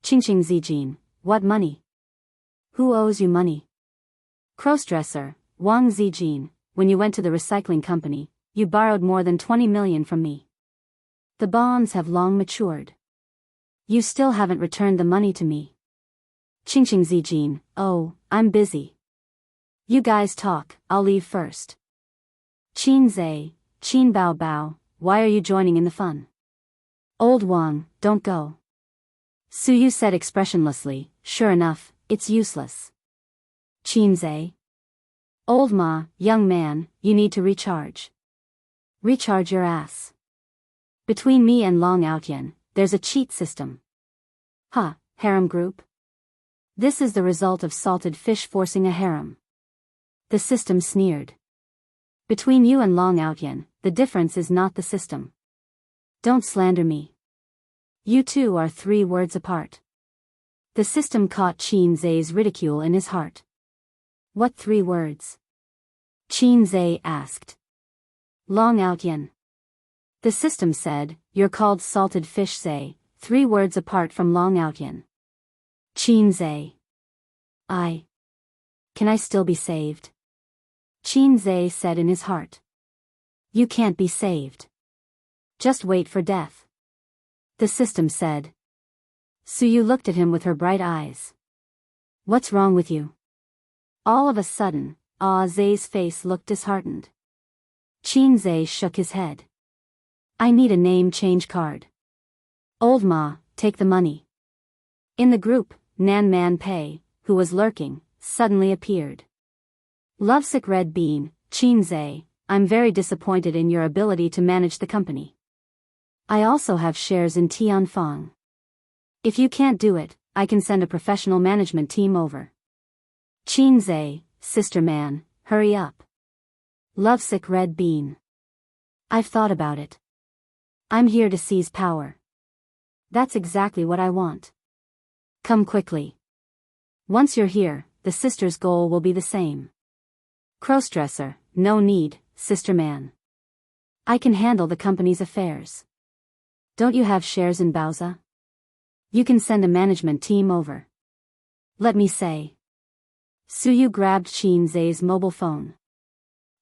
Qingqing Zijin, what money? Who owes you money? Crossdresser, Wang Zijin, when you went to the recycling company, you borrowed more than 20 million from me. The bonds have long matured. You still haven't returned the money to me. Qingqing Zijin, oh, I'm busy. You guys talk, I'll leave first. Qin Zhe, Qin Bao Bao, why are you joining in the fun? Old Wang, don't go. Suyu said expressionlessly, sure enough, it's useless. Qin Zhe. Old Ma, young man, you need to recharge. Recharge your ass. Between me and Long Outyen, there's a cheat system. Huh, harem group? This is the result of salted fish forcing a harem. The system sneered. Between you and Long Outyen, the difference is not the system. Don't slander me. You two are 3 words apart. The system caught Qin Zhe's ridicule in his heart. What 3 words? Qin Zhe asked. Long Outyen. The system said, you're called Salted Fish Zhe, 3 words apart from Long Outyen. Qin Zhe. Can I still be saved? Qin Zhe said in his heart. You can't be saved. Just wait for death. The system said. Suyu looked at him with her bright eyes. What's wrong with you? All of a sudden, Zhe's face looked disheartened. Qin Zhe shook his head. I need a name change card. Old Ma, take the money. In the group, Nan Man Pei, who was lurking, suddenly appeared. Lovesick Red Bean, Qin Zhe, I'm very disappointed in your ability to manage the company. I also have shares in Tianfang. If you can't do it, I can send a professional management team over. Qin Zhe, Sister Man, hurry up. Lovesick Red Bean. I've thought about it. I'm here to seize power. That's exactly what I want. Come quickly. Once you're here, the sisters' goal will be the same. Crossdresser, no need, Sister Man. I can handle the company's affairs. Don't you have shares in Baoza? You can send a management team over. Let me say. Suyu grabbed Qin Zhe's mobile phone.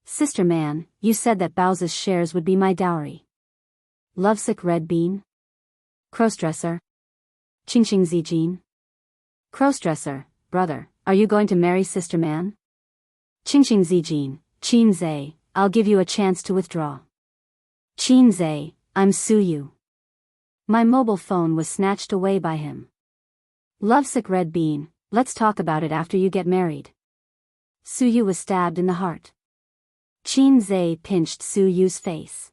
Sister Man, you said that Baoza's shares would be my dowry. Lovesick Red Bean? Crossdresser? Qingqing Zijin? Crossdresser, brother, are you going to marry Sister Man? Qingqing Zijin, Qin Zhe, I'll give you a chance to withdraw. Qin Zhe, I'm Suyu. My mobile phone was snatched away by him. Lovesick Red Bean, let's talk about it after you get married. Suyu was stabbed in the heart. Qin Zhe pinched Su Yu's face.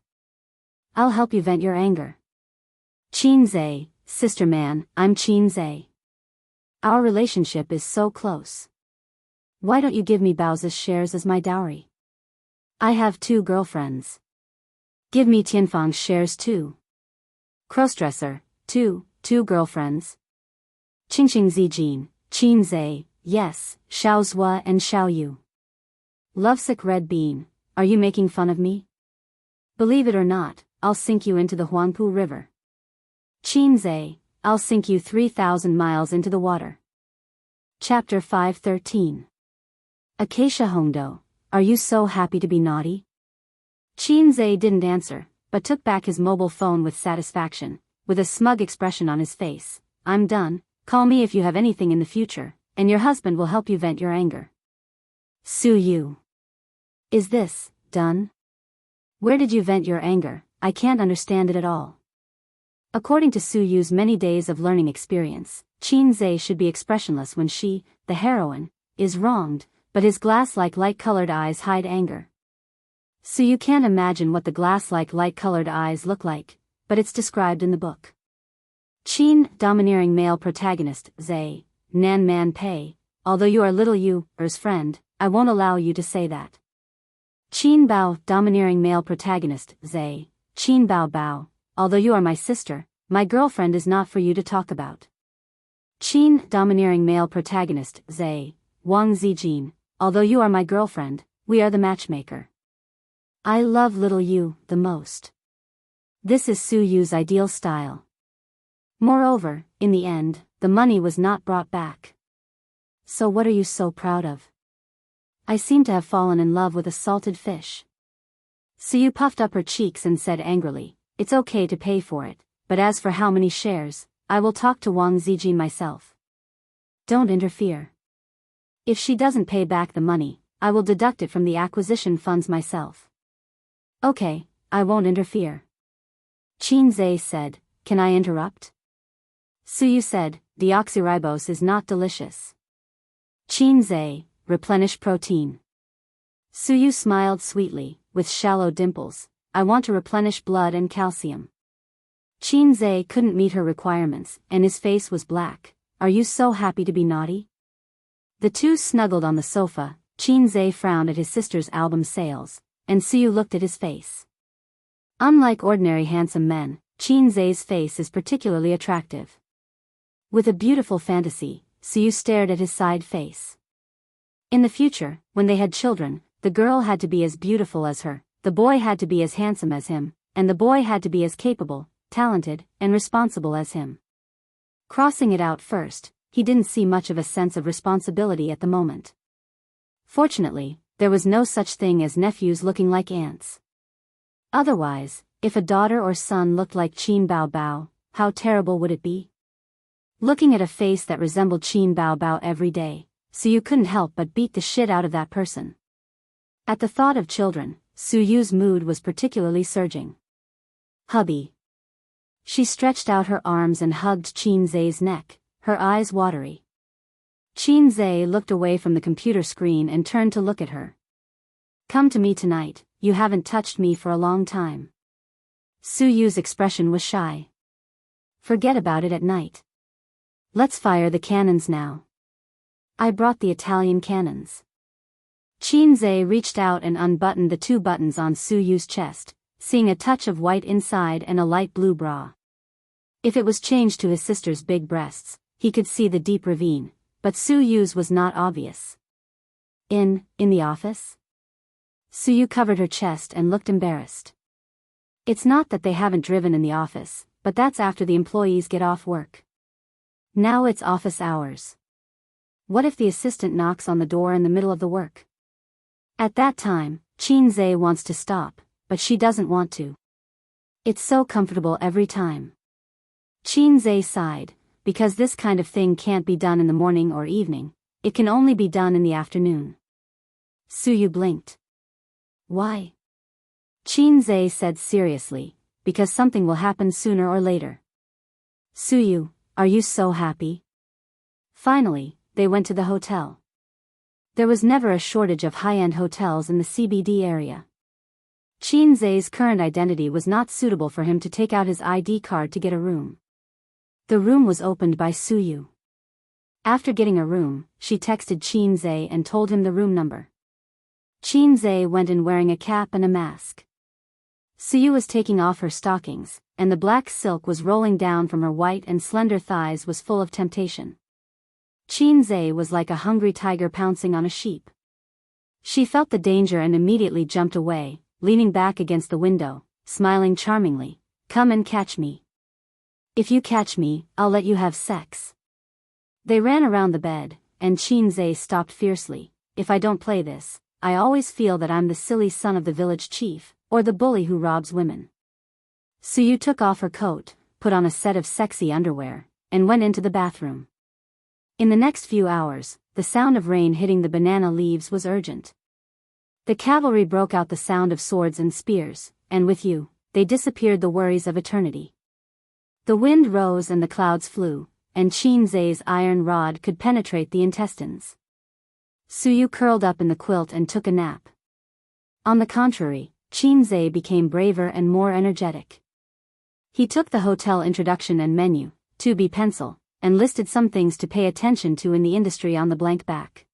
I'll help you vent your anger. Qin Zhe, sister man, I'm Qin Zhe. Our relationship is so close. Why don't you give me Bao's shares as my dowry? I have 2 girlfriends. Give me Tianfang's shares too. Crossdresser, 2 girlfriends. Qingqing Zijin, Qin Zhe, yes, Xiao Zhua and Xiao Yu. Lovesick Red Bean, are you making fun of me? Believe it or not, I'll sink you into the Huangpu River. Qin Zhe, I'll sink you 3,000 miles into the water. Chapter 513. Acacia Hongdo, are you so happy to be naughty? Qin Zhe didn't answer, but took back his mobile phone with satisfaction, with a smug expression on his face. I'm done, call me if you have anything in the future, and your husband will help you vent your anger. Su Yu. Is this done? Where did you vent your anger? I can't understand it at all. According to Su Yu's many days of learning experience, Qin Zhe should be expressionless when she, the heroine, is wronged, but his glass-like light-colored eyes hide anger. Su Yu can't imagine what the glass-like light-colored eyes look like, but it's described in the book. Qin, domineering male protagonist, Zhe, Nan Man Pei, although you are little Yu's friend, I won't allow you to say that. Qin Bao, domineering male protagonist, Zhe, Qin Bao Bao, although you are my sister, my girlfriend is not for you to talk about. Qin, domineering male protagonist, Zhe, Wang Zijin, although you are my girlfriend, we are the matchmaker. I love little Yu the most. This is Su Yu's ideal style. Moreover, in the end, the money was not brought back. So what are you so proud of? I seem to have fallen in love with a salted fish. Su Yu puffed up her cheeks and said angrily, it's okay to pay for it, but as for how many shares, I will talk to Wang Zijin myself. Don't interfere. If she doesn't pay back the money, I will deduct it from the acquisition funds myself. Okay, I won't interfere. Qin Zhe said, can I interrupt? Su Yu said, deoxyribose is not delicious. Qin Zhe, replenish protein. Su Yu smiled sweetly, with shallow dimples, I want to replenish blood and calcium. Qin Zhe couldn't meet her requirements, and his face was black. Are you so happy to be naughty? The two snuggled on the sofa. Qin Zhe frowned at his sister's album sales, and Su Yu looked at his face. Unlike ordinary handsome men, Qin Zhe's face is particularly attractive. With a beautiful fantasy, Su Yu stared at his side face. In the future, when they had children, the girl had to be as beautiful as her, the boy had to be as handsome as him, and the boy had to be as capable, talented, and responsible as him. Crossing it out first, he didn't see much of a sense of responsibility at the moment. Fortunately, there was no such thing as nephews looking like aunts. Otherwise, if a daughter or son looked like Qin Bao Bao, how terrible would it be? Looking at a face that resembled Qin Bao Bao every day, Su Yu couldn't help but beat the shit out of that person. At the thought of children, Su Yu's mood was particularly surging. Hubby. She stretched out her arms and hugged Qin Zhe's neck, her eyes watery. Qin Zhe looked away from the computer screen and turned to look at her. Come to me tonight, you haven't touched me for a long time. Su Yu's expression was shy. Forget about it at night. Let's fire the cannons now. I brought the Italian cannons. Qin Zhe reached out and unbuttoned the 2 buttons on Su Yu's chest, seeing a touch of white inside and a light blue bra. If it was changed to his sister's big breasts, he could see the deep ravine, but Su Yu's was not obvious. In the office? Su Yu covered her chest and looked embarrassed. It's not that they haven't driven in the office, but that's after the employees get off work. Now it's office hours. What if the assistant knocks on the door in the middle of the work? At that time, Qin Zhe wants to stop, but she doesn't want to. It's so comfortable every time. Qin Zhe sighed, because this kind of thing can't be done in the morning or evening, it can only be done in the afternoon. Su Yu blinked. Why? Qin Zhe said seriously, because something will happen sooner or later. Su Yu, are you so happy? Finally, they went to the hotel. There was never a shortage of high-end hotels in the CBD area. Qin Zhe's current identity was not suitable for him to take out his ID card to get a room. The room was opened by Suyu. After getting a room, she texted Qin Zhe and told him the room number. Qin Zhe went in wearing a cap and a mask. Suyu was taking off her stockings, and the black silk was rolling down from her white and slender thighs was full of temptation. Qin Zhe was like a hungry tiger pouncing on a sheep. She felt the danger and immediately jumped away, leaning back against the window, smiling charmingly. "Come and catch me. If you catch me, I'll let you have sex." They ran around the bed, and Qin Zhe stopped fiercely. "If I don't play this, I always feel that I'm the silly son of the village chief, or the bully who robs women." Suyu took off her coat, put on a set of sexy underwear, and went into the bathroom. In the next few hours, the sound of rain hitting the banana leaves was urgent. The cavalry broke out the sound of swords and spears, and with you, they disappeared the worries of eternity. The wind rose and the clouds flew, and Qin Zhe's iron rod could penetrate the intestines. Suyu curled up in the quilt and took a nap. On the contrary, Qin Zhe became braver and more energetic. He took the hotel introduction and menu, 2B pencil, and listed some things to pay attention to in the industry on the blank back,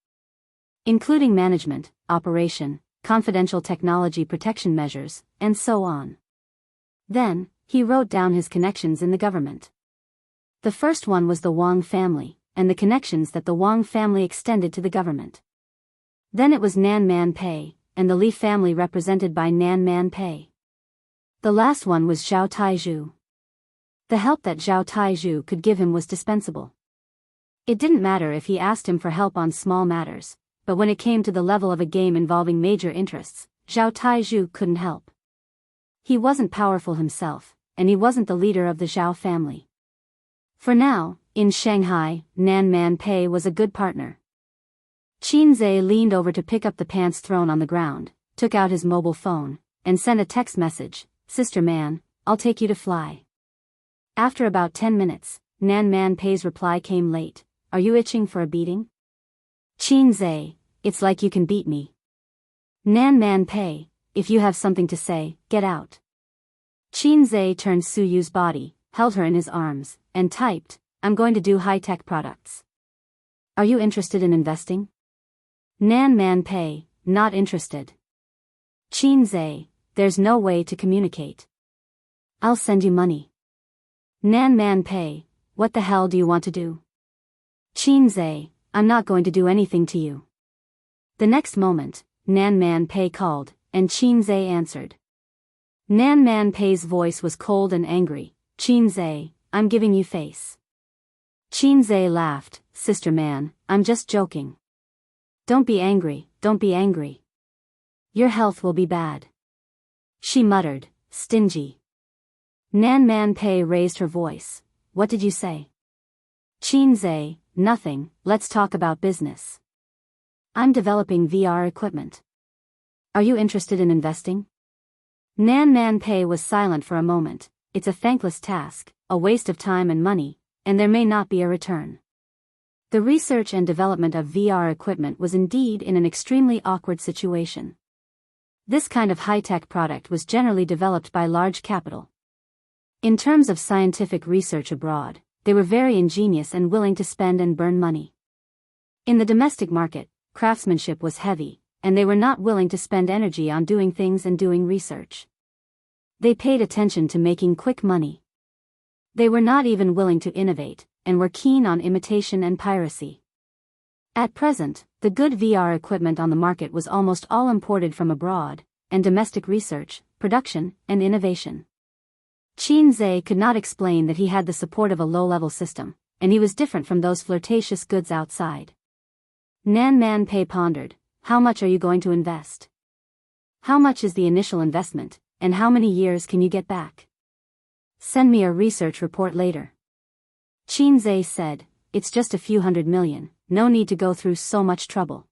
including management, operation, confidential technology protection measures, and so on. Then, he wrote down his connections in the government. The first one was the Wang family, and the connections that the Wang family extended to the government. Then it was Nan Man Pei, and the Li family represented by Nan Man Pei. The last one was Zhao Taizhu. The help that Zhao Taizhu could give him was dispensable. It didn't matter if he asked him for help on small matters, but when it came to the level of a game involving major interests, Zhao Taizhu couldn't help. He wasn't powerful himself, and he wasn't the leader of the Zhao family. For now, in Shanghai, Nan Man Pei was a good partner. Qin Zhe leaned over to pick up the pants thrown on the ground, took out his mobile phone, and sent a text message, "Sister Man, I'll take you to fly." After about 10 minutes, Nan Man Pei's reply came late. "Are you itching for a beating?" Qin Zhe, "It's like you can beat me." Nan Man Pei, "If you have something to say, get out." Qin Zhe turned Suyu's body, held her in his arms, and typed, "I'm going to do high-tech products. Are you interested in investing?" Nan Man Pei, "Not interested." Qin Zhe, "There's no way to communicate. I'll send you money." Nan Man Pei, "What the hell do you want to do?" Qin Zhe, "I'm not going to do anything to you." The next moment, Nan Man Pei called, and Qin Zhe answered. Nan Man Pei's voice was cold and angry. "Qin Zhe, I'm giving you face." Qin Zhe laughed. "Sister Man, I'm just joking. Don't be angry, don't be angry. Your health will be bad." She muttered, "Stingy." Nan Man Pei raised her voice. "What did you say?" Qin Zhe, "Nothing, let's talk about business. I'm developing VR equipment. Are you interested in investing?" Nan Man Pei was silent for a moment. It's a thankless task, a waste of time and money, and there may not be a return. The research and development of VR equipment was indeed in an extremely awkward situation. This kind of high-tech product was generally developed by large capital. In terms of scientific research abroad, they were very ingenious and willing to spend and burn money. In the domestic market, craftsmanship was heavy, and they were not willing to spend energy on doing things and doing research. They paid attention to making quick money. They were not even willing to innovate, and were keen on imitation and piracy. At present, the good VR equipment on the market was almost all imported from abroad, and domestic research, production, and innovation. Qin Zhe could not explain that he had the support of a low-level system, and he was different from those flirtatious goods outside. Nan Man Pei pondered, "How much are you going to invest? How much is the initial investment, and how many years can you get back? Send me a research report later." Qin Zhe said, "It's just a few $100 million, no need to go through so much trouble."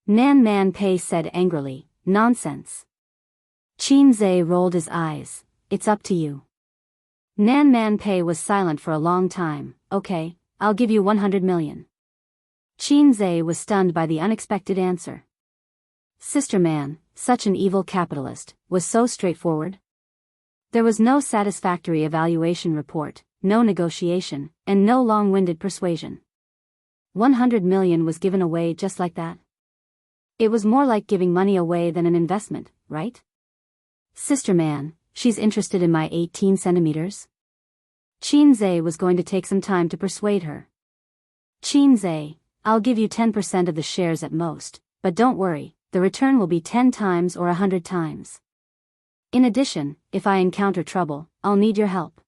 Nan Man Pei said angrily, "Nonsense." Qin Zhe rolled his eyes, "It's up to you." Nan Man Pei was silent for a long time. "Okay, I'll give you $100 million. Qianzhe was stunned by the unexpected answer. Sister Man, such an evil capitalist, was so straightforward. There was no satisfactory evaluation report, no negotiation, and no long-winded persuasion. 100 million was given away just like that. It was more like giving money away than an investment, right? Sister Man, she's interested in my 18 centimeters? Qianzhe was going to take some time to persuade her. Qianzhe, I'll give you 10% of the shares at most, but don't worry, the return will be 10 times or 100 times. In addition, if I encounter trouble, I'll need your help.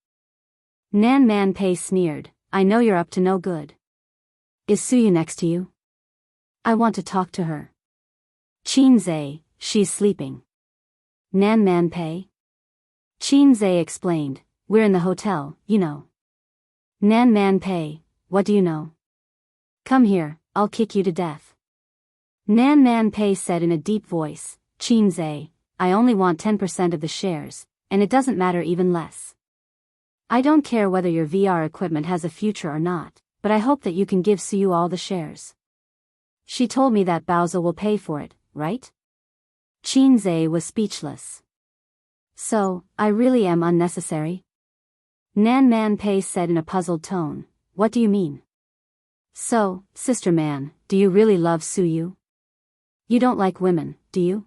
Nan Man Pei sneered, I know you're up to no good. Is Suyu next to you? I want to talk to her. Qianzhe, she's sleeping. Nan Man Pei? Qianzhe explained, we're in the hotel, you know. Nan Man Pei, what do you know? Come here, I'll kick you to death. Nan Man Pei said in a deep voice, Qianzhe, I only want 10% of the shares, and it doesn't matter even less. I don't care whether your VR equipment has a future or not, but I hope that you can give Suyu all the shares. She told me that Baozi will pay for it, right? Qianzhe was speechless. So, I really am unnecessary? Nan Man Pei said in a puzzled tone, what do you mean? So, Sister Man, do you really love Suyu? You don't like women, do you?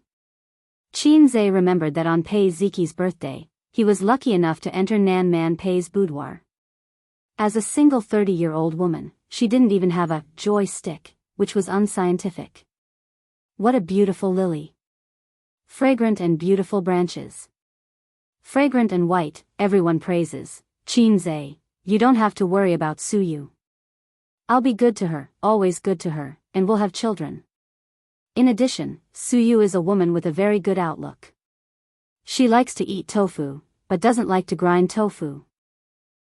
Qianzhe remembered that on Pei Ziqi's birthday, he was lucky enough to enter Nan Man Pei's boudoir. As a single 30-year-old woman, she didn't even have a joy stick, which was unscientific. What a beautiful lily. Fragrant and beautiful branches. Fragrant and white, everyone praises. Qianzhe, you don't have to worry about Suyu. I'll be good to her, always good to her, and we'll have children. In addition, Suyu is a woman with a very good outlook. She likes to eat tofu, but doesn't like to grind tofu.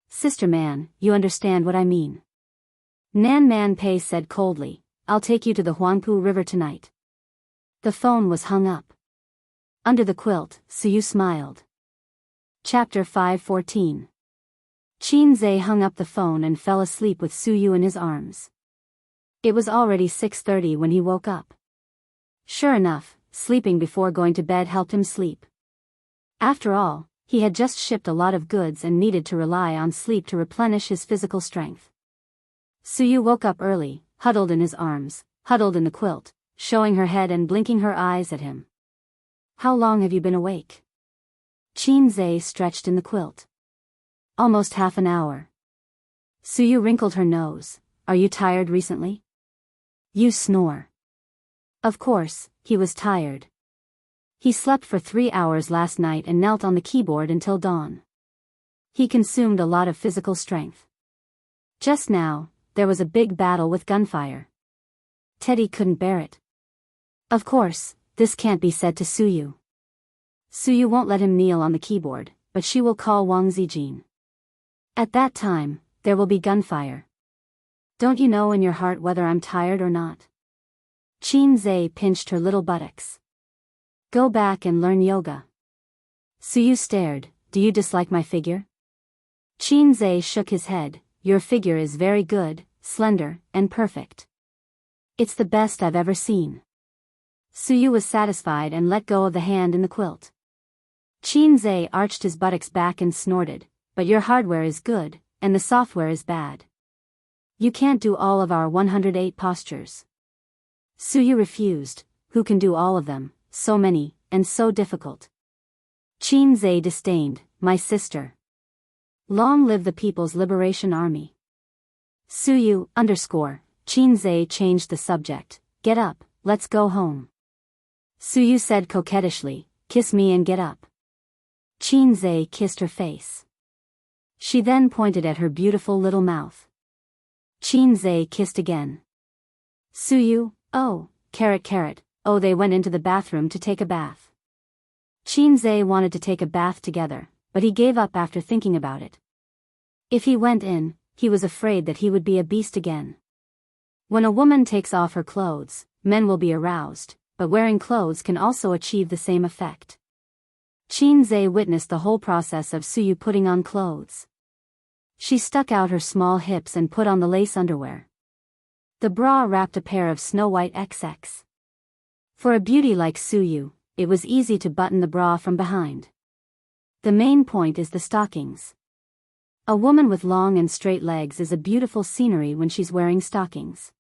Sister Man, you understand what I mean. Nan Man Pei said coldly, I'll take you to the Huangpu River tonight. The phone was hung up. Under the quilt, Suyu smiled. Chapter 5:14. Qianzhe hung up the phone and fell asleep with Suyu in his arms. It was already 6:30 when he woke up. Sure enough, sleeping before going to bed helped him sleep. After all, he had just shipped a lot of goods and needed to rely on sleep to replenish his physical strength. Suyu woke up early, huddled in his arms, huddled in the quilt, showing her head and blinking her eyes at him. How long have you been awake? Qianzhe stretched in the quilt. Almost half an hour. Suyu wrinkled her nose. Are you tired recently? You snore. Of course, he was tired. He slept for 3 hours last night and knelt on the keyboard until dawn. He consumed a lot of physical strength. Just now, there was a big battle with gunfire. Teddy couldn't bear it. Of course, this can't be said to Suyu. Suyu won't let him kneel on the keyboard, but she will call Wang Zijin. At that time, there will be gunfire. Don't you know in your heart whether I'm tired or not? Qianzhe pinched her little buttocks. Go back and learn yoga. Suyu stared, do you dislike my figure? Qianzhe shook his head, your figure is very good, slender, and perfect. It's the best I've ever seen. Suyu was satisfied and let go of the hand in the quilt. Qianzhe arched his buttocks back and snorted, but your hardware is good, and the software is bad. You can't do all of our 108 postures. Suyu refused, who can do all of them, so many, and so difficult. Qianzhe disdained, my sister. Long live the People's Liberation Army. Suyu, Qianzhe changed the subject, get up, let's go home. Suyu said coquettishly, kiss me and get up. Qianzhe kissed her face. She then pointed at her beautiful little mouth. Qianzhe kissed again. Suyu, oh, carrot, oh they went into the bathroom to take a bath. Qianzhe wanted to take a bath together, but he gave up after thinking about it. If he went in, he was afraid that he would be a beast again. When a woman takes off her clothes, men will be aroused, but wearing clothes can also achieve the same effect. Qianzhe witnessed the whole process of Suyu putting on clothes. She stuck out her small hips and put on the lace underwear. The bra wrapped a pair of snow-white XX. For a beauty like Suyu, it was easy to button the bra from behind. The main point is the stockings. A woman with long and straight legs is a beautiful scenery when she's wearing stockings.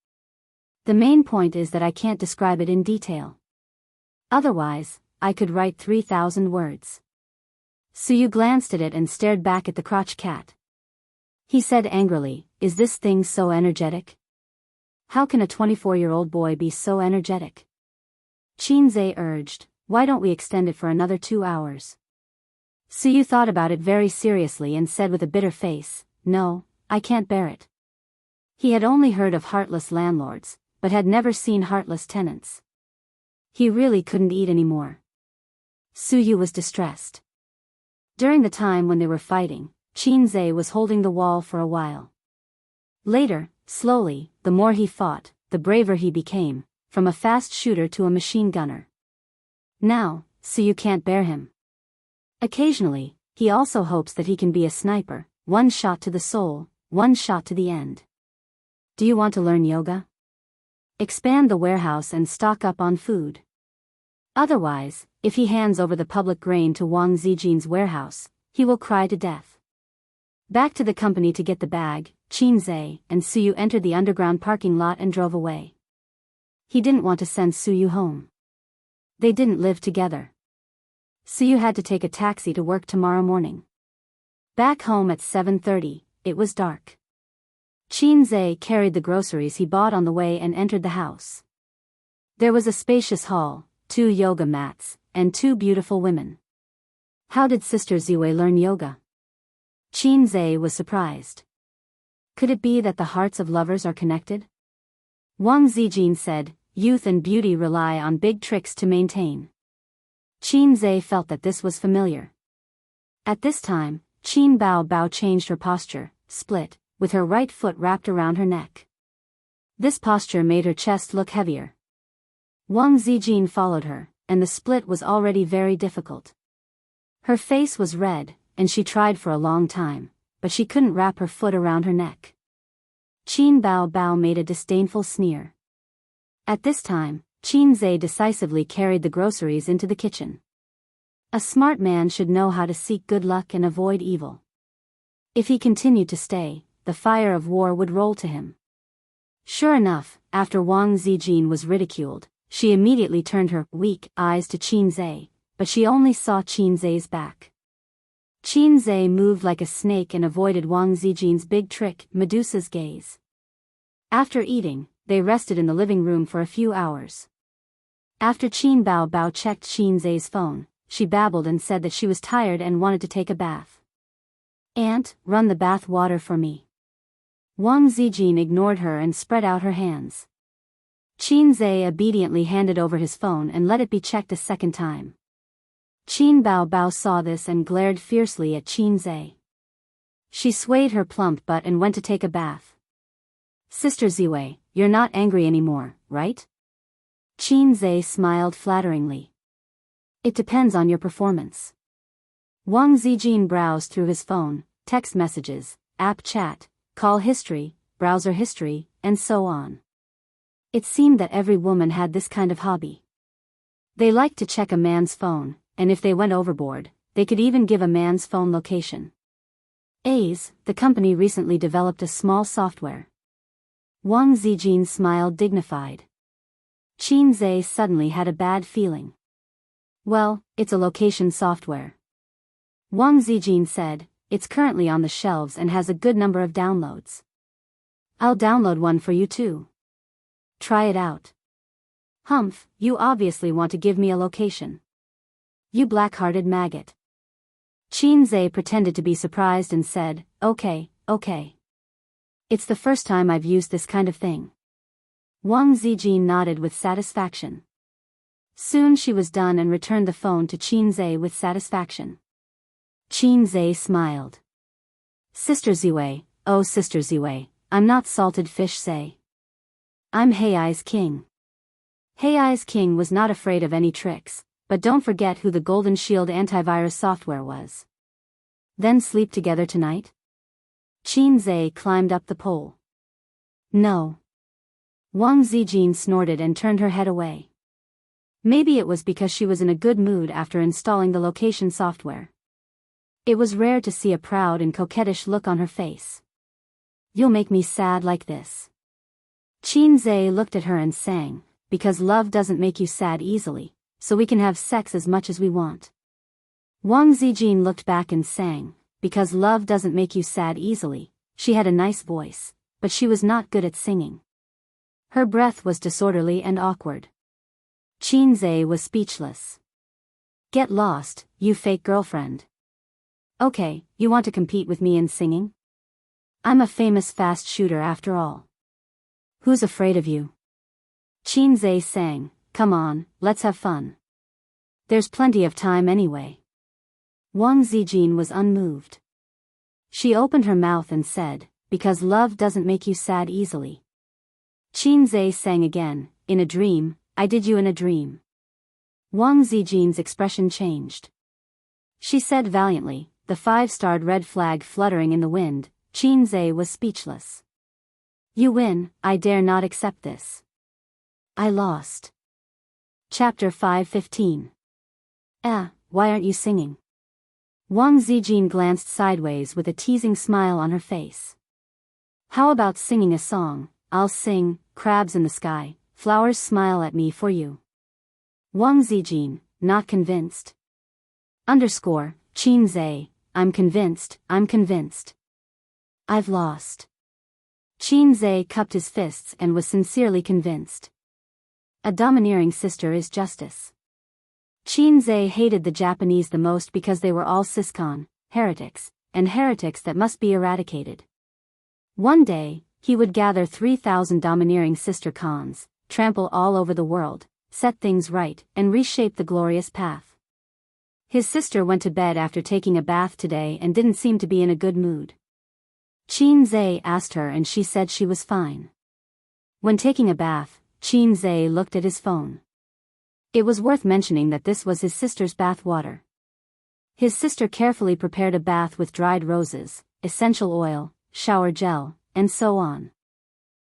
The main point is that I can't describe it in detail. Otherwise, I could write 3,000 words. Suyu glanced at it and stared back at the crotch cat. He said angrily, "Is this thing so energetic? How can a 24-year-old boy be so energetic?" Qinze urged, "Why don't we extend it for another 2 hours?" Suyu thought about it very seriously and said with a bitter face, "No, I can't bear it." He had only heard of heartless landlords, but had never seen heartless tenants. He really couldn't eat anymore. Suyu was distressed. During the time when they were fighting, Qinze was holding the wall for a while. Later, slowly, the more he fought, the braver he became, from a fast shooter to a machine gunner. Now, Suyu can't bear him. Occasionally, he also hopes that he can be a sniper, one shot to the soul, one shot to the end. Do you want to learn yoga? Expand the warehouse and stock up on food. Otherwise, if he hands over the public grain to Wang Zijin's warehouse, he will cry to death. Back to the company to get the bag, Qinze and Suyu entered the underground parking lot and drove away. He didn't want to send Suyu home. They didn't live together. Suyu had to take a taxi to work tomorrow morning. Back home at 7:30, it was dark. Qinze carried the groceries he bought on the way and entered the house. There was a spacious hall, 2 yoga mats, and 2 beautiful women. How did Sister Ziwei learn yoga? Qinze was surprised. Could it be that the hearts of lovers are connected? Wang Zijin said, "Youth and beauty rely on big tricks to maintain." Qinze felt that this was familiar. At this time, Qin Bao Bao changed her posture, split, with her right foot wrapped around her neck. This posture made her chest look heavier. Wang Zijin followed her, and the split was already very difficult. Her face was red, and she tried for a long time, but she couldn't wrap her foot around her neck. Qin Bao Bao made a disdainful sneer. At this time, Qinze decisively carried the groceries into the kitchen. A smart man should know how to seek good luck and avoid evil. If he continued to stay, the fire of war would roll to him. Sure enough, after Wang Zijin was ridiculed, she immediately turned her weak eyes to Qinze, but she only saw Qinze's back. Qinze moved like a snake and avoided Wang Zijin's big trick, Medusa's gaze. After eating, they rested in the living room for a few hours. After Qin Bao Bao checked Qinze's phone, she babbled and said that she was tired and wanted to take a bath. "Aunt, run the bath water for me." Wang Zijin ignored her and spread out her hands. Qinze obediently handed over his phone and let it be checked a second time. Qin Bao Bao saw this and glared fiercely at Qinze. She swayed her plump butt and went to take a bath. "Sister Ziwei, you're not angry anymore, right?" Qinze smiled flatteringly. "It depends on your performance." Wang Zijin browsed through his phone, text messages, app chat, call history, browser history, and so on. It seemed that every woman had this kind of hobby. They liked to check a man's phone, and if they went overboard, they could even give a man's phone location. The company recently developed a small software. Wang Zijin smiled dignified. Qinze suddenly had a bad feeling. "Well, it's a location software." Wang Zijin said, "It's currently on the shelves and has a good number of downloads. I'll download one for you too. Try it out." "Humph, you obviously want to give me a location. You black-hearted maggot." Qinze pretended to be surprised and said, Okay. It's the first time I've used this kind of thing." Wang Zijin nodded with satisfaction. Soon she was done and returned the phone to Qinze with satisfaction. Qinze smiled. "Sister Ziwei, oh Sister Ziwei, I'm not salted fish say. I'm Hei's king." Hei's king was not afraid of any tricks, but don't forget who the Golden Shield antivirus software was. "Then sleep together tonight?" Qinze climbed up the pole. "No. Wang Zijin snorted and turned her head away. Maybe it was because she was in a good mood after installing the location software. It was rare to see a proud and coquettish look on her face. You'll make me sad like this. Qin Zhe looked at her and sang, because love doesn't make you sad easily, so we can have sex as much as we want. Wang Zijin looked back and sang, because love doesn't make you sad easily. She had a nice voice, but she was not good at singing. Her breath was disorderly and awkward. Qin Zhe was speechless. Get lost, you fake girlfriend. Okay, you want to compete with me in singing? I'm a famous fast shooter after all. Who's afraid of you? Qin Zhe sang, come on, let's have fun. There's plenty of time anyway. Wang Zijin was unmoved. She opened her mouth and said, because love doesn't make you sad easily. Qin Zhe sang again, in a dream, I did you in a dream. Wang Zijin's expression changed. She said valiantly, the 5-starred red flag fluttering in the wind. Qin Zhe was speechless. You win, I dare not accept this. I lost. Chapter 5:15. Why aren't you singing? Wang Zijin glanced sideways with a teasing smile on her face. How about singing a song? I'll sing, crabs in the sky, flowers smile at me for you. Wang Zijin, not convinced. Qin Zhe, I'm convinced. I've lost. Qin Zhe cupped his fists and was sincerely convinced. A domineering sister is justice. Qin Zhe hated the Japanese the most because they were all Siscon, heretics, and heretics that must be eradicated. One day, he would gather 3,000 domineering sister cons, trample all over the world, set things right, and reshape the glorious path. His sister went to bed after taking a bath today and didn't seem to be in a good mood. Qin Zhe asked her and she said she was fine. When taking a bath, Qin Zhe looked at his phone. It was worth mentioning that this was his sister's bath water. His sister carefully prepared a bath with dried roses, essential oil, shower gel, and so on.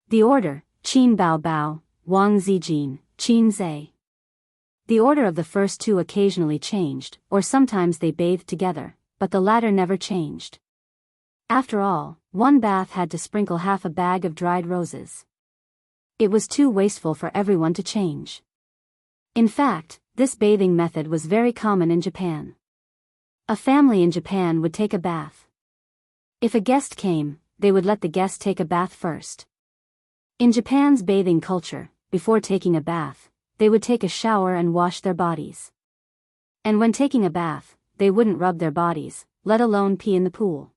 The order, Qin Bao Bao, Wang Zijin, Qin Zhe. The order of the first two occasionally changed, or sometimes they bathed together, but the latter never changed. After all, one bath had to sprinkle half a bag of dried roses. It was too wasteful for everyone to change. In fact, this bathing method was very common in Japan. A family in Japan would take a bath. If a guest came, they would let the guest take a bath first. In Japan's bathing culture, before taking a bath, they would take a shower and wash their bodies. And when taking a bath, they wouldn't rub their bodies, let alone pee in the pool.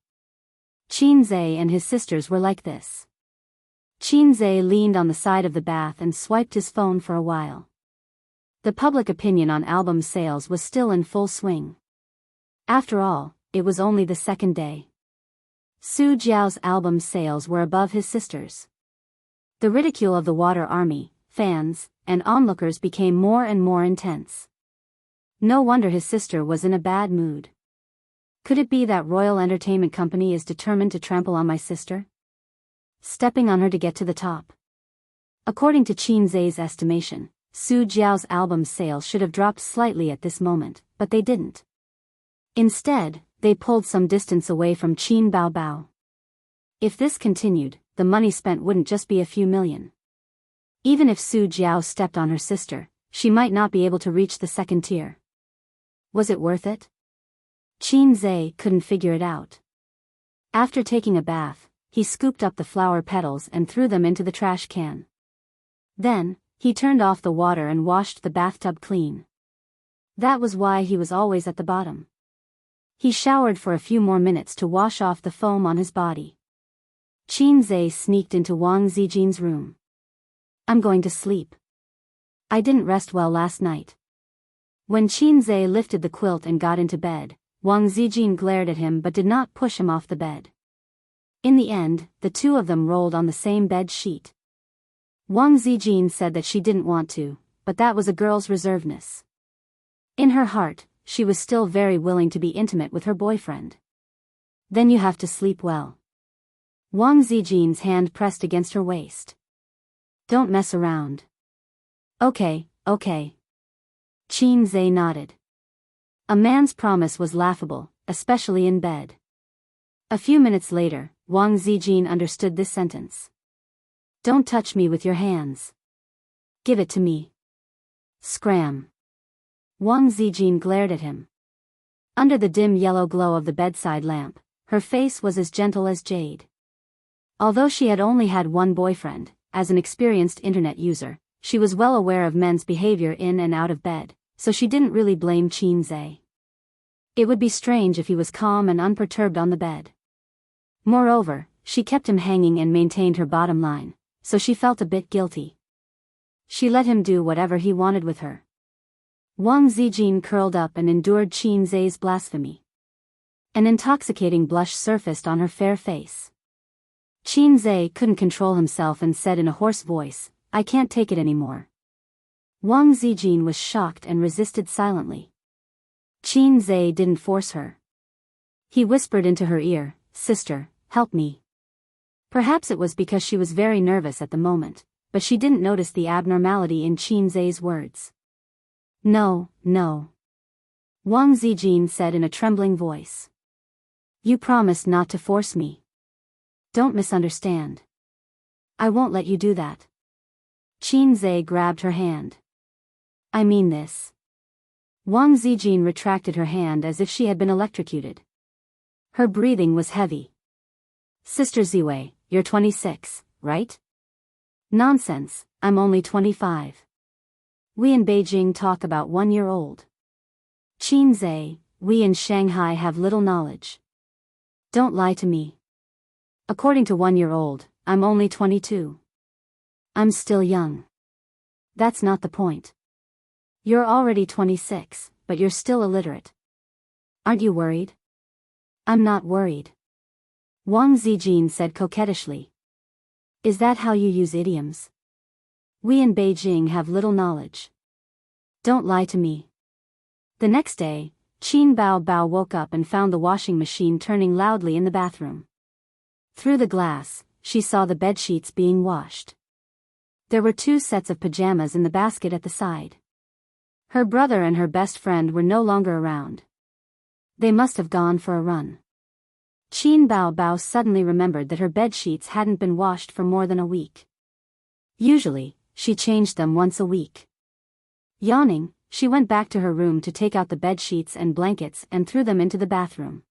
Qin Zhe and his sisters were like this. Qin Zhe leaned on the side of the bath and swiped his phone for a while. The public opinion on album sales was still in full swing. After all, it was only the second day. Su Jiao's album sales were above his sister's. The ridicule of the water army, fans, and onlookers became more and more intense. No wonder his sister was in a bad mood. Could it be that Royal Entertainment Company is determined to trample on my sister? Stepping on her to get to the top. According to Qin Zhe's estimation, Su Jiao's album sales should have dropped slightly at this moment, but they didn't. Instead, they pulled some distance away from Qin Bao Bao. If this continued, the money spent wouldn't just be a few million. Even if Su Jiao stepped on her sister, she might not be able to reach the second tier. Was it worth it? Qin Zhe couldn't figure it out. After taking a bath, he scooped up the flower petals and threw them into the trash can. Then, he turned off the water and washed the bathtub clean. That was why he was always at the bottom. He showered for a few more minutes to wash off the foam on his body. Qin Zhe sneaked into Wang Zijin's room. I'm going to sleep. I didn't rest well last night. When Qin Zhe lifted the quilt and got into bed, Wang Zijin glared at him but did not push him off the bed. In the end, the two of them rolled on the same bed sheet. Wang Zijin said that she didn't want to, but that was a girl's reservedness. In her heart, she was still very willing to be intimate with her boyfriend. Then you have to sleep well. Wang Zijin's hand pressed against her waist. Don't mess around. Okay, okay. Qin Zhe nodded. A man's promise was laughable, especially in bed. A few minutes later, Wang Zijin understood this sentence. Don't touch me with your hands. Give it to me. Scram. Wang Zijin glared at him. Under the dim yellow glow of the bedside lamp, her face was as gentle as jade. Although she had only had one boyfriend, as an experienced internet user, she was well aware of men's behavior in and out of bed, so she didn't really blame Qin Zhe. It would be strange if he was calm and unperturbed on the bed. Moreover, she kept him hanging and maintained her bottom line, so she felt a bit guilty. She let him do whatever he wanted with her. Wang Zijin curled up and endured Qin Zhe's blasphemy. An intoxicating blush surfaced on her fair face. Qin Zhe couldn't control himself and said in a hoarse voice, I can't take it anymore. Wang Zijin was shocked and resisted silently. Qin Zhe didn't force her. He whispered into her ear, Sister, help me. Perhaps it was because she was very nervous at the moment, but she didn't notice the abnormality in Qin Zhe's words. No, no. Wang Zijin said in a trembling voice. You promised not to force me. Don't misunderstand. I won't let you do that. Qin Zhe grabbed her hand. I mean this. Wang Zijin retracted her hand as if she had been electrocuted. Her breathing was heavy. Sister Ziwei, you're 26, right? Nonsense, I'm only 25. We in Beijing talk about 1-year-old. Qin Zhe, we in Shanghai have little knowledge. Don't lie to me. According to 1-year-old, I'm only 22. I'm still young. That's not the point. You're already 26, but you're still illiterate. Aren't you worried? I'm not worried. Wang Zijin said coquettishly. Is that how you use idioms? We in Beijing have little knowledge. Don't lie to me. The next day, Qin Bao woke up and found the washing machine turning loudly in the bathroom. Through the glass, she saw the bedsheets being washed. There were 2 sets of pajamas in the basket at the side. Her brother and her best friend were no longer around. They must have gone for a run. Qin Bao suddenly remembered that her bedsheets hadn't been washed for more than a week. Usually, she changed them once a week. Yawning, she went back to her room to take out the bedsheets and blankets and threw them into the bathroom.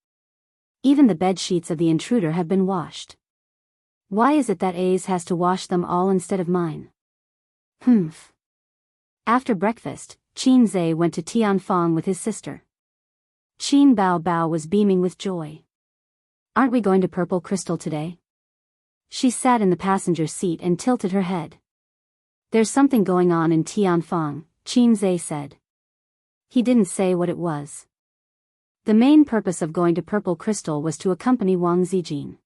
Even the bedsheets of the intruder have been washed. Why is it that A's has to wash them all instead of mine? Humph. After breakfast, Qin Zhe went to Tianfang with his sister. Qin Bao was beaming with joy. Aren't we going to Purple Crystal today? She sat in the passenger seat and tilted her head. There's something going on in Tianfang, Qin Zhe said. He didn't say what it was. The main purpose of going to Purple Crystal was to accompany Wang Zijin.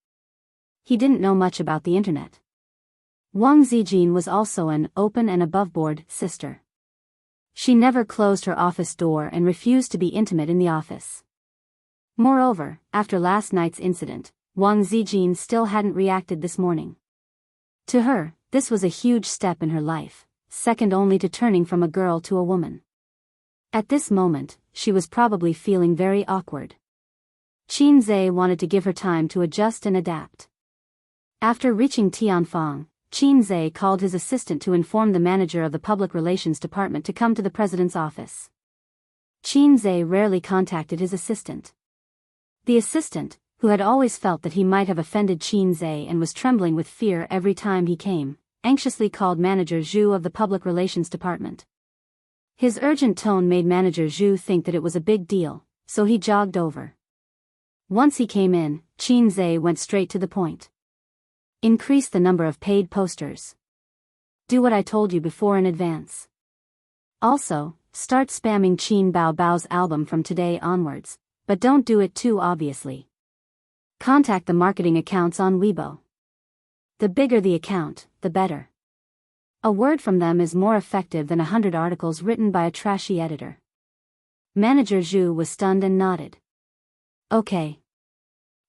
He didn't know much about the internet. Wang Zijin was also an open and above-board sister. She never closed her office door and refused to be intimate in the office. Moreover, after last night's incident, Wang Zijin still hadn't reacted this morning. To her, this was a huge step in her life, second only to turning from a girl to a woman. At this moment, she was probably feeling very awkward. Qin Zhe wanted to give her time to adjust and adapt. After reaching Tianfang, Qin Zhe called his assistant to inform the manager of the public relations department to come to the president's office. Qin Zhe rarely contacted his assistant. The assistant, who had always felt that he might have offended Qin Zhe and was trembling with fear every time he came, anxiously called Manager Zhu of the public relations department. His urgent tone made Manager Zhu think that it was a big deal, so he jogged over. Once he came in, Qin Zhe went straight to the point. Increase the number of paid posters. Do what I told you before in advance. Also, start spamming Qin Bao's album from today onwards, but don't do it too obviously. Contact the marketing accounts on Weibo. The bigger the account, the better. A word from them is more effective than 100 articles written by a trashy editor. Manager Zhu was stunned and nodded. Okay.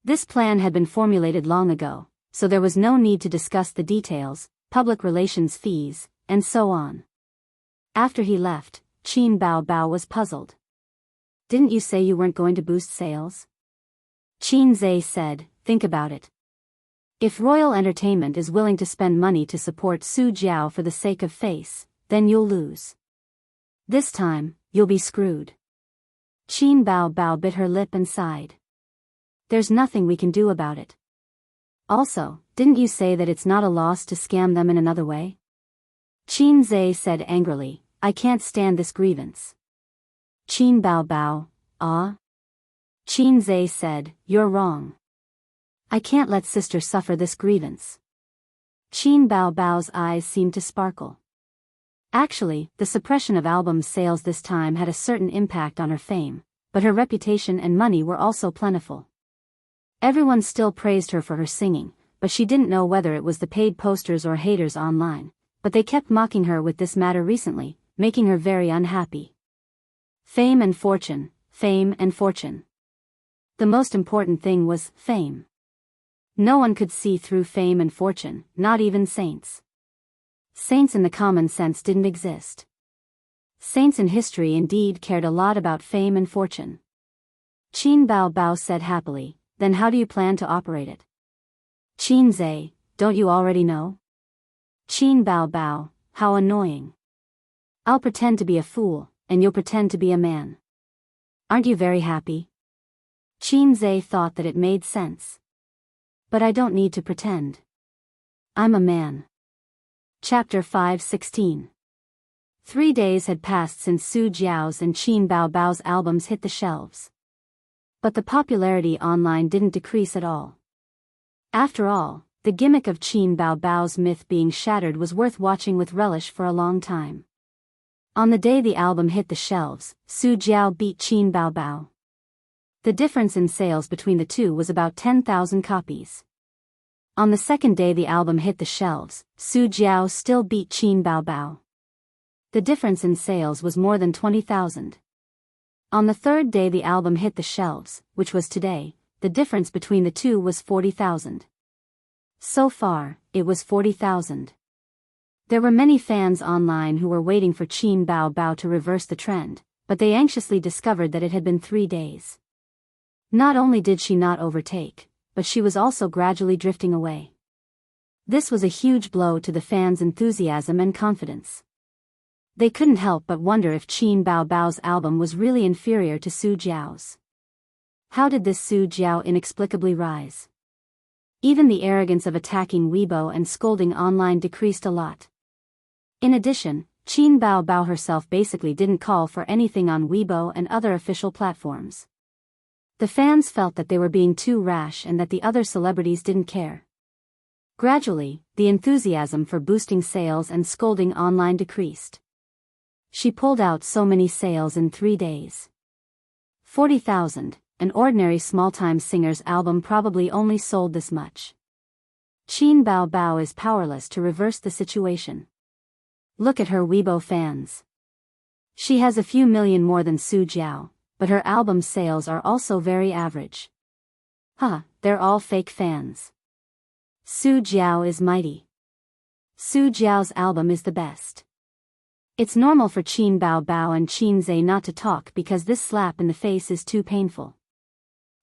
This plan had been formulated long ago, so there was no need to discuss the details, public relations fees, and so on. After he left, Qin Bao was puzzled. Didn't you say you weren't going to boost sales? Qin Zhe said, think about it. If Royal Entertainment is willing to spend money to support Su Jiao for the sake of face, then you'll lose. This time, you'll be screwed. Qin Bao bit her lip and sighed. There's nothing we can do about it. Also, didn't you say that it's not a loss to scam them in another way? Qin Zhe said angrily, I can't stand this grievance. Qin Bao, ah? Qin Zhe said, you're wrong. I can't let sister suffer this grievance. Qin Bao's eyes seemed to sparkle. Actually, the suppression of album sales this time had a certain impact on her fame, but her reputation and money were also plentiful. Everyone still praised her for her singing, but she didn't know whether it was the paid posters or haters online, but they kept mocking her with this matter recently, making her very unhappy. Fame and fortune, fame and fortune. The most important thing was fame. No one could see through fame and fortune, not even saints. Saints in the common sense didn't exist. Saints in history indeed cared a lot about fame and fortune. Qin Bao said happily, then how do you plan to operate it? Qin Zhe, don't you already know? Qin Bao, how annoying. I'll pretend to be a fool, and you'll pretend to be a man. Aren't you very happy? Qin Zhe thought that it made sense. But I don't need to pretend. I'm a man. Chapter 5:16. 3 days had passed since Su Jiao's and Qin Bao's albums hit the shelves. But the popularity online didn't decrease at all. After all, the gimmick of Qin Bao's myth being shattered was worth watching with relish for a long time. On the day the album hit the shelves, Su Jiao beat Qin Bao. The difference in sales between the two was about 10,000 copies. On the second day the album hit the shelves, Su Jiao still beat Qin Bao. The difference in sales was more than 20,000. On the third day the album hit the shelves, which was today, the difference between the two was 40,000. So far, it was 40,000. There were many fans online who were waiting for Qin Bao to reverse the trend, but they anxiously discovered that it had been 3 days. Not only did she not overtake, but she was also gradually drifting away. This was a huge blow to the fans' enthusiasm and confidence. They couldn't help but wonder if Qin Bao's album was really inferior to Su Jiao's. How did this Su Jiao inexplicably rise? Even the arrogance of attacking Weibo and scolding online decreased a lot. In addition, Qin Bao herself basically didn't call for anything on Weibo and other official platforms. The fans felt that they were being too rash and that the other celebrities didn't care. Gradually, the enthusiasm for boosting sales and scolding online decreased. She pulled out so many sales in 3 days. 40,000, an ordinary small-time singer's album probably only sold this much. Qin Bao is powerless to reverse the situation. Look at her Weibo fans. She has a few million more than Su Jiao, but her album sales are also very average. They're all fake fans. Su Jiao is mighty. Su Jiao's album is the best. It's normal for Qin Bao and Qin Zhe not to talk because this slap in the face is too painful.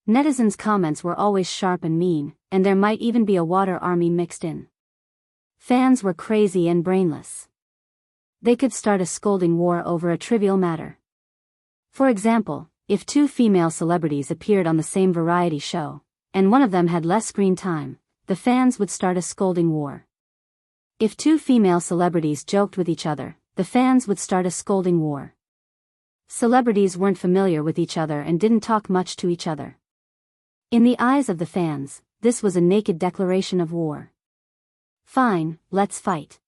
Netizens' comments were always sharp and mean, and there might even be a water army mixed in. Fans were crazy and brainless. They could start a scolding war over a trivial matter. For example, if 2 female celebrities appeared on the same variety show, and one of them had less screen time, the fans would start a scolding war. If 2 female celebrities joked with each other, the fans would start a scolding war. Celebrities weren't familiar with each other and didn't talk much to each other. In the eyes of the fans, this was a naked declaration of war. Fine, let's fight.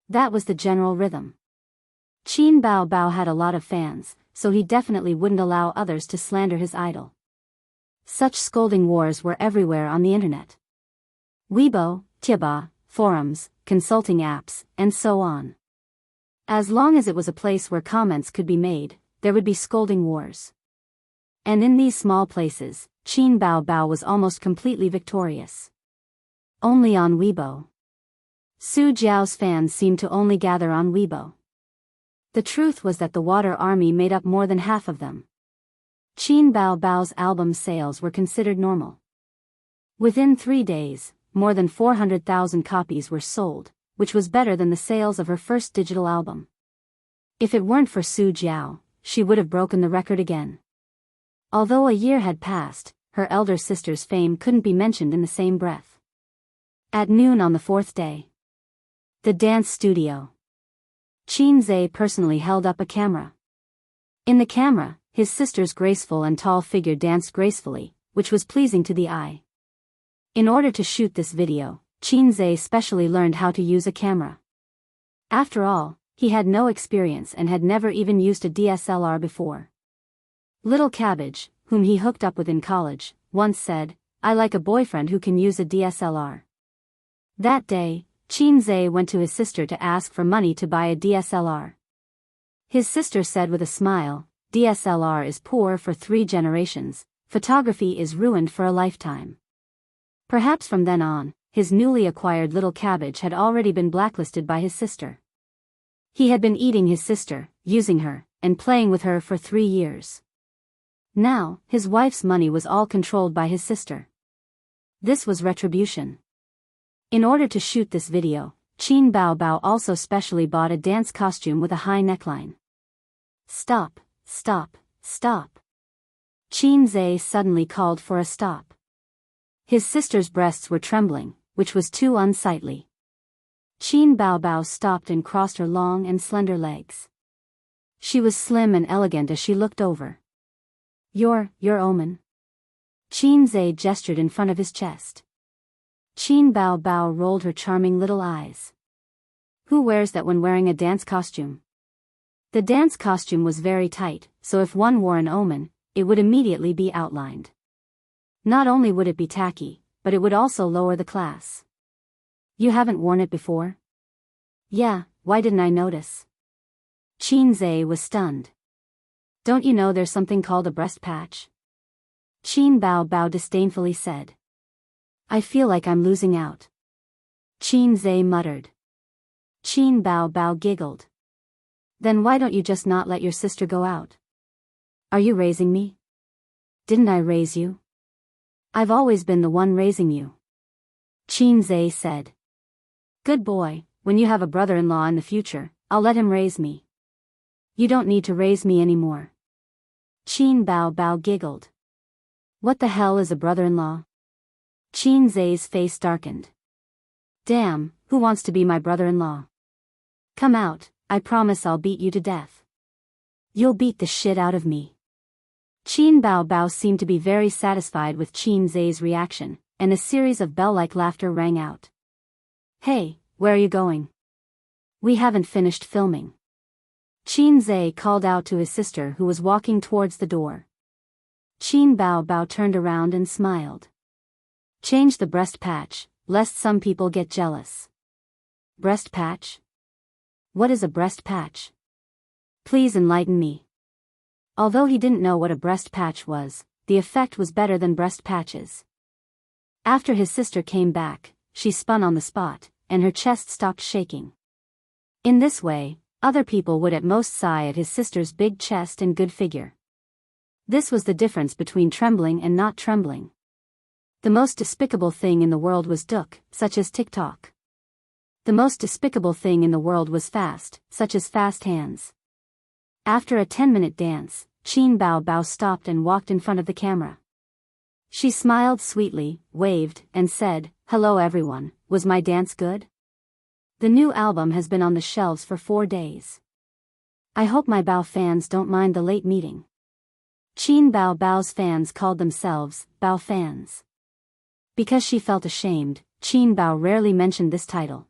That was the general rhythm. Qin Bao had a lot of fans, so he definitely wouldn't allow others to slander his idol. Such scolding wars were everywhere on the internet. Weibo, Tieba, forums, consulting apps, and so on. As long as it was a place where comments could be made, there would be scolding wars. And in these small places, Qin Bao was almost completely victorious. Only on Weibo. Su Jiao's fans seemed to only gather on Weibo. The truth was that the Water Army made up more than half of them. Qin Bao Bao's album sales were considered normal. Within 3 days, more than 400,000 copies were sold, which was better than the sales of her first digital album. If it weren't for Su Jiao, she would have broken the record again. Although a year had passed, her elder sister's fame couldn't be mentioned in the same breath. At noon on the 4th day. The dance studio. Qin Zhe personally held up a camera. In the camera, his sister's graceful and tall figure danced gracefully, which was pleasing to the eye. In order to shoot this video, Qin Zhe specially learned how to use a camera. After all, he had no experience and had never even used a DSLR before. Little Cabbage, whom he hooked up with in college, once said, "I like a boyfriend who can use a DSLR." That day, Qin Zhe went to his sister to ask for money to buy a DSLR. His sister said with a smile, "DSLR is poor for 3 generations, photography is ruined for a lifetime." Perhaps from then on, his newly acquired Little Cabbage had already been blacklisted by his sister. He had been eating his sister, using her, and playing with her for 3 years. Now, his wife's money was all controlled by his sister. This was retribution. In order to shoot this video, Qin Bao Bao also specially bought a dance costume with a high neckline. "Stop, stop, stop." Qin Zhe suddenly called for a stop. His sister's breasts were trembling, which was too unsightly. Qin Bao Bao stopped and crossed her long and slender legs. She was slim and elegant as she looked over. Your Omen." Qin Zhe gestured in front of his chest. Qin Bao Bao rolled her charming little eyes. Who wears that when wearing a dance costume? The dance costume was very tight, so if one wore an omen, it would immediately be outlined. Not only would it be tacky, but it would also lower the class. You haven't worn it before? Yeah, why didn't I notice? Qin Zhe was stunned. Don't you know there's something called a breast patch? Qin Bao Bao disdainfully said. I feel like I'm losing out. Qin Zhe muttered. Qin Bao Bao giggled. Then why don't you just not let your sister go out? Are you raising me? Didn't I raise you? I've always been the one raising you. Qin Zhe said. Good boy, when you have a brother-in-law in the future, I'll let him raise me. You don't need to raise me anymore. Qin Bao Bao giggled. What the hell is a brother-in-law? Qin Zhe's face darkened. Damn, who wants to be my brother-in-law? Come out, I promise I'll beat you to death. You'll beat the shit out of me. Qin Bao Bao seemed to be very satisfied with Qin Zhe's reaction, and a series of bell-like laughter rang out. Hey, where are you going? We haven't finished filming. Qin Zhe called out to his sister who was walking towards the door. Qin Bao Bao turned around and smiled. Change the breast patch, lest some people get jealous. Breast patch? What is a breast patch? Please enlighten me. Although he didn't know what a breast patch was, the effect was better than breast patches. After his sister came back, she spun on the spot, and her chest stopped shaking. In this way, other people would at most sigh at his sister's big chest and good figure. This was the difference between trembling and not trembling. The most despicable thing in the world was Duk, such as TikTok. The most despicable thing in the world was fast, such as fast hands. After a 10-minute dance, Qin Bao Bao stopped and walked in front of the camera. She smiled sweetly, waved, and said, Hello everyone, was my dance good? The new album has been on the shelves for 4 days. I hope my Bao fans don't mind the late meeting. Qin Bao Bao's fans called themselves Bao fans. Because she felt ashamed, Qin Bao rarely mentioned this title.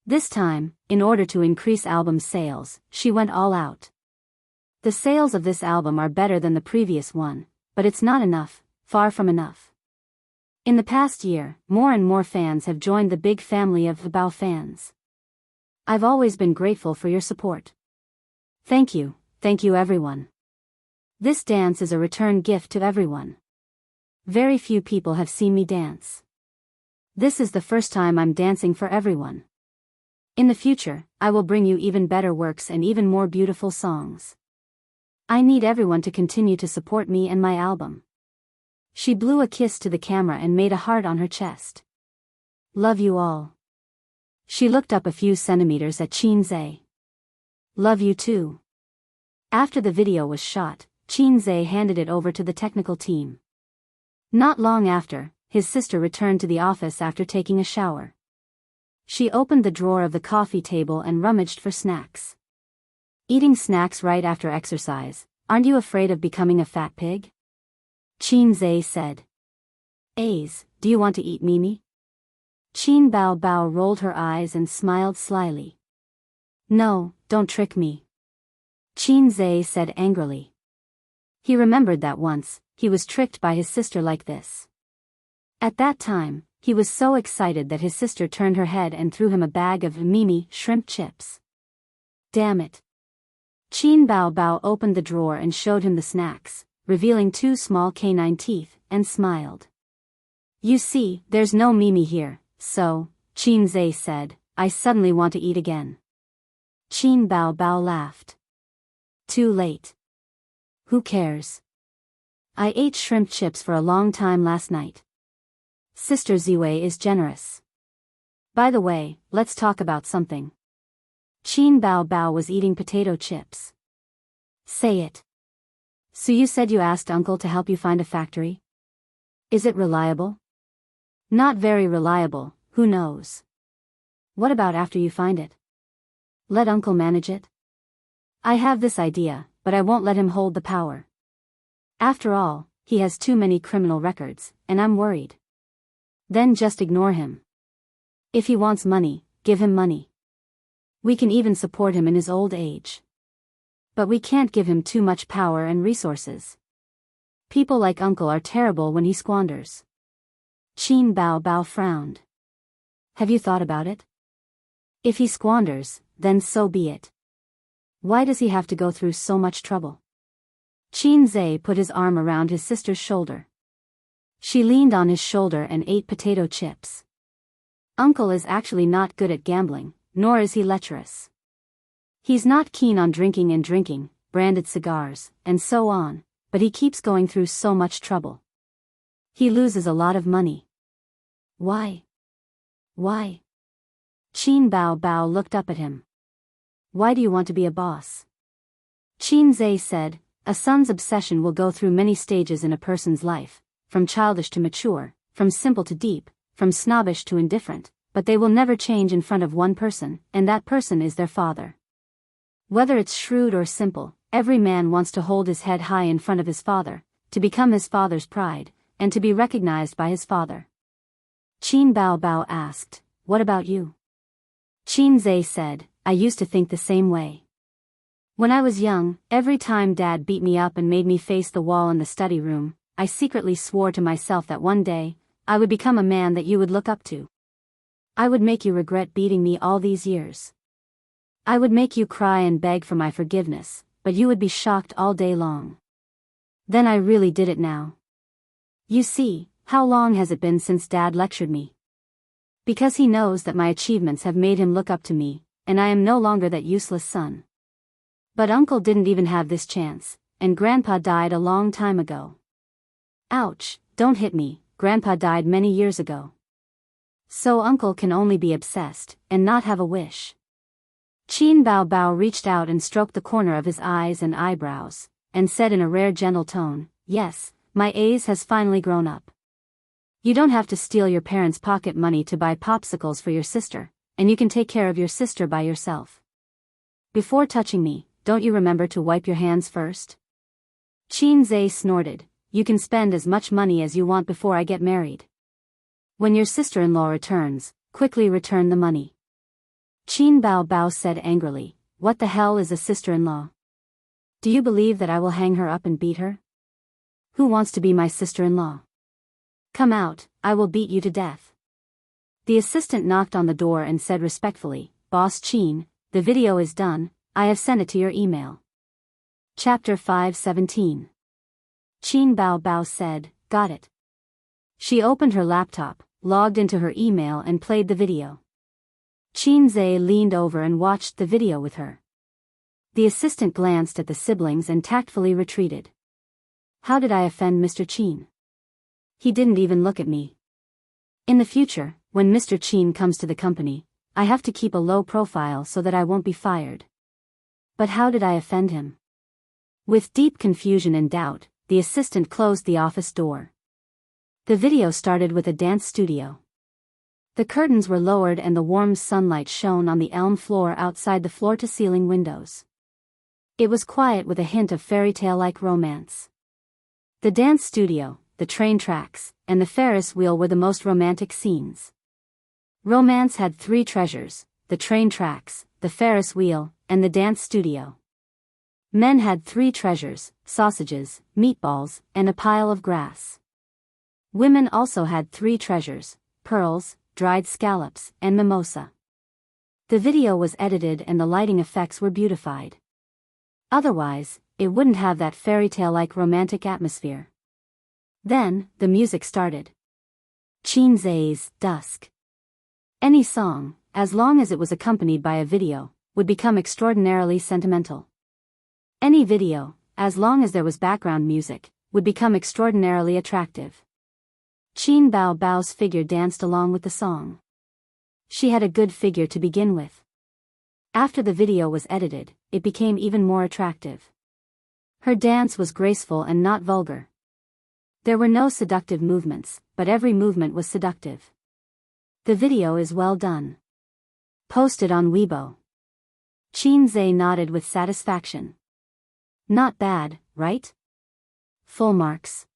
This time, in order to increase album sales, she went all out. The sales of this album are better than the previous one, but it's not enough, far from enough. In the past year, more and more fans have joined the big family of the Bao fans. I've always been grateful for your support. Thank you everyone. This dance is a return gift to everyone. Very few people have seen me dance. This is the first time I'm dancing for everyone. In the future, I will bring you even better works and even more beautiful songs. I need everyone to continue to support me and my album. She blew a kiss to the camera and made a heart on her chest. Love you all. She looked up a few centimeters at Xianxia. Love you too. After the video was shot, Xianxia handed it over to the technical team. Not long after, his sister returned to the office after taking a shower. She opened the drawer of the coffee table and rummaged for snacks. Eating snacks right after exercise, aren't you afraid of becoming a fat pig? Xianxia said. Aze, do you want to eat Mimi? Qin Bao Bao rolled her eyes and smiled slyly. No, don't trick me. Xianxia said angrily. He remembered that once, he was tricked by his sister like this. At that time, he was so excited that his sister turned her head and threw him a bag of Mimi shrimp chips. Damn it. Qin Bao Bao opened the drawer and showed him the snacks, revealing 2 small canine teeth, and smiled. You see, there's no Mimi here, so, Xianxia said, I suddenly want to eat again. Qin Bao Bao laughed. Too late. Who cares? I ate shrimp chips for a long time last night. Sister Ziwei is generous. By the way, let's talk about something. Qin Bao Bao was eating potato chips. Say it. So you said you asked Uncle to help you find a factory? Is it reliable? Not very reliable, who knows? What about after you find it? Let Uncle manage it? I have this idea, but I won't let him hold the power. After all, he has too many criminal records, and I'm worried. Then just ignore him. If he wants money, give him money. We can even support him in his old age. But we can't give him too much power and resources. People like Uncle are terrible when he squanders. Qin Bao Bao frowned. Have you thought about it? If he squanders, then so be it. Why does he have to go through so much trouble? Xianxia put his arm around his sister's shoulder. She leaned on his shoulder and ate potato chips. Uncle is actually not good at gambling, nor is he lecherous. He's not keen on drinking, branded cigars, and so on, but he keeps going through so much trouble. He loses a lot of money. Why? Why? Qin Bao Bao looked up at him. Why do you want to be a boss? Xianxia said, a son's obsession will go through many stages in a person's life, from childish to mature, from simple to deep, from snobbish to indifferent, but they will never change in front of one person, and that person is their father. Whether it's shrewd or simple, every man wants to hold his head high in front of his father, to become his father's pride, and to be recognized by his father. Qin Bao Bao asked, what about you? Xianxia said, I used to think the same way. When I was young, every time Dad beat me up and made me face the wall in the study room, I secretly swore to myself that one day, I would become a man that you would look up to. I would make you regret beating me all these years. I would make you cry and beg for my forgiveness, but you would be shocked all day long. Then I really did it now. You see, how long has it been since Dad lectured me? Because he knows that my achievements have made him look up to me, and I am no longer that useless son. But Uncle didn't even have this chance, and Grandpa died a long time ago. Ouch, don't hit me, Grandpa died many years ago. So Uncle can only be obsessed, and not have a wish. Qin Bao Bao reached out and stroked the corner of his eyes and eyebrows, and said in a rare gentle tone, yes, my Ace has finally grown up. You don't have to steal your parents' pocket money to buy popsicles for your sister, and you can take care of your sister by yourself. Before touching me, don't you remember to wipe your hands first? Xianxia snorted, you can spend as much money as you want before I get married. When your sister-in-law returns, quickly return the money. Qin Bao Bao said angrily, what the hell is a sister-in-law? Do you believe that I will hang her up and beat her? Who wants to be my sister-in-law? Come out, I will beat you to death. The assistant knocked on the door and said respectfully, Boss Qin, the video is done, I have sent it to your email. Chapter 5:17. Qin Bao Bao said, got it. She opened her laptop, logged into her email and played the video. Xianxia leaned over and watched the video with her. The assistant glanced at the siblings and tactfully retreated. How did I offend Mr. Qin? He didn't even look at me. In the future, when Mr. Qin comes to the company, I have to keep a low profile so that I won't be fired. But how did I offend him? With deep confusion and doubt, the assistant closed the office door. The video started with a dance studio. The curtains were lowered and the warm sunlight shone on the elm floor outside the floor-to-ceiling windows. It was quiet with a hint of fairy tale-like romance. The dance studio, the train tracks, and the Ferris wheel were the most romantic scenes. Romance had three treasures: the train tracks, the Ferris wheel, and the dance studio. Men had three treasures: sausages, meatballs, and a pile of grass. Women also had three treasures: pearls, dried scallops, and mimosa. The video was edited and the lighting effects were beautified. Otherwise, it wouldn't have that fairy tale-like romantic atmosphere. Then, the music started. Xianxia's Dusk. Any song, as long as it was accompanied by a video, would become extraordinarily sentimental. Any video, as long as there was background music, would become extraordinarily attractive. Qin Bao Bao's figure danced along with the song. She had a good figure to begin with. After the video was edited, it became even more attractive. Her dance was graceful and not vulgar. There were no seductive movements, but every movement was seductive. The video is well done. Posted on Weibo. Xianxia nodded with satisfaction. Not bad, right? Full marks.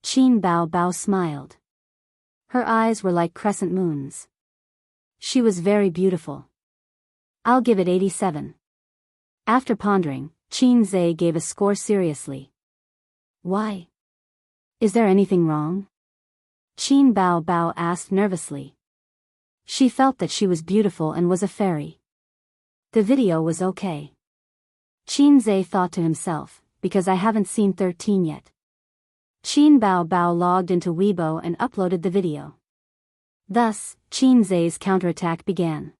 Qin Bao Bao smiled. Her eyes were like crescent moons. She was very beautiful. I'll give it 87. After pondering, Xianxia gave a score seriously. Why? Is there anything wrong? Qin Bao Bao asked nervously. She felt that she was beautiful and was a fairy. The video was okay. Xianxia thought to himself, because I haven't seen 13 yet. Qin Bao Bao logged into Weibo and uploaded the video. Thus, Xianxia's counterattack began.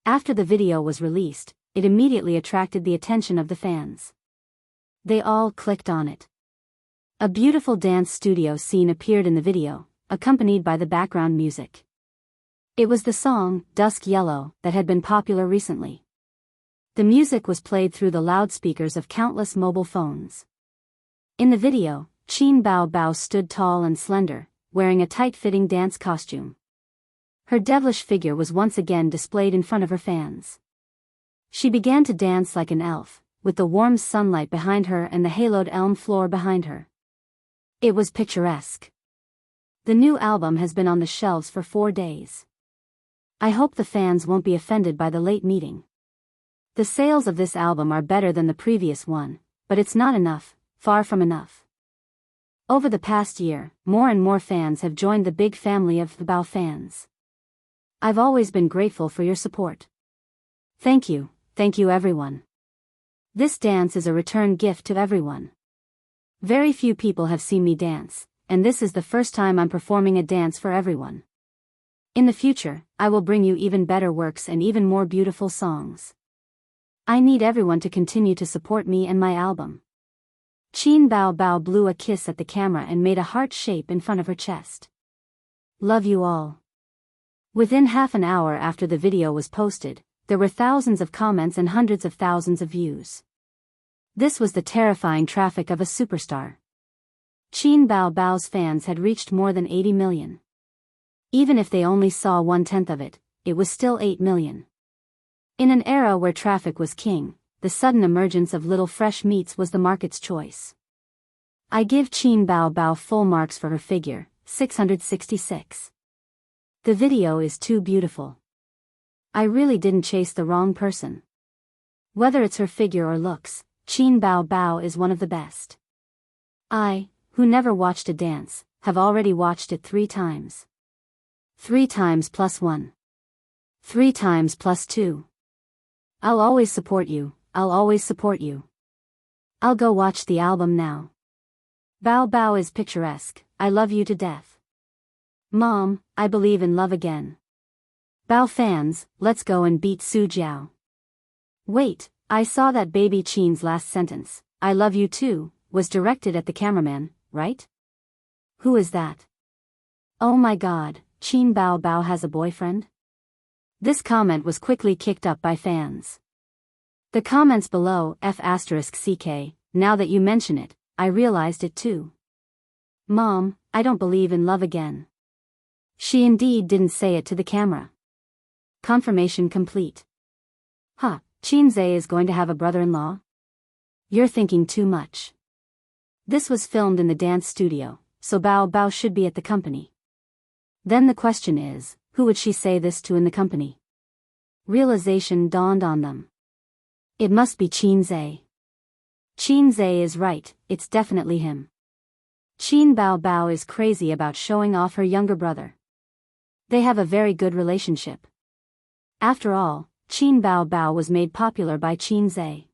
After the video was released, it immediately attracted the attention of the fans. They all clicked on it. A beautiful dance studio scene appeared in the video, accompanied by the background music. It was the song, Dusk Yellow, that had been popular recently. The music was played through the loudspeakers of countless mobile phones. In the video, Qin Bao Bao stood tall and slender, wearing a tight-fitting dance costume. Her devilish figure was once again displayed in front of her fans. She began to dance like an elf, with the warm sunlight behind her and the haloed elm floor behind her. It was picturesque. The new album has been on the shelves for 4 days. I hope the fans won't be offended by the late meeting. The sales of this album are better than the previous one, but it's not enough, far from enough. Over the past year, more and more fans have joined the big family of the Bao fans. I've always been grateful for your support. Thank you everyone. This dance is a return gift to everyone. Very few people have seen me dance, and this is the first time I'm performing a dance for everyone. In the future, I will bring you even better works and even more beautiful songs. I need everyone to continue to support me and my album. Qin Bao Bao blew a kiss at the camera and made a heart shape in front of her chest. Love you all. Within half an hour after the video was posted, there were thousands of comments and hundreds of thousands of views. This was the terrifying traffic of a superstar. Qin Bao Bao's fans had reached more than 80 million. Even if they only saw 1/10 of it, it was still 8 million. In an era where traffic was king, the sudden emergence of little fresh meats was the market's choice. I give Qin Bao Bao full marks for her figure, 666. The video is too beautiful. I really didn't chase the wrong person. Whether it's her figure or looks, Qin Bao Bao is one of the best. I, who never watched a dance, have already watched it 3 times. 3 times plus 1. 3 times plus 2. I'll always support you, I'll always support you. I'll go watch the album now. Bao Bao is picturesque, I love you to death. Mom, I believe in love again. Bao fans, let's go and beat Su Jiao. Wait, I saw that baby Qin's last sentence, I love you too, was directed at the cameraman, right? Who is that? Oh my god, Qin Bao Bao has a boyfriend? This comment was quickly kicked up by fans. The comments below, F***CK, now that you mention it, I realized it too. Mom, I don't believe in love again. She indeed didn't say it to the camera. Confirmation complete. Huh, Qin Zhe is going to have a brother-in-law? You're thinking too much. This was filmed in the dance studio, so Bao Bao should be at the company. Then the question is, who would she say this to in the company? Realization dawned on them. It must be Qin Zhe. Qin Zhe is right, it's definitely him. Qin Bao Bao is crazy about showing off her younger brother. They have a very good relationship. After all, Qin Bao Bao was made popular by Qin Zhe.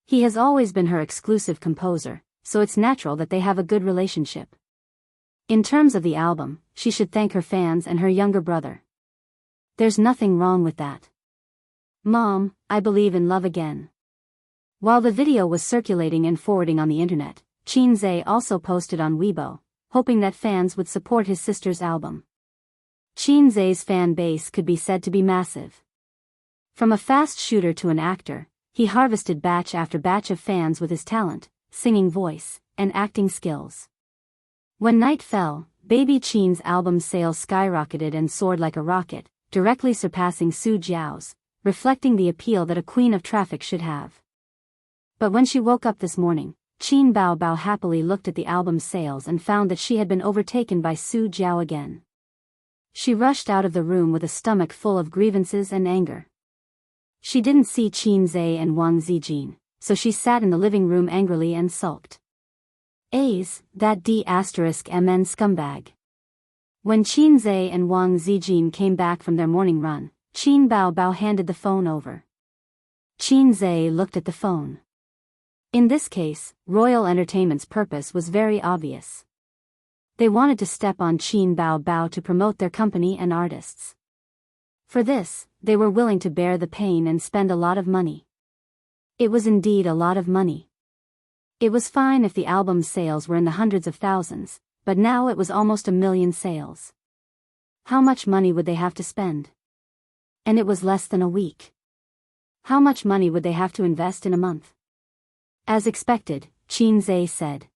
He has always been her exclusive composer, so it's natural that they have a good relationship. In terms of the album, she should thank her fans and her younger brother. There's nothing wrong with that. Mom, I believe in love again. While the video was circulating and forwarding on the internet, Qin Zhe also posted on Weibo, hoping that fans would support his sister's album. Qin Zhe's fan base could be said to be massive. From a fast shooter to an actor, he harvested batch after batch of fans with his talent, singing voice, and acting skills. When night fell, Baby Qin's album sales skyrocketed and soared like a rocket, directly surpassing Su Jiao's, reflecting the appeal that a queen of traffic should have. But when she woke up this morning, Qin Bao Bao happily looked at the album's sales and found that she had been overtaken by Su Jiao again. She rushed out of the room with a stomach full of grievances and anger. She didn't see Qin Zhe and Wang Zijin, so she sat in the living room angrily and sulked. That D***MN scumbag. When Qin Zhe and Wang Zijin came back from their morning run, Qin Bao Bao handed the phone over. Qin Zhe looked at the phone. In this case, Royal Entertainment's purpose was very obvious. They wanted to step on Qin Bao Bao to promote their company and artists. For this, they were willing to bear the pain and spend a lot of money. It was indeed a lot of money. It was fine if the album's sales were in the hundreds of thousands, but now it was almost 1 million sales. How much money would they have to spend? And it was less than a week. How much money would they have to invest in a month? As expected, Qin Zhe said.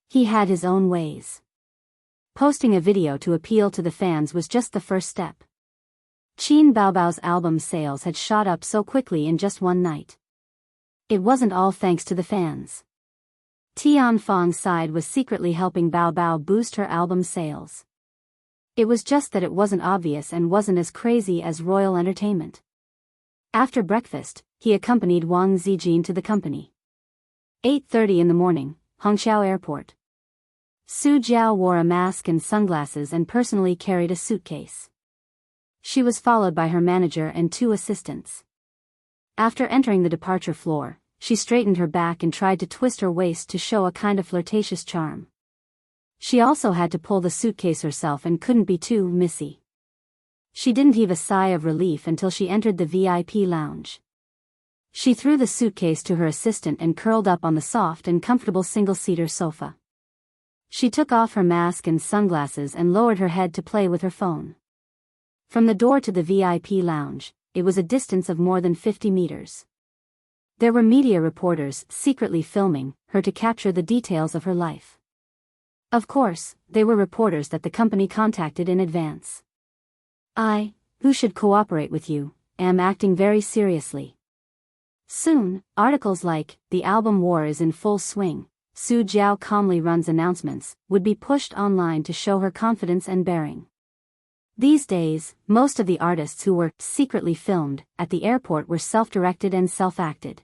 He had his own ways. Posting a video to appeal to the fans was just the first step. Qin Bao Bao's album sales had shot up so quickly in just one night. It wasn't all thanks to the fans. Tian Fang's side was secretly helping Bao Bao boost her album sales. It was just that it wasn't obvious and wasn't as crazy as Royal Entertainment. After breakfast, he accompanied Wang Zijin to the company. 8:30 in the morning, Hongqiao Airport. Su Jiao wore a mask and sunglasses and personally carried a suitcase. She was followed by her manager and 2 assistants. After entering the departure floor, she straightened her back and tried to twist her waist to show a kind of flirtatious charm. She also had to pull the suitcase herself and couldn't be too missy. She didn't heave a sigh of relief until she entered the VIP lounge. She threw the suitcase to her assistant and curled up on the soft and comfortable single-seater sofa. She took off her mask and sunglasses and lowered her head to play with her phone. From the door to the VIP lounge, it was a distance of more than 50 meters. There were media reporters secretly filming her to capture the details of her life. Of course, they were reporters that the company contacted in advance. Who should cooperate with you, am acting very seriously. Soon, articles like, "The album war is in full swing, Su Jiao calmly runs announcements," would be pushed online to show her confidence and bearing. These days, most of the artists who were secretly filmed at the airport were self-directed and self-acted.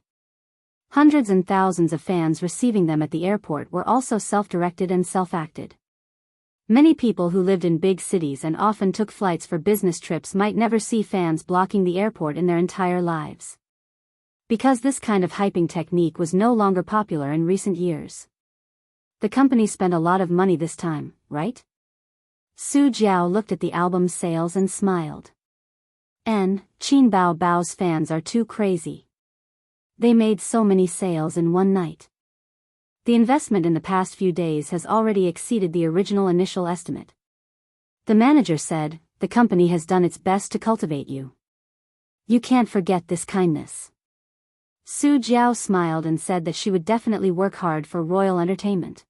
Hundreds and thousands of fans receiving them at the airport were also self-directed and self-acted. Many people who lived in big cities and often took flights for business trips might never see fans blocking the airport in their entire lives. Because this kind of hyping technique was no longer popular in recent years. The company spent a lot of money this time, right? Su Jiao looked at the album's sales and smiled. Qin Bao Bao's fans are too crazy. They made so many sales in one night. The investment in the past few days has already exceeded the original initial estimate. The manager said, the company has done its best to cultivate you. You can't forget this kindness. Su Jiao smiled and said that she would definitely work hard for Royal Entertainment.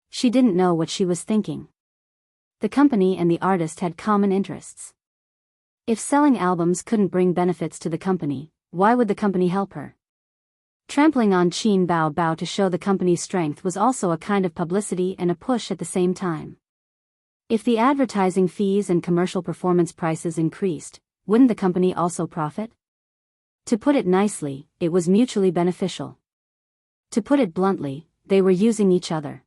She didn't know what she was thinking. The company and the artist had common interests. If selling albums couldn't bring benefits to the company, why would the company help her? Trampling on Qin Bao Bao to show the company's strength was also a kind of publicity and a push at the same time. If the advertising fees and commercial performance prices increased, wouldn't the company also profit? To put it nicely, it was mutually beneficial. To put it bluntly, they were using each other.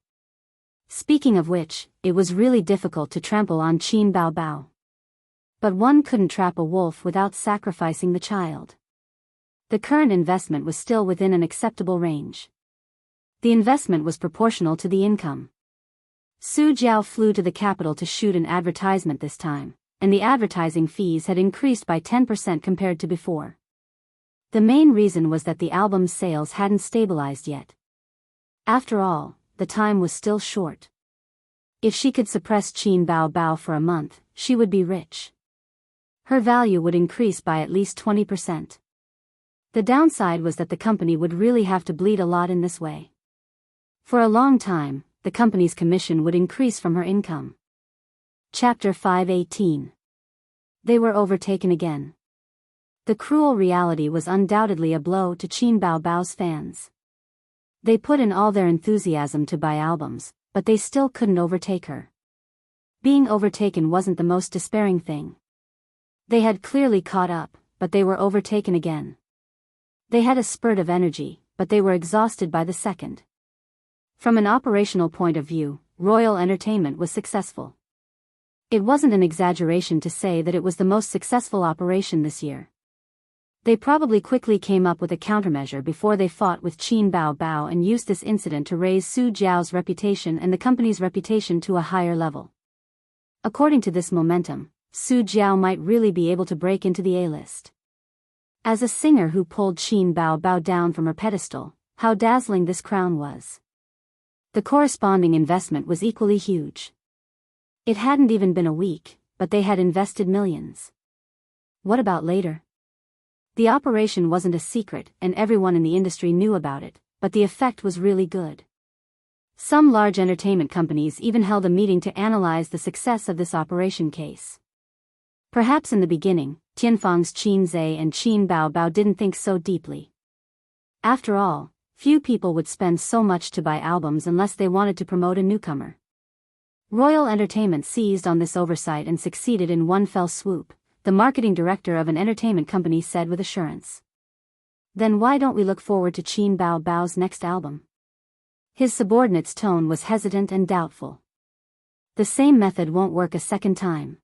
Speaking of which, it was really difficult to trample on Qin Bao Bao. But one couldn't trap a wolf without sacrificing the child. The current investment was still within an acceptable range. The investment was proportional to the income. Su Jiao flew to the capital to shoot an advertisement this time, and the advertising fees had increased by 10% compared to before. The main reason was that the album's sales hadn't stabilized yet. After all, the time was still short. If she could suppress Qin Bao Bao for a month, she would be rich. Her value would increase by at least 20%. The downside was that the company would really have to bleed a lot in this way. For a long time, the company's commission would increase from her income. Chapter 518. They were overtaken again. The cruel reality was undoubtedly a blow to Qin Bao Bao's fans. They put in all their enthusiasm to buy albums, but they still couldn't overtake her. Being overtaken wasn't the most despairing thing. They had clearly caught up, but they were overtaken again. They had a spurt of energy, but they were exhausted by the second. From an operational point of view, Royal Entertainment was successful. It wasn't an exaggeration to say that it was the most successful operation this year. They probably quickly came up with a countermeasure before they fought with Qin Bao Bao and used this incident to raise Su Jiao's reputation and the company's reputation to a higher level. According to this momentum, Su Jiao might really be able to break into the A-list. As a singer who pulled Qin Bao Bao down from her pedestal, how dazzling this crown was. The corresponding investment was equally huge. It hadn't even been a week, but they had invested millions. What about later? The operation wasn't a secret and everyone in the industry knew about it, but the effect was really good. Some large entertainment companies even held a meeting to analyze the success of this operation case. Perhaps in the beginning, Tianfang's Qin Zhe and Qin Bao Bao didn't think so deeply. After all, few people would spend so much to buy albums unless they wanted to promote a newcomer. Royal Entertainment seized on this oversight and succeeded in one fell swoop, the marketing director of an entertainment company said with assurance. Then why don't we look forward to Qin Bao Bao's next album? His subordinate's tone was hesitant and doubtful. The same method won't work a second time.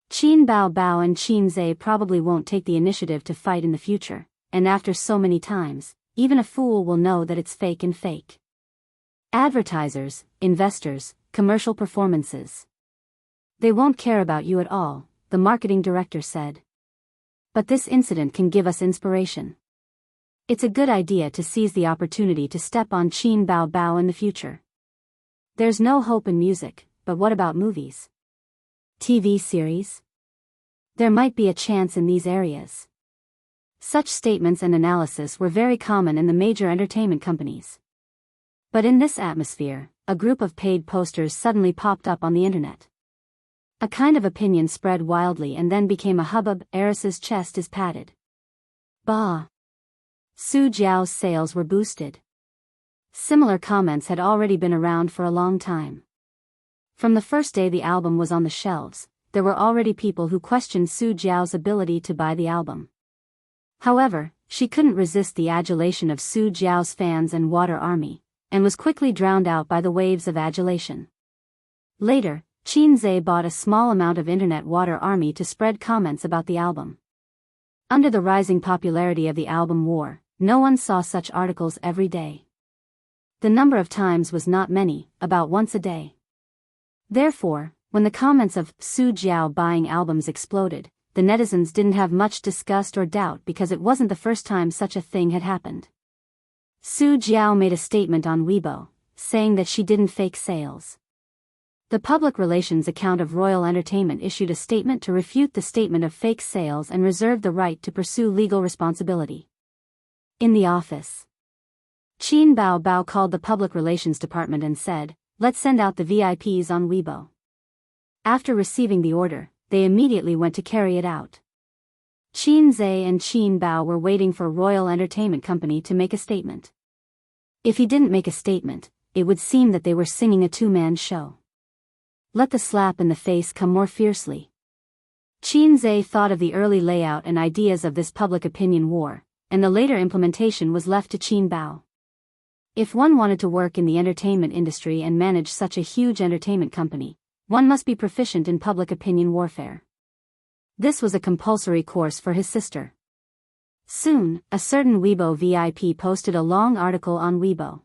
Qin Bao Bao and Qin Zhe probably won't take the initiative to fight in the future, and after so many times, even a fool will know that it's fake and fake. Advertisers, investors, commercial performances. They won't care about you at all, the marketing director said. But this incident can give us inspiration. It's a good idea to seize the opportunity to step on Qin Bao Bao in the future. There's no hope in music, but what about movies? TV series? There might be a chance in these areas. Such statements and analysis were very common in the major entertainment companies. But in this atmosphere, a group of paid posters suddenly popped up on the internet. A kind of opinion spread wildly and then became a hubbub. Eris's chest is padded. Bah! Su Jiao's sales were boosted. Similar comments had already been around for a long time. From the first day the album was on the shelves, there were already people who questioned Su Jiao's ability to buy the album. However, she couldn't resist the adulation of Su Jiao's fans and water army, and was quickly drowned out by the waves of adulation. Later, Qin Zhe bought a small amount of internet water army to spread comments about the album. Under the rising popularity of the album war, no one saw such articles every day. The number of times was not many, about once a day. Therefore, when the comments of Su Jiao buying albums exploded, the netizens didn't have much disgust or doubt because it wasn't the first time such a thing had happened. Su Jiao made a statement on Weibo, saying that she didn't fake sales. The public relations account of Royal Entertainment issued a statement to refute the statement of fake sales and reserved the right to pursue legal responsibility. In the office, Qin Bao called the public relations department and said, "Let's send out the VIPs on Weibo." After receiving the order, they immediately went to carry it out. Qin Zhe and Qin Bao were waiting for Royal Entertainment Company to make a statement. If he didn't make a statement, it would seem that they were singing a two-man show. Let the slap in the face come more fiercely. Qin Zhe thought of the early layout and ideas of this public opinion war, and the later implementation was left to Qin Bao. If one wanted to work in the entertainment industry and manage such a huge entertainment company, one must be proficient in public opinion warfare. This was a compulsory course for his sister. Soon, a certain Weibo VIP posted a long article on Weibo.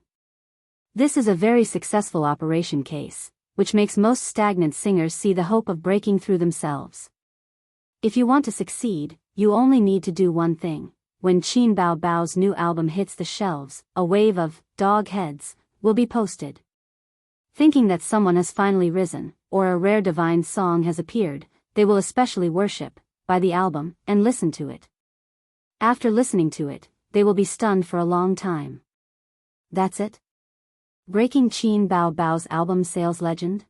This is a very successful operation case, which makes most stagnant singers see the hope of breaking through themselves. If you want to succeed, you only need to do one thing. When Qin Bao's new album hits the shelves, a wave of dog heads will be posted. Thinking that someone has finally risen, or a rare divine song has appeared, they will especially worship, buy the album, and listen to it. After listening to it, they will be stunned for a long time. That's it? Breaking Qin Bao's album sales legend?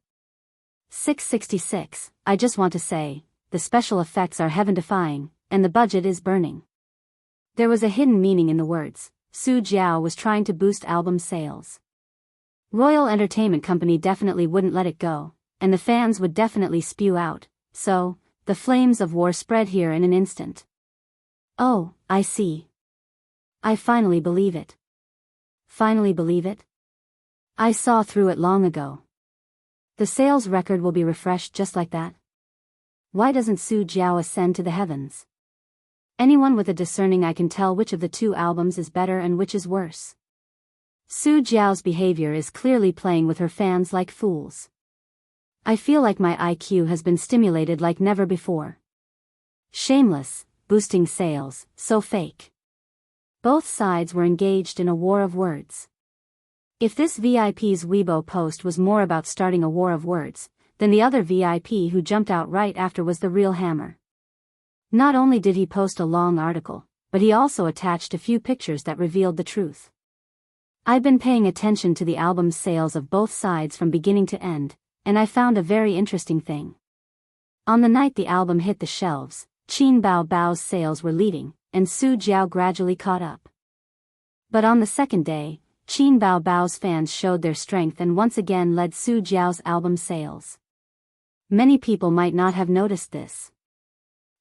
666, I just want to say, the special effects are heaven-defying, and the budget is burning. There was a hidden meaning in the words. Su Jiao was trying to boost album sales. Royal Entertainment Company definitely wouldn't let it go, and the fans would definitely spew out, so, the flames of war spread here in an instant. Oh, I see. I finally believe it. Finally believe it? I saw through it long ago. The sales record will be refreshed just like that. Why doesn't Su Jiao ascend to the heavens? Anyone with a discerning eye can tell which of the two albums is better and which is worse. Su Jiao's behavior is clearly playing with her fans like fools. I feel like my IQ has been stimulated like never before. Shameless, boosting sales, so fake. Both sides were engaged in a war of words. If this VIP's Weibo post was more about starting a war of words, then the other VIP who jumped out right after was the real hammer. Not only did he post a long article, but he also attached a few pictures that revealed the truth. I've been paying attention to the album sales of both sides from beginning to end, and I found a very interesting thing. On the night the album hit the shelves, Qin Bao's sales were leading, and Su Jiao gradually caught up. But on the second day, Qin Bao's fans showed their strength and once again led Su Jiao's album sales. Many people might not have noticed this.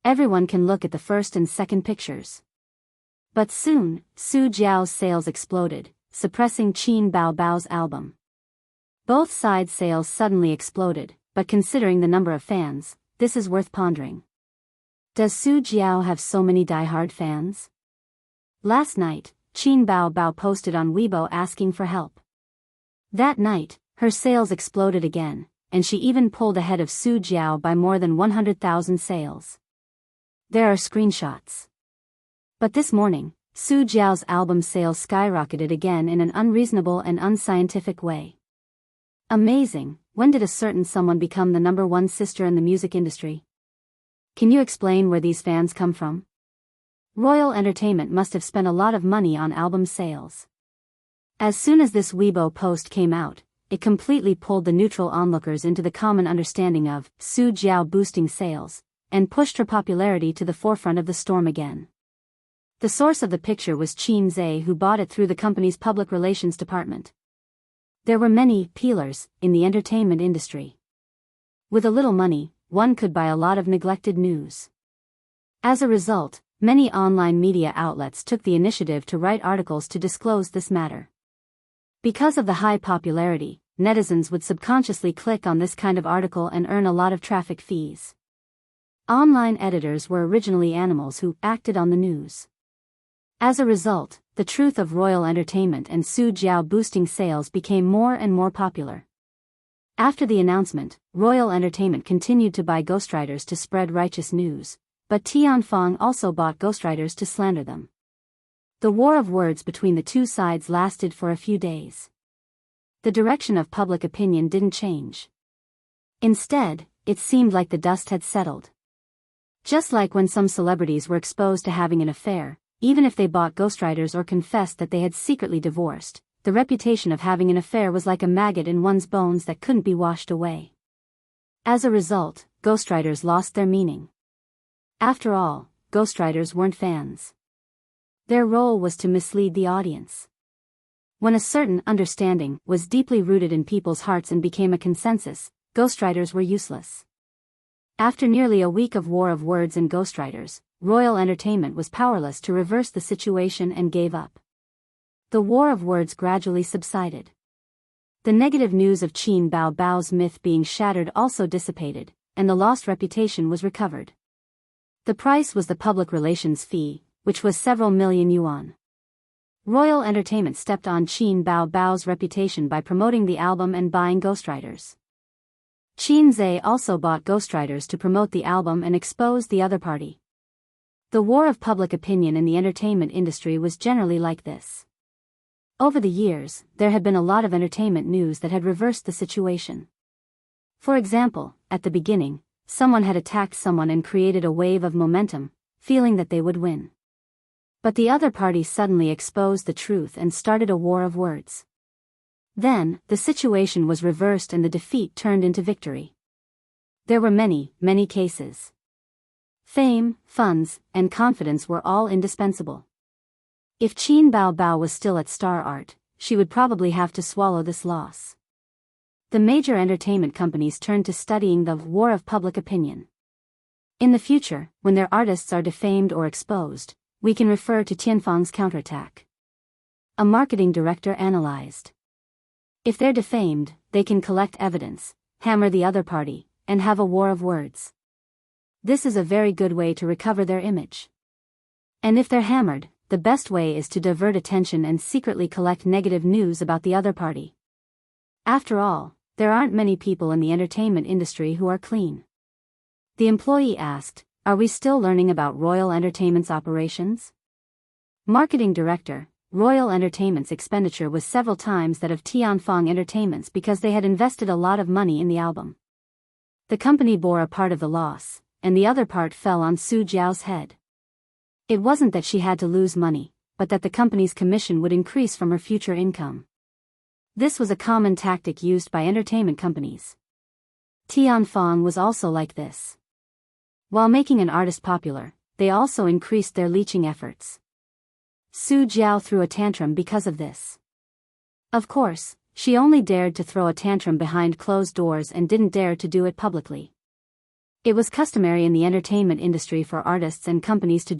Everyone can look at the first and second pictures. But soon, Su Jiao's sales exploded, suppressing Qin Bao's album. Both sides' sales suddenly exploded, but considering the number of fans, this is worth pondering. Does Su Jiao have so many die-hard fans? Last night, Qin Bao posted on Weibo asking for help. That night, her sales exploded again, and she even pulled ahead of Su Jiao by more than 100,000 sales. There are screenshots. But this morning, Su Jiao's album sales skyrocketed again in an unreasonable and unscientific way. Amazing, when did a certain someone become the #1 sister in the music industry? Can you explain where these fans come from? Royal Entertainment must have spent a lot of money on album sales. As soon as this Weibo post came out, it completely pulled the neutral onlookers into the common understanding of Su Jiao boosting sales, and pushed her popularity to the forefront of the storm again. The source of the picture was Qin Zhe, who bought it through the company's public relations department. There were many peelers in the entertainment industry. With a little money, one could buy a lot of neglected news. As a result, many online media outlets took the initiative to write articles to disclose this matter. Because of the high popularity, netizens would subconsciously click on this kind of article and earn a lot of traffic fees. Online editors were originally animals who acted on the news. As a result, the truth of Royal Entertainment and Su Jiao boosting sales became more and more popular. After the announcement, Royal Entertainment continued to buy ghostwriters to spread righteous news, but Tianfang also bought ghostwriters to slander them. The war of words between the two sides lasted for a few days. The direction of public opinion didn't change. Instead, it seemed like the dust had settled. Just like when some celebrities were exposed to having an affair, even if they bought ghostwriters or confessed that they had secretly divorced, the reputation of having an affair was like a maggot in one's bones that couldn't be washed away. As a result, ghostwriters lost their meaning. After all, ghostwriters weren't fans. Their role was to mislead the audience. When a certain understanding was deeply rooted in people's hearts and became a consensus, ghostwriters were useless. After nearly a week of war of words and ghostwriters, Royal Entertainment was powerless to reverse the situation and gave up. The war of words gradually subsided. The negative news of Qin Bao Bao's myth being shattered also dissipated, and the lost reputation was recovered. The price was the public relations fee, which was several million yuan. Royal Entertainment stepped on Qin Bao Bao's reputation by promoting the album and buying ghostwriters. Qin Zhe also bought ghostwriters to promote the album and expose the other party. The war of public opinion in the entertainment industry was generally like this. Over the years, there had been a lot of entertainment news that had reversed the situation. For example, at the beginning, someone had attacked someone and created a wave of momentum, feeling that they would win. But the other party suddenly exposed the truth and started a war of words. Then, the situation was reversed and the defeat turned into victory. There were many, many cases. Fame, funds, and confidence were all indispensable. If Qin Bao Bao was still at Star Art, she would probably have to swallow this loss. The major entertainment companies turned to studying the war of public opinion. In the future, when their artists are defamed or exposed, we can refer to Tianfang's counterattack. A marketing director analyzed. If they're defamed, they can collect evidence, hammer the other party, and have a war of words. This is a very good way to recover their image. And if they're hammered, the best way is to divert attention and secretly collect negative news about the other party. After all, there aren't many people in the entertainment industry who are clean. The employee asked, "Are we still learning about Royal Entertainment's operations?" Marketing director, Royal Entertainment's expenditure was several times that of Tianfang Entertainment's because they had invested a lot of money in the album. The company bore a part of the loss, and the other part fell on Su Jiao's head. It wasn't that she had to lose money, but that the company's commission would increase from her future income. This was a common tactic used by entertainment companies. Tianfang was also like this. While making an artist popular, they also increased their leeching efforts. Su Jiao threw a tantrum because of this. Of course, she only dared to throw a tantrum behind closed doors and didn't dare to do it publicly. It was customary in the entertainment industry for artists and companies to